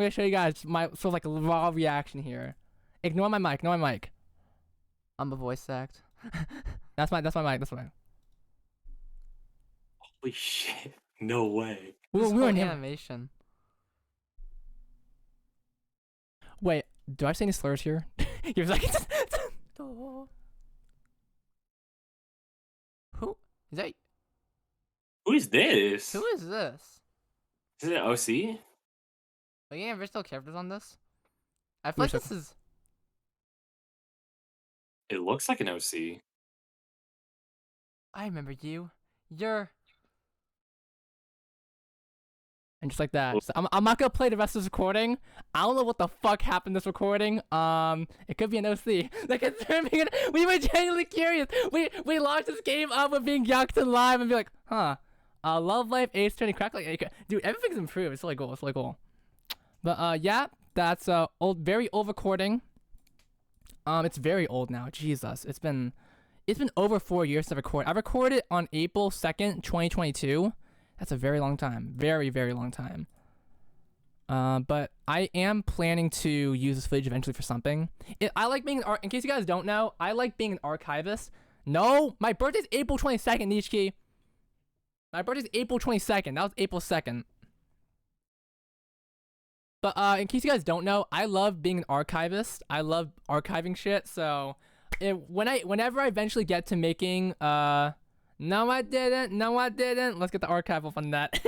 My sort of like raw reaction here. Ignore my mic. I'm a voice act. That's my mic. Holy shit. No way. We This were whole in him. animation. Wait, do I say any slurs here? You're like, Who is that? Who is this? Who is this? Is it OC? Are you original characters on this? I feel like Where's this is. It looks like an OC. I remember you. You're. and just like that. So I'm not gonna play the rest of this recording. I don't know what the fuck happened this recording. It could be an OC. Like we were genuinely curious. We launched this game up with being Gyakuten live and be like, huh. Love Life, Ace Attorney, Crack like dude, everything's improved. It's really cool. But yeah, that's very old recording. It's very old now. Jesus, it's been over 4 years to record. I recorded on April 2nd, 2022. That's a very long time. Very, very long time. But I am planning to use this footage eventually for something. I like being in case you guys don't know, I like being an archivist. No, my birthday's April 22nd, Nishiki. My birthday's April 22nd. That was April 2nd. But in case you guys don't know, I love being an archivist. I love archiving shit. So whenever I eventually get to making no I didn't. Let's get the archival on that.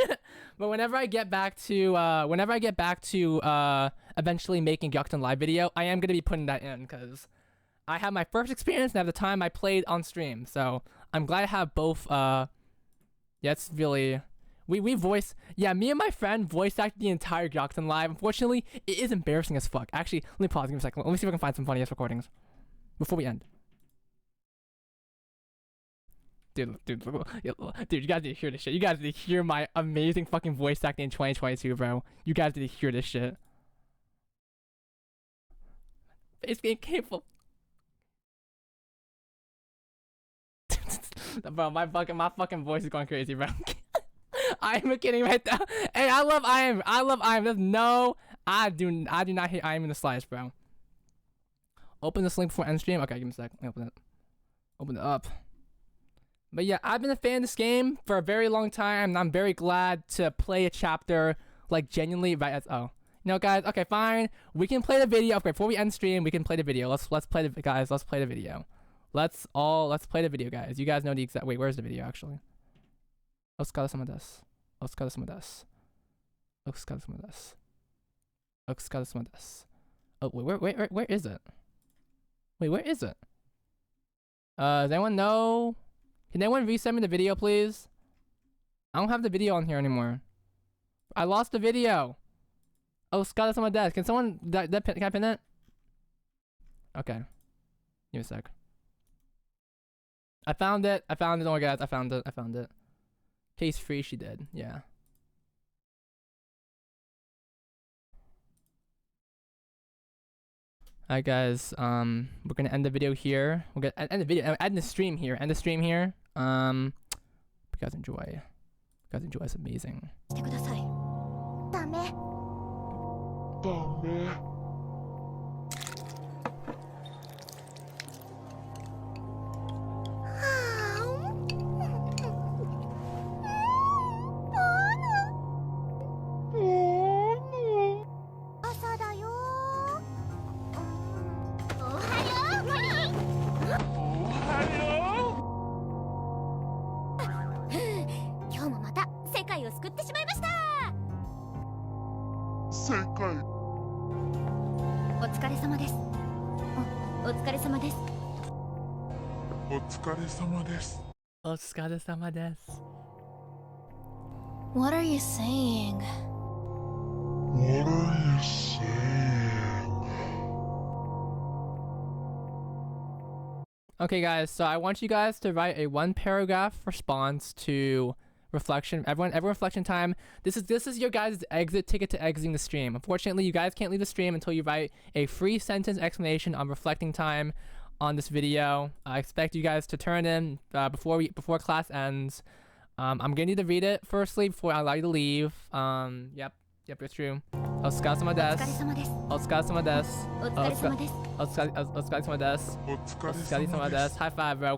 But whenever I get back to eventually making Gyakuten live video, I am gonna be putting that in because I have my first experience and at the time I played on stream. So I'm glad I have both. Yeah, it's really. Me and my friend voice acted the entire Gyakuten live. Unfortunately, it is embarrassing as fuck. Actually, let me pause. Give me a second. Let me see if I can find some funny ass recordings before we end. Dude, you guys need to hear this shit. You guys need to hear my amazing fucking voice acting in 2022, bro. You guys need to hear this shit. Face being capable. Bro, my fucking voice is going crazy, bro. I'm kidding right now. Hey, I love I am. There's no, I do not hate I am in the slightest, bro. Open this link before end stream. Okay, give me a sec. Let me open it. Open it up. But yeah, I've been a fan of this game for a very long time, and I'm very glad to play a chapter like genuinely right as you know, guys. Okay, fine. We can play the video. Okay, before we end stream, we can play the video. Let's play the guys. Let's play the video. Let's play the video, guys. You guys know the exact. Wait, where's the video actually? Let's cut some of this. Oh, where is it? Wait, where is it? Does anyone know? Can anyone resend me the video, please? I don't have the video on here anymore. I lost the video. Oh, Scott, that's on my desk. Can someone can I pin it? Okay. Give me a sec. I found it. Don't worry, guys. I found it. Case free, she did. Yeah. Alright, guys. We're gonna end the video here. We're gonna end the video. End the stream here. You guys enjoy. It's amazing. してください。ダメ。朝だよ。おはよう、カリン。今日もまた世界を救ってしまいました。お疲れ様です。お疲れ様です。お疲れ様です。 What are you saying? Okay, guys, so I want you guys to write a 1-paragraph response to reflection. Everyone reflection time. This is your guys' exit ticket to exiting the stream. Unfortunately, you guys can't leave the stream until you write a 3-sentence explanation on reflecting time on this video. I expect you guys to turn in before class ends. I'm gonna need to read it firstly before I allow you to leave. Yep. Yep, it's true. Otsukaresama お疲れ desu. 様です Otsukaresama desu. お疲れ様です Otsukaresama desu. Otsukaresama desu. High five, bro.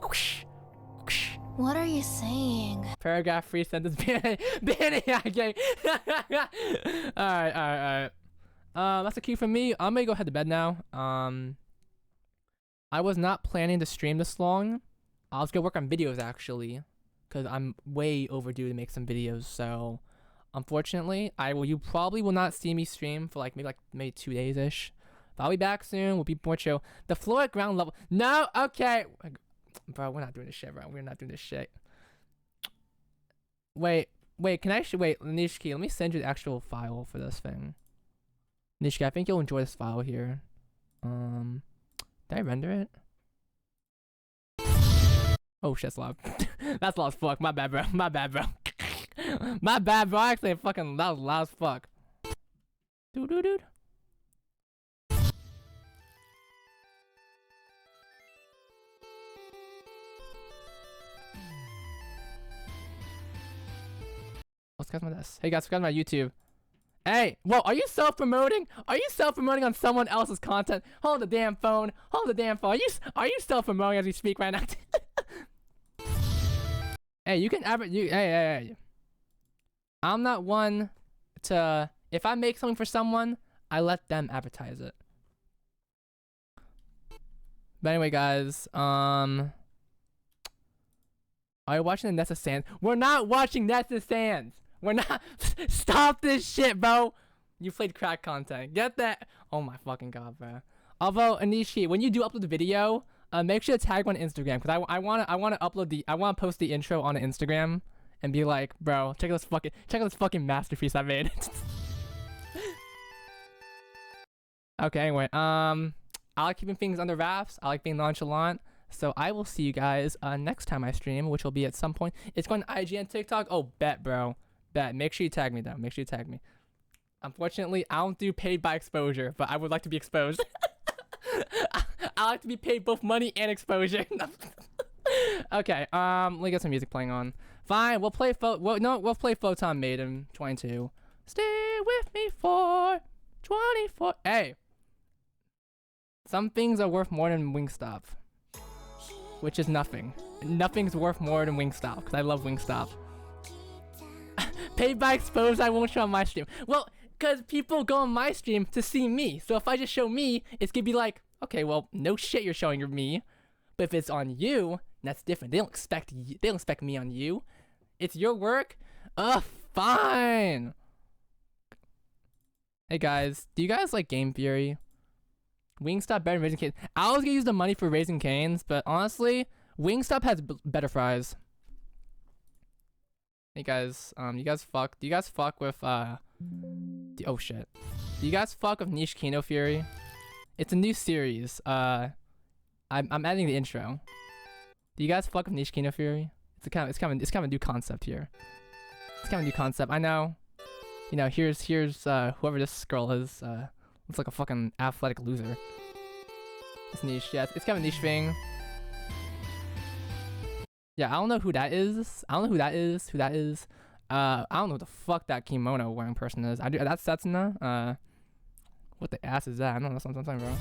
What are you saying? Paragraph free sentence banning hacking. Alright. That's a cue from me. I'm gonna go head to bed now. I was not planning to stream this long. I was gonna work on videos actually, cause I'm way overdue to make some videos. So, unfortunately, you probably will not see me stream for maybe 2 days ish. But I'll be back soon. We'll be more chill. The floor at ground level. No, okay, bro, we're not doing this shit, bro. We're not doing this shit. Wait. Can I wait, Nishiki? Let me send you the actual file for this thing. Nishiki, I think you'll enjoy this file here. Did I render it? Oh shit, that's loud. That's loud as fuck. My bad, bro. My bad, bro. My bad, bro. Actually, fucking that was loud as fuck. Dude. Subscribe to my desk. Hey guys, subscribe to my YouTube. Hey, whoa, are you self-promoting? Are you self-promoting on someone else's content? Hold the damn phone. Hold the damn phone. Are you self-promoting as we speak right now? Hey, you can hey. I'm not one to, if I make something for someone, I let them advertise it. But anyway, guys, are you watching the Nest of Sands? We're not watching Nest of Sands. We're not. Stop this shit, bro. You played crack content. Get that. Oh my fucking god, bro. Although, Anishi, when you do upload the video, make sure to tag me on Instagram, because I wanna upload I wanna post the intro on Instagram and be like, bro, check out this fucking masterpiece I made. Okay, anyway, I like keeping things under wraps. I like being nonchalant. So I will see you guys next time I stream, which will be at some point. It's going to IG and TikTok. Oh, bet, bro. Bet. Make sure you tag me, though. Make sure you tag me. Unfortunately, I don't do paid by exposure, but I would like to be exposed. I like to be paid both money and exposure. Okay, let me get some music playing on. Fine, we'll play we'll play Photon Maiden 22. Stay with me for 24. Hey. Some things are worth more than Wingstop. Which is nothing. Nothing's worth more than Wingstop, because I love Wingstop. Paid by exposed, I won't show on my stream. Well, because people go on my stream to see me. So if I just show me, it's gonna be like, okay, well, no shit you're showing me. But if it's on you, that's different. They don't expect me on you. It's your work. Ugh, fine. Hey guys, do you guys like Game Theory? Wingstop better than Raising Cane's. I was gonna use the money for Raising Cane's, but honestly, Wingstop has better fries. Hey guys, do you guys fuck with oh shit. Do you guys fuck with Niche Kino Fury? It's a new series. I'm adding the intro. Do you guys fuck with Niche Kino Fury? It's kind of a new concept here. It's kind of a new concept. I know. You know, here's whoever this girl is. Looks like a fucking athletic loser. It's niche. Yeah, it's kind of a niche thing. Yeah, I don't know who that is. I don't know who that is. I don't know what the fuck that kimono wearing person is. That's Setsuna. What the ass is that? I don't know. That's what I'm saying, bro.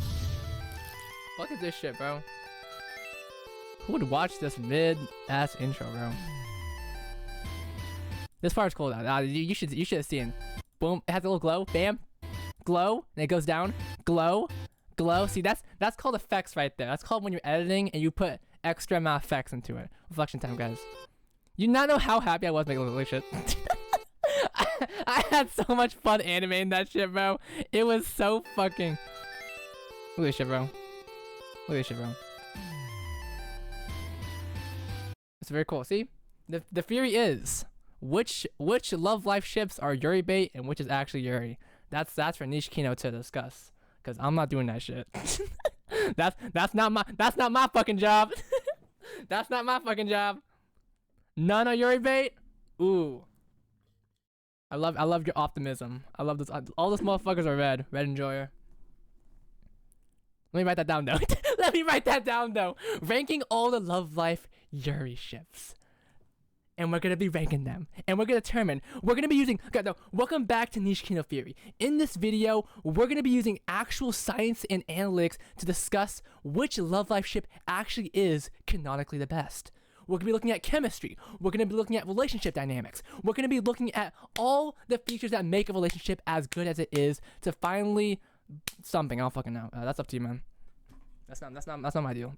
Fuck is this shit, bro? Who would watch this mid-ass intro, bro? This part's cool though. You should have seen. Boom! It has a little glow. Bam! Glow, and it goes down. Glow. See, that's called effects right there. That's called when you're editing and you put extra amount of effects into it. Reflection time, guys. You not know how happy I was making this shit. I had so much fun animating that shit, bro. It was so fucking. Look at this shit, bro. It's very cool. See, the theory is which love life ships are Yuri bait and which is actually Yuri. That's for Niche Kino to discuss, cause I'm not doing that shit. that's not my fucking job. That's not my fucking job. None are Yuri bait. Ooh. I love your optimism. I love this. All those motherfuckers are red enjoyer. Let me write that down though. Let me write that down though. Ranking all the love life Yuri ships. and we're gonna be ranking them, and we're gonna determine. We're gonna be using. Okay, no, welcome back to Niche Kino Theory. In this video, we're gonna be using actual science and analytics to discuss which love life ship actually is canonically the best. We're gonna be looking at chemistry. We're gonna be looking at relationship dynamics. We're gonna be looking at all the features that make a relationship as good as it is to finally something. I don't fucking know. That's up to you, man. That's not my deal.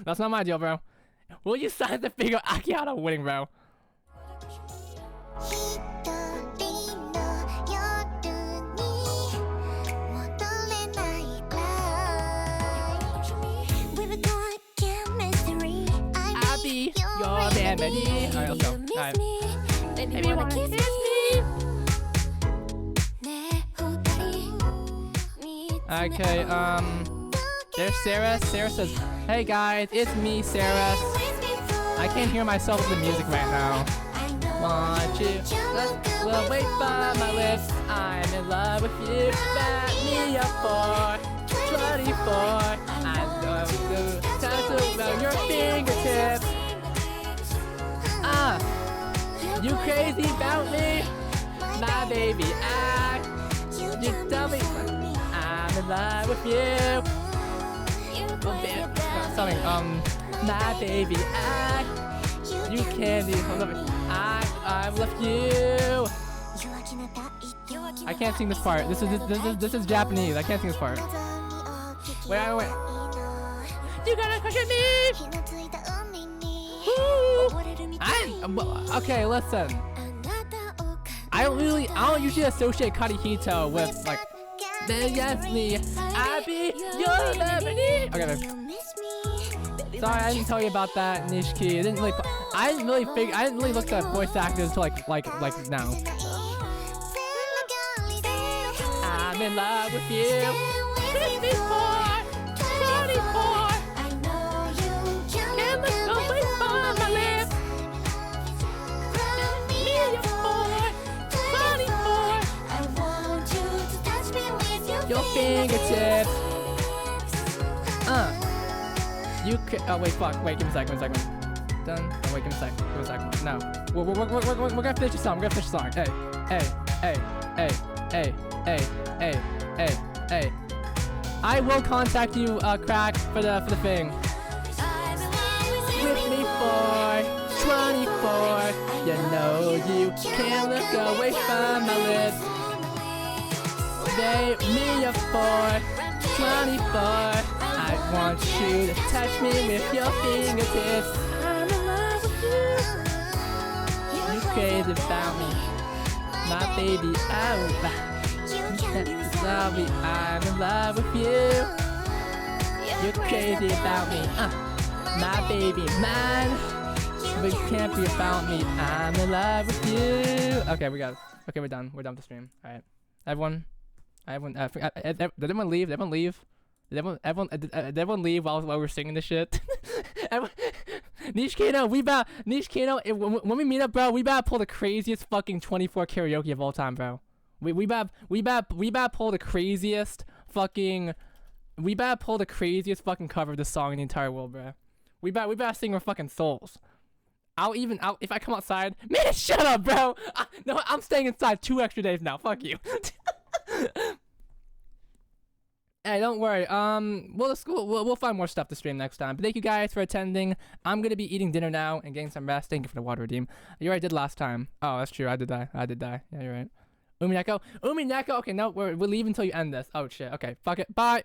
That's not my deal, bro. Will you sign the figure Akihata winning, bro? Abby, your remedy. Alright, let's go. Alright. Baby, wanna kiss me? Okay, there's Sarah. Sarah says, "Hey guys, it's me, Sarah. I can't hear myself with the music right now. Want you? Well, wait by my lips. I'm in love with you. Bat me up for 24. I love the tattoo around your fingertips. You crazy about me, my baby? You tell me I'm in love with you. Something. My baby, you can't do something. I love you. I can't sing this part. This is Japanese. I can't sing this part. Wait. You gotta crush me. Okay, listen. I don't usually associate Karihito with like. Yes, me. Abby, you're the okay. Sorry, I didn't tell you about that, Nishiki. I didn't really look at voice actors until like now. I'm in love with you. 54, 24. Can't look away from my lips. Me and your boy, 24. Your fingertips. You could. Oh wait, fuck. Wait, give me a second. Done. Oh, wait, give me a second. No. We're gonna finish the song. Hey. I will contact you, Crack, for the thing. With me for 24. You know you can't look away from my lips. Me for 24. I want you to touch me with your fingertips. I'm in love with you. You crazy about me, my baby. Oh, love me. I'm in love with you. You're crazy about me, my baby, man. But you can't be about me. I'm in love with you. Okay, we got it. Okay, we're done. We're done with the stream. All right, everyone. Did everyone leave? Did everyone leave while we were singing this shit? Niche Kano, when we meet up, bro, we better pull the craziest fucking 24 karaoke of all time, bro. We better pull the craziest fucking cover of this song in the entire world, bro. We better sing our fucking souls. If I come outside, man, shut up, bro. No, I'm staying inside 2 extra days now. Fuck you. Hey, don't worry. We'll find more stuff to stream next time. But thank you guys for attending. I'm gonna be eating dinner now and getting some rest. Thank you for the water redeem. You already did last time. Oh, that's true. I did die. Yeah, you're right. Umineko. Okay, no, we'll leave until you end this. Oh shit. Okay, fuck it. Bye.